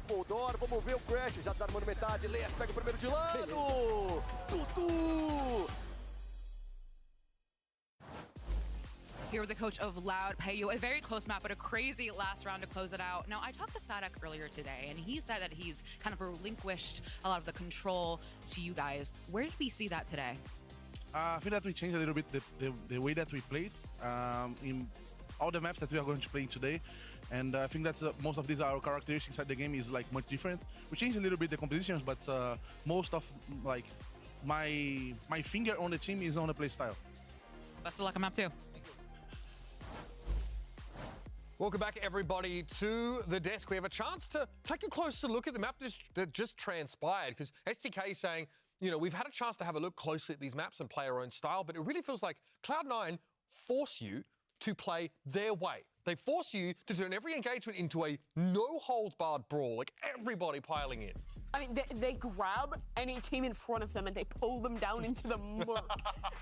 Moldor, vamos ver o Crash, já desarmando metade, Leas pega o primeiro de lado. Tutu! Here with the coach of Loud, Payu, a very close map, but a crazy last round to close it out. Now, I talked to Sadek earlier today, and he said that he's kind of relinquished a lot of the control to you guys. Where did we see that today? I think that we changed a little bit the way that we played in all the maps that we are going to play today. And I think that most of these our characteristics inside the game is like much different. We changed a little bit the compositions, but most of like my finger on the team is on the play style. Best of luck on map 2. Welcome back, everybody, to the desk. We have a chance to take a closer look at the map that just transpired, because STK is saying, you know, we've had a chance to have a look closely at these maps and play our own style, but it really feels like Cloud9 force you to play their way. They force you to turn every engagement into a no-holds-barred brawl, like everybody piling in. I mean, they grab any team in front of them and they pull them down into the murk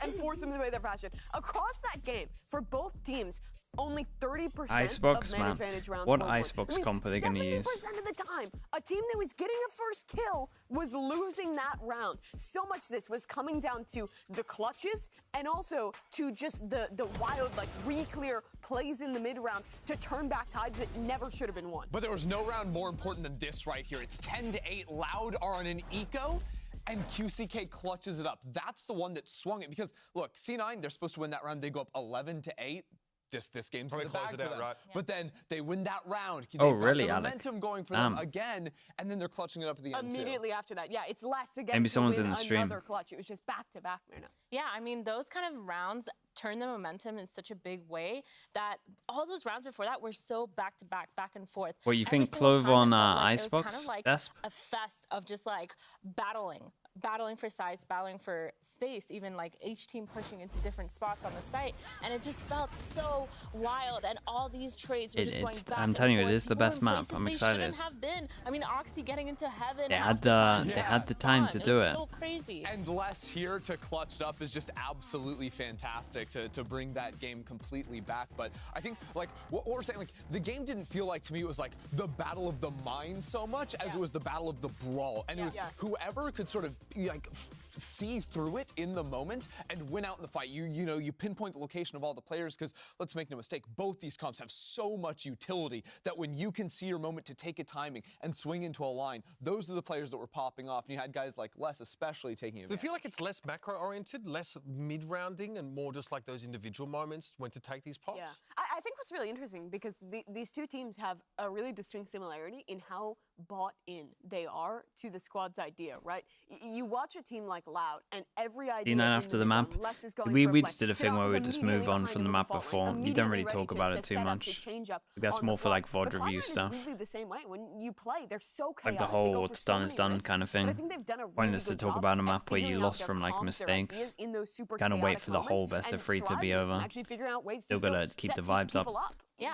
and force them to play their fashion. Across that game, for both teams, only 30% Icebox, of man man. advantage rounds What were won. Icebox That means comp are they going to use? 70% of the time, a team that was getting a first kill was losing that round. So much of this was coming down to the clutches and also to just the wild, like, re-clear plays in the mid-round to turn back tides that never should have been won. But there was no round more important than this right here. It's 10-8. Loud are on an eco, and QCK clutches it up. That's the one that swung it, because, look, C9, they're supposed to win that round. They go up 11-8. This game's in the bag for them. Right? Yeah. But then they win that round. Oh, really, the Alec? momentum going for them again, and then they're clutching it up at the end Immediately after that, yeah, it's less again. Maybe someone's to in win the stream. Another clutch. It was just back to back, Myrna. Yeah, I mean, those kind of rounds turn the momentum in such a big way that all those rounds before that were so back to back, back and forth. What, you Every think single Clove time on it felt like it was Icebox? kind of like That's a fest of just like battling for sides, battling for space, even like each team pushing into different spots on the site, and it just felt so wild. And all these trades were just going back I'm telling you, and it is the forth. best People in map. I'm places excited. They shouldn't have been. I mean, Oxy getting into heaven. They half had the time. they had the time to do it. So crazy. And Les here to clutch it up is just absolutely fantastic to bring that game completely back. But I think, like, what we're saying, like, the game didn't feel like, to me, it was like the battle of the mind so much as it was the battle of the brawl. And it was whoever could sort of, like, see through it in the moment and win out in the fight. You pinpoint the location of all the players, because let's make no mistake, both these comps have so much utility that when you can see your moment to take a timing and swing into a line, those are the players that were popping off. And you had guys like Les especially taking advantage. So I feel like it's less macro-oriented, less mid-rounding, and more just like those individual moments when to take these pops? Yeah, I think what's really interesting, because these two teams have a really distinct similarity in how bought in they are to the squad's idea, right? You watch a team like Loud, and every idea D9 after the map. We just did a thing where we just move on from the map before. You don't really talk about it too much. That's more for like VOD review stuff. Really the same way. When you play, they're so chaotic. Like the whole what's done is done kind of thing. Pointless to talk about a map where you lost from like mistakes. Kind of wait for the whole best of 3 to be over. Still gotta keep the vibes up. Yeah,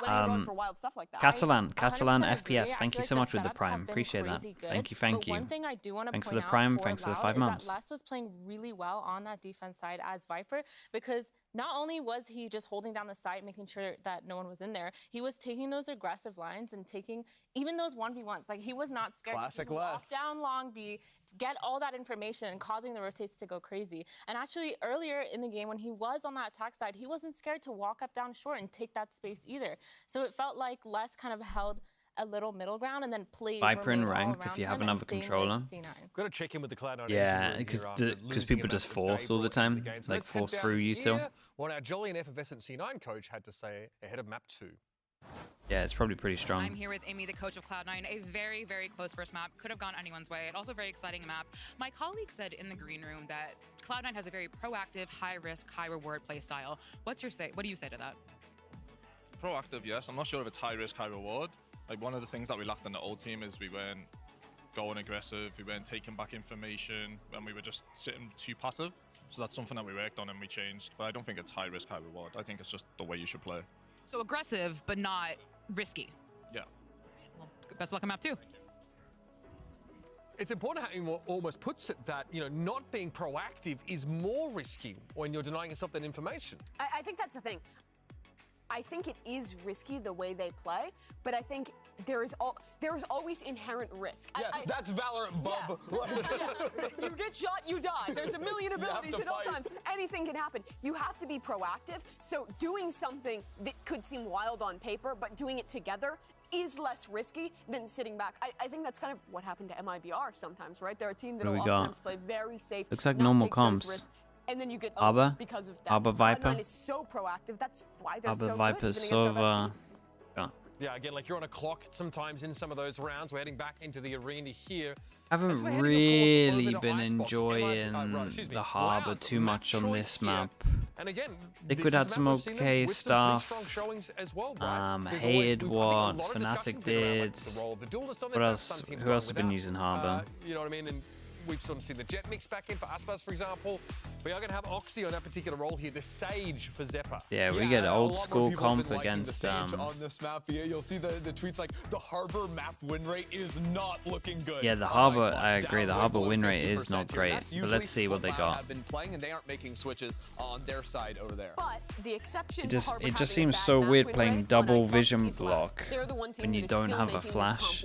Catalan FPS, thank you so much with the Prime. Appreciate that. Thank you. One thing I do want to Thanks for point the out Prime, for thanks for the Loud 5 is months. that Les was playing really well on that defense side as Viper, because not only was he just holding down the site, making sure that no one was in there, he was taking those aggressive lines and taking even those 1v1s. Like, he was not scared to just walk down Long B, get all that information and causing the rotates to go crazy. And actually, earlier in the game when he was on that attack side, he wasn't scared to walk up down short and take that space either. So it felt like Les kind of held a little middle ground and then plays Viper in ranked if you have another controller. Got to check in with the Cloud9. Yeah, because people just force all the time, like force through you two. What our jolly and effervescent C9 coach had to say ahead of map 2. Yeah, it's probably pretty strong. I'm here with Amy, the coach of Cloud9. A very, very close first map. Could have gone anyone's way. Also very exciting map. My colleague said in the green room that Cloud9 has a very proactive, high-risk, high-reward play style. What do you say to that? Proactive, yes. I'm not sure if it's high-risk, high-reward. Like, one of the things that we lacked in the old team is we weren't going aggressive, we weren't taking back information, and we were just sitting too passive. So that's something that we worked on and we changed. But I don't think it's high risk, high reward. I think it's just the way you should play. So aggressive, but not risky. Yeah. Well, best of luck on map 2. It's important how he almost puts it that, you know, not being proactive is more risky when you're denying yourself that information. I think that's the thing. I think it is risky the way they play, but I think there's always inherent risk. Yeah, that's Valorant, bub. Yeah. You get shot, you die. There's a million abilities at all times. Anything can happen. You have to be proactive. So doing something that could seem wild on paper, but doing it together is less risky than sitting back. I think that's kind of what happened to MIBR sometimes, right? They're a team that will oftentimes play very safe. Looks like not normal take those comps. risks, and then you get Arbor? because of that. Arbor Viper? Cloud9 is so proactive. That's why they're Arbor so Viper, good, even Sova. against other teams. Yeah. Yeah, again, like you're on a clock sometimes in some of those rounds. We're heading back into the arena here. Haven't really been enjoying the Harbor too much on this map. And again, Liquid had some okay stuff. Hated what Fnatic did. What else? Who else has been using Harbor? You know what I mean? And we've sort of seen the Jet mix back in for Aspas, for example. We are going to have Oxy on that particular role here, the Sage for Zephyr. Yeah, we get old school comp against on this map. You'll see the tweets like the Harbor map win rate is not looking good. Yeah, the Harbor, I agree, the Harbor win rate is not great, but let's see what they got. Have been playing and they aren't making switches on their side over there. But the exception It just seems so weird playing double vision block when you don't have a flash.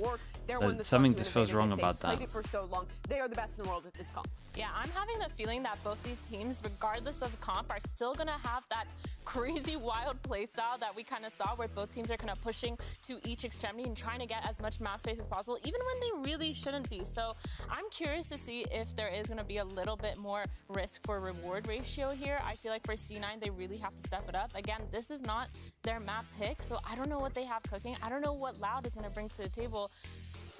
Something just feels wrong about that. Played it for so long. They are the best in the world at this comp. Yeah, I'm having the feeling that both these teams, regardless of comp, are still gonna have that crazy wild play style that we kind of saw, where both teams are kind of pushing to each extremity and trying to get as much map space as possible, even when they really shouldn't be. So I'm curious to see if there is gonna be a little bit more risk for reward ratio here. I feel like for C9, they really have to step it up. Again, this is not their map pick, so I don't know what they have cooking. I don't know what Loud is gonna bring to the table,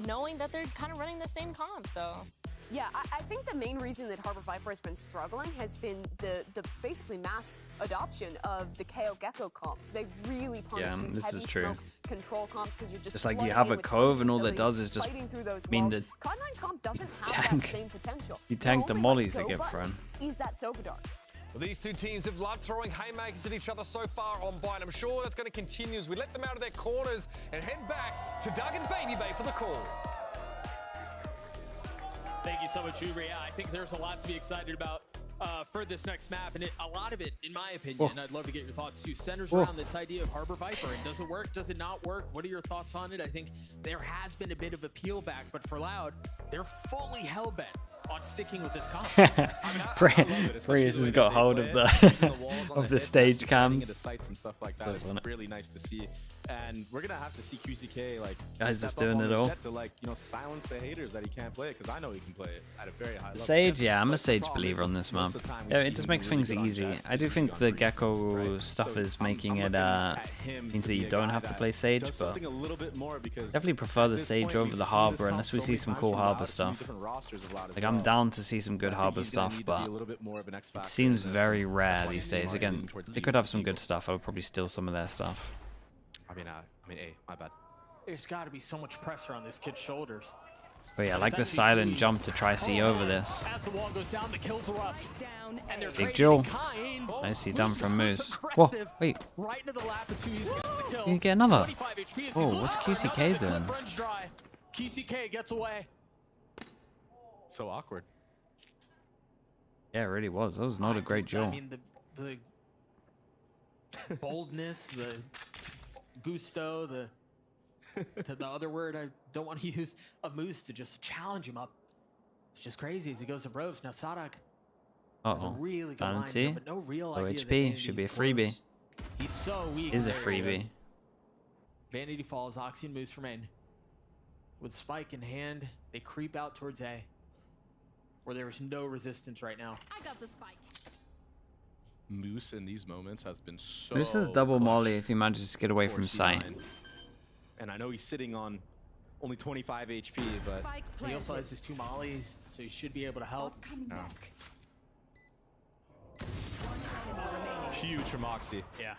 knowing that they're kind of running the same comp, so. Yeah, I think the main reason that Harbor Viper has been struggling has been the basically mass adoption of the KO Gecko comps. They really punish these this heavy is true. smoke control comps because you're just It's like you flooding have in a with cove and all tons it of does is just fighting through those mean walls. that Cloud9's comp doesn't have that same potential. You tank the only mollies that go get button thrown. is that Sova Dart. Well, these two teams have loved throwing haymakers at each other so far on Byte. I'm sure that's going to continue as we let them out of their corners and head back to Doug and Baby Bay for the call. Thank you so much, Uber. Yeah, I think there's a lot to be excited about for this next map, and a lot of it, in my opinion, I'd love to get your thoughts too, centers around this idea of Harbor Viper. And does it work? Does it not work? What are your thoughts on it? I think there has been a bit of a peel back, but for Loud, they're fully hell-bent on sticking with this comp. Prius has got hold of the stage cams. The sights and stuff like that is really nice to see, and we're gonna have to see QCK like guys just doing it all to, like, you know, silence the haters that he can't play it, because I know he can play it at a very high level. Sage, yeah, I'm a Sage believer on this map. Yeah, it just makes things easy. I do think the Gecko stuff is making it means that you don't have to play Sage, but definitely prefer the Sage over the Harbor unless we see some cool Harbor stuff. Like, I'm down to see some good Harbor stuff, but it seems very rare these days. Again, they could have some good stuff. I would probably steal some of their stuff. I mean, hey, my bad. There's got to be so much pressure on this kid's shoulders. But yeah, I like the silent jump to try see over this. As the wall goes down, the kills are up. And they're Big Jewel. kind. Nicely done from Moose. Whoa, wait. Right into the lap of 2, he gets the kill. Can you get another? 25 HP. Oh, what's QCK doing? QCK gets away. So awkward. Yeah, it really was. That was not a great duel. I mean, the boldness, the gusto, the other word I don't want to use, of Moose to just challenge him up. It's just crazy as he goes to Bros. Now Sadak has a really good line here, but no real idea OHP should be a freebie. He's so weak. Is a freebie. Vanity falls. Oxy and Moose remain. With Spike in hand, they creep out towards A, where there is no resistance right now. I got the spike. Moose in these moments has been so Moose is double molly if he manages to get away from sight. And I know he's sitting on only 25 HP, but he also has his 2 mollies, so he should be able to help. Huge from Oxy. Yeah.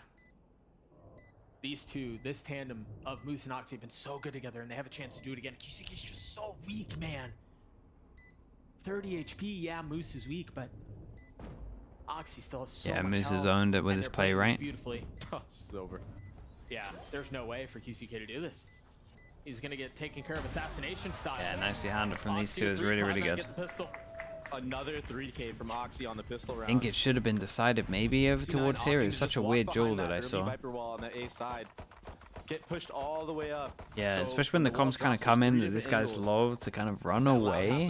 These two, this tandem of Moose and Oxy have been so good together, and they have a chance to do it again. QCK is just so weak, man. 30 HP, yeah, Moose is weak, but Oxy still has so much Moose has health, owned it with and his they're play, playing right? Beautifully. It's over. Yeah, there's no way for QCK to do this. He's gonna get taken care of assassination style. Yeah, nicely handled from these two. Is really, really good. Another 3K from Oxy on the pistol round. I think it should have been decided maybe over towards here. It was such a weird duel that I saw. Viper wall on the A side. Get pushed all the way up. Yeah, So especially when the comms kind of come in that this guy's low to kind of run away.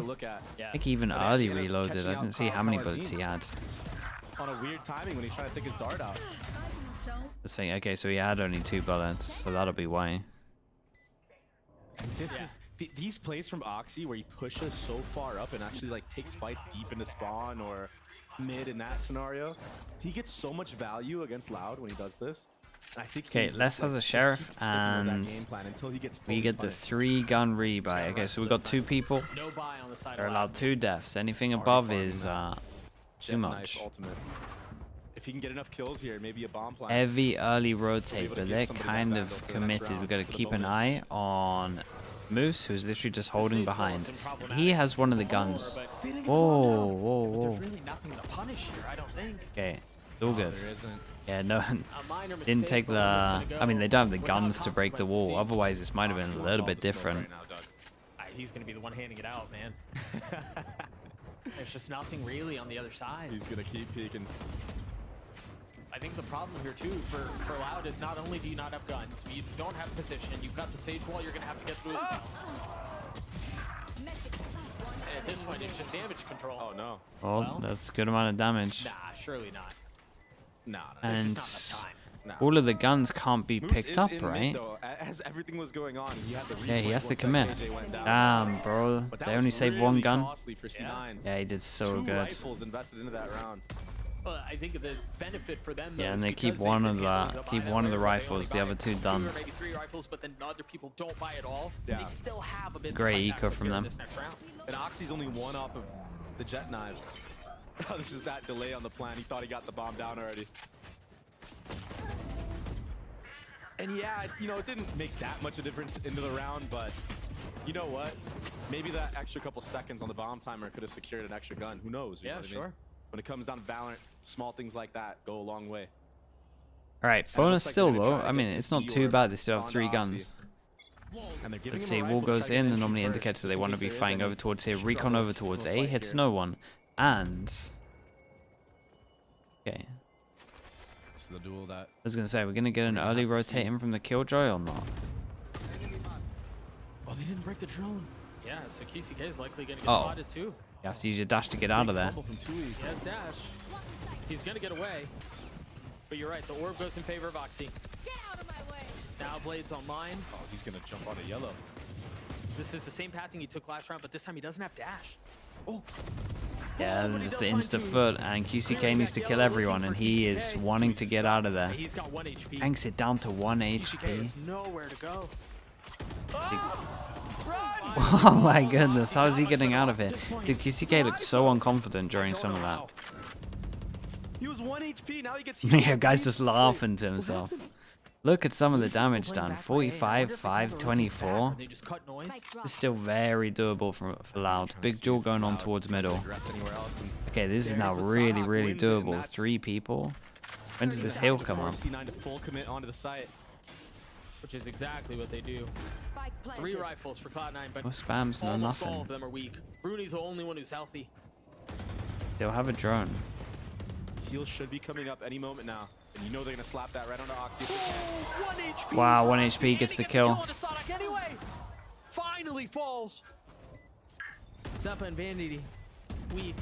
I think even early reloaded. I didn't see how many bullets he had. On a weird timing when he's trying to take his dart out. Let's think. Okay, so he had only 2 bullets, so that'll be why. This is these plays from Oxy where he pushes so far up and actually like takes fights deep into spawn or mid in that scenario. He gets so much value against Loud when he does this. I think okay, Les has a sheriff and we get the 3-gun rebuy. Okay, so we got 2 people. They're allowed 2 deaths. Anything above is too much. If he can get enough kills here, maybe a bomb plant. Heavy early rotate, but they're kind of committed. We've got to keep an eye on Moose, who's literally just holding behind. He has one of the guns. Whoa, whoa, whoa. There's really nothing to punish here, I don't think. Okay, it's all good. Yeah, no, didn't take the... I mean, they don't have the guns to break the wall. Otherwise, this might have been a little bit different. He's going to be the one handing it out, man. There's just nothing really on the other side. He's going to keep peeking. I think the problem here too for Loud is not only do you not have guns, you don't have position, you've got the Sage wall you're gonna have to get through as well. And at this point it's just damage control. Oh no. Well, that's a good amount of damage. Nah, surely not. Nah, and just not enough time. all of the guns can't be picked up, right? As everything was going on, he had the yeah, he has to commit. Damn, bro. They only saved really 1 gun. Yeah, he did so 2 good. rifles invested into that round. Well, I think the benefit for them. Yeah, and they keep one of the rifles, the other 2 done. 2 or maybe 3 rifles, but then other people don't buy it all. Yeah. They still have a bit. Great eco from them. And Oxy's only 1 off of the jet knives. Oh, this is that delay on the plan. He thought he got the bomb down already. And yeah, you know, it didn't make that much a difference into the round, but you know what? Maybe that extra couple seconds on the bomb timer could have secured an extra gun. Who knows? You know what I mean? When it comes down to Valorant, small things like that go a long way. All right, bonus still low. I mean, it's not too bad. They still have 3 guns. Let's see, wall goes in. That normally indicates that they want to be fighting over towards here. Recon over towards A, hits no one. And... okay. This is the duel that... I was going to say, we're going to get an early rotate in from the Killjoy or not? Oh, they didn't break the drone. Yeah, so QCK is likely going to get Oh. spotted too. You have to use your dash to get out of there. He has dash. He's going to get away. But you're right, the orb goes in favor of Oxy. Get out of my way. Now Blade's online. Oh, he's going to jump on a yellow. This is the same pathing he took last round, but this time he doesn't have dash. Oh. Yeah, there's the insta foot, and QCK needs to kill everyone, and he is wanting to get out of there. He's got 1 HP. Hanks it down to 1 QCK HP. has nowhere to go. Oh my goodness, how is he getting out of it? Dude, QCK looked so unconfident during some of that. He was 1 HP, now he gets... Yeah, guy's just laughing to himself. Look at some of the damage done. 45, 5, 24. It's still very doable for Loud. Big duel going on towards middle. Okay, this is now really, really doable. 3 people. When does this heal come up? C9 to full commit onto the site. Which is exactly what they do. 3 rifles for Cloud9, but No spams, no almost nothing. all of them are weak. Rooney's the only one who's healthy. They'll have a drone. Heal should be coming up any moment now. And you know they're going to slap that right onto Oxy. 1 HP. Wow, 1 HP gets the kill. Anyway. Finally falls. Zappa and Vanity, weak.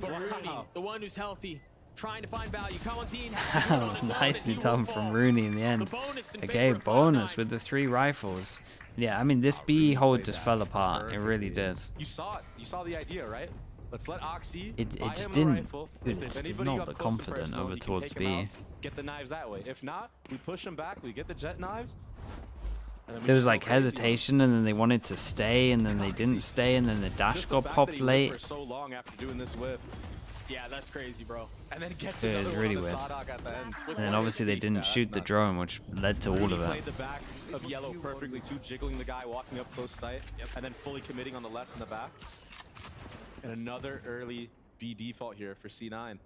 But Rooney, the one who's healthy, trying to find value. Kalantine has to put on his own Nicely and he done will from fall. Rooney in the end. The bonus in Okay, favor of bonus Cloud9. with the 3 rifles. Yeah, I mean, this B hold just fell apart. It really did. You saw it. You saw the idea, right? Let's let Oxy It buy just him a didn't. rifle. Dude, If it's anybody not got the close and confident personal, over you can towards take him B. out, get the knives that way. If not, we push him back. We get the jet knives. And then we There was just go like crazy on him. hesitation, and then they wanted to stay, and then they didn't stay, and then the dash Just the got fact popped that he lived late. for so long after doing this whip. Yeah, that's crazy, bro. And then gets Dude, another it's one really on the weird. Sawdog at the end. And then obviously they didn't shoot the drone, which led to all Rooney of played it. the back of yellow perfectly too, jiggling the guy walking up close sight, and then fully committing on the left in the back. And another early B default here for C9.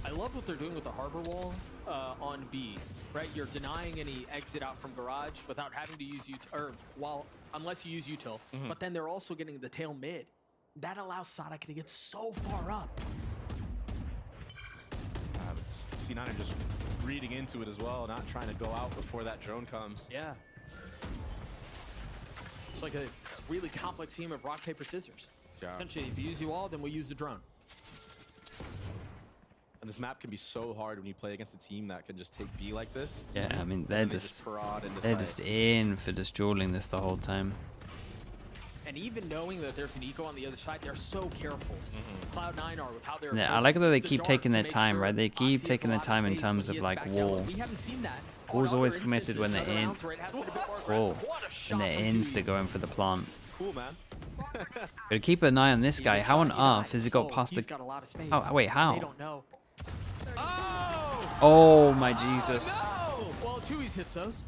I love what they're doing with the harbor wall. on B, right? You're denying any exit out from garage without having to use unless you use util. But then they're also getting the tail mid. That allows Sadak to get so far up. C9 are just reading into it as well, not trying to go out before that drone comes. Yeah. It's like a really complex team of rock, paper, scissors. Yeah. Essentially, if you use you all, then we use the drone. And this map can be so hard when you play against a team that can just take B like this. Yeah, I mean, they're just decide. in for just dueling this the whole time. And even knowing that there's an eco on the other side, they're so careful. Cloud9 are with how they're. Yeah, I like that they keep taking their time, right? They keep taking their time in terms of like wall. We haven't seen that. Wall's always committed when they're in. Wall. When they're in, they're going for the plant. Cool, man. Gotta keep an eye on this guy. How on earth has he got past the... Oh, wait, how? They don't know. Oh my Jesus. No! Well, Tui's hits those.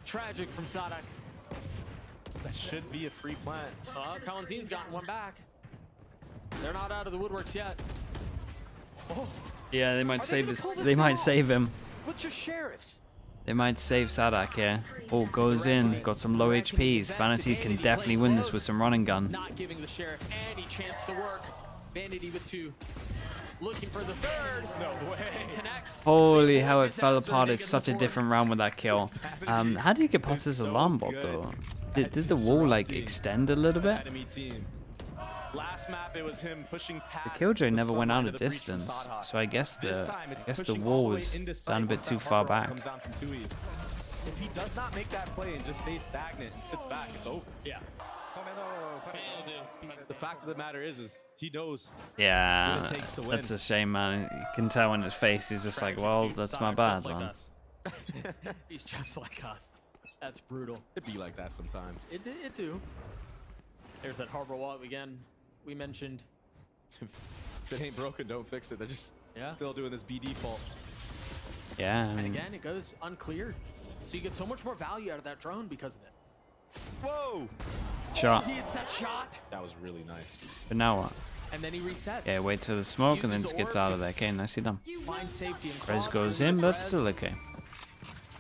Tragic from Sadak. That should be a free plant. Kalanzin's gotten one back. They're not out of the woodworks yet. Oh. Yeah, they might save this. They might save him. With your sheriffs. They might save Sadak here. Oh, goes in. Got some low HPs. Vanity can definitely win this with some running gun. Not giving the sheriff any chance to work. Vanity with 2. Looking for the third. No way. Connects. Holy how it fell apart. It's such a different round with that kill. How do you get past this alarm bot though? Did the wall like extend a little bit? Enemy team. Last map it was him pushing past. The killjoy never went out of distance, so I guess the wall was down a bit too far back. If he does not make that play and just stays stagnant and sits back, it's over. Yeah. The fact of the matter is he knows. Yeah, what it takes to win. that's a shame, man. You can tell in his face. He's just like, well, that's my bad, man. He's just like us. That's brutal. It'd be like that sometimes. It do. There's that harbor wall again. We mentioned. If it ain't broken, don't fix it. They're just still doing this B default. Yeah. I mean, and again, it goes uncleared. So you get so much more value out of that drone because of it. Whoa! Shot. He hits that shot. That was really nice. But now what? And then he resets. Yeah, wait till the smoke and then just gets out of there. Okay, nicely done. Find safety and Rez goes in, but still okay.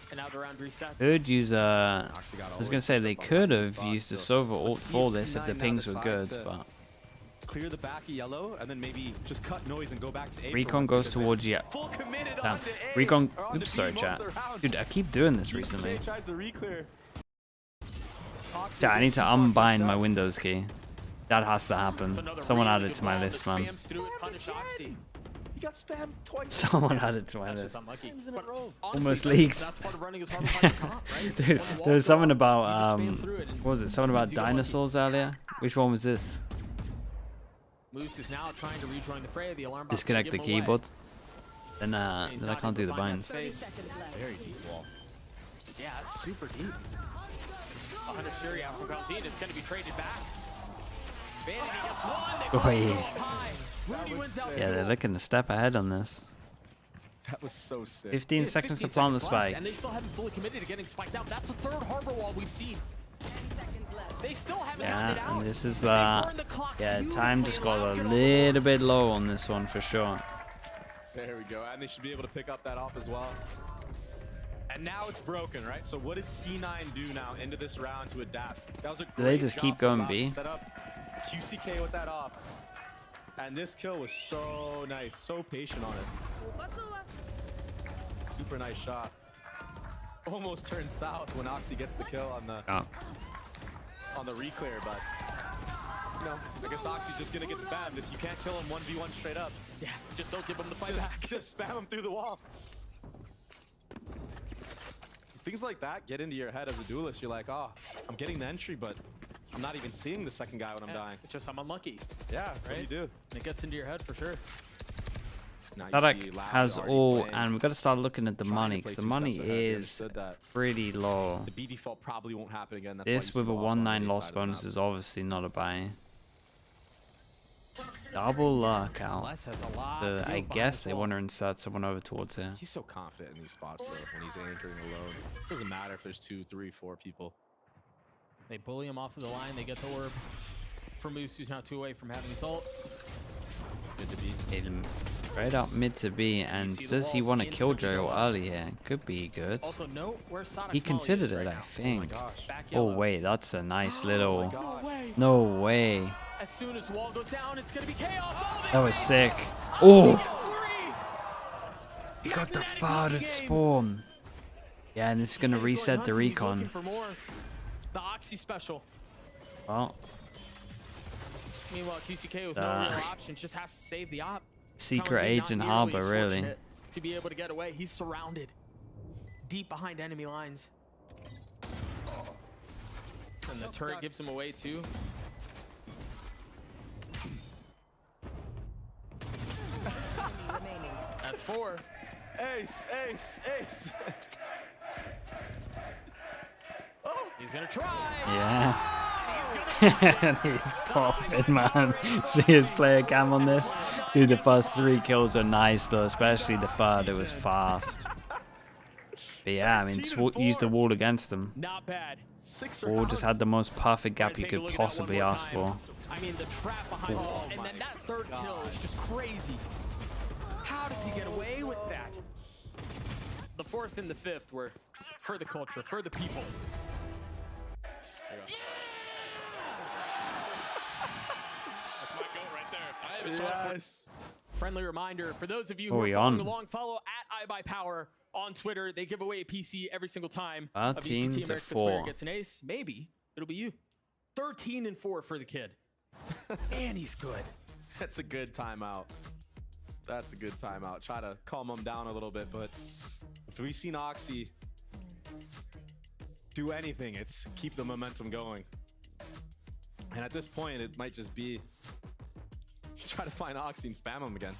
And now the round resets. Could use I was gonna say they could have used a Sova ult for this if the pings were good, but clear the back of yellow and then maybe just cut noise and go back to A. Recon goes towards you. Recon. Oops, sorry, chat. Dude, I keep doing this recently. Yeah, I need to unbind my Windows key. That has to happen. Someone add it to my list, man. He got spammed twice. Someone added to my list. Almost Honestly, leaks. Dude, there was something about what was it? Something about dinosaurs earlier. Which one was this? Moose is now trying to rejoin the fray. The alarm Disconnect the keyboard. Then I can't do the binds. Very deep wall. Yeah, it's super deep. 100 Fury out from Valentine. It's going to be traded back. Vanity gets one. Oh, yeah. Yeah, they're looking a step ahead on this. That was so sick. 15 seconds to plant the spike. And they still haven't fully committed to getting spiked out. That's the third harbor wall we've seen. They still haven't gotten it out. And this is that. Yeah, time just got a little bit low on this one for sure. There we go. And they should be able to pick up that off as well. And now it's broken, right? So what does C9 do now into this round to adapt? That was a great Do they just keep going B? Set up QCK with that off. And this kill was so nice, so patient on it. Super nice shot. Almost turned south when Oxy gets the kill on the reclear, but you know, I guess Oxy's just gonna get spammed if you can't kill him 1v1 straight up. Yeah, just don't give him the fight back. Just spam him through the wall. Things like that get into your head as a duelist. You're like, oh, I'm getting the entry, but I'm not even seeing the second guy when I'm dying. It's just I'm unlucky. Yeah, right? What do you do? It gets into your head for sure. Sadak has all, and we've got to start looking at the money, because the money is pretty low. The B default probably won't happen again. That's this with a 1-9 loss bonus is obviously not a buy. Double luck out. I guess they want to insert someone over towards here. He's so confident in these spots though when he's anchoring alone. Doesn't matter if there's 2, 3, 4 people. They bully him off of the line. They get the orb for Moose, who's now 2 away from having his ult. Good to be. Straight up mid to B, and does he want to kill Joe early here? Could be good. Also, note where Sonic's He considered Molly is it, right I now. think. Back Oh yellow. wait, that's a nice little. No way. No way. As soon as the wall goes down, it's gonna be chaos. Oh, That was sick. Oh, he he got the FUD at spawn. Yeah, and this is gonna reset the recon. For more. The Oxy special. Well, Meanwhile, QCK with no real options just has to save the op. secret Currently not agent nearly Harbor, as really. fortunate to be able to get away. He's surrounded deep behind enemy lines. And the turret gives him away too. That's 4. Ace, ace, ace. He's gonna try. Yeah. And he's popping, man. See his player cam on this? Dude, the first 3 kills are nice, though, especially the third. It was fast. But yeah, I mean, use the wall against them. Not bad. Wall just had the most perfect gap you could possibly ask for. I mean, the trap behind the wall, and then that third kill is just crazy. How does he get away with that? The 4th and the 5th were for the culture, for the people. That's my goat right there. I have a shot. Yes. Friendly reminder, for those of you who are following along, follow at iBuyPower on Twitter. They give away a PC every single time a 13 VCT to Americas 4. player gets an ace. Maybe it'll be you. 13 and 4 for the kid. And he's good. That's a good timeout. That's a good timeout. Try to calm him down a little bit, but if we've seen Oxy do anything, it's keep the momentum going. And at this point, it might just be try to find Oxy and spam him again.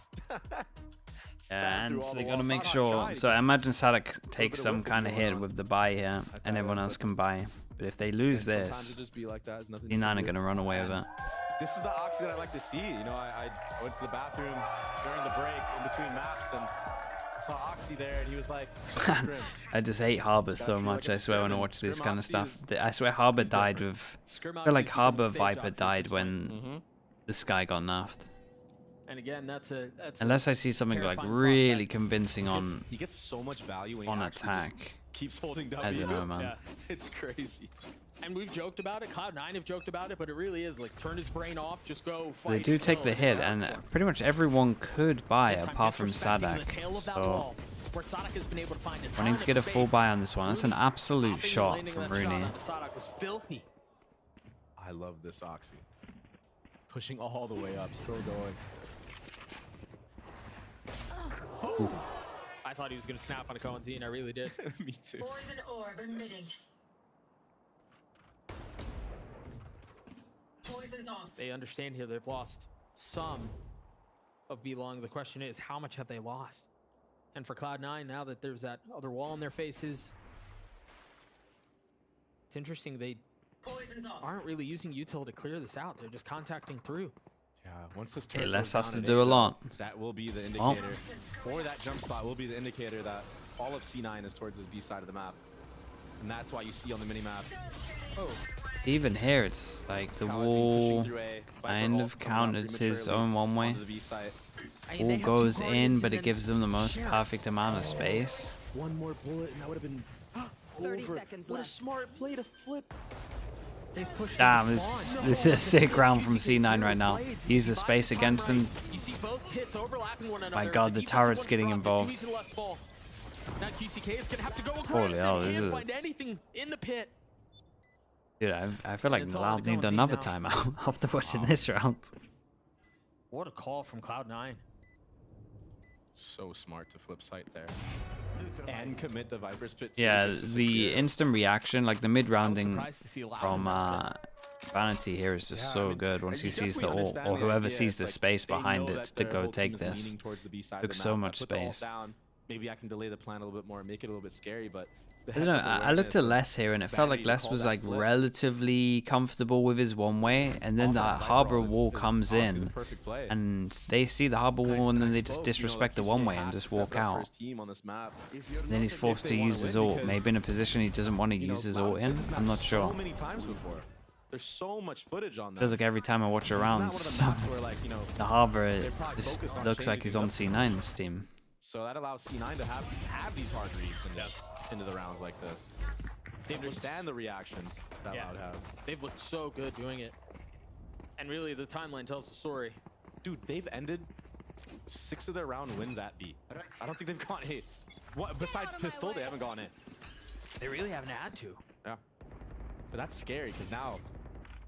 And they gotta make sure. So I imagine Sadak takes some kind of hit with the buy here, and everyone else can buy. But if they lose this, E9 are gonna run away with it. This is the Oxy that I like to see. You know, I went to the bathroom during the break in between maps and I saw Oxy there, and he was like, I just hate Harbor so much, I swear, when I watch this kind of stuff. I swear Harbor died with... I feel like Harbor Viper died when this guy got nerfed. And again, that's Unless I see something like really convincing on he gets so much value when on he attack. Keeps holding W. I don't know, man. Yeah. It's crazy. And we've joked about it. Cloud9 have joked about it, but it really is like turn his brain off, just go fight. They do take the hit, and pretty much everyone could buy apart from Sadak. So wanting to get a full buy on this one. That's an absolute shot from Rooney. Sadak was filthy. I love this Oxy. Pushing all the way up, still going. Oh. I thought he was going to snap on a Cohen Z, and I really did. Me too. Poison orb emitting. Poison's off. They understand here they've lost some of belong. The question is, how much have they lost? And for Cloud9, now that there's that other wall in their faces, it's interesting they aren't really using util to clear this out. They're just contacting through. Yeah, once this Okay, turret Les goes has down to at do a A, lot. That will be the indicator, or that jump spot will be the indicator that all of C9 is towards this B side of the map. And that's why you see on the minimap. Oh. Even here, it's like the wall kind of counts his own one way. Wall goes in, but it gives them the most perfect amount of space. One more bullet, and that would have been 30 over. seconds What a left. smart play to flip. They've pushed Damn, this is a sick round from C9 right now. Use the space against them. You see both pits overlapping one another. My god, the turret's getting involved. Now QCK is gonna have to go aggressive. Holy hell, this Can't is... find anything in the pit. Dude, I feel like Loud need another timeout after watching this round. What a call from Cloud9. So smart to flip site there. And commit the Viper's pit. Yeah, the instant reaction, like the mid-rounding from Vanity here is just so good once he sees the ult, or whoever sees the space behind it to go take this. Took so much space. Maybe I can delay the plan a little bit more, make it a little bit scary, but I don't know, I looked at Les here and it felt like Les was like relatively comfortable with his one way, and then the Harbor wall comes in and they see the Harbor wall and then they just disrespect the one way and just walk out. Then he's forced to use his ult, maybe in a position he doesn't want to use his ult in, I'm not sure. There's so much footage on that. Feels like every time I watch a round, the Harbor just looks like he's on C9's team. So that allows C9 to have these hard reads into the rounds like this. They understand the reactions that Loud have. They've looked so good doing it. And really, the timeline tells the story. Dude, they've ended 6 of their round wins at B. I don't think they've gone A. What, besides Pistol, they haven't gone A. They really haven't had to. Yeah. But that's scary, because now,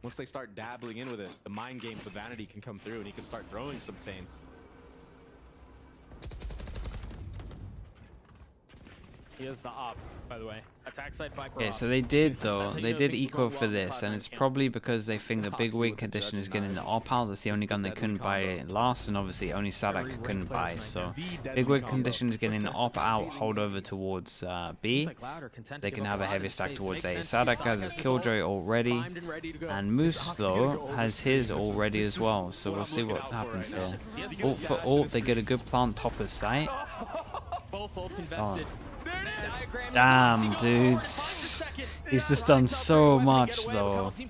once they start dabbling in with it, the mind games of Vanity can come through, and he can start throwing some feints. He is the op, by the way. Attack side Viper. Yeah, so they did though. They did eco for this, and it's probably because they think the big wig condition is getting the op out. That's the only gun they couldn't buy last, and obviously only Sadak couldn't buy. So big wig condition is getting the op out, hold over towards B. They can have a heavy stack towards A. Sadak has his Killjoy already, and Moose though has his already as well. So we'll see what happens here. Ult for ult, they get a good plant top of sight. Both ults invested. Damn, dudes. He's just done so much, though. We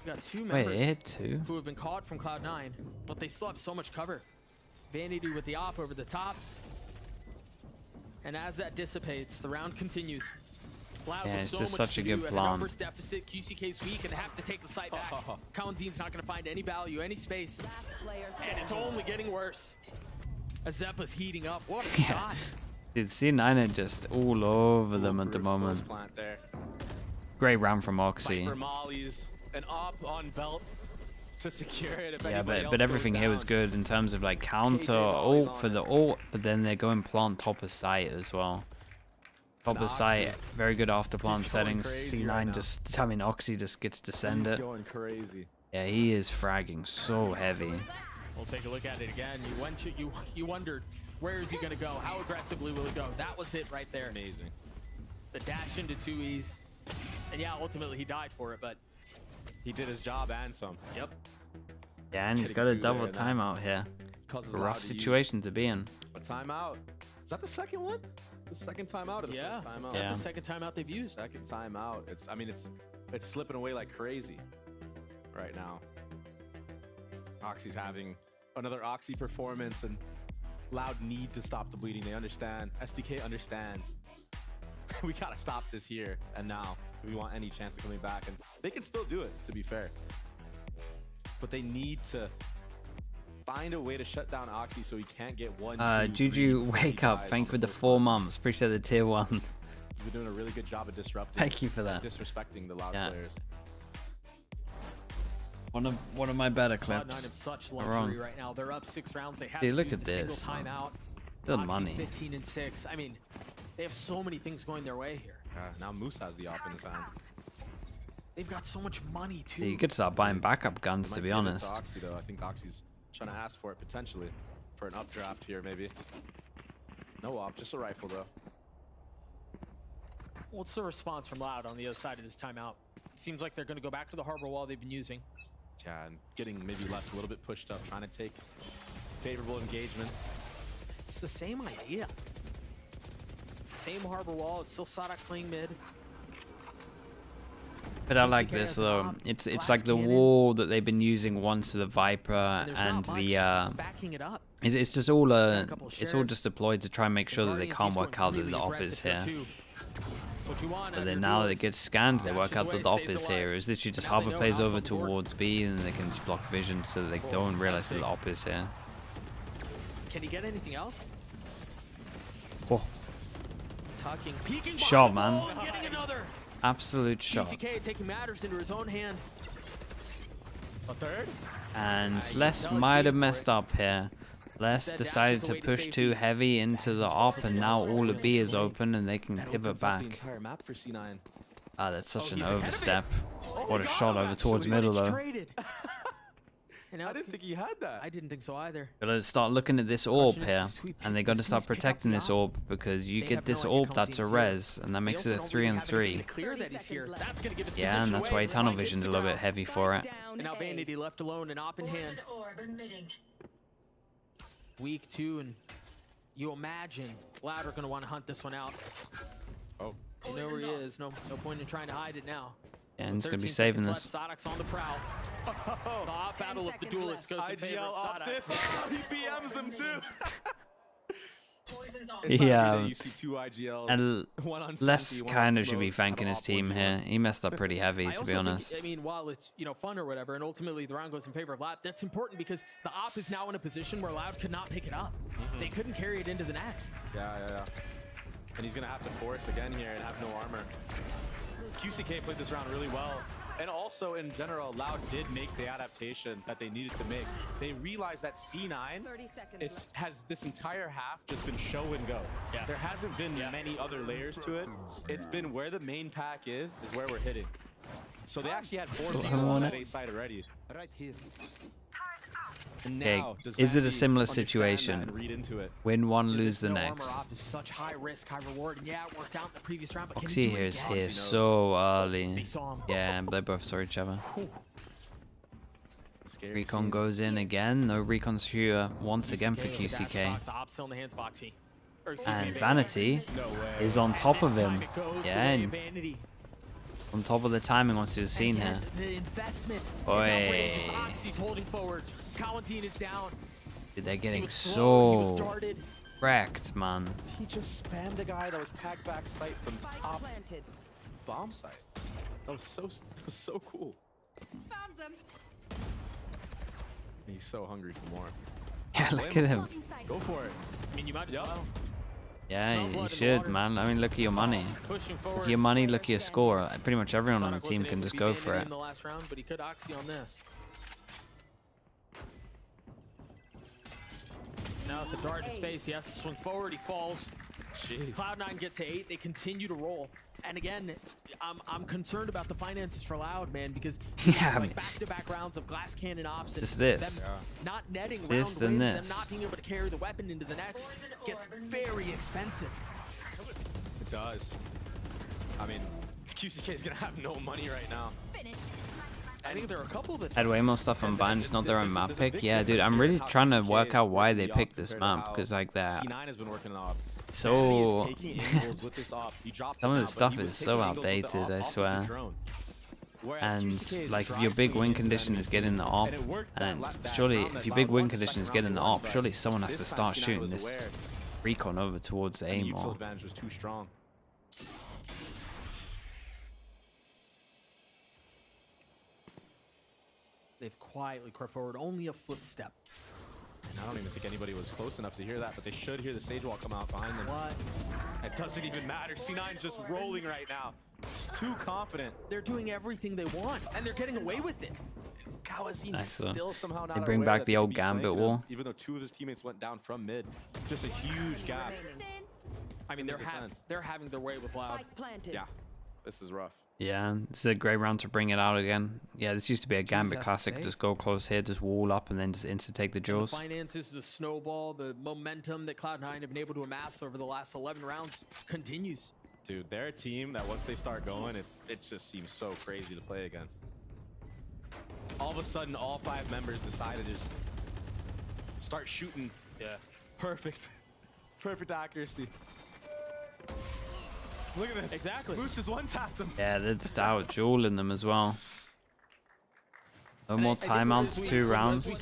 got 2 members Wait, it hit 2? who have been caught from Cloud9, but they still have so much cover. Vanity with the op over the top. And as that dissipates, the round continues. Loud Yeah, with it's so just much such a to good do, and plan. a numbers deficit, QCK's weak, and they have to take the site back. Kalenzin's not going to find any value, any space. And it's only getting worse. Azeppa's heating up. What a shot. Dude, C9 are just all over them at the moment. Great round from Oxy. Viper mollies, an op on belt to secure it. Yeah, but everything here was good in terms of like counter ult for the ult, but then they're going plant top of site as well. Top of site, very good after plant settings. C9 just, I mean, Oxy just gets to send it. Going crazy. Yeah, he is fragging so heavy. We'll take a look at it again. You wondered, where is he going to go? How aggressively will he go? That was it right there. Amazing. The dash into 2Es. And yeah, ultimately he died for it, but he did his job and some. Yep. Yeah, and he's got a double timeout here. A rough situation to be in. A timeout. Is that the second one? The second timeout or the first timeout? That's the second timeout they've used. Second timeout. I mean, it's slipping away like crazy right now. Oxy's having another Oxy performance, and Loud need to stop the bleeding. They understand. SDK understands. We gotta stop this here and now if we want any chance of coming back, and they can still do it, to be fair. But they need to find a way to shut down Oxy so he can't get 1, 2, Juju, wake up. Thank you for the 4 months. Appreciate the tier 1. He's been doing a really good job of disrupting. Thank you for that. Disrespecting the Loud players. One of my better Cloud9 clips. in such Wrong. luxury right now. They're up 6 rounds. They haven't Dude, look used at a single this. timeout. The Oxy's money. 15 and 6. I mean, they have so many things going their way here. Now Moose has the op in his hands. They've got so much money too. Yeah, you could start buying backup guns, to be honest. Oxy, though. I think Oxy's trying to ask for it potentially for an updraft here, maybe. No op, just a rifle though. What's the response from Loud on the other side of this timeout? It seems like they're going to go back to the harbor wall they've been using. Yeah, and getting maybe less, a little bit pushed up, trying to take favorable engagements. It's the same idea. It's the same harbor wall. It's still Sadak playing mid. But I like this though. It's like the wall that they've been using once the Viper and the backing it up. It's just all it's all just deployed to try and make sure that they can't work out that the op is here. But then now that it gets scanned, they work out that the op is here. It's literally just Harbor plays over towards B, and they can just block vision so that they don't realize that the op is here. Can he get anything else? Oh. Tucking, peeking Shot, man. And getting another. Absolute shot. QCK taking matters into his own hand. A third? And Les might have messed up here. Les decided to push too heavy into the op, and now all of B is open and they can pivot back. Ah, that's such an overstep. What a shot over towards middle though. I didn't think he had that. I didn't think so either. Gotta start looking at this orb here, and they gotta start protecting this orb, because you get this orb that's a res, and that makes it a 3-on-3. Yeah, and that's why tunnel vision's a little bit heavy for it. And now Vanity left alone and op in hand. Week 2, and you imagine Loud are gonna want to hunt this one out. Oh, You know where he is. No point in trying to hide it now. Yeah, and he's going to be saving this. Sadok's on the prowl. The hot battle of the duelists goes in favor of Sadok. He BMs him too. Yeah, you see two IGLs, and one on Les Senti, one kind on of should be Smokes, thanking his team here. He messed up pretty heavy, to be honest. I mean, while it's fun or whatever, and ultimately the round goes in favor of Loud, that's important because the op is now in a position where Loud could not pick it up. They couldn't carry it into the next. Yeah. And he's gonna have to force again here and have no armor. QCK played this round really well. And also, in general, Loud did make the adaptation that they needed to make. They realized that C9 has this entire half just been show and go. Yeah. There hasn't been many other layers to it. It's been where the main pack is where we're hitting. So they actually had 4 people on that A side already. Right here. And Okay, now, does is it a Vandy similar understand that situation? and read into it? Win one, lose the No next. armor op is such high risk, high reward. And yeah, it worked out in the previous round, but can Oxy he do here it is again? here so early. They saw him. Yeah, they both saw each other. Scary Recon scenes. goes in again. No recon's here once again for QCK. The op's still in the hands of Oxy. Or, excuse And me, Vanity No way. is on top of This him. time it goes the Yeah, way of and Vanity. on top of the timing once you've seen Again, here. The investment is Oi. outrageous. Oxy's holding forward. Kalantine is down. Dude, they're He getting was slow, he was so darted. wrecked, man. He just spammed a guy that was tagged back sight from top bomb site. That was so cool. Found them. He's so hungry for more. Yeah, look at him. Go for it. I mean, you might as well. Yeah, Snowblood in you the should, water. man. I mean, look at your money. Pushing Look forward. at your money, look at your score. Pretty much everyone on the Sadok team wasn't can able just to go be for Vanity it. in the last round, but he could Oxy on this. Now with the dart in his face, he has to swing forward. He falls. Jeez. Cloud9 get to 8. They continue to roll. And again, I'm concerned about the finances for Loud, man, because Yeah, I like mean, back-to-back rounds of glass cannon ops and Just this. them not netting This round and wins, this. them not being able to carry the weapon into the next gets very expensive. It does. I mean, QCK is gonna have no money right now. I think there are a couple that Had way more stuff on bind, it's not their own map pick. Yeah, dude, I'm really trying to work out why they picked this map, because like that. C9 has been working it off. So Taking angles with this op. He dropped some it of now, the but stuff he was is so taking angles with the outdated, op I off of the swear. drone. Whereas And QCK is like if dry your big swinging win into condition is getting the op, and it worked and that surely round if that your big Loud win won, the condition is second getting the round op, they won, surely but someone has to this time start C9 shooting was this aware, recon over towards and A the util more. advantage was too strong. They've quietly crept forward, only a footstep. And I don't even think anybody was close enough to hear that, but they should hear the Sage Wall come out behind them. What? It doesn't even matter. C9's just rolling right now. Just too confident. They're doing everything they want, and they're getting away with it. Kawazin's Excellent. still somehow not They bring aware back that the they old could be Gambit flanking him, wall. even though 2 of his teammates went down from mid. Just a huge gap. I mean, in the they're defense. having their way with Loud. Yeah, this is rough. Yeah, it's a great round to bring it out again. Yeah, this used to be a Gambit has to classic. say. Just go close here, just wall up, and then just insta take the And jaws. the finances, the snowball, the momentum that Cloud9 have been able to amass over the last 11 rounds continues. Dude, they're a team that once they start going, it just seems so crazy to play against. All of a sudden, all 5 members decide to just start shooting. Yeah. Perfect. Perfect accuracy. Look at this. Exactly. Moose just one-tapped him. Yeah, they're just out dueling them as well. No more timeouts, 2 rounds.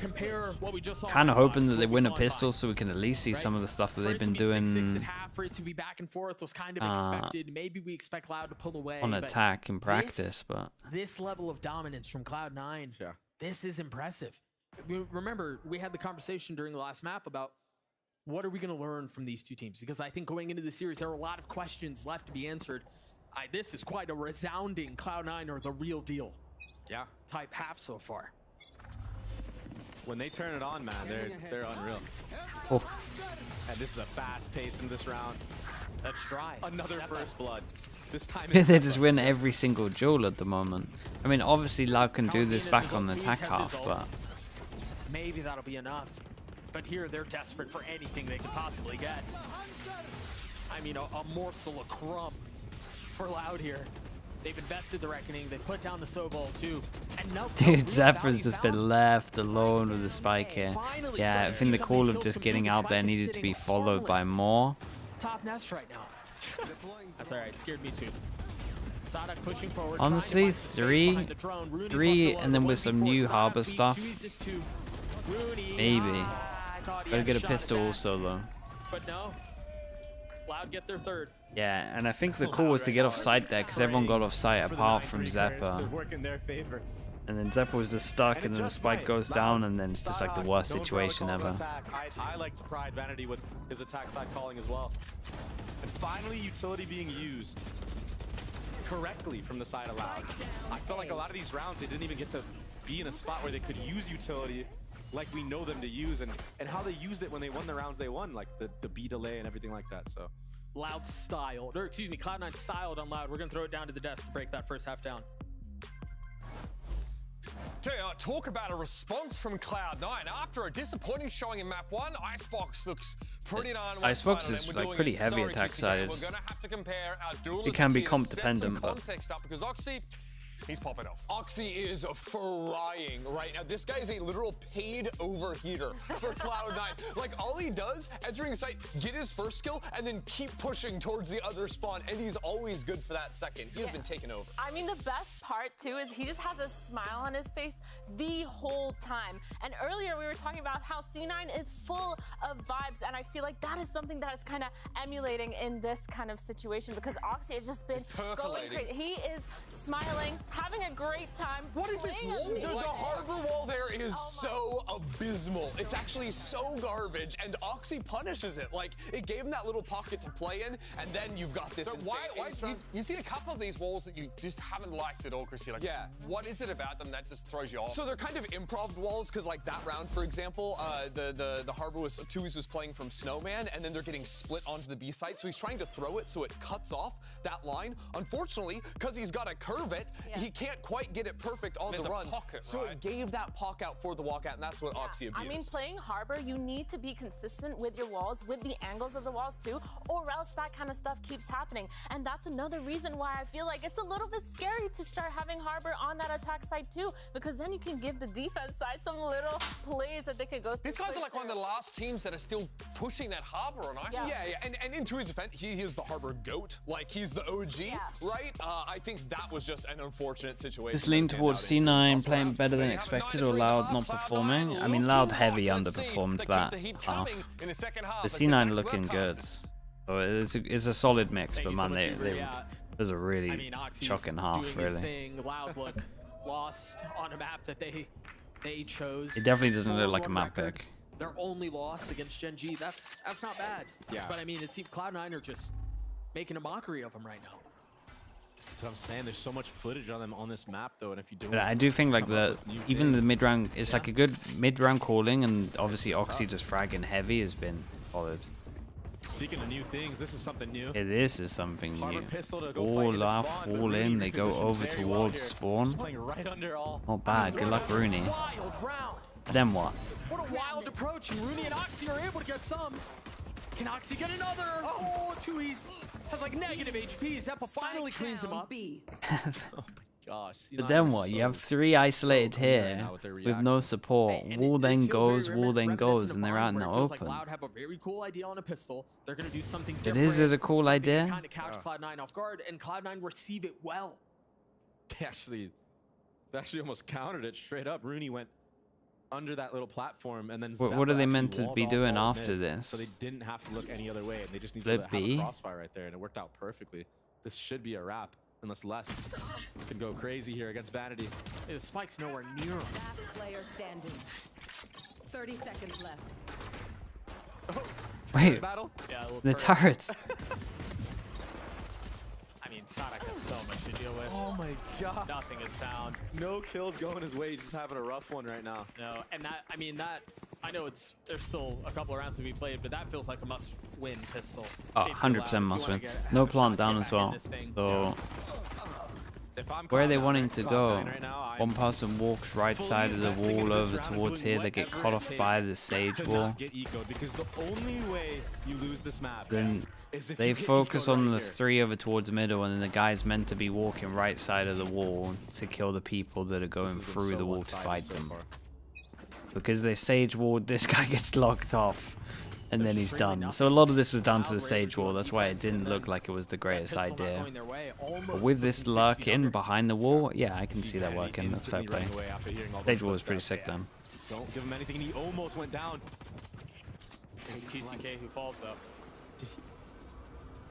Kind of hoping that they win a pistol so we can at least see some of the stuff that they've been doing For it to be back and forth was kind of expected. Maybe we expect Loud to pull away. on but attack in practice, but this level of dominance from Cloud9, this is impressive. Remember, we had the conversation during the last map about what are we going to learn from these two teams? Because I think going into the series, there are a lot of questions left to be answered. This is quite a resounding Cloud9 or the real deal. Yeah. Type half so far. When they turn it on, man, they're unreal. Oh. And this is a fast pace in this round. That's dry. Another first blood. This time they just win every single duel at the moment. I mean, obviously Loud can do this back on the attack half, but maybe that'll be enough. But here they're desperate for anything they can possibly get. I mean, a morsel of crumb for Loud here. They've invested the Reckoning. They've put down the Sovol too. And no, dude, Zephyr's just been left alone with the spike here. Yeah, I think the call of just getting out there needed to be followed by more. top nest right now. That's all right. Scared me too. Sadak pushing forward. Honestly, three, and then with some new harbor stuff, maybe. Gotta get a pistol also though. But no, Loud get their third. Yeah, and I think the call was to get off site there because everyone got off site apart from Zeppa. And then Zeppa was just stuck, and then the spike goes down, and then it's just like the worst situation ever. I like to pride Vanity with his attack side calling as well. And finally, utility being used correctly from the side of Loud. I felt like a lot of these rounds, they didn't even get to be in a spot where they could use utility like we know them to use, and how they used it when they won the rounds they won, like the B delay and everything like that. So Loud styled, or excuse me, Cloud9 styled on Loud. We're gonna throw it down to the desk to break that first half down. Talk about a response from Cloud9 after a disappointing showing in map 1. Icebox looks pretty darn well. Icebox is like pretty heavy attack sided. We're gonna have to compare our duelists. It can be here to comp set dependent, some but context up because Oxy, he's popping off. Oxy is frying right now. This guy is a literal paid overheater for Cloud9. Like, all he does, entering site, get his first kill, and then keep pushing towards the other spawn, and he's always good for that second. He has been taken over. I mean, the best part, too, is he just has a smile on his face the whole time. And earlier, we were talking about how C9 is full of vibes, and I feel like that is something that is kind of emulating in this kind of situation, because Oxy has just been going crazy. He is smiling, having a great time. What is this wall? The harbor wall there is so abysmal. It's actually so garbage, and Oxy punishes it. Like, it gave him that little pocket to play in, and then you've got this insane. You've seen a couple of these walls that you just haven't liked at all, Chrissy. Like, yeah. What is it about them that just throws you off? So they're kind of improv walls, because like that round, for example, the harbor was Tui's was playing from Snowman, and then they're getting split onto the B site. So he's trying to throw it so it cuts off that line. Unfortunately, because he's got to curve it, he can't quite get it perfect on the run. Pocket, so it gave that pock out for the walkout, and that's what Oxy abused. I mean, playing Harbor, you need to be consistent with your walls, with the angles of the walls too, or else that kind of stuff keeps happening. And that's another reason why I feel like it's a little bit scary to start having Harbor on that attack side too, because then you can give the defense side some little plays that they could go through. These guys are like one of the last teams that are still pushing that Harbor on ice. Yeah. And into his defense, he is the Harbor GOAT. Like, he's the OG, right? I think that was just an unfortunate situation. This lean towards C9 playing better than expected, or Loud not performing. I mean, Loud heavy underperformed that half. The C9 looking good. So it's a solid mix, but man, it was a really shocking half, really. Loud look lost on a map that they chose. It definitely doesn't look like a map pick. Their only loss against Gen G, that's not bad. Yeah. But I mean, it seems Cloud9 are just making a mockery of them right now. That's what I'm saying. There's so much footage on them on this map, though, and if you do, but I do think like even the mid round, it's like a good mid round calling, and obviously Oxy just fragging heavy has been solid. Speaking of new things, this is something new. Yeah, this is something new. All off, all in. They go over towards spawn. Not bad. Good luck, Rooney. Then what? What a wild approach, and Rooney and Oxy are able to get some. Can Oxy get another? Oh, Tui's has like negative HP. Zeppa finally cleans him up. Oh my gosh. But then what? You have 3 isolated here with no support. Wall then goes, and they're out in the open. Loud have a very cool idea on a pistol. They're gonna do something But different. is it a cool idea? Kind of catch Cloud9 off guard, and Cloud9 receive it well. They actually almost countered it straight up. Rooney went under that little platform, and then what are they meant to be doing after this? So they didn't have to look any other way, and they just needed to have a crossfire right there, and it worked out perfectly. This should be a wrap, unless Les can go crazy here against Vanity. The spike's nowhere near him. Last player standing. 30 seconds left. Wait, battle? Yeah, the turrets. I mean, Sonic has so much to deal with. Oh my god. Nothing is found. No kills going his way. He's just having a rough one right now. No, and I know there's still a couple of rounds to be played, but that feels like a must-win pistol. Oh, 100% must win. No plant down as well. So where are they wanting to go? One person walks right side of the wall over towards here. They get cut off by the Sage wall. Because the only way you lose this map, then they focus on the 3 over towards the middle, and then the guy's meant to be walking right side of the wall to kill the people that are going through the wall to fight them. Because they Sage wall, this guy gets locked off. and then he's done. So a lot of this was down to the Sage wall. That's why it didn't look like it was the greatest idea. But with this luck in behind the wall, yeah, I can see that working. That's fair play. Sage wall was pretty sick then. Don't give him anything, and he almost went down. It's QCK who falls up.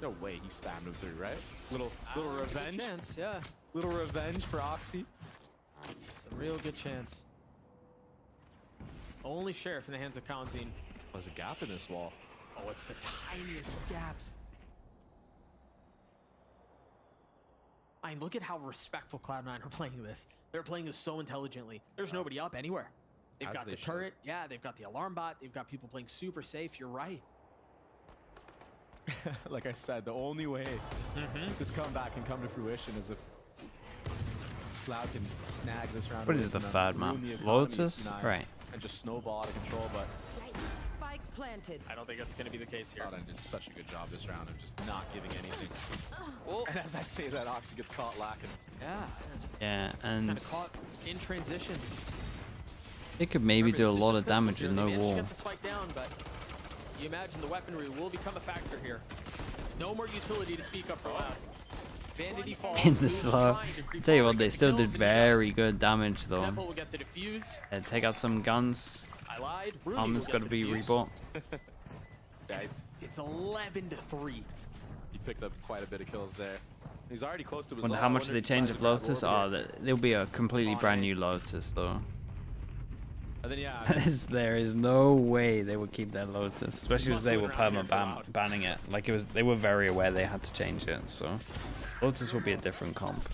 No way he spammed him through, right? Little revenge. Chance, yeah. Little revenge for Oxy. It's a real good chance. Only Sheriff in the hands of Kanzine. There's a gap in this wall. Oh, it's the tiniest of gaps. I mean, look at how respectful Cloud9 are playing this. They're playing this so intelligently. There's nobody up anywhere. They've got the turret. Yeah, they've got the alarm bot. They've got people playing super safe. You're right. Like I said, the only way this comeback can come to fruition is if Cloud can snag this round. What is the third map? Lotus? Right. And just snowball out of control, but Spike planted. I don't think that's going to be the case here. Cloud9 did such a good job this round of just not giving anything. And as I say that, Oxy gets caught lacking. Yeah. Yeah, and Kind of caught in transition. it could maybe do a lot of damage with no They managed to wall. get the spike down, but you imagine the weaponry will become a factor here. No more utility to speak up for Loud. Vanity falls. In the slow. Tell you what, they still did very good damage though. Temple will get the defuse. And take out some guns. I lied. Rooney Armor's will got to get be the defuse. rebought. Yeah, It's 11-3. He picked up quite a bit of kills there. He's already close to his Wonder how much they change of Lotus? Oh, there'll be a completely brand new Lotus though. And then, yeah, There is no way they would keep their Lotus, especially as they were banning it. Like they were very aware they had to change it. So Lotus will be a different comp.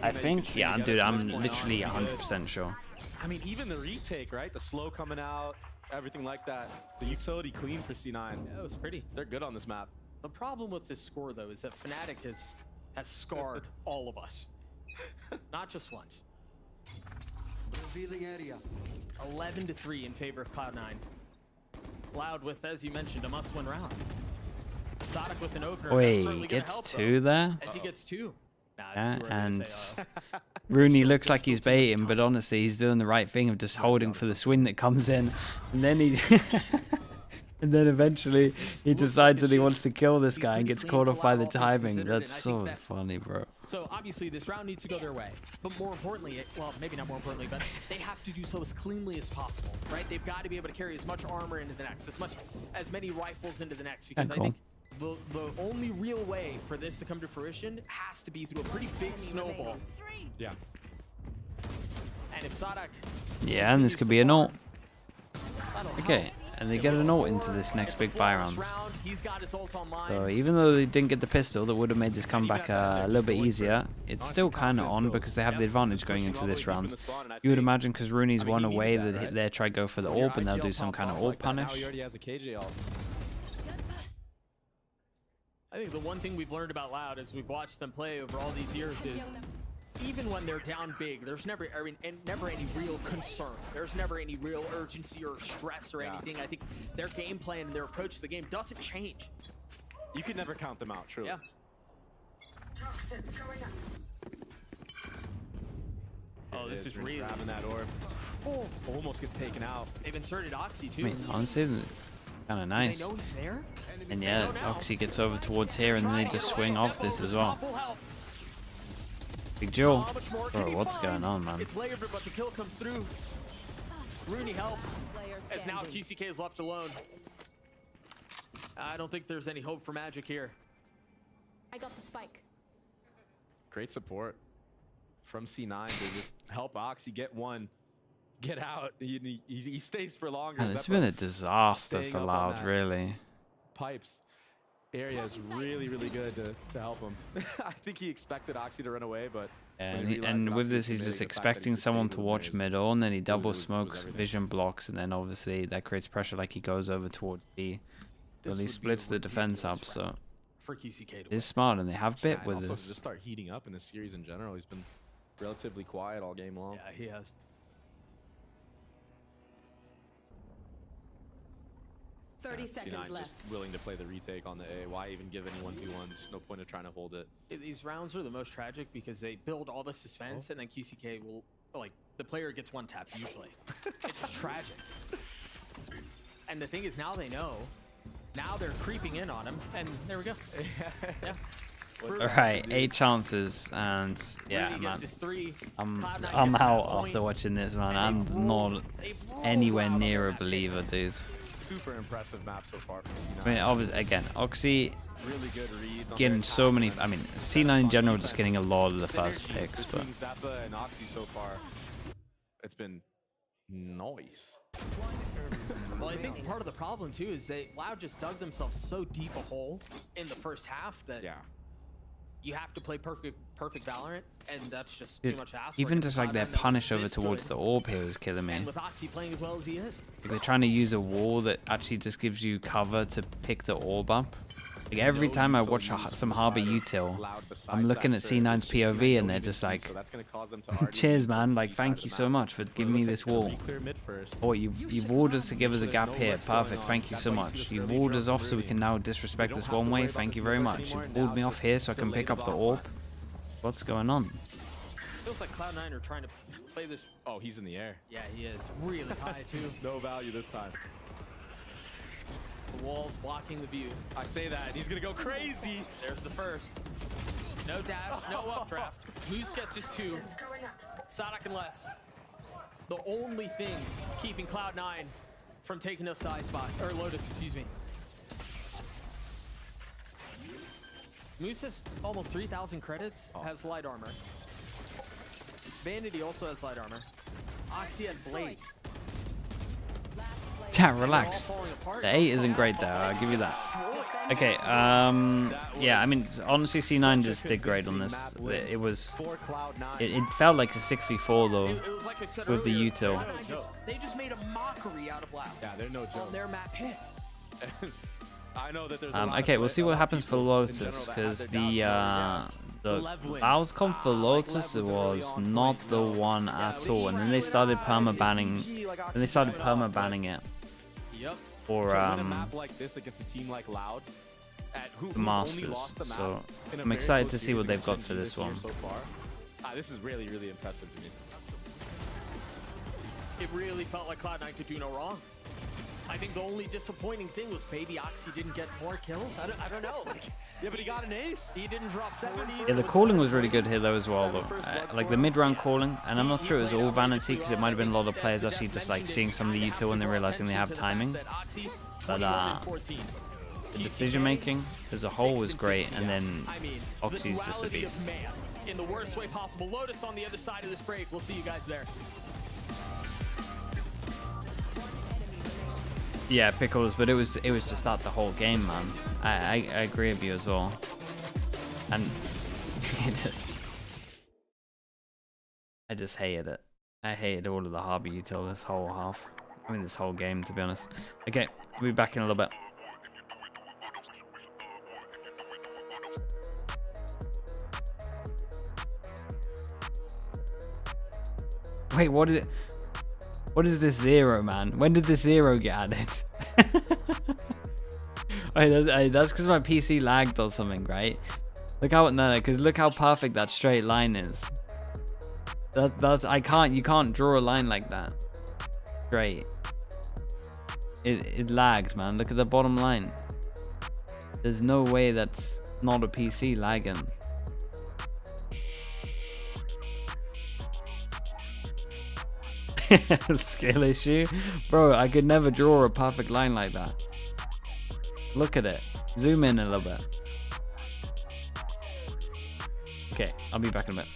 I think, yeah, dude, I'm literally 100% sure. I mean, even the retake, right? The slow coming out, everything like that. The utility clean for C9. Yeah, it was pretty. They're good on this map. The problem with this score, though, is that Fnatic has scarred all of us. Not just once. Revealing area. 11-3 in favor of Cloud9. Loud with, as you mentioned, a must-win round. Sonic with an opener. Wait, gets two there? As he gets two. Nah, Yeah, it's too early to and say, Rooney looks like he's baiting, but honestly, he's doing the right thing of just holding for the swing that comes in, and then he, and then eventually he decides that he wants to kill this guy and gets caught off by the timing. That's so funny, bro. So obviously this round needs to go their way, but more importantly, well, maybe not more importantly, but they have to do so as cleanly as possible, right? They've got to be able to carry as much armor into the next, as many rifles into the next, because I think the only real way for this to come to fruition has to be through a pretty big snowball. Yeah. And if Sadak... Yeah, and this could be an ult. Okay, and they get an ult into this next big buy rounds. So even though they didn't get the pistol that would have made this comeback a little bit easier, it's still kind of on because they have the advantage going into this round. You would imagine because Rooney's one away that they'll try go for the AWP and they'll do some kind of AWP punish. I think the one thing we've learned about Loud as we've watched them play over all these years is even when they're down big, there's never any real concern. There's never any real urgency or stress or anything. I think their game plan and their approach to the game doesn't change. You can never count them out, truly. Yeah. Toxins going up. Oh, this is really grabbing that orb. Oh, almost gets taken out. They've inserted Oxy too. I mean, honestly, kind of nice. They know he's there? And yeah, Oxy gets over towards here and then they just swing off this as well. Big Joe. Bro, what's going on, man? It's layered, but the kill comes through. Rooney helps, as now QCK is left alone. I don't think there's any hope for Magic here. I got the spike. Great support from C9 to just help Oxy get one, get out. He stays for longer. And it's been a disaster for Loud, really. Pipes area is really, really good to help him. I think he expected Oxy to run away, but and with this, he's just expecting someone to watch middle, and then he double smokes, vision blocks, and then obviously that creates pressure. Like he goes over towards B, well, he splits the defense up. So for QCK it's smart, and they have bit with also this. To just start heating up in this series in general. He's been relatively quiet all game long. Yeah, he has. 30 seconds left. Just willing to play the retake on the A. Why even give any 1v1s? There's no point of trying to hold it. These rounds are the most tragic because they build all the suspense and then QCK will, like, the player gets one tap usually. It's just tragic. And the thing is, now they know Now they're creeping in on him, and there we go. Yeah. All right, 8 chances, and yeah, Rudy man, gets his 3. I'm out after watching this, man. I'm not anywhere near a believer, dude. Super impressive map so far from C9. I mean, obviously, again, Oxy Really good reads on getting their so many. attack. I mean, C9 in general just Defense. getting a lot of the Synergy first picks, but between Zappa and Oxy so far, it's been nice. Well, I think part of the problem too is Loud just dug themselves so deep a hole in the first half that you have to play perfect Valorant, and that's just too dude, much to ask for even against just like their Cloud9 that punish was over this towards good. the orb here is killing me. And with Oxy playing as well as he is. Like they're trying to use a wall that actually just gives you cover to pick the orb up. Like every time I watch some Harbor util, I'm looking at C9's POV and they're just like, cheers man, like thank you so much for giving me this wall. Oh, you've walled us to give us a gap here, perfect, thank you so much. You've walled us off so we can now disrespect this one way, thank you very much. You've walled me off here so I can pick up the orb. What's going on? Feels like Cloud9 are trying to play this. Oh, he's in the air. Yeah, he is really high too. No value this time. The wall's blocking the view. I say that, and he's gonna go crazy. There's the first. No dash, no updraft. Moose gets his 2. Sadak and less. The only things keeping Cloud9 from taking us to I spot, or Lotus, excuse me. Moose has almost 3,000 credits, has light armor. Vanity also has light armor. Oxy has blades. Chat, relax. The 8 isn't great though, I'll give you that. Okay, yeah, I mean, honestly, C9 just did great on this. It was, it felt like a 6v4 though, like I said with the earlier, util. They just made a mockery out of Loud. Yeah, they're no joke. On their map hit. I know that there's a lot okay, of we'll see what happens for Lotus, because the Loud comp for Lotus was not the one at all, and then they started perma-banning, it. Yep. For to win a map like this against a team like Loud, the Masters. So I'm excited to see what they've got for this one. So far. This is really, really impressive to me. It really felt like Cloud9 could do no wrong. I think the only disappointing thing was Baby Oxy didn't get more kills. I don't know. Like, yeah, but he got an ace. He didn't drop 70. Yeah, the calling was really good here though as well though. Like the mid-round calling, and I'm not sure it was all vanity because it might have been a lot of players actually just like seeing some of the util and then realizing they have timing. But the decision making as a whole was great, and then Oxy's just a beast. In the worst way possible. Lotus on the other side of this break. We'll see you guys there. Yeah, Pickles, but it was just that the whole game, man. I agree with you as well. And I just hated it. I hated all of the Harbor util this whole half. I mean this whole game, to be honest. Okay, we'll be back in a little bit. Wait, what is it? What is this 0, man? When did this 0 get added? That's because my PC lagged or something, right? Look how because look how perfect that straight line is. You can't draw a line like that. Straight. It lags, man. Look at the bottom line. There's no way that's not a PC lagging. Skill issue? Bro, I could never draw a perfect line like that. Look at it. Zoom in a little bit. Okay, I'll be back in a bit.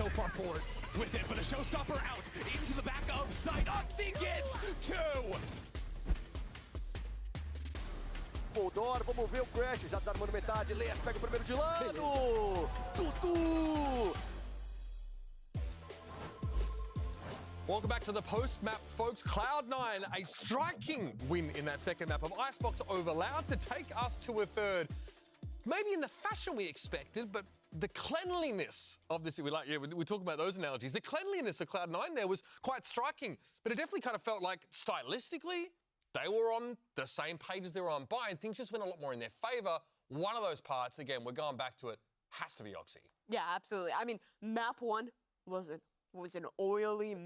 so far forward with it, but a showstopper out into the back of site. Oxy gets 2. Moldora, vamos ver o Crash, já desarmando metade, Leias pega o primeiro de lado, Tutu! Welcome back to the post-map, folks. Cloud9, a striking win in that second map of Icebox over Loud to take us to a third. Maybe in the fashion we expected, but the cleanliness of this, we talk about those analogies. The cleanliness of Cloud9 there was quite striking, but it definitely kind of felt like stylistically, they were on the same page as they were on Buy, and things just went a lot more in their favor. One of those parts, again, we're going back to it, has to be Oxy. Yeah, absolutely. I mean, map 1 was an oily,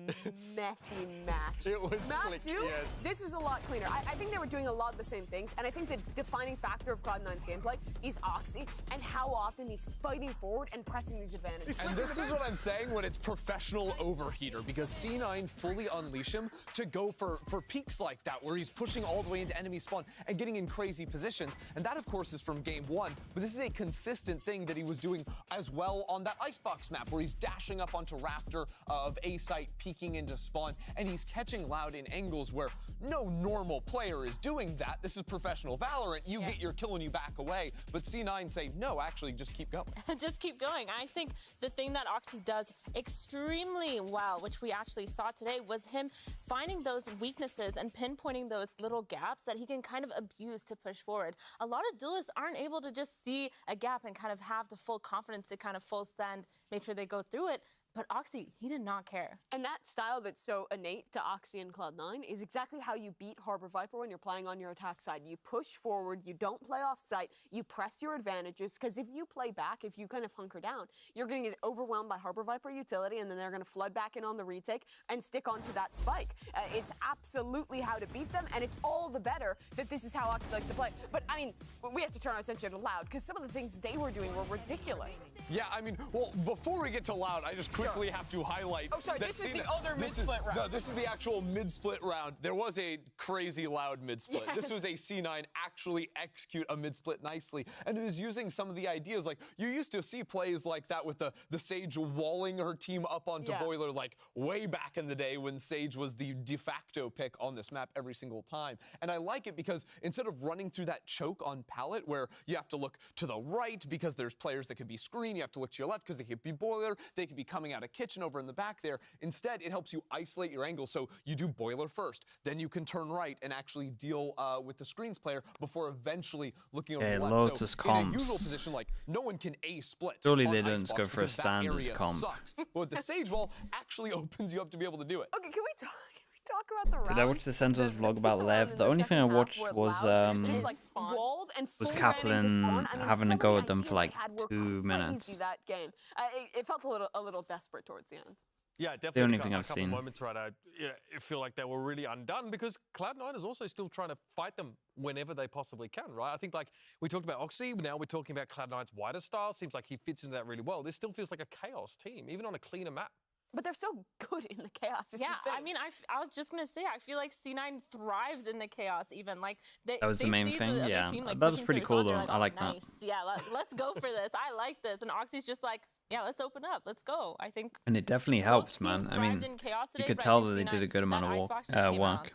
messy match. It was Map slick, 2, yes. this was a lot cleaner. I think they were doing a lot of the same things, and I think the defining factor of Cloud9's gameplay is Oxy and how often he's fighting forward and pressing these advantages. And this is what I'm saying when it's professional overheater, because C9 fully unleash him to go for peaks like that, where he's pushing all the way into enemy spawn and getting in crazy positions. And that, of course, is from game 1, but this is a consistent thing that he was doing as well on that Icebox map, where he's dashing up onto Raptor of A site, peeking into spawn, and he's catching Loud in angles where no normal player is doing that. This is professional Valorant. You get your kill and you back away, but C9 say, no, actually, just keep going. Just keep going. I think the thing that Oxy does extremely well, which we actually saw today, was him finding those weaknesses and pinpointing those little gaps that he can kind of abuse to push forward. A lot of duelists aren't able to just see a gap and kind of have the full confidence to kind of full send, make sure they go through it. But Oxy, he did not care. And that style that's so innate to Oxy and Cloud9 is exactly how you beat Harbor Viper when you're playing on your attack side. You push forward, you don't play off site, you press your advantages, because if you play back, if you kind of hunker down, you're going to get overwhelmed by Harbor Viper utility, and then they're going to flood back in on the retake and stick onto that spike. It's absolutely how to beat them, and it's all the better that this is how Oxy likes to play. But, I mean, we have to turn our attention to Loud, because some of the things they were doing were ridiculous. Yeah, I mean, well, before we get to Loud, I just quickly have to highlight. Oh, sorry, this is the other mid-split round. No, this is the actual mid-split round. There was a crazy Loud mid-split. Yes. This was a C9 actually execute a mid-split nicely, and it was using some of the ideas. Like, you used to see plays like that with the Sage walling her team up onto Boiler, like way back in the day when Sage was the de facto pick on this map every single time. And I like it because instead of running through that choke on pallet where you have to look to the right because there's players that could be screen, you have to look to your left because they could be Boiler, they could be coming out of kitchen over in the back there. Instead, it helps you isolate your angle, so you do Boiler first, then you can turn right and actually deal with the screens player before eventually looking over the left. Lotus so in a comms. usual position, like, no one can A-split. Surely on they didn't Icebox go for a because that standard area comp. sucks. But with the Sage wall, actually opens you up to be able to do it. Okay, can we talk about the round? Did I watch the Sentinels vlog about Lev? The only thing I watched was Kaplan having a go at them for like 2 minutes. That game, it felt a little desperate towards the end. Yeah, definitely. The only thing I've a couple seen. Moments right, I feel like they were really undone because Cloud9 is also still trying to fight them whenever they possibly can, right? I think like we talked about Oxy, now we're talking about Cloud9's wider style. Seems like he fits into that really well. This still feels like a chaos team, even on a cleaner map. But they're so good in the chaos. Yeah, I mean, I was just gonna say, I feel like C9 thrives in the chaos. Even like that was the main thing. Yeah, that was pretty cool though. I like that. Yeah, let's go for this. I like this. And Oxy's just like, yeah, let's open up. Let's go. I think. And it definitely helped, man. I mean, you could tell that they did a good amount of work.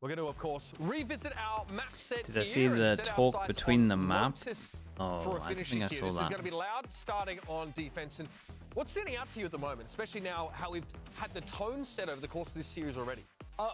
We're going to, of course, revisit our map set. Did I see the talk between the map? Oh, I think I saw This is that. going to be Loud starting on defense. And what's standing out to you at the moment, especially now how we've had the tone set over the course of this series already?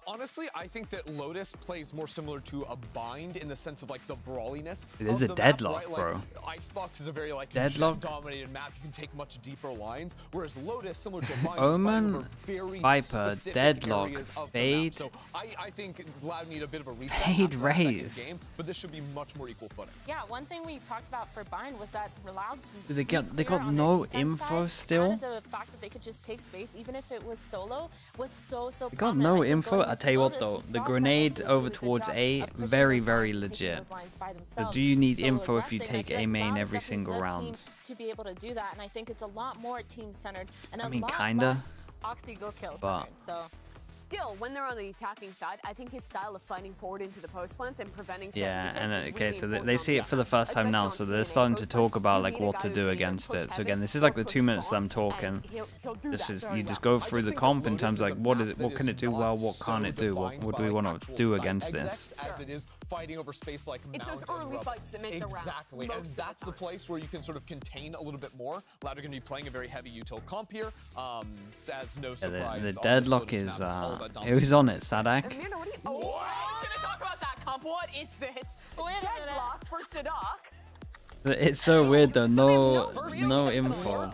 Honestly, I think that Lotus plays more similar to a Bind in the sense of like the brawliness. It is a deadlock, bro. Icebox is a very like Deadlock? dominated map. You can take much deeper lines, whereas Lotus, similar to a Bind, Omen, very Viper, specific Deadlock, areas of the Fade. map. So I think Loud need a bit of a reset Fade after that second raise. game, but this should be much more equal footing. Yeah, one thing we talked about for Bind was that Loud's They got no info still. The fact that they could just take space, even if it was solo, was so They got no info. I tell you what though, the grenade over towards A, very legit. So do you need info if you take A main every single round? To be able to do that, and I think it's a lot more team centered and I a mean, lot kinda, less Oxy go kill but centered. So Still, when they're on the attacking side, I think his style of fighting forward into the post plants and preventing yeah, and is okay, really so important they on see the it for the first time now, so they're starting to talk about like what to do against it. So again, this is like the 2 minutes them talking. This is, you just go through the comp in terms of like what is it, what can it do well, what can't it do, what do we want to do against this. As it is fighting over space like it's those early fights that make the rounds. Exactly, and that's the place where you can sort of contain a little bit more. Loud are going to be playing a very heavy util comp here. As no surprise, the deadlock is who's on it, Sadak? What are you, oh, I was gonna talk about that comp. What is this? Deadlock for Sadak. It's so weird though, no info,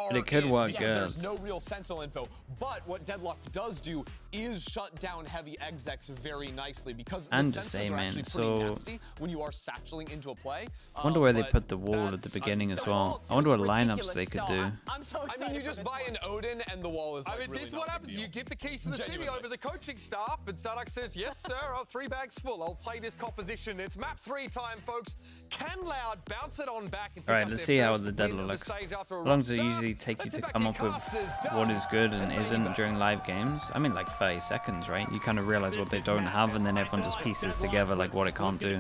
but it could work good. There's no real sentinel info, but what Deadlock does do is shut down heavy execs very nicely because the sensors are actually pretty nasty when you are satcheling into a play. I wonder where they put the wall at the beginning as well. I wonder what lineups they could do. I mean, you just buy an Odin and the wall is like, I mean, this is what happens. You give the keys to the city over the coaching staff, and Sadak says, yes, sir, I'll 3 bags full. I'll play this composition. It's map 3 time, folks. Can Loud bounce it on back and pick Alright, up let's their see how first the win deadlock of looks. the stage after a How long rough does it start? usually take you Let's to back come your up with casters what is good and isn't during live games? I mean, like 30 seconds, right? You kind of realize what they don't have, and then everyone just pieces together like what it can't do.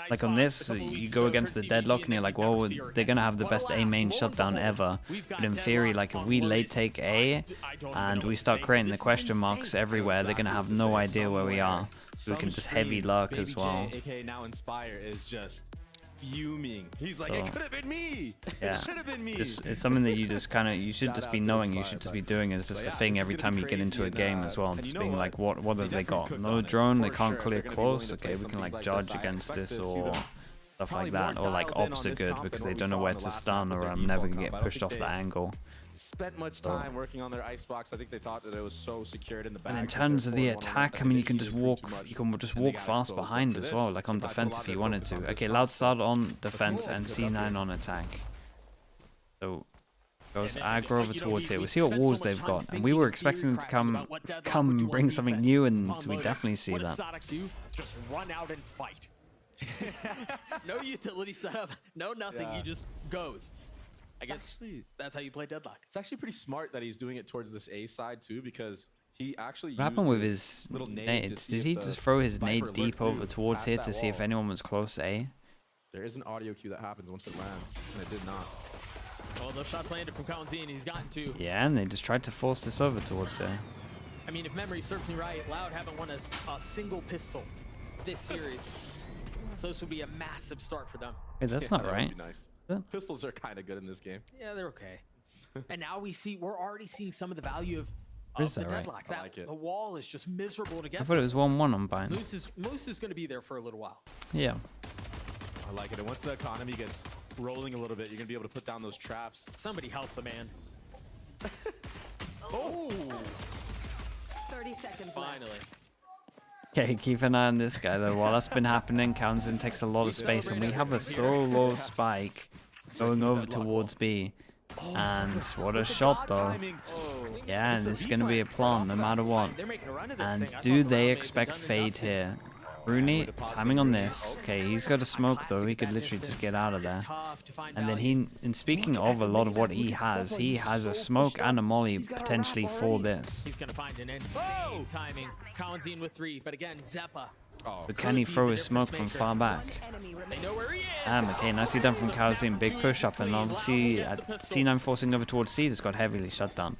Like on this, you go against the deadlock, and you're like, well, they're gonna have the best A main shutdown ever. But in theory, like if we late take A and we start creating the question marks everywhere, they're gonna have no idea where we are. So we can just heavy lurk as well. aka now Inspire, is just fuming. He's like, it could have been me. Yeah. It should have been me. It's something that you just kind of, you should just be knowing, you should just be doing as just a thing every time you get into a game as well. Just being like, what have they got? No drone, they can't clear close. Okay, we can like judge against this or stuff like that. Or like ops are good because they don't know where to stun or never get pushed off the angle. Spent much time working on their icebox. I think they thought that it was so secured in the back. And in terms of the attack, I mean, you can just walk fast behind as well, like on defense if you wanted to. Okay, Loud start on defense and C9 on attack. So goes aggro over towards here. We'll see what walls they've got, and we were expecting them to come and bring something new, and so we definitely see that. Just run out and fight. No utility setup, no nothing. Yeah. He just goes. I guess that's how you play Deadlock. It's actually pretty smart that he's doing it towards this A side too, because he actually What happened with his nades? Did he just throw his nade deep over towards here to see if anyone was close to A? There is an audio cue that happens once it lands, and it did not. Oh, those shots landed from Kawanzin. He's gotten to. Yeah, and they just tried to force this over towards there. I mean, if memory serves me right, Loud haven't won a single pistol this series. So this would be a massive start for them. Hey, that's not right. Would be nice. Yeah. Pistols are kind of good in this game. Yeah, they're okay. And now we're already seeing some of the value of Is the that right? Deadlock. I like it. The wall is just miserable to get. I thought it was 1-1 on Bind. Moose is going to be there for a little while. Yeah. I like it. And once the economy gets rolling a little bit, you're going to be able to put down those traps. Somebody help the man. Oh! 30 seconds Finally. left. Okay, keep an eye on this guy though. While that's been happening, Kawanzin takes a lot of space, and we have a solo spike going over towards B. And what a shot though. Yeah, and it's going to be a plant no matter what. And do they expect fade here? Rooney, timing on this. Okay, he's got a smoke though. He could literally just get out of there. And then in speaking of a lot of what he has a smoke and a molly potentially for this. He's going to find an insane timing. Kawanzin with 3, but again, Zeppa. But can he throw his smoke from far back? They know where he is. Okay, nicely done from Kawanzin. Big push up, and obviously C9 forcing over towards C just got heavily shut down.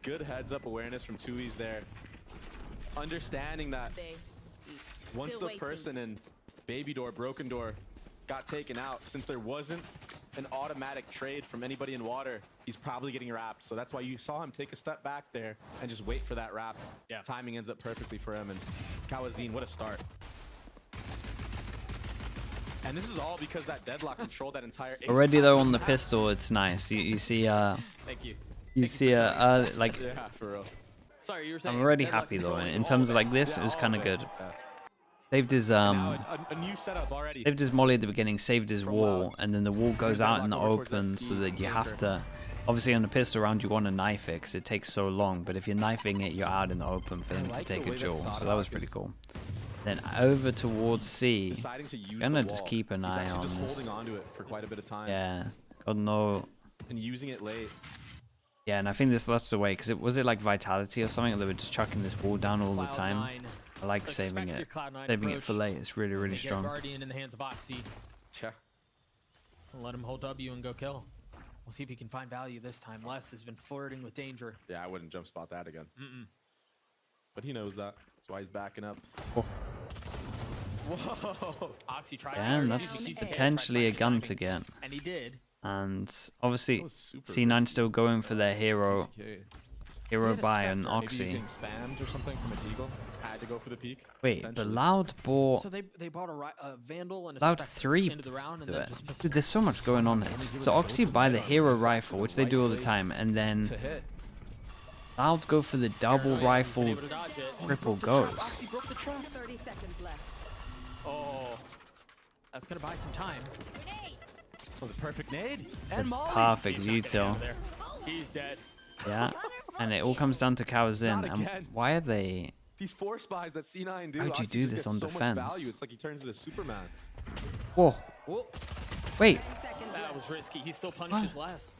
Good heads up awareness from Tui's there. Understanding that once the person in Baby Door, Broken Door got taken out, since there wasn't an automatic trade from anybody in water, he's probably getting wrapped. So that's why you saw him take a step back there and just wait for that wrap. Yeah. Timing ends up perfectly for him. And Kawanzin, what a start. And this is all because that Deadlock controlled that entire Already though on the pistol, it's nice. You see Thank you. You see like yeah, for real. Sorry, you were saying I'm already happy though. In terms of like this, it was kind of good. Saved his a new setup already. Saved his molly at the beginning, saved his wall, and then the wall goes out in the open so that you have to. Obviously, on the pistol round, you want to knife it because it takes so long. But if you're knifing it, you're out in the open for them to take a duel. So that was pretty cool. Then over towards C. Gonna just keep an eye on this. Holding onto it for quite a bit of time. Yeah. God no. And using it late. Yeah, and I think this lost away because was it like Vitality or something? Or they were just chucking this wall down all the time. I like saving it for late. It's really, really strong. Guardian in the hands of Oxy. Yeah. Let him hold W and go kill. We'll see if he can find value this time. Les has been flirting with danger. Yeah, I wouldn't jump spot that again. But he knows that. That's why he's backing up. Oh. Whoa! Oxy tried. And that's potentially a gun to get. And he did. And obviously, C9 still going for their hero buy on Oxy. Maybe spammed or something from a Deagle. Had to go for the peak. Wait, the Loud bought. So they bought a Vandal and a Loud Spectre 3 into the round, and do then it. just Dude, there's so much going on here. So Oxy buy the hero rifle, which they do all the time, and then Loud go for the double rifle triple ghost. Oxy broke the trap. 30 seconds left. Oh, that's gonna buy some time. Oh, the perfect nade and Molly. Perfect util. He's dead. Yeah, and it all comes down to Kawazin. And why are they? These 4 spies that C9 do. How'd you do this on defense? Value. It's like he turns into Superman. Whoa. Wait. That was risky. He still punishes less.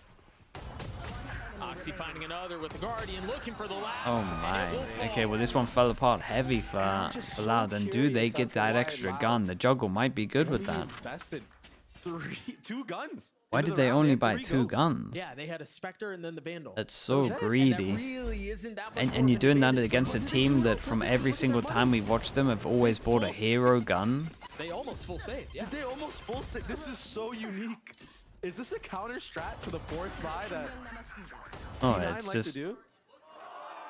Oxy finding another with the Guardian, looking for the last. Oh my. Okay, well this one fell apart heavy for Loud. And do they get that extra gun? The juggle might be good with that. Invested 2 guns. Why did they only buy 2 guns? Yeah, they had a Spectre and then the Vandal. That's so greedy. And you're doing that against a team that from every single time we watch them have always bought a hero gun. They almost full save. Yeah. They almost full save. This is so unique. Is this a counter strat to the 4 spy that C9 it's like just to do?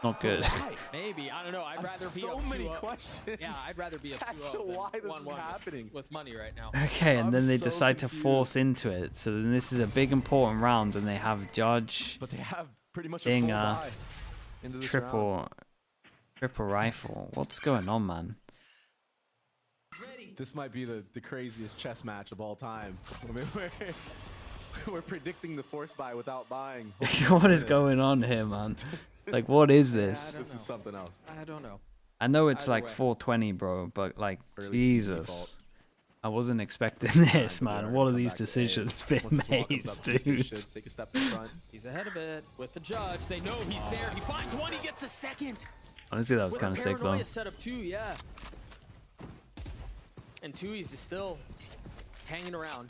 not good. Maybe. I don't know. I'd rather be so up many 2-0. questions. Yeah, I'd rather be up 2-0 as to why this is happening with money right now. Okay, and then they so decide to confused. force into it. So then this is a big important round, and they have Judge, But they have pretty much a Dinger, full buy into this round. triple rifle. What's going on, man? This might be the craziest chess match of all time. I mean, we're predicting the 4 spy without buying. What is going on here, man? Like, what is this? This is something else. I don't know. I know it's Either like way. 420, bro, but like, Early Jesus. default. I wasn't expecting this, man. What are these decisions being made, dude? Take a step in front. He's ahead of it with the Judge. They know he's there. He finds one. He gets a second. Honestly, that was kind of sick, though. Set up 2, yeah. And Tui's is still hanging around.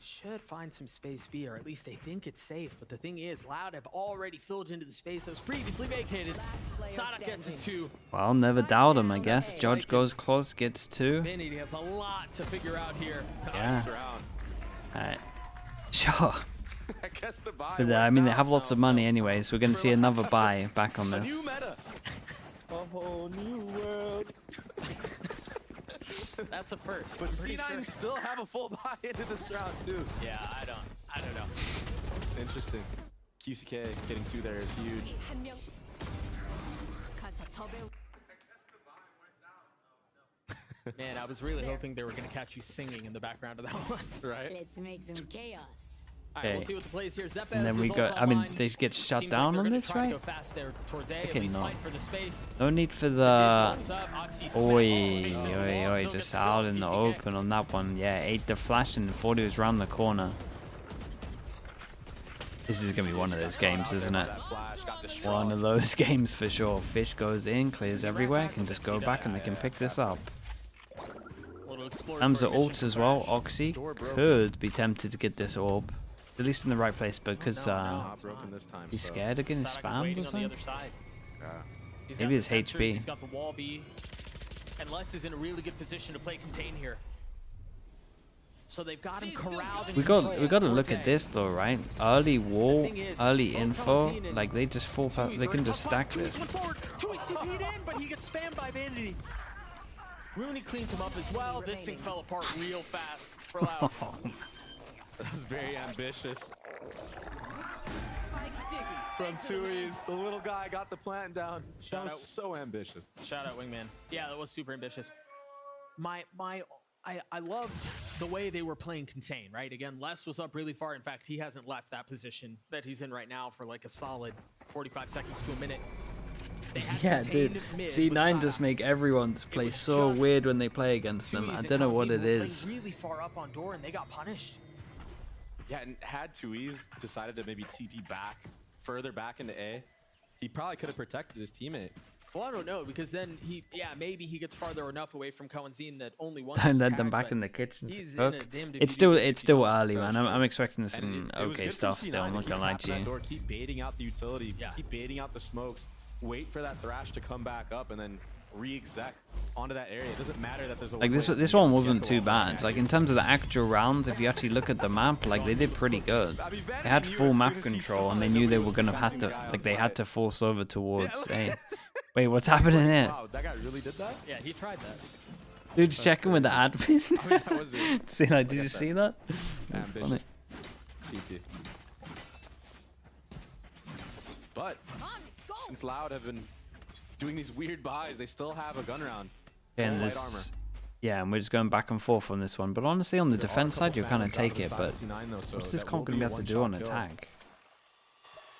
Should find some space B, or at least they think it's safe. But the thing is, Loud have already filled into the space that was previously vacated. Sonic gets his 2. Well, never doubt him, I guess. Judge goes close, gets 2. Vanity has a lot to figure out here. Yeah. Nice round. Alright. Sure. I guess the buy. But, I mean, they have lots of money anyway, so we're going to see another buy back on A this. new meta. A whole new world. That's a first. But I'm pretty C9 sure. still have a full buy into this round too. Yeah, I don't know. Interesting. QCK getting 2 there is huge. Man, I was really hoping they were going to catch you singing in the background of that one. Right? Let's make some chaos. All right, we'll Okay. see what the plays here. Zepes And then we is go. ult I mean, online. they get shut Seems down like on they're gonna this, try to right? go fast there towards A, at Okay, least no. fight for the space. No need for the. This one's up. Oxy Oi, smashes. oi, Still just gets out killed. in the QCK. open on that one. Yeah, 8 the flash and thought he was round the corner. This is gonna be one of those games, isn't it? One of those games for sure. Fish goes in, clears everywhere, can just go back and they can pick this up. Terms of ults as well, Oxy could be tempted to get this orb. At least in the right place, because broken this time, he's so- scared of getting Sonic is spammed waiting or on the something. other side. He's Maybe got it's the sensors, HB. He's got the wall B. And Les is in a really good position to play contain here. So they've got him corralled and We got to look at this though, right? Early wall, thing is, early both info, Kawazin and like they just fall. They can just stack this. Tui's went forward. Tui's TP'd in, but he gets spammed by Vanity. Rooney cleans him up as well. This thing fell apart real fast for Loud. That was very ambitious. From Tui's, the little guy got the plant down. That was so ambitious. Shout out Wingman. Yeah, that was super ambitious. I loved the way they were playing contain, right? Again, Les was up really far. In fact, he hasn't left that position that he's in right now for like a solid 45 seconds to a minute. They had Yeah, contained dude. mid with C9 Sada. just make everyone play so just weird when they play against them. Tui's I and don't know what Kawazin it were playing is. really far up on door and they got punished. Yeah, and had Tui's decided to maybe TP back, further back into A, he probably could have protected his teammate. Well, I don't know, because then maybe he gets farther enough away from Coenzine that only one. Don't let them back in the kitchen to cook. It's still early, man. I'm expecting some okay stuff still. I'm not gonna lie to you. Keep baiting out the utility. Keep baiting out the smokes. Wait for that Thrash to come back up, and then re-exec onto that area. It doesn't matter that there's a like this one wasn't too bad. Like in terms of the actual rounds, if you actually look at the map, like they did pretty good. They had full map control, and they knew they were gonna have to, like they had to force over towards A. Wait, what's happening here? Wow, that guy really did that? Yeah, he tried that. Dude's checking with the admin. I mean, that was it. See, like, did you see that? That's funny. TP. But since Loud have been doing these weird buys, they still have a gun round. And light armor. Yeah, and we're just going back and forth on this one. But honestly, on the defense side, you'll kind of take it. But what's this comp going to be able to do on attack?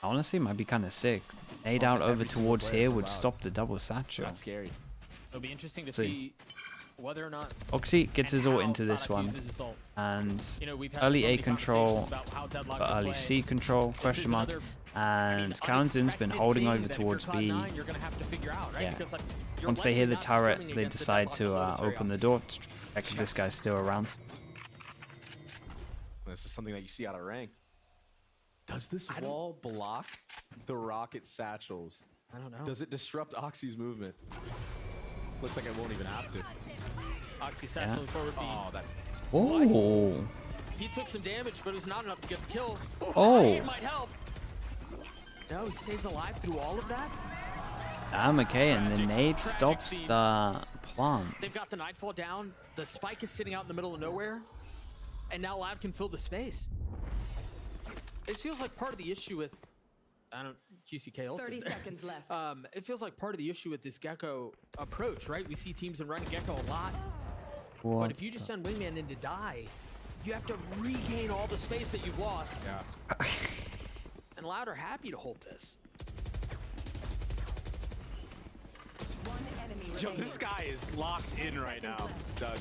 Honestly, might be kind of sick. Nade out over towards here would stop the double satchel. That's scary. It'll be interesting to see whether or not Oxy gets his ult into this one, and early A control, but early C control, question mark, and Kalenzin's been holding over towards B. Yeah. Once they hear the turret, they decide to open the door, check if this guy's still around. This is something that you see out of ranked. Does this wall block the rocket satchels? I don't know. Does it disrupt Oxy's movement? Looks like it won't even have to. Oxy satchel forward B. Oh, that's... Oh. He took some damage, but it was not enough to get the kill. Oh. It might help. No, he stays alive through all of that? Okay, and the nade stops the plant. They've got the Nightfall down. The spike is sitting out in the middle of nowhere. And now Loud can fill the space. It feels like part of the issue with... QCK ulted 30 there. seconds left. It feels like part of the issue with this Gecko approach, right? We see teams running Gecko a lot. What? But if you just send Wingman in to die, you have to regain all the space that you've lost. Yeah. And Loud are happy to hold this. Yo, this guy is locked in right now, Doug.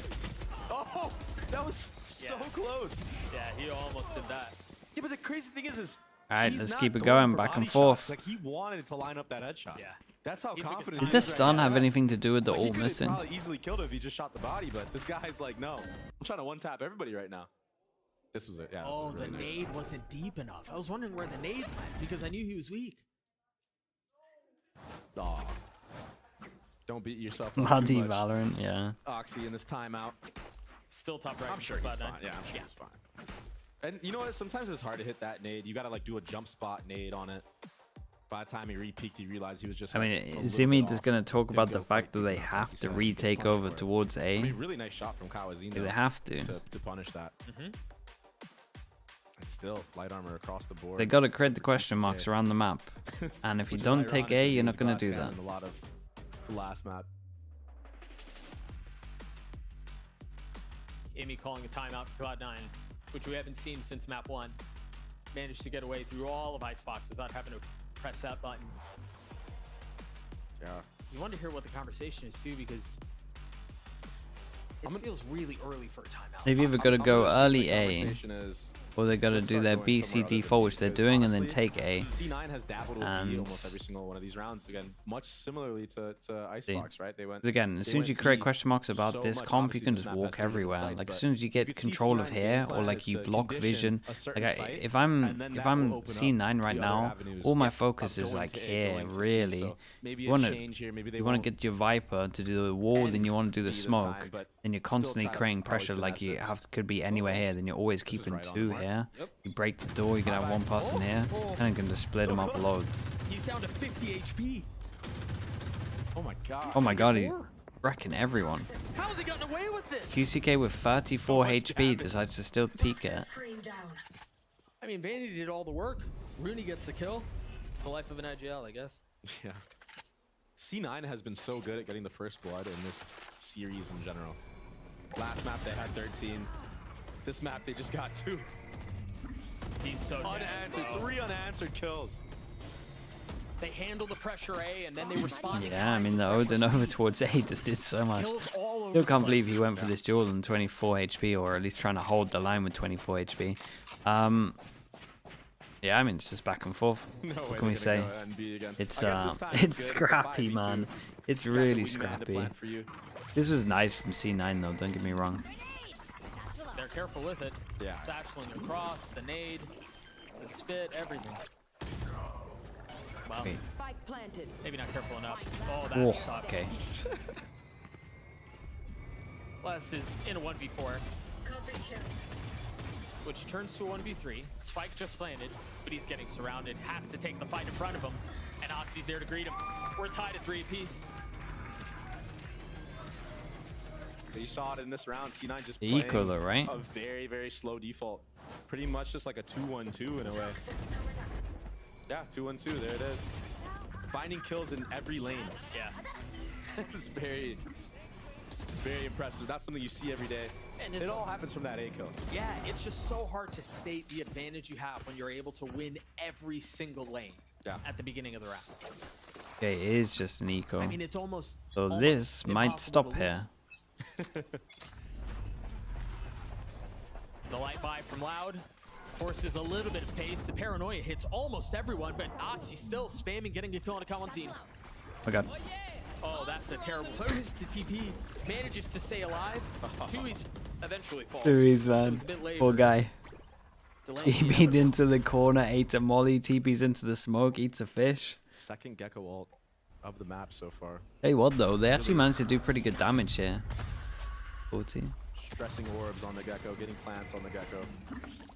Oh, that was so close. Yeah, he almost did that. Yeah, but the crazy thing is Alright, let's keep it going, back and forth. Like, he wanted to line up that headshot. Yeah. That's how confident he Did the is stun right have now. anything to do with the Like, ult missing? He could probably easily killed it if he just shot the body, but this guy's like, no. I'm trying to one-tap everybody right now. This was it. Yeah, this was really the nice. nade wasn't deep enough. I was wondering where the nade went because I knew he was weak. Oh. Don't beat yourself up Muddy too much. Valorant, yeah. Oxy in this timeout. Still top right. I'm sure he's fine. Yeah, I'm sure he's fine. And you know what? Sometimes it's hard to hit that nade. You gotta like do a jump spot nade on it. By the time he re-peaked, he realized he was just. I mean, Zimmy just gonna talk about the fact that they have to retake over towards A. I mean, really nice shot from Kawazine. They have to punish that. It's still light armor across the board. They gotta create the question marks around the map, and if you don't take A, you're not gonna do that. A lot of the last map. Amy calling a timeout for Cloud9, which we haven't seen since map 1. Managed to get away through all of Icebox without having to press that button. Yeah. You wonder hear what the conversation is too, because it feels really early for a timeout. They've either got to go early A, or they got to do their BC default, which they're doing, and then take A. C9 has dabbled with B almost every single one of these rounds. Again, much similarly to Icebox, right? They went. Again, as soon as you create question marks about this comp, you can just walk everywhere. Like as soon as you get control of here, or like you block vision. Like if I'm C9 right now, all my focus is like here, really. You want to get your Viper to do the wall, then you want to do the smoke. Then you're constantly creating pressure. Like you could be anywhere here. Then you're always keeping 2 here. You break the door, you can have one person here, and you can just split them up loads. He's down to 50 HP. Oh my god. Oh my god, he's wrecking everyone. How has he gotten away with this? QCK with 34 HP decides to still peek it. I mean, Vanity did all the work. Rooney gets the kill. It's the life of an IGL, I guess. Yeah. C9 has been so good at getting the first blood in this series in general. Last map they had 13. This map they just got 2. He's so unanswered. 3 unanswered kills. They handle the pressure A, and then they respond. Yeah, I mean, the Odin over towards A just did so much. Still can't believe he went for this duel on 24 HP, or at least trying to hold the line with 24 HP. Yeah, I mean, it's just back and forth. What can we say? It's scrappy, man. It's really scrappy. This was nice from C9, though. Don't get me wrong. They're careful with it. Yeah. Satcheling across, the nade, the spit, everything. Well, Spike planted. Maybe not careful enough. Oh, that sucks. Okay. Les is in a 1v4, which turns to a 1v3. Spike just planted, but he's getting surrounded. Has to take the fight in front of him, and Oxy's there to greet him. We're tied at 3 apiece. So you saw it in this round. C9 just Eco playing though, right? a very, very slow default. Pretty much just like a 2-1-2 in a way. Yeah, 2-1-2. There it is. Finding kills in every lane. Yeah. It's very, very impressive. That's something you see every day. And it all happens from that A kill. Yeah, it's just so hard to state the advantage you have when you're able to win every single lane at the beginning of the round. Okay, it is just an eco. I mean, it's almost this might stop here. The light buy from Loud forces a little bit of pace. The paranoia hits almost everyone, but Oxy still spamming, getting a kill on a Kawanzine. Oh god. Oh, that's a terrible pose to TP. Manages to stay alive. Tui's eventually falls. Tui's, man. Poor guy. TP'd into the corner, ate a molly, TP's into the smoke, eats a fish. Second Gecko ult of the map so far. Hey, what though? They actually managed to do pretty good damage here. 14. Stressing orbs on the Gecko, getting plants on the Gecko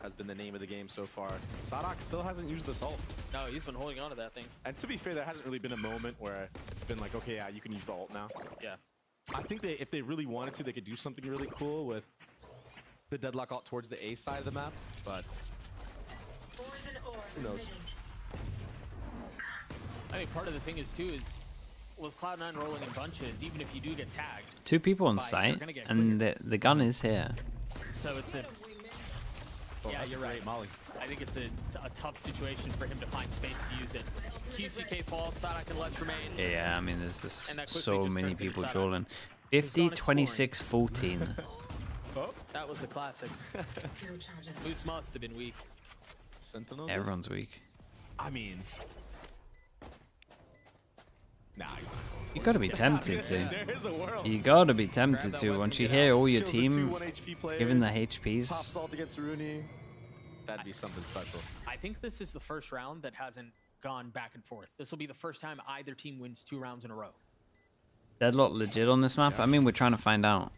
has been the name of the game so far. Sadak still hasn't used this ult. No, he's been holding on to that thing. And to be fair, there hasn't really been a moment where it's been like, okay, yeah, you can use the ult now. Yeah. I think if they really wanted to, they could do something really cool with the Deadlock ult towards the A side of the map, but who knows? I think part of the thing is too is with Cloud9 rolling in bunches, even if you do get tagged. 2 people on site, and the gun is here. So it's a yeah, you're right, Molly. I think it's a tough situation for him to find space to use it. QCK falls, Sadak and Let's remain. Yeah, I mean, there's just so many people trolling. 50, 26, 14. Oh, that was a classic. Moose must have been weak. Sentinel? Everyone's weak. I mean, nah. You gotta be tempted to. There is a world. You gotta be tempted to. Once you hear all your team giving the HPs. Top salt against Rooney. That'd be something special. I think this is the first round that hasn't gone back and forth. This will be the first time either team wins 2 rounds in a row. Deadlock legit on this map? I mean, we're trying to find out.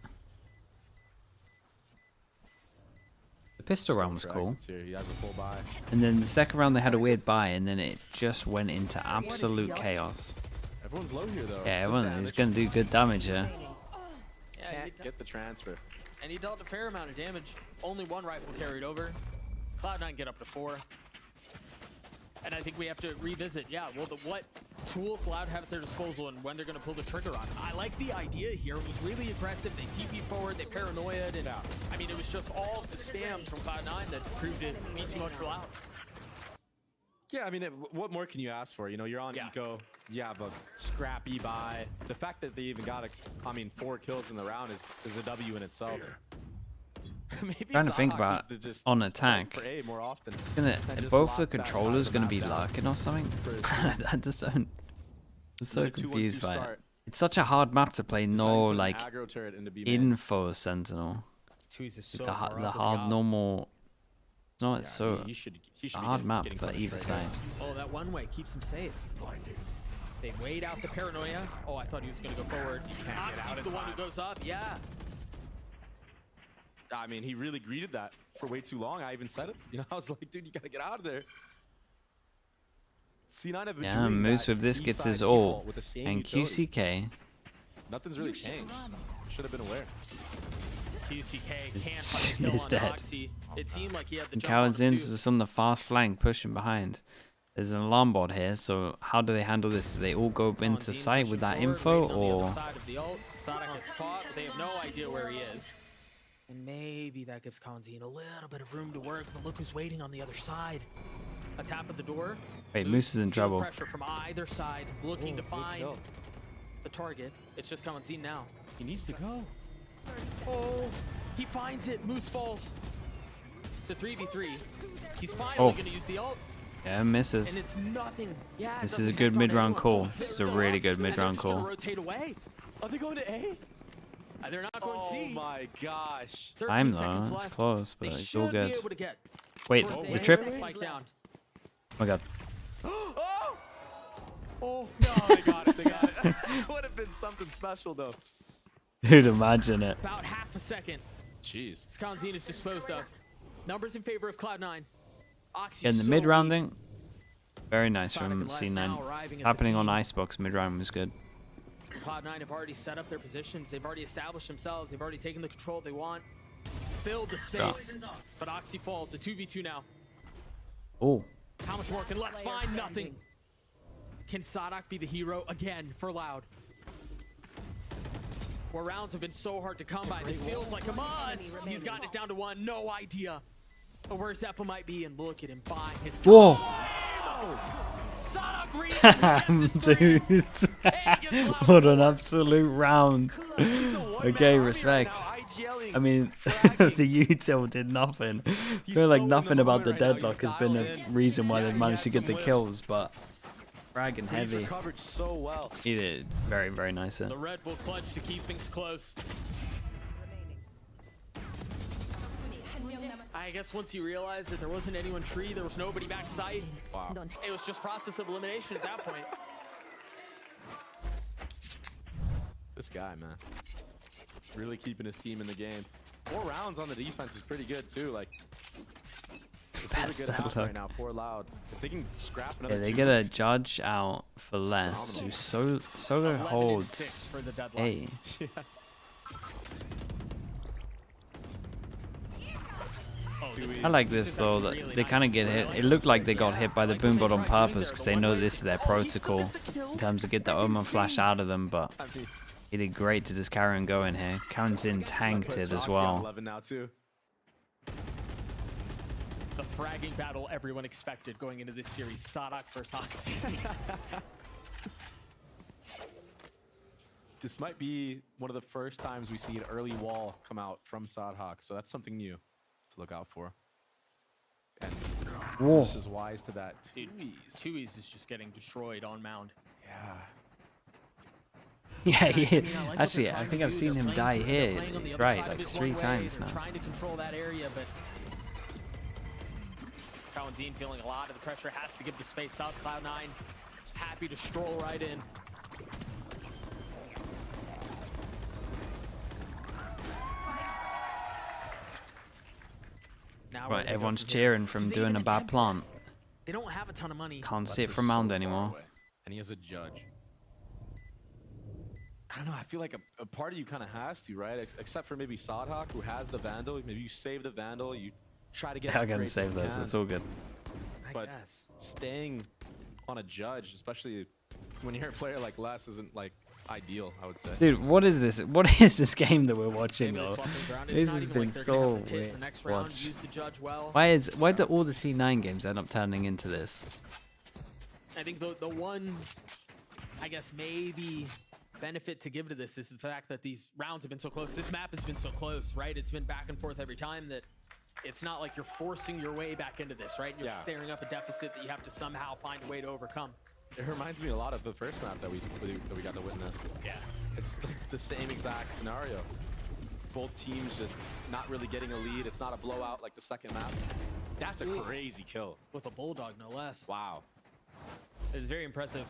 The pistol round was cool. He has a full buy. And then the second round they had a weird buy, and then it just went into absolute chaos. Everyone's low here though. Yeah, everyone is gonna do good damage here. Can't get the transfer. And he dealt a fair amount of damage. Only 1 rifle carried over. Cloud9 get up to 4. And I think we have to revisit, well, what tools Loud have at their disposal and when they're going to pull the trigger on it. I like the idea here. It was really aggressive. They TP forward, they paranoia'd, and I mean, it was just all of the spam from Cloud9 that proved it be too much for Loud. Yeah, I mean, what more can you ask for? You know, you're on eco, you have a scrappy buy. The fact that they even got 4 kills in the round is a W in itself. Maybe Trying to think about on attack. For A more often. Both the controllers gonna be lurking or something? I just don't. I'm so confused by it. It's such a hard map to play. No, like info sentinel. The hard normal. It's not so a hard map for either side. Oh, that one way keeps him safe. They wait out the paranoia. Oh, I thought he was gonna go forward. Oxy's the one who goes up. Yeah. I mean, he really greeted that for way too long. I even said it. You know, I was like, dude, you gotta get out of there. C9 have been doing Moose that with this gets his default all, with the same and utility. QCK. Nothing's really changed. Should have been aware. QCK can't find a kill on dead. Oxy. It seemed like he had the And jump on him too. Kawazin's is on the fast flank, pushing behind. There's an alarm board here, so how do they handle this? Do they all go into sight with that info, or? Sonic gets caught, but they have no idea where he is. And maybe that gives Kawanzine a little bit of room to work, but look who's waiting on the other side. A tap at the door. Wait, Moose is in trouble. Pressure from either side, looking to find the target. It's just Kalanzin now. He needs to go. Oh, he finds it. Moose falls. It's a 3v3. He's finally going to use the ult. Yeah, misses. And it's nothing. Yeah, This is a good mid-round call. This is a really good mid-round call. Rotate away. Are they going to A? They're not going to C. Oh my gosh. Time though, it's close, but it's all good. Wait, the trip? Down. Oh my god. Oh no, they got it. They got it. Would have been something special though. Dude, imagine it. About half a second. Jeez. Skanzine is disposed of. Numbers in favor of Cloud9. Yeah, in the mid-rounding, very nice from C9. Happening on Icebox mid-round was good. Cloud9 have already set up their positions. They've already established themselves. They've already taken the control they want. Filled the space. But Oxy falls. A 2v2 now. Oh. How much more can Let's find? Nothing. Can Sadak be the hero again for Loud? Where rounds have been so hard to come by. This feels like a must. He's gotten it down to one. No idea where Zeppa might be, and look at him buying his time. Whoa! Dude, what an absolute round. Okay, respect. I mean, the util did nothing. I feel like nothing about the deadlock has been a reason why they've managed to get the kills, but fragging heavy. So well. He did very, very nice. The Red Bull clutch to keep things close. I guess once you realize that there wasn't anyone tree, there was nobody backside. Wow. It was just process of elimination at that point. This guy, man. Really keeping his team in the game. 4 rounds on the defense is pretty good too. Like, this is a good half right now for Loud. If they can scrap another they get a judge out for less. Who solo holds A. Yeah. I like this though, that they kind of get hit. It looked like they got hit by the boom bot on purpose because they know this is their protocol in terms of get the Omen flash out of them, but he did great to just carry on going here. Kalanzin tanked it as well. The fragging battle everyone expected going into this series. Sadak versus Oxy. This might be one of the first times we see an early wall come out from Sadhak, so that's something new to look out for. And this is wise to that. Tui's is just getting destroyed on Mound. Yeah, actually, I think I've seen him die here. He's right, like 3 times now. Trying to control that area, but Kalanzin feeling a lot of the pressure, has to give the space up. Cloud9 happy to stroll right in. Right, everyone's cheering from doing a bad plant. They don't have a ton of money. Can't see it from Mound anymore. And he has a judge. I don't know, I feel like a part of you kind of has to, right? Except for maybe Sadhak, who has the Vandal. Maybe you save the Vandal, you try to get... I'm gonna save those, it's all good. But staying on a judge, especially when you're a player like Les, isn't like ideal, I would say. Dude, what is this? What is this game that we're watching though? This has been so weird. Watch. Why do all the C9 games end up turning into this? I think the one, I guess maybe benefit to give to this is the fact that these rounds have been so close. This map has been so close, right? It's been back and forth every time that it's not like you're forcing your way back into this, right? You're staring up a deficit that you have to somehow find a way to overcome. It reminds me a lot of the first map that we got to witness. Yeah. It's like the same exact scenario. Both teams just not really getting a lead. It's not a blowout like the second map. That's a crazy kill. With a Bulldog, no less. Wow. It's very impressive.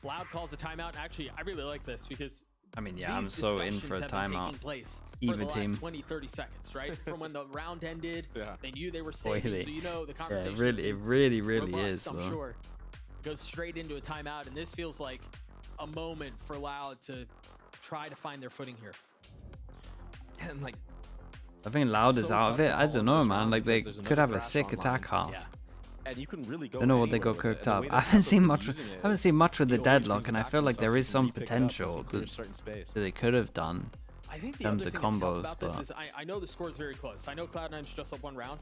Loud calls a timeout, and actually, I really like this because I mean, yeah, I'm so in for a timeout. Even team. 20-30 seconds, right? From when the round ended, they knew they were safe, so you know the conversation. Yeah, it really is. I'm sure. Goes straight into a timeout, and this feels like a moment for Loud to try to find their footing here. And like, I think Loud is out of it. I don't know, man. Like they could have a sick attack half. And you can really go. I don't know what they got cooked up. I haven't seen much. With the deadlock, and I feel like there is some potential that they could have done I think in terms of combos. But I know the score is very close. I know Cloud9's just up 1 round,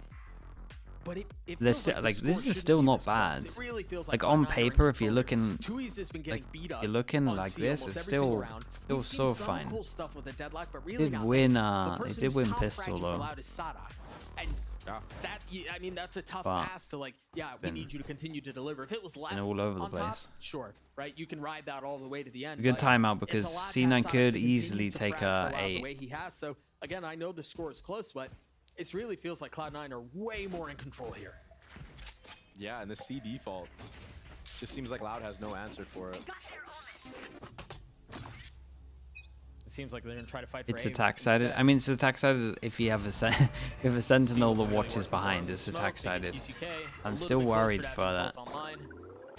But it this feels like the this score is still shouldn't be not this close. bad. It really feels Like Cloud9 on are in paper, if you're control. looking Tui's has been getting like beat up you're looking on like C this, almost it's every single still round. still We've seen so some fine. cool stuff with the Deadlock, but really Did not win that. The it person did who's win top pistol fragging for though. Loud is Sadak. And that, I mean, that's a tough But ask to like, yeah, we been- need you to continue to deliver. If it was less all over the on top, place. sure, right? You can ride that all the way to the end. A good but timeout it's because a lot to ask C9 Sadak could to continue easily to take frag for Loud the a way he has. So again, I know the score is close, but it really feels like Cloud9 are way more in control here. Yeah, and the C default just seems like Loud has no answer for it. It seems like they're gonna try to fight for It's A attack sided. instead. I mean, it's attack sided if you have a if a sentinel that watches behind. It's attack sided. I'm still worried for that.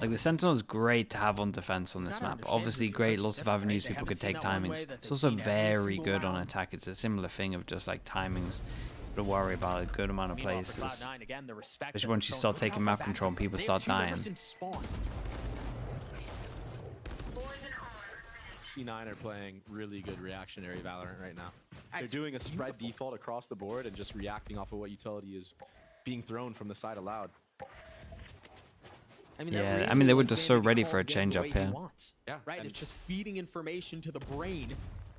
Like the sentinel's great to have on defense on this map. Obviously, great, lots of avenues people could take timings. It's also very good on attack. It's a similar thing of just like timings. To worry about a good amount of places. Especially once you start taking map control and people start dying. C9 are playing really good reactionary Valorant right now. They're doing a spread default across the board and just reacting off of what utility is being thrown from the side of Loud. Yeah, I mean they were just so ready for a change up here. Yeah, right. It's just feeding information to the brain,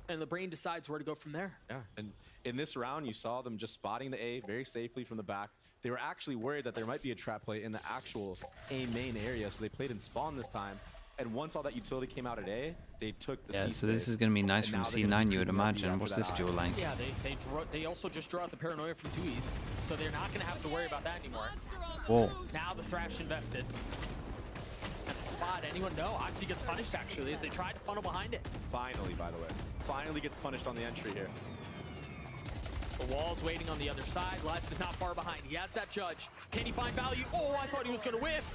and the brain decides where to go from there. Yeah, and in this round, you saw them just spotting the A very safely from the back. They were actually worried that there might be a trap play in the actual A main area, so they played in spawn this time. And once all that utility came out at A, they took the C so this space, is going to be nice and from now they're gonna C9, be you would creeping up imagine. after What's that this eye. duel like? Yeah, they also just drew out the paranoia from 2Es, so they're not gonna have to worry about that anymore. Whoa. Now the Thrash invested. Is that a spot? Anyone know? Oxy gets punished actually as they try to funnel behind it. Finally, by the way. Finally gets punished on the entry here. The wall's waiting on the other side. Les is not far behind. He has that judge. Can he find value? Oh, I thought he was gonna whiff.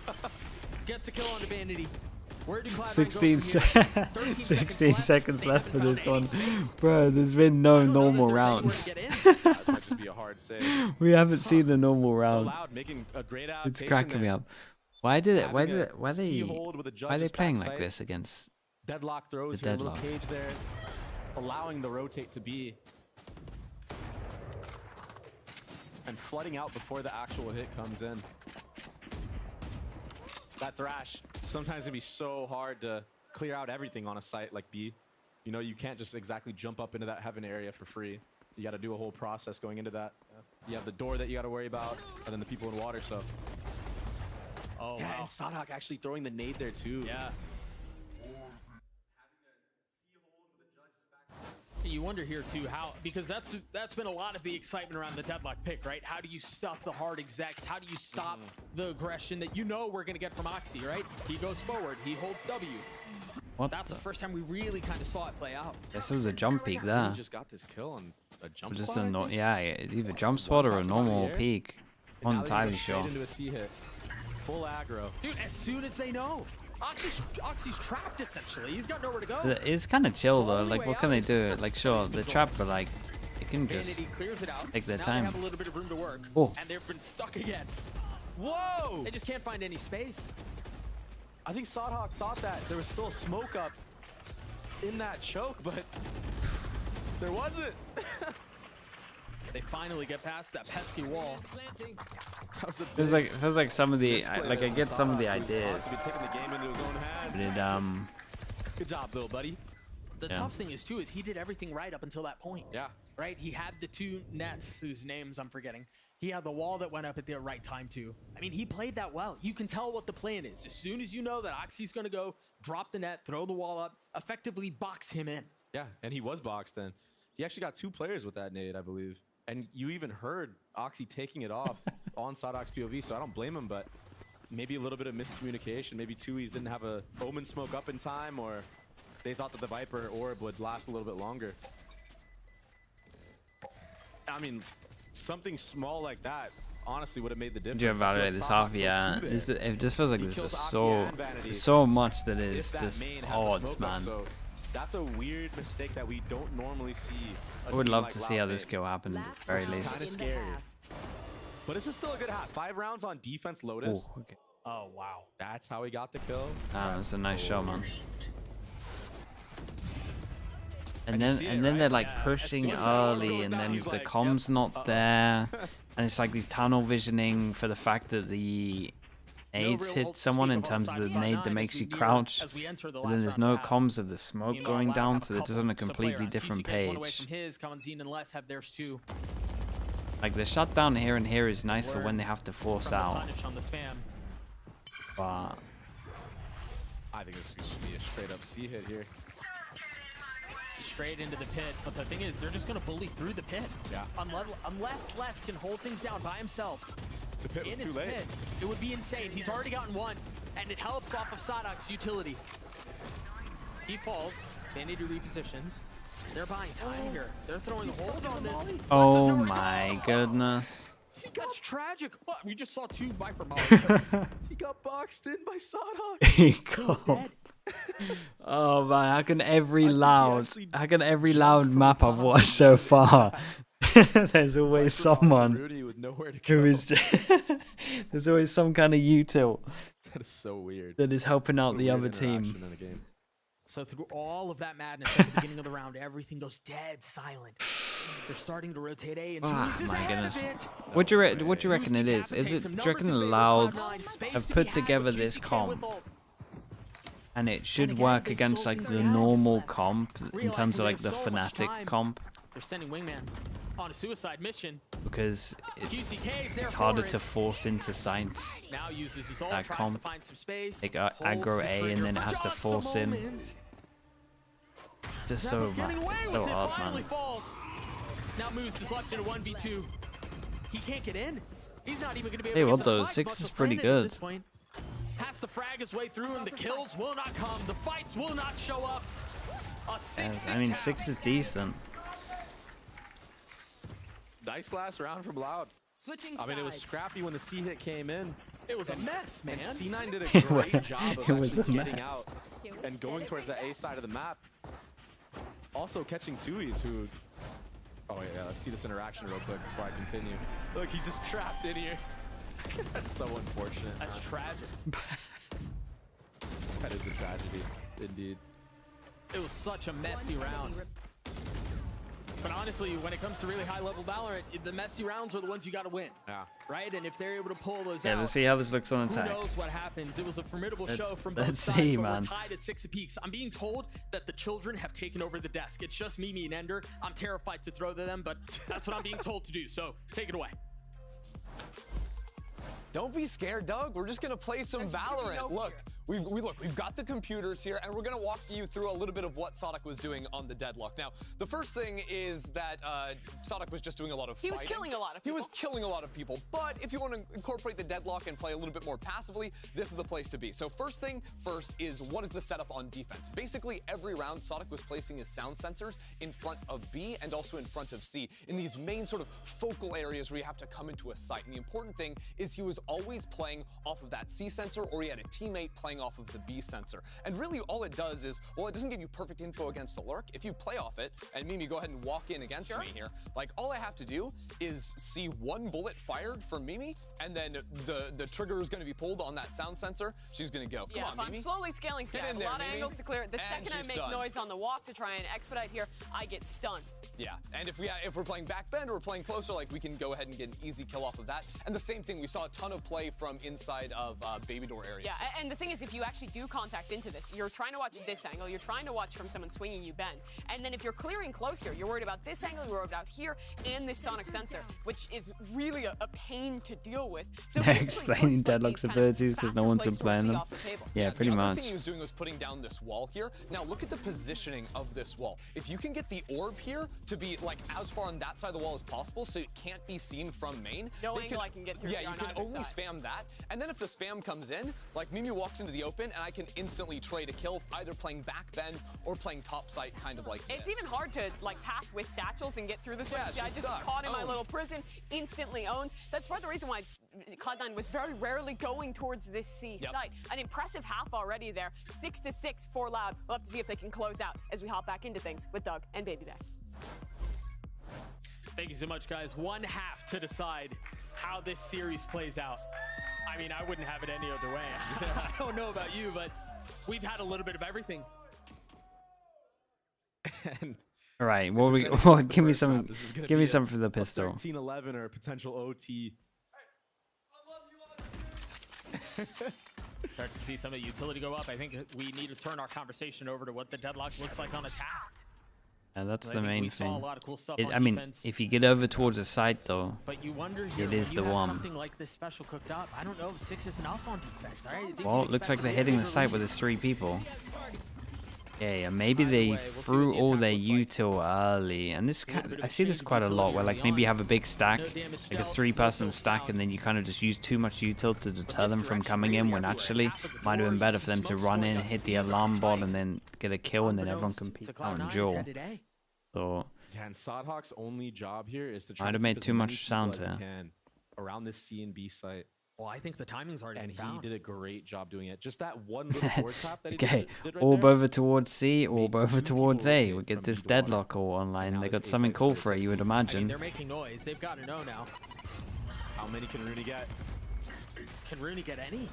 Gets a kill on the Vanity. Where do Cloud9 go from here? 16 seconds left for this one. Bro, there's been no normal rounds. This might just be a hard save. We haven't seen a normal So round. Loud making a great It's adaptation cracking me there. up. Why are they C-hold with a judge's playing like backside. this against Deadlock throws the here, a little Deadlock? cage there, allowing the rotate to be. And flooding out before the actual hit comes in. That Thrash sometimes can be so hard to clear out everything on a site like B. You know, you can't just exactly jump up into that heaven area for free. You got to do a whole process going into that. You have the door that you got to worry about, and then the people in water, so. Oh, yeah, wow. and Sadak actually throwing the nade there too. Yeah. You wonder here too how, because that's been a lot of the excitement around the Deadlock pick, right? How do you stuff the hard execs? How do you stop the aggression that you know we're gonna get from Oxy, right? He goes forward, he holds W. What That's the first time we really kind of saw it play out. This was a jump peek there. He just got this kill on a jump Just spot, a I think? either jump spot or a normal here. peek. And now Not they're gonna entirely go straight sure. into a C hit. Full aggro. Dude, as soon as they know. Oxy's trapped essentially. He's got nowhere to go. It's kind of chill though. Only Like, way what can out they is do? Like, sure, the trap, but like, they can just Vanity clears it out. take their now time. They have a little bit of room to work. Oh. And they've been stuck again. Whoa! They just can't find any space. I think Sodhawk thought that there was still smoke up in that choke, but there wasn't. They finally get past that pesky wall. That was a Feels like some of the misplay like I there get from some of the Sodhawk, who's ideas. honestly been taking the game into his own hands. But it Good job, little buddy. The Yeah. tough thing is too is he did everything right up until that point. Yeah. Right? He had the two nets whose names I'm forgetting. He had the wall that went up at the right time too. I mean, he played that well. You can tell what the plan is. As soon as you know that Oxy's gonna go drop the net, throw the wall up, effectively box him in. Yeah, and he was boxed in. He actually got 2 players with that nade, I believe. And you even heard Oxy taking it off on Sodok's POV, so I don't blame him, but maybe a little bit of miscommunication. Maybe 2Es didn't have a Omen smoke up in time, or they thought that the Viper orb would last a little bit longer. I mean, something small like that honestly would have made the difference. Do you I feel evaluate like this Sodok half? kills Yeah, 2 there. it just feels like He there's kills just Oxy and Vanity. so much that If is that just main has a odd, smoke up, man. so that's a weird mistake that we don't normally see. I would love to see how this kill happened at the very Which is least. kind of scary. But this is still a good half. 5 rounds on defense, Lotus. Oh, okay. Oh, wow. That's how he got the kill. That's a nice shot, man. And then they're like pushing early, and then the comms not there, and it's like these tunnel visioning for the fact that the nades hit someone in terms of the nade that makes you crouch, and then there's no comms of the smoke going down, so they're just on a completely different page. Like the shutdown here and here is nice for when they have to force out, but I think this should be a straight up C hit here. Straight into the pit, but the thing is, they're just gonna bully through the pit. Yeah. Unless Les can hold things down by himself. The pit was too late. It would be insane. He's already gotten one, and it helps off of Sadok's utility. He falls. They need to repositions. They're buying time here. They're throwing the hold on this. oh my goodness. That's tragic. What? We just saw 2 Viper molecules. He got boxed in by Sadok. He got. Oh man, how can every loud map I've watched so far, there's always someone who is just there's always some kind of util that is so weird that is helping out the other team. So through all of that madness at the beginning of the round, everything goes dead silent. They're starting to rotate A, and oh my goodness. What do you reckon it is? Do you reckon the Louds have put together this comp and it should work against like the normal comp in terms of like the Fnatic comp? They're sending Wingman on a suicide mission because it's harder to force into sites. Now uses his ult, that tries comp, to find some space, like aggro A, and then it has to force in. Just so hard, man. Now Moose is left in a 1v2. He can't get in. He's not even going to be able hey, to well, get the though, spike. 6 is pretty good. Has to frag his way through, and the kills will not come. The fights will not show up. I mean, 6 is decent. Nice last round from Loud. I mean, it was scrappy when the C hit came in. It was a mess, man. And C9 did a great job of actually getting out and going towards the A side of the map. Also catching Tui's, who... Oh yeah, let's see this interaction real quick before I continue. Look, he's just trapped in here. That's so unfortunate. That's tragic. That is a tragedy, indeed. It was such a messy round. But honestly, when it comes to really high-level Valorant, the messy rounds are the ones you got to win. Yeah. Right? And if they're able to pull those out, yeah, let's see how this looks on attack. Who knows what happens? It was a formidable show from both let's sides, see, but man. we're tied at 6 apiece. I'm being told that the children have taken over the desk. It's just Mimi and Ender. I'm terrified to throw to them, but that's what I'm being told to do. So take it away. Don't be scared, Doug. We're just gonna play some Valorant. Look, we've got the computers here, and we're gonna walk you through a little bit of what Sadok was doing on the deadlock. Now, the first thing is that Sadok was just doing a lot of fighting. He was killing a lot of people. He was killing a lot of people, but if you want to incorporate the deadlock and play a little bit more passively, this is the place to be. So first thing first is what is the setup on defense? Basically, every round, Sadok was placing his sound sensors in front of B and also in front of C, in these main sort of focal areas where you have to come into a site. And the important thing is he was always playing off of that C sensor, or he had a teammate playing off of the B sensor. And really all it does is, well, it doesn't give you perfect info against the lurk. If you play off it, and Mimi, go ahead and walk in against me here, like all I have to do is see one bullet fired from Mimi, and then the trigger is going to be pulled on that sound sensor. She's going to go. Come on, I'm Mimi. slowly scaling, so I have a lot of angles to clear. The second I make noise on the walk to try and expedite here, I get stunned. Yeah, and if we're playing back bend or we're playing closer, like we can go ahead and get an easy kill off of that. And the same thing, we saw a ton of play from inside of baby door area. Yeah, and the thing is, if you actually do contact into this, you're trying to watch this angle, you're trying to watch from someone swinging you bend, and then if you're clearing closer, you're worried about this angle, you're worried about here, and this sonic sensor, which is really a pain to deal with. So they're explaining Deadlock's abilities because no one's been playing them. Yeah, pretty much. The other thing he was doing was putting down this wall here. Now look at the positioning of this wall. If you can get the orb here to be like as far on that side of the wall as possible, so it can't be seen from main. No angle I can get through. Yeah, you can only spam that, and then if the spam comes in, like Mimi walks into the open, and I can instantly trade a kill, either playing back bend or playing top site, kind of like this. It's even hard to like path with satchels and get through this one. Yeah, I just caught in my little prison, instantly owned. That's part of the reason why Cloud9 was very rarely going towards this C site. An impressive half already there. 6-6 for Loud. We'll have to see if they can close out as we hop back into things with Doug and Baby Day. Thank you so much, guys. One half to decide how this series plays out. I mean, I wouldn't have it any other way. I don't know about you, but we've had a little bit of everything. And All right, what give me some for the pistol. 13-11 or a potential OT. Start to see some of the utility go up. I think we need to turn our conversation over to what the deadlock looks like on attack. And that's the main thing. Cool I mean, if you get over towards the site though, but you wonder here, it is the one. Something like this special cooked up. I don't know if 6 is enough on defense. Well, it looks like they're hitting the site with 3 people. Yeah, maybe they threw all their util early, and this I see this quite a lot, where like maybe you have a big stack, like a 3-person stack, and then you kind of just use too much util to deter them from coming in, when actually might have been better for them to run in, hit the alarm bot, and then get a kill, and then everyone can peek out and duel. So yeah, and Sadhawk's only job here is to try might have made too much sound here around this C and B site. Well, I think the timing's already and found. he did a great job doing it. Just that one little board tap that he okay, did right orb there. over towards C, orb over towards A. We get this deadlock all online. They got something cool for it, you would imagine. I mean, they're making noise. They've got to know now. How many can Rooney get? Can Rooney get any?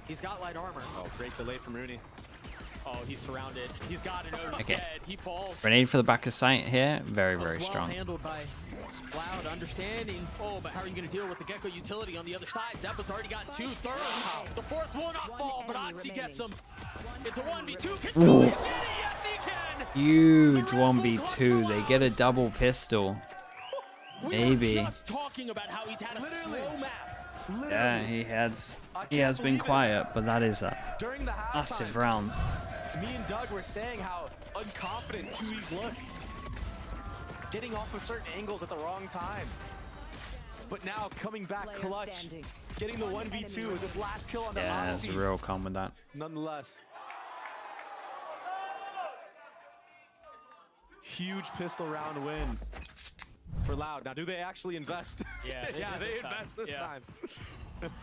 He's got light armor. Oh, great delay from Rooney. Oh, he's surrounded. He's got it. He's Okay. dead. He falls. Grenade for the back of sight here. Very, very well strong. Handled by Loud, understanding. Oh, but how are you going to deal with the Gecko utility on the other side? Zeppa's already got 2 thirds. The 4th will not fall, but Oxy gets him. It's a 1v2. Can Julius get it? Yes, he can. Huge 1v2. They get a double pistol. Maybe. We were just talking about how he's had a slow map. Yeah, he has been quiet, but that is a massive round. Me and Doug were saying how unconfident 2Es look. Getting off of certain angles at the wrong time. But now coming back clutch. Getting the 1v2 with this last kill on the Yeah, it's real calm with that. Nonetheless. Huge pistol round win for Loud. Now, do they actually invest? Yeah, they invest this time.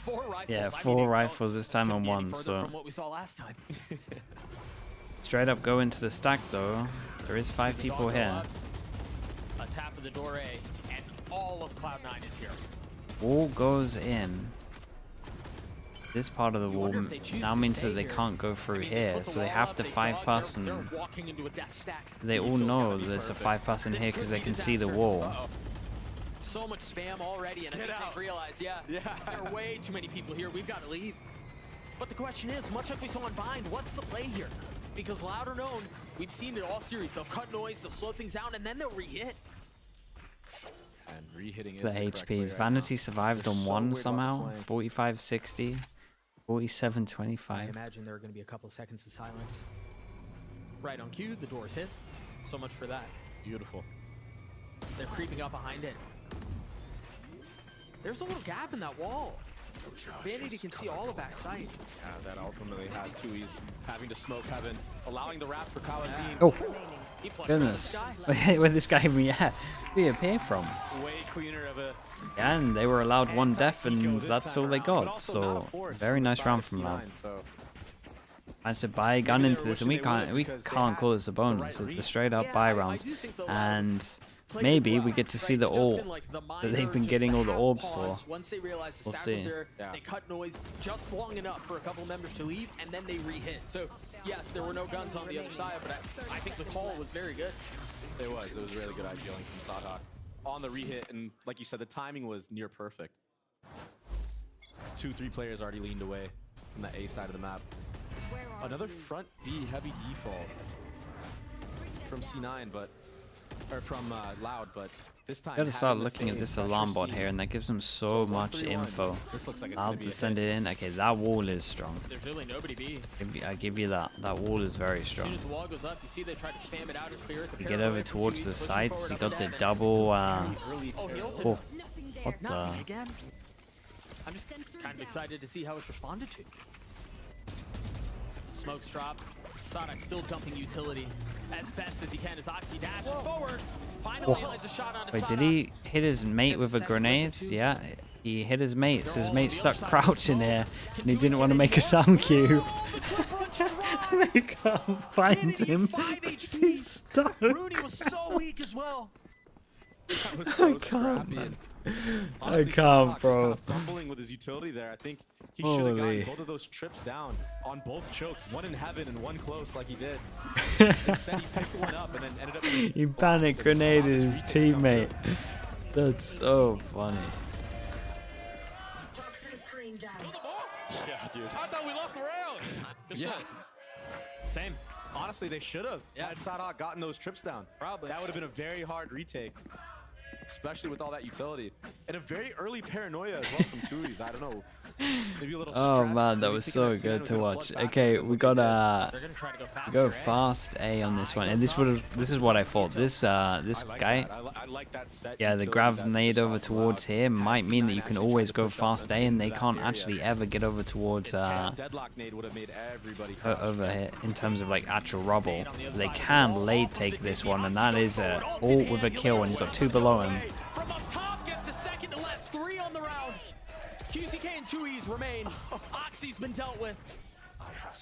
4 rifles. Yeah, 4 rifles this time on 1, so from what we saw last time. straight up go into the stack though. There is 5 people here. A tap of the door A, and all of Cloud9 is here. Wall goes in. This part of the wall now means that they can't go through here, so they have to 5-person. They all know there's a 5-person here because they can see the wall. So much spam already, and I think they've realized, there are way too many people here. We've got to leave. But the question is, much like we saw on Bind, what's the play here? Because Loud or known, we've seen it all series. They'll cut noise, they'll slow things down, and then they'll re-hit. And re-hitting is The HPs. Vanity survived on 1 somehow. 45-60. 47-25. I imagine there are going to be a couple seconds of silence. Right on cue, the door's hit. So much for that. Beautiful. They're creeping up behind it. There's a little gap in that wall. Vanity can see all of backside. Yeah, that ultimately has 2Es having to smoke heaven, allowing the wrap for Kawazine. Oh, goodness. Where this guy reappear from? Way cleaner of a... Yeah, and they were allowed 1 death, and that's all they got. So, very nice round from Loud. Managed to buy a gun into this, and we can't call this a bonus. It's a straight up buy round. And maybe we get to see the ult that they've been getting all the orbs for. Once they realize the We'll stack see. was there, they cut noise just long enough for a couple members to leave, and then they re-hit. So, yes, there were no guns on the other side, but I think the call was very good. It was really good IGLing from Sadhawk on the re-hit, and like you said, the timing was near perfect. 2-3 players already leaned away from the A side of the map. Another front B heavy default from C9, or from Loud, but this time Gotta start looking at this alarm bot here, and that gives them so much info. This looks like it's I'll just send it in. Okay, that wall is strong. There's really nobody B. I give you that. That wall is very As strong. soon as the wall goes up, you see they try to spam it out and clear it. You get over towards the sides, you got the double. Oh, what the? I'm just kind of excited to see how it's responded to. Smokes drop. Sonic still dumping utility as best as he can as Oxy dashes forward. Finally lands a shot onto Wait, Sonic. did he hit his mate with a grenade? Yeah, he hit his mate, so his mate stuck crouching there, and he didn't want to make a sound cue. They can't find him. He's stuck. Rudy was so weak as well. That was so scrappy. Honestly, can't, bro. Kind of fumbling with his utility there. I think he should have gotten both of those trips down on both chokes, one in heaven and one close, like he did. Instead, he picked one up and then ended up. He panic grenaded his teammate. That's so funny. Yeah, dude. I thought we lost the round. Yeah. Same. Honestly, they should have. Had Sadok gotten those trips down. Probably. That would have been a very hard retake. Especially with all that utility. And a very early paranoia as well from Tui's. I don't know. Maybe a little Oh stress. man, that Maybe was thinking so that good C9 was to gonna watch. flood Okay, faster we than got They're gonna try to go faster, go eh? fast A on this one, and this is what I thought. This guy, I like that set yeah, the utility grav that grenade just over saw towards Cloud. here might mean that you C9 can actually always tried to go push up fast A, into and they that can't area. actually ever get over towards Deadlock nade would have made everybody crash. over here in terms of like actual rubble. They can late take this one, and that is a ult with a kill, and he's got 2 below him. From up top, gets a second to less. 3 on the round. QCK and 2Es remain. Oxy's been dealt with.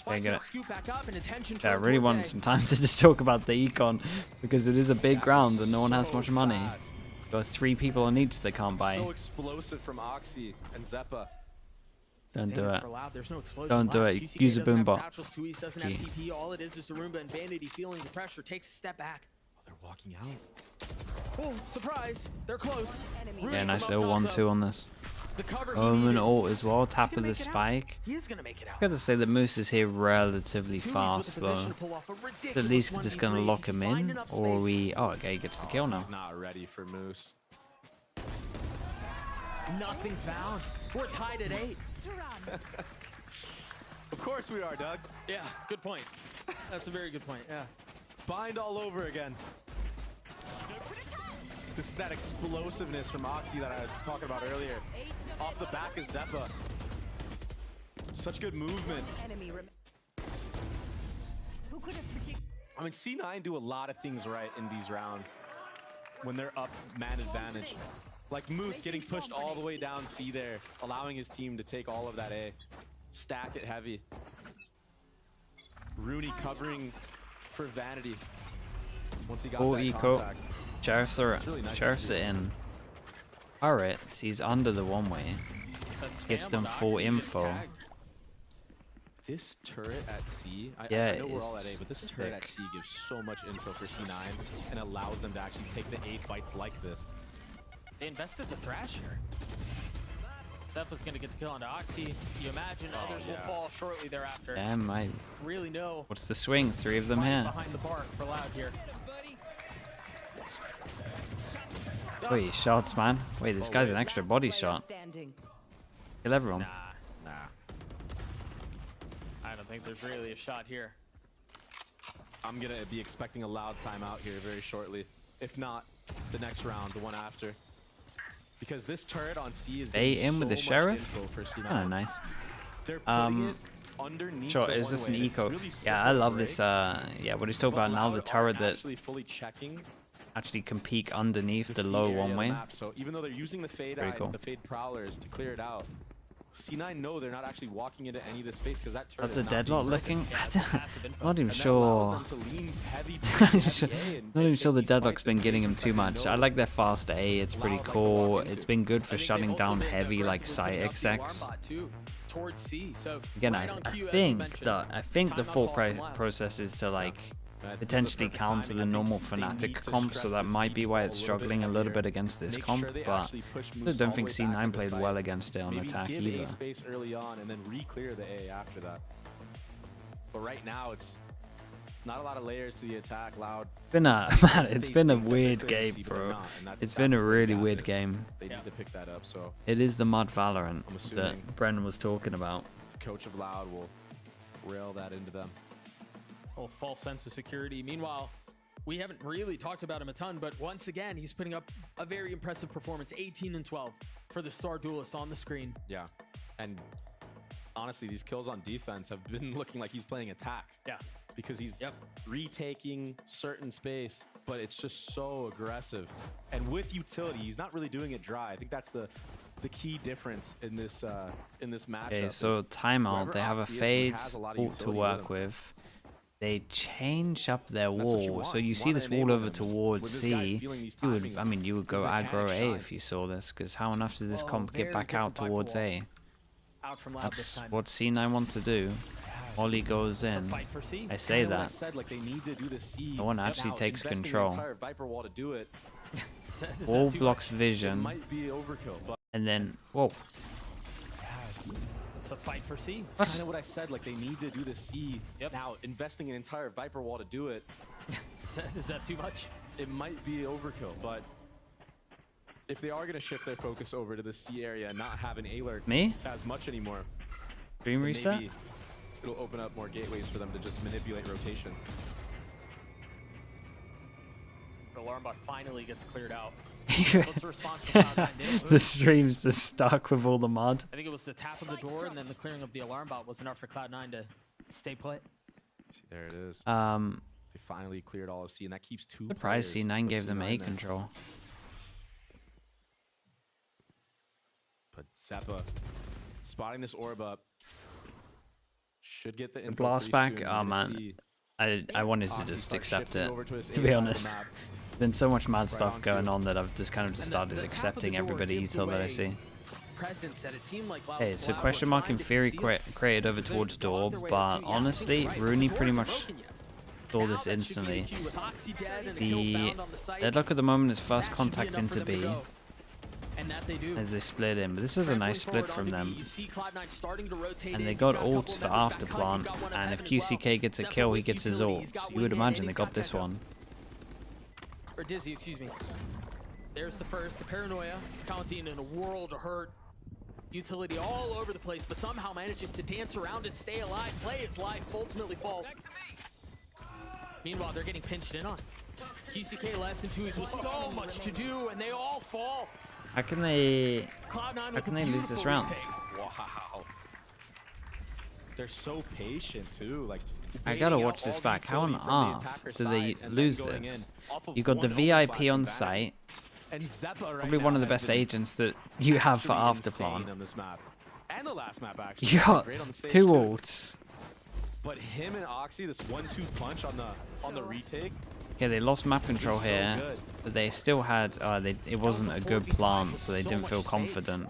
Okay, get it. Scoop back up and attention. Yeah, I really want some time to just talk about the econ because it is a big ground and no one has much money. There are 3 people on each they can't buy. So explosive from Oxy and Zeppa. Don't do it. There's no explosion Don't do left. it. QCK Use a doesn't have boombot. satchels, 2Es doesn't have TP. All it is the Roomba and Vanity feeling the pressure. Takes a step back. They're walking out. Oh, surprise. They're close. Yeah, nice little 1-2 on this. The cover he Omen needed. ult as well. Tap gonna of the make it out. spike. He is gonna make it out. Gotta say the Moose is here relatively 2Es with fast the though. position to pull off a At ridiculous least we're just gonna 1v3. lock him Find in, enough or space. we. Oh, okay, he gets the kill now. He's not ready for Moose. Nothing found. We're tied at 8. Of course we are, Doug. Yeah, good point. That's a very good point. Yeah. It's bind all over again. This is that explosiveness from Oxy that I was talking about earlier. Off the back of Zeppa. Such good movement. Who could have predicted? I mean, C9 do a lot of things right in these rounds when they're up man advantage. Like Moose getting pushed all the way down C there, allowing his team to take all of that A. Stack it heavy. Rooney covering for Vanity once he got Full that eco. contact. Sheriffs are It's really nice to sheriffs see. are in. Alright, he's under the one way. Gives them full info. This turret at C, I Yeah, know we're all at A, it's but this turret at sick. C gives so much info for C9 and allows them to actually take the A fights like this. They invested the Thrash here. Zeppa's gonna get the kill onto Oxy. You imagine others will fall shortly thereafter. Damn, I. Really know. What's the swing? 3 of them Fighting here. behind the bark for Loud here. Wait, shots, man. Wait, this guy's an extra body shot. Standing. Kill everyone. Nah. I don't think there's really a shot here. I'm gonna be expecting a Loud timeout here very shortly. If not, the next round, the one after. Because this turret on C is They getting in with so the much sheriff? info for C9. Oh, nice. They're putting it underneath Sure, the is this an one-way, and it's eco? really sick Yeah, I of love the this. break. Yeah, what he's talking But about now, the Loud turret are that actually fully checking actually can peek underneath the C low area of one the way. map. So even though they're using the fade Pretty eye, cool. the fade prowlers to clear it out, C9 know they're not actually walking into any of this space because that turret How's the is not being deadlock broken. looking? Not even And that allows sure. them to lean heavy Not to even sure- heavy A and not even take sure the these deadlock's fights been that getting they him too much. I like their fast A. It's pretty cool. It's been good for shutting down heavy like site XX. Towards C. So Again, right I on cue, as you think mentioned. the Timeout thought call from Loud. process is to like This is potentially perfect counter timing. the I think normal they Fnatic need to comp, so stress that the might be why C it's default a struggling a little heavier. bit against this Make comp, sure they but actually push I Moose don't all think the way back C9 into played site. well against it on Maybe attack give either. A space early on and then re-clear the A after that. But right now, it's not a lot of layers to the attack. Loud. It's been a weird game, bro. It's been a really weird game. They need to pick that up. So It is the mod Valorant I'm assuming that Brennan was talking about. the coach of Loud will rail that into them. Oh, false sense of security. Meanwhile, we haven't really talked about him a ton, but once again, he's putting up a very impressive performance. 18 and 12 for the Star Duelist on the screen. Yeah, and honestly, these kills on defense have been looking like he's playing attack. Yeah. Because he's retaking certain space, but it's just so aggressive. And with utility, he's not really doing it dry. I think that's the key difference in this matchup. Okay, so is timeout. wherever They have a Oxy is, he fade has a lot of ult to utility work with him. with. they change up their wall. So you see this wall over towards C. You would, I mean, you would go aggro A if you saw this, because how on earth did this comp get back out towards A? That's what C9 wants to do. Ollie goes in. I say that. No one actually takes control. Wall blocks vision. And then, whoa. It's a fight for C. That's kind of what I said. Like, they need to do the C. Now, investing an entire Viper wall to do it. Is that too much? It might be overkill, but if they are going to shift their focus over to the C area and not have an A-lurk as much anymore, Dream reset? maybe it'll open up more gateways for them to just manipulate rotations. The alarm bot finally gets cleared out. What's the response from Cloud9? The stream's just stuck with all the mod. I think it was the tap of the door and then the clearing of the alarm bot was enough for Cloud9 to stay put. There it is. They finally cleared all of C, and that keeps 2 Surprised C9 gave them A control. But Zeppa spotting this orb up should get the info Blast back. Oh man, I wanted to just accept it. To be honest, there's been so much mad stuff going on that I've just kind of just started accepting everybody util that I see. Hey, so question mark in theory created over towards door, but honestly, Rooney pretty much saw this instantly. The deadlock at the moment is first contact into B. As they split in, but this was a nice split from them. And they got ults for after plant, and if QCK gets a kill, he gets his ult. So you would imagine they got this one. Or Dizzy, excuse me. There's the first, the paranoia, counting in a world of hurt. Utility all over the place, but somehow manages to dance around and stay alive, play its life, ultimately falls. Meanwhile, they're getting pinched in on. QCK less than 2 with so much to do, and they all fall. How can they lose this round? Wow. They're so patient too. Like, I gotta watch this back. How on earth do they lose this? You've got the VIP on site. Probably one of the best agents that you have for afterplan. And the last map actually. You got 2 ults. But him and Oxy, this 1-2 punch on the retake. Yeah, they lost map control here, but they still had. It wasn't a good plant, so they didn't feel confident.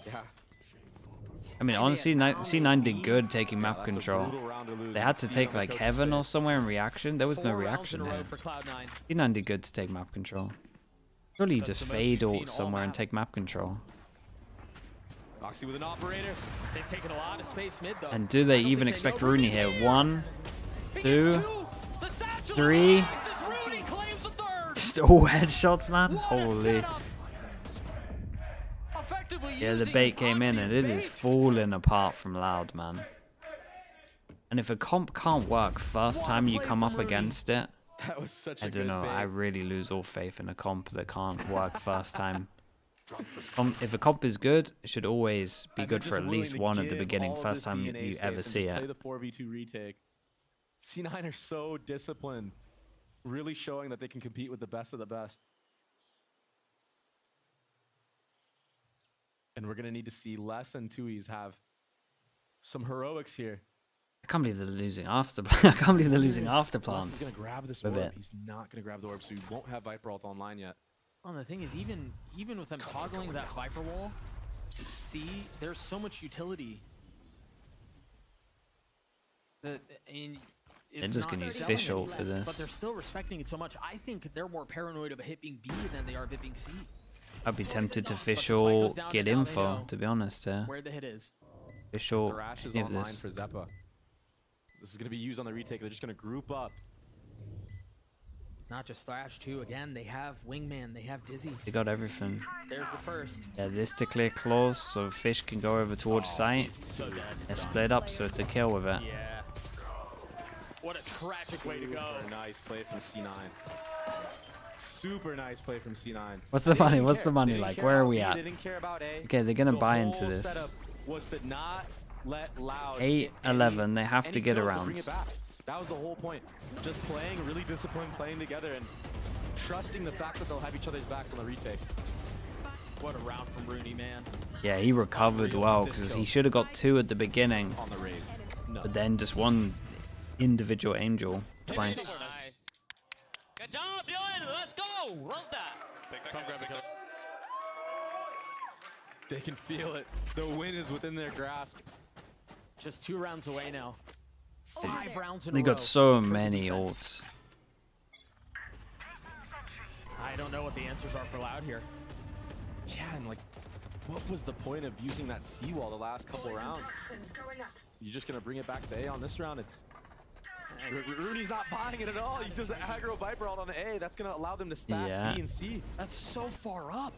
I mean, honestly, C9 did good taking map control. They had to take like Heaven or somewhere in reaction. There was no reaction here. C9 did good to take map control. Surely you just fade ult somewhere and take map control. Oxy with an operator. They've taken a lot of space mid though. And do they even expect Rooney here? 1, 2, 3. Just all headshots, man. Holy. Yeah, the bait came in and it is falling apart from Loud, man. And if a comp can't work first time you come up against it, I don't know, I really lose all faith in a comp that can't work first time. If a comp is good, it should always be good for at least one at the beginning, first time you ever see it. Play the 4v2 retake. C9 are so disciplined, really showing that they can compete with the best of the best. And we're going to need to see Les and Tui's have some heroics here. I can't believe they're losing after. I can't believe they're losing after plants. He's going to grab this orb. He's not going to grab the orb, so he won't have Viper ult online yet. Well, the thing is, even with them toggling that Viper wall, see, there's so much utility. They're just going to use fish ult for this. But they're still respecting it so much. I think they're more paranoid of a hit being B than they are hitting C. I'd be tempted to fish ult, get info, to be honest. Where the hit is. Fish ult, Thrash is online for Zeppa. This is going to be used on the retake. They're just going to group up. Not just Thrash, too. Again, they have Wingman, they have Dizzy. They got everything. There's the first. Yeah, this to clear close, so Fish can go over towards site. So dead. They're split up, so it's a kill with it. Yeah. What a tragic way to go. Nice play from C9. Super nice play from C9. What's the money? What's the money like? Where are we at? Okay, they're gonna buy into this. Was to not let Loud 8-11. They have to get around. That was the whole point. Just playing really disciplined, playing together, and trusting the fact that they'll have each other's backs on the retake. What a round from Rooney, man. Yeah, he recovered well because he should have got 2 at the beginning. On the raise. But then just one individual angel Twice. Nice. Good job, Dylan. Let's go. Love that. Come grab the kill. They can feel it. The win is within their grasp. Just 2 rounds away now. 5 rounds in a They row. got so many ults. I don't know what the answers are for Loud here. Yeah, and like, what was the point of using that seawall the last couple rounds? You're just gonna bring it back to A on this round? It's Rooney's not buying it at all. He does an aggro Viper out on A. That's gonna allow them to stack B and C. That's so far up.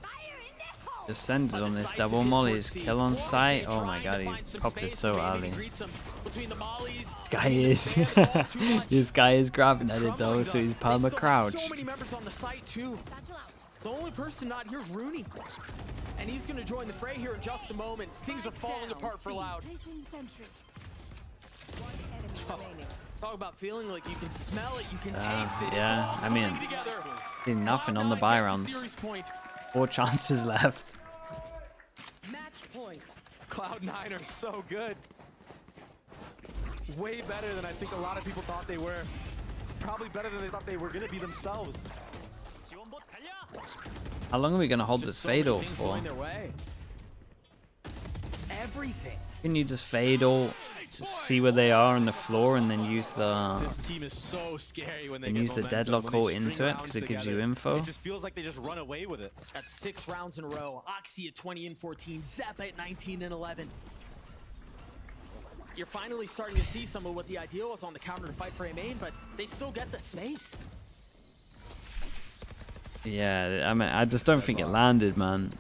Descended on this double mollies. Kill on sight. Oh my god, he popped it so early. This guy is grabbing at it though, so he's perma crouched. So many members on the site too. The only person not here is Rooney. And he's going to join the fray here in just a moment. Things are falling apart for Loud. Talk about feeling like you can smell it, you can taste it. Yeah, I mean, did nothing on the buy rounds. 4 chances left. Cloud9 are so good. Way better than I think a lot of people thought they were. Probably better than they thought they were going to be themselves. How long are we going to hold this fatal for? Everything. Can you just fatal to see where they are on the floor and then use the This team is so scary when they use the deadlock ult into it because it gives you info? It just feels like they just run away with it. That's 6 rounds in a row. Oxy at 20 and 14, Zap at 19 and 11. You're finally starting to see some of what the ideal was on the counter to fight for a main, but they still get the space. Yeah, I mean, I just don't think it landed, man.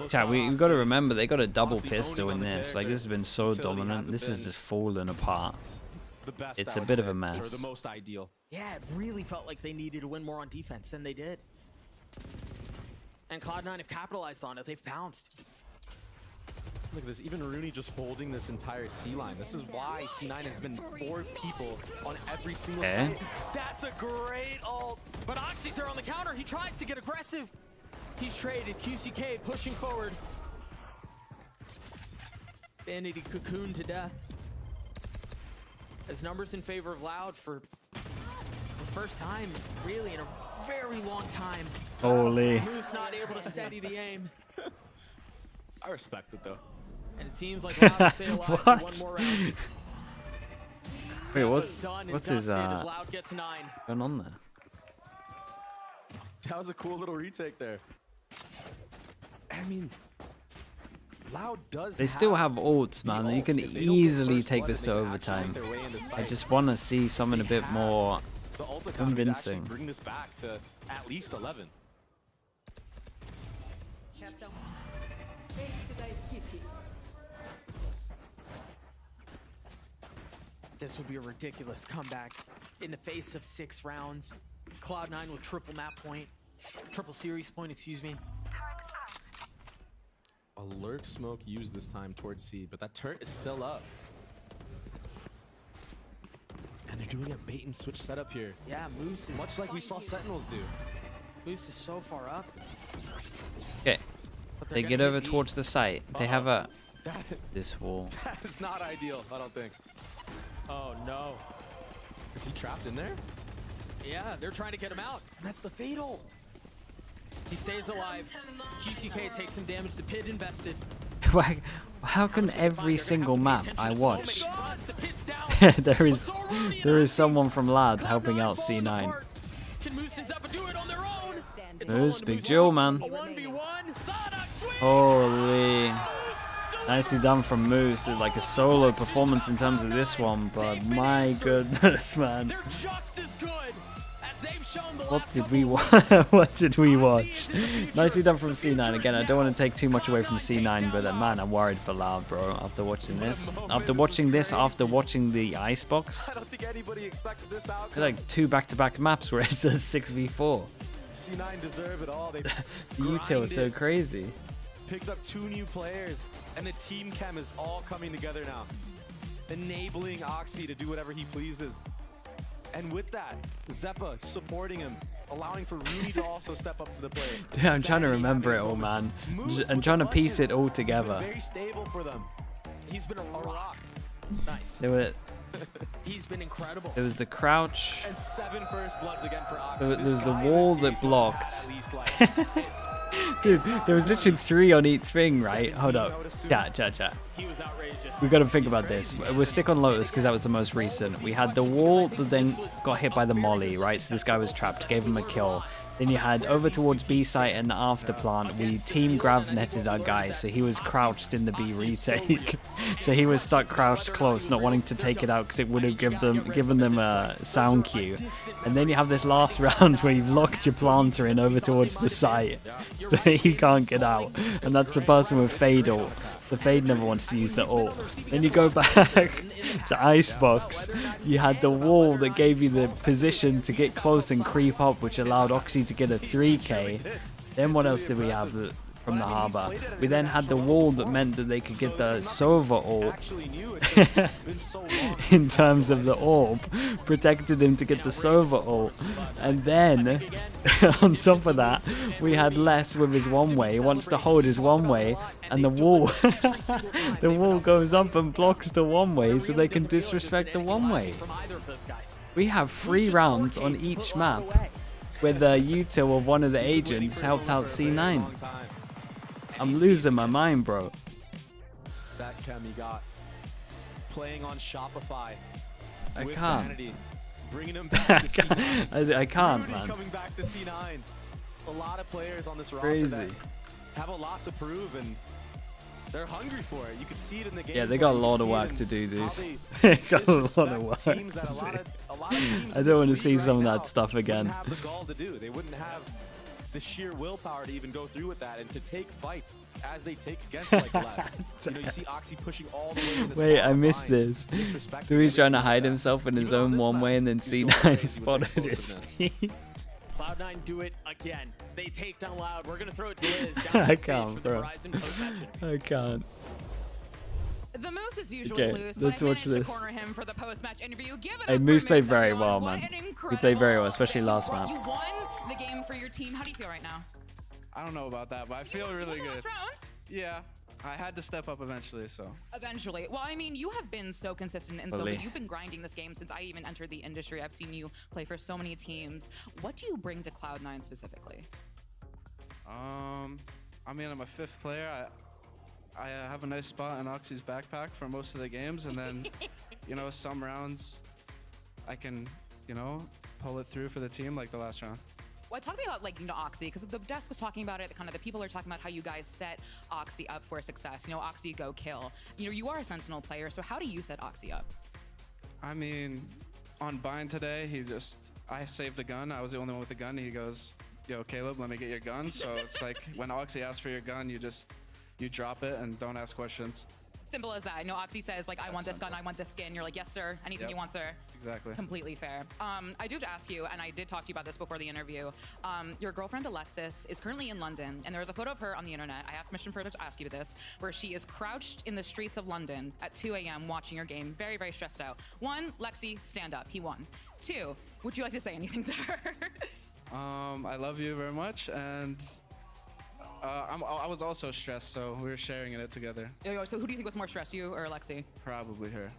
Chat, we've got to remember they got a double pistol in this. Like, this has been so dominant. This is just falling apart. It's a bit of a mess. The most ideal. Yeah, it really felt like they needed to win more on defense, and they did. And Cloud9 have capitalized on it. They've pounced. Look at this, even Rooney just holding this entire C line. This is why C9 has been 4 people on every single site. That's a great ult. But Oxy's there on the counter. He tries to get aggressive. He's traded. QCK pushing forward. Vanity cocoon to death. As numbers in favor of Loud for the first time, really, in a very long time. Holy. Moose not able to steady the aim. I respect it, though. And it seems like Loud will stay alive for one more round. Wait, what's his Loud get to 9. going on there? That was a cool little retake there. I mean, Loud does. They still have ults, man. You can easily take this to overtime. I just want to see something a bit more convincing. Bring this back to at least 11. This would be a ridiculous comeback in the face of 6 rounds. Cloud9 with triple map point, triple series point, excuse me. A lurk smoke used this time towards C, but that turret is still up. And they're doing a bait and switch setup here. Yeah, Moose is much like we saw Sentinels do. Moose is so far up. Okay, they get over towards the site. They have a this wall. That is not ideal, I don't think. Oh no. Is he trapped in there? Yeah, they're trying to get him out. And that's the fatal. He stays alive. QCK takes some damage. The pit invested. How can every single map I watch there is someone from Lad helping out C9? Can Moose and Zeppa do it on their own? There's Big Jill, man. Holy. Nicely done from Moose. Like a solo performance in terms of this one, but my goodness, man. They're just as good as they've shown the What did we watch? What did we watch? Nicely done from C9. Again, I don't want to take too much away from C9, but man, I'm worried for Loud, bro. After watching this, after watching the Icebox, I don't think anybody expected this outcome. they're like 2 back-to-back maps where it's a 6v4. C9 deserve it all. They The util is so crazy. Picked up 2 new players, and the team chem is all coming together now, enabling Oxy to do whatever he pleases. And with that, Zeppa supporting him, allowing for Rooney to also step up to the plate. Yeah, I'm trying to remember it all, man. I'm trying to piece it all together. Very stable for them. He's been a rock. Nice. They were He's been incredible. There was the crouch. And 7 first bloods again for Oxy. There was the wall that blocked. Dude, there was literally 3 on each thing, right? Hold up. Chat. He was outrageous. We've got to think about this. We'll stick on Lotus because that was the most recent. We had the wall that then got hit by the molly, right? So this guy was trapped, gave him a kill. Then you had over towards B site and after plant. We team grav netted our guy, so he was crouched in the B retake. So he was stuck crouched close, not wanting to take it out because it would have given them a sound cue. And then you have this last round where you've locked your planter in over towards the site, so he can't get out. And that's the person with Fade ult. The Fade never wants to use the ult. Then you go back to Icebox. You had the wall that gave you the position to get close and creep up, which allowed Oxy to get a 3k. Then what else did we have from the Harbor? We then had the wall that meant that they could get the Sova ult in terms of the orb. Protected him to get the Sova ult. And then, on top of that, we had Les with his one-way. He wants to hold his one-way, and the wall the wall goes up and blocks the one-way so they can disrespect the one-way. We have 3 rounds on each map where the util of one of the agents helped out C9. I'm losing my mind, bro. That chem he got. Playing on Shopify. I with can't. Vanity, bringing him back to C9. I can't, Rudy man. coming back to C9. A lot of players on this roster Crazy. that have a lot to prove, and they're hungry for it. You could see it in the game. Yeah, they got a lot of work to do, dudes. They got a lot of work to do. I don't want to see some of that stuff again. Have the gall to do. They wouldn't have the sheer willpower to even go through with that and to take fights as they take against like Les. You know, you see Oxy pushing all the way in the Wait, I missed this. Dewey's trying to hide himself in his own one-way, and then C9 spotted his feet. Cloud9 do it again. They take down Loud. We're gonna throw it to Liz. Down I the stage can't, for the bro. Horizon post-match interview. I can't. The Moose is usually Okay, loose, let's but I watch managed this. to corner him for the post-match interview. Give it Hey, up Moose for played Moose, very everyone. well, What man. an He played very well, incredible especially last day. map. You won the game for your team. How do you feel right now? I don't know about that, but I feel really good. Last round? Yeah, I had to step up eventually, so. Eventually. Well, I mean, you have been so consistent and so Fully. good. You've been grinding this game since I even entered the industry. I've seen you play for so many teams. What do you bring to Cloud9 specifically? I mean, I'm a 5th player. I have a nice spot in Oxy's backpack for most of the games, and then, you know, some rounds I can, you know, pull it through for the team like the last round. Well, talk to me about, like, you know, Oxy, because the desk was talking about it, kind of the people are talking about how you guys set Oxy up for success. You know, Oxy go kill. You know, you are a Sentinel player, so how do you set Oxy up? I mean, on Bind today, I saved a gun. I was the only one with a gun. He goes, yo, Caleb, let me get your gun. So it's like when Oxy asks for your gun, you drop it and don't ask questions. Simple as that. I know Oxy says, like, I want this gun, I want this skin. You're like, yes, sir. Anything you want, sir. Exactly. Completely fair. I do have to ask you, and I did talk to you about this before the interview. Your girlfriend, Alexis, is currently in London, and there was a photo of her on the internet. I have permission for her to ask you this, where she is crouched in the streets of London at 2 a.m. watching your game, very, very stressed out. 1, Lexi, stand up. He won. 2, would you like to say anything to her? I love you very much, and I was also stressed, so we were sharing it together. So who do you think was more stressed, you or Lexi? Probably her.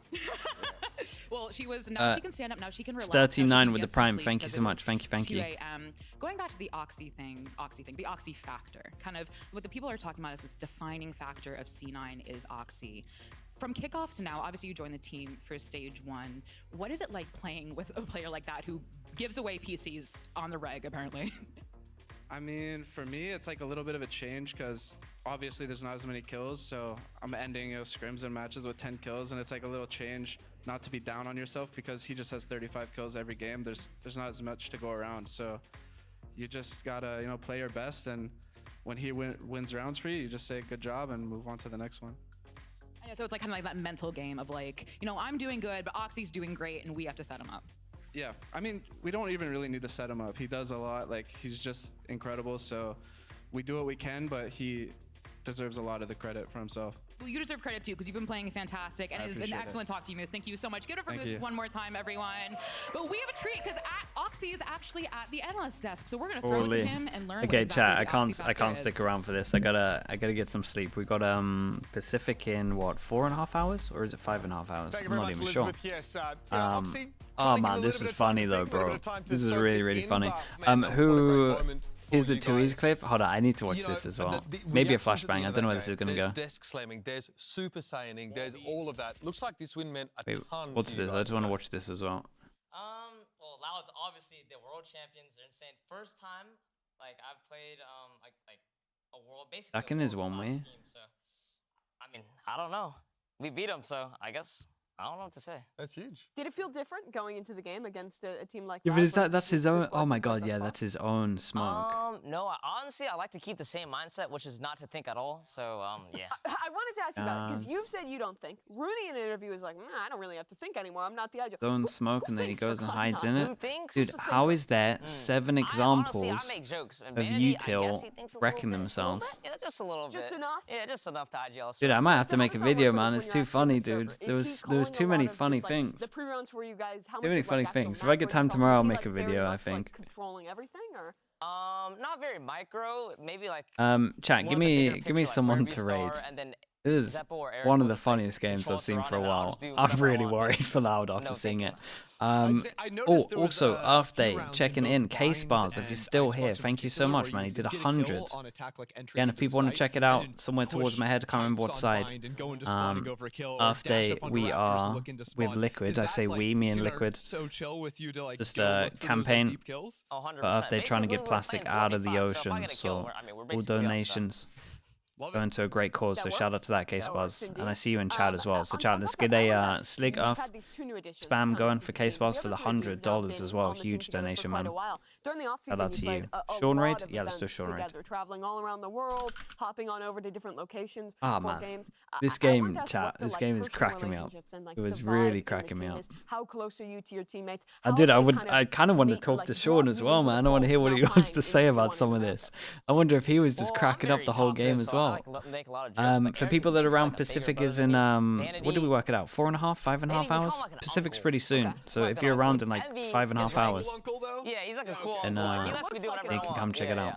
Well, she was, now she can stand up, now she can relax. 39 with the prime. Thank you so much. Thank you. 2 a.m. Going back to the Oxy thing, the Oxy factor. Kind of what the people are talking about is this defining factor of C9 is Oxy. From kickoff to now, obviously you joined the team for stage 1. What is it like playing with a player like that who gives away PCs on the reg, apparently? I mean, for me, it's like a little bit of a change because obviously there's not as many kills, so I'm ending scrims and matches with 10 kills, and it's like a little change not to be down on yourself because he just has 35 kills every game. There's not as much to go around, so you just gotta play your best, and when he wins rounds for you, you just say good job and move on to the next one. I know, so it's like kind of like that mental game of like, I'm doing good, but Oxy's doing great, and we have to set him up. Yeah, I mean, we don't even really need to set him up. He does a lot. Like, he's just incredible. So we do what we can, but he deserves a lot of the credit for himself. Well, you deserve credit too, because you've been playing fantastic, and it is an excellent talk to you, Moose. Thank you so much. Give it up for Moose one more time, everyone. But we have a treat, because Oxy is actually at the analyst desk, so we're gonna throw it to him and learn. Okay, what chat. exactly I can't stick around for this. I gotta get some sleep. We got Pacific in what, 4.5 hours, or is it 5.5 hours? I'm not even sure. Oh man, this is funny though, bro. This is really funny. Who is the 2Es clip? Hold on, I need to watch this as well. Maybe a flashbang. I don't know where this is gonna go. There's desk slamming, there's super saiyaning, there's all of that. Looks like this win meant a ton. What's this? I just want to watch this as well. Well, Loud's obviously the world champions. They're insane. First time, like I've played, like a world basically. Second is one way. So, I mean, I don't know. We beat them, so I guess. I don't know what to say. That's huge. Did it feel different going into the game against a team like Yeah, that? but is that's his own? Oh my god, yeah, that's his own smoke. No, honestly, I like to keep the same mindset, which is not to think at all. So, yeah. I wanted to ask you about it, because you've said you don't think. Rooney in an interview is like, I don't really have to think anymore. I'm not the ideal. Own smoke, and then he goes and hides in it. Thinks? Dude, how is there 7 examples I make jokes. of util wrecking themselves? Yeah, just a little bit. Just enough? Yeah, just enough to IGL. Dude, I might have to make a video, man. It's too funny, dude. There was too many funny things. The pre-rounds where you guys, how Too much many funny things. If I get time tomorrow, I'll make a video, I think. Controlling everything, or? Not very micro. Maybe like. Chat, give me someone to raid. This is one of the funniest games I've seen for a while. I'm really worried for Loud after seeing it. Also, Earth checking in. K-Spars, if you're still here, thank you so much, man. He did 100. Again, if people want to check it out, somewhere towards my head, I can't remember what side. Earth Day, we are with Liquid. I say we, me and Liquid. Just a campaign for Earth Day trying to get plastic out of the ocean. So all donations going to a great cause, so shout out to that, K-Spars. And I see you in chat as well. So chat, let's get a Slig Earth spam going for K-Spars for the $100 as well. Huge donation, man. Shout out to you. Sean Raid? Yeah, let's do Sean Raid. They're traveling all around the world, hopping on over to different locations for games. This game, chat, this game is cracking me up. It was really cracking me up. How close are you to your teammates? I kind of want to talk to Sean as well, man. I want to hear what he wants to say about some of this. I wonder if he was just cracking up the whole game as well. For people that are around, Pacific is in what did we work it out? 4.5, 5.5 hours. Pacific's pretty soon, so if you're around in like 5.5 hours, Yeah, he's like a cool and he lets me do whatever you can come check it out.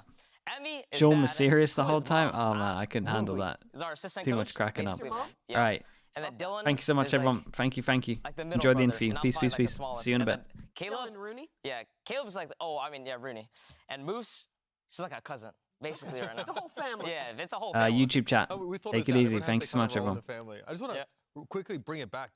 Emmy is Sean was badass. serious the whole time. Oh man, I couldn't handle that. Is our assistant Too coach, much cracking up. basically. All right. And then Dylan. Thank you so much, is, like, everyone. Thank you. like the middle Enjoy the brother, interview. and I'm Peace, probably, peace, like, the peace. smallest. See you in a And bit. then Caleb. Rooney? Yeah, Caleb's like, Rooney. And Moose, she's like a cousin, basically, right now. It's a whole family. Yeah, it's a whole family. YouTube chat. Oh, we thought Take this it out. easy. Everyone has Thank you to so kind much, of roll in everyone. a family. I just want to quickly bring it back.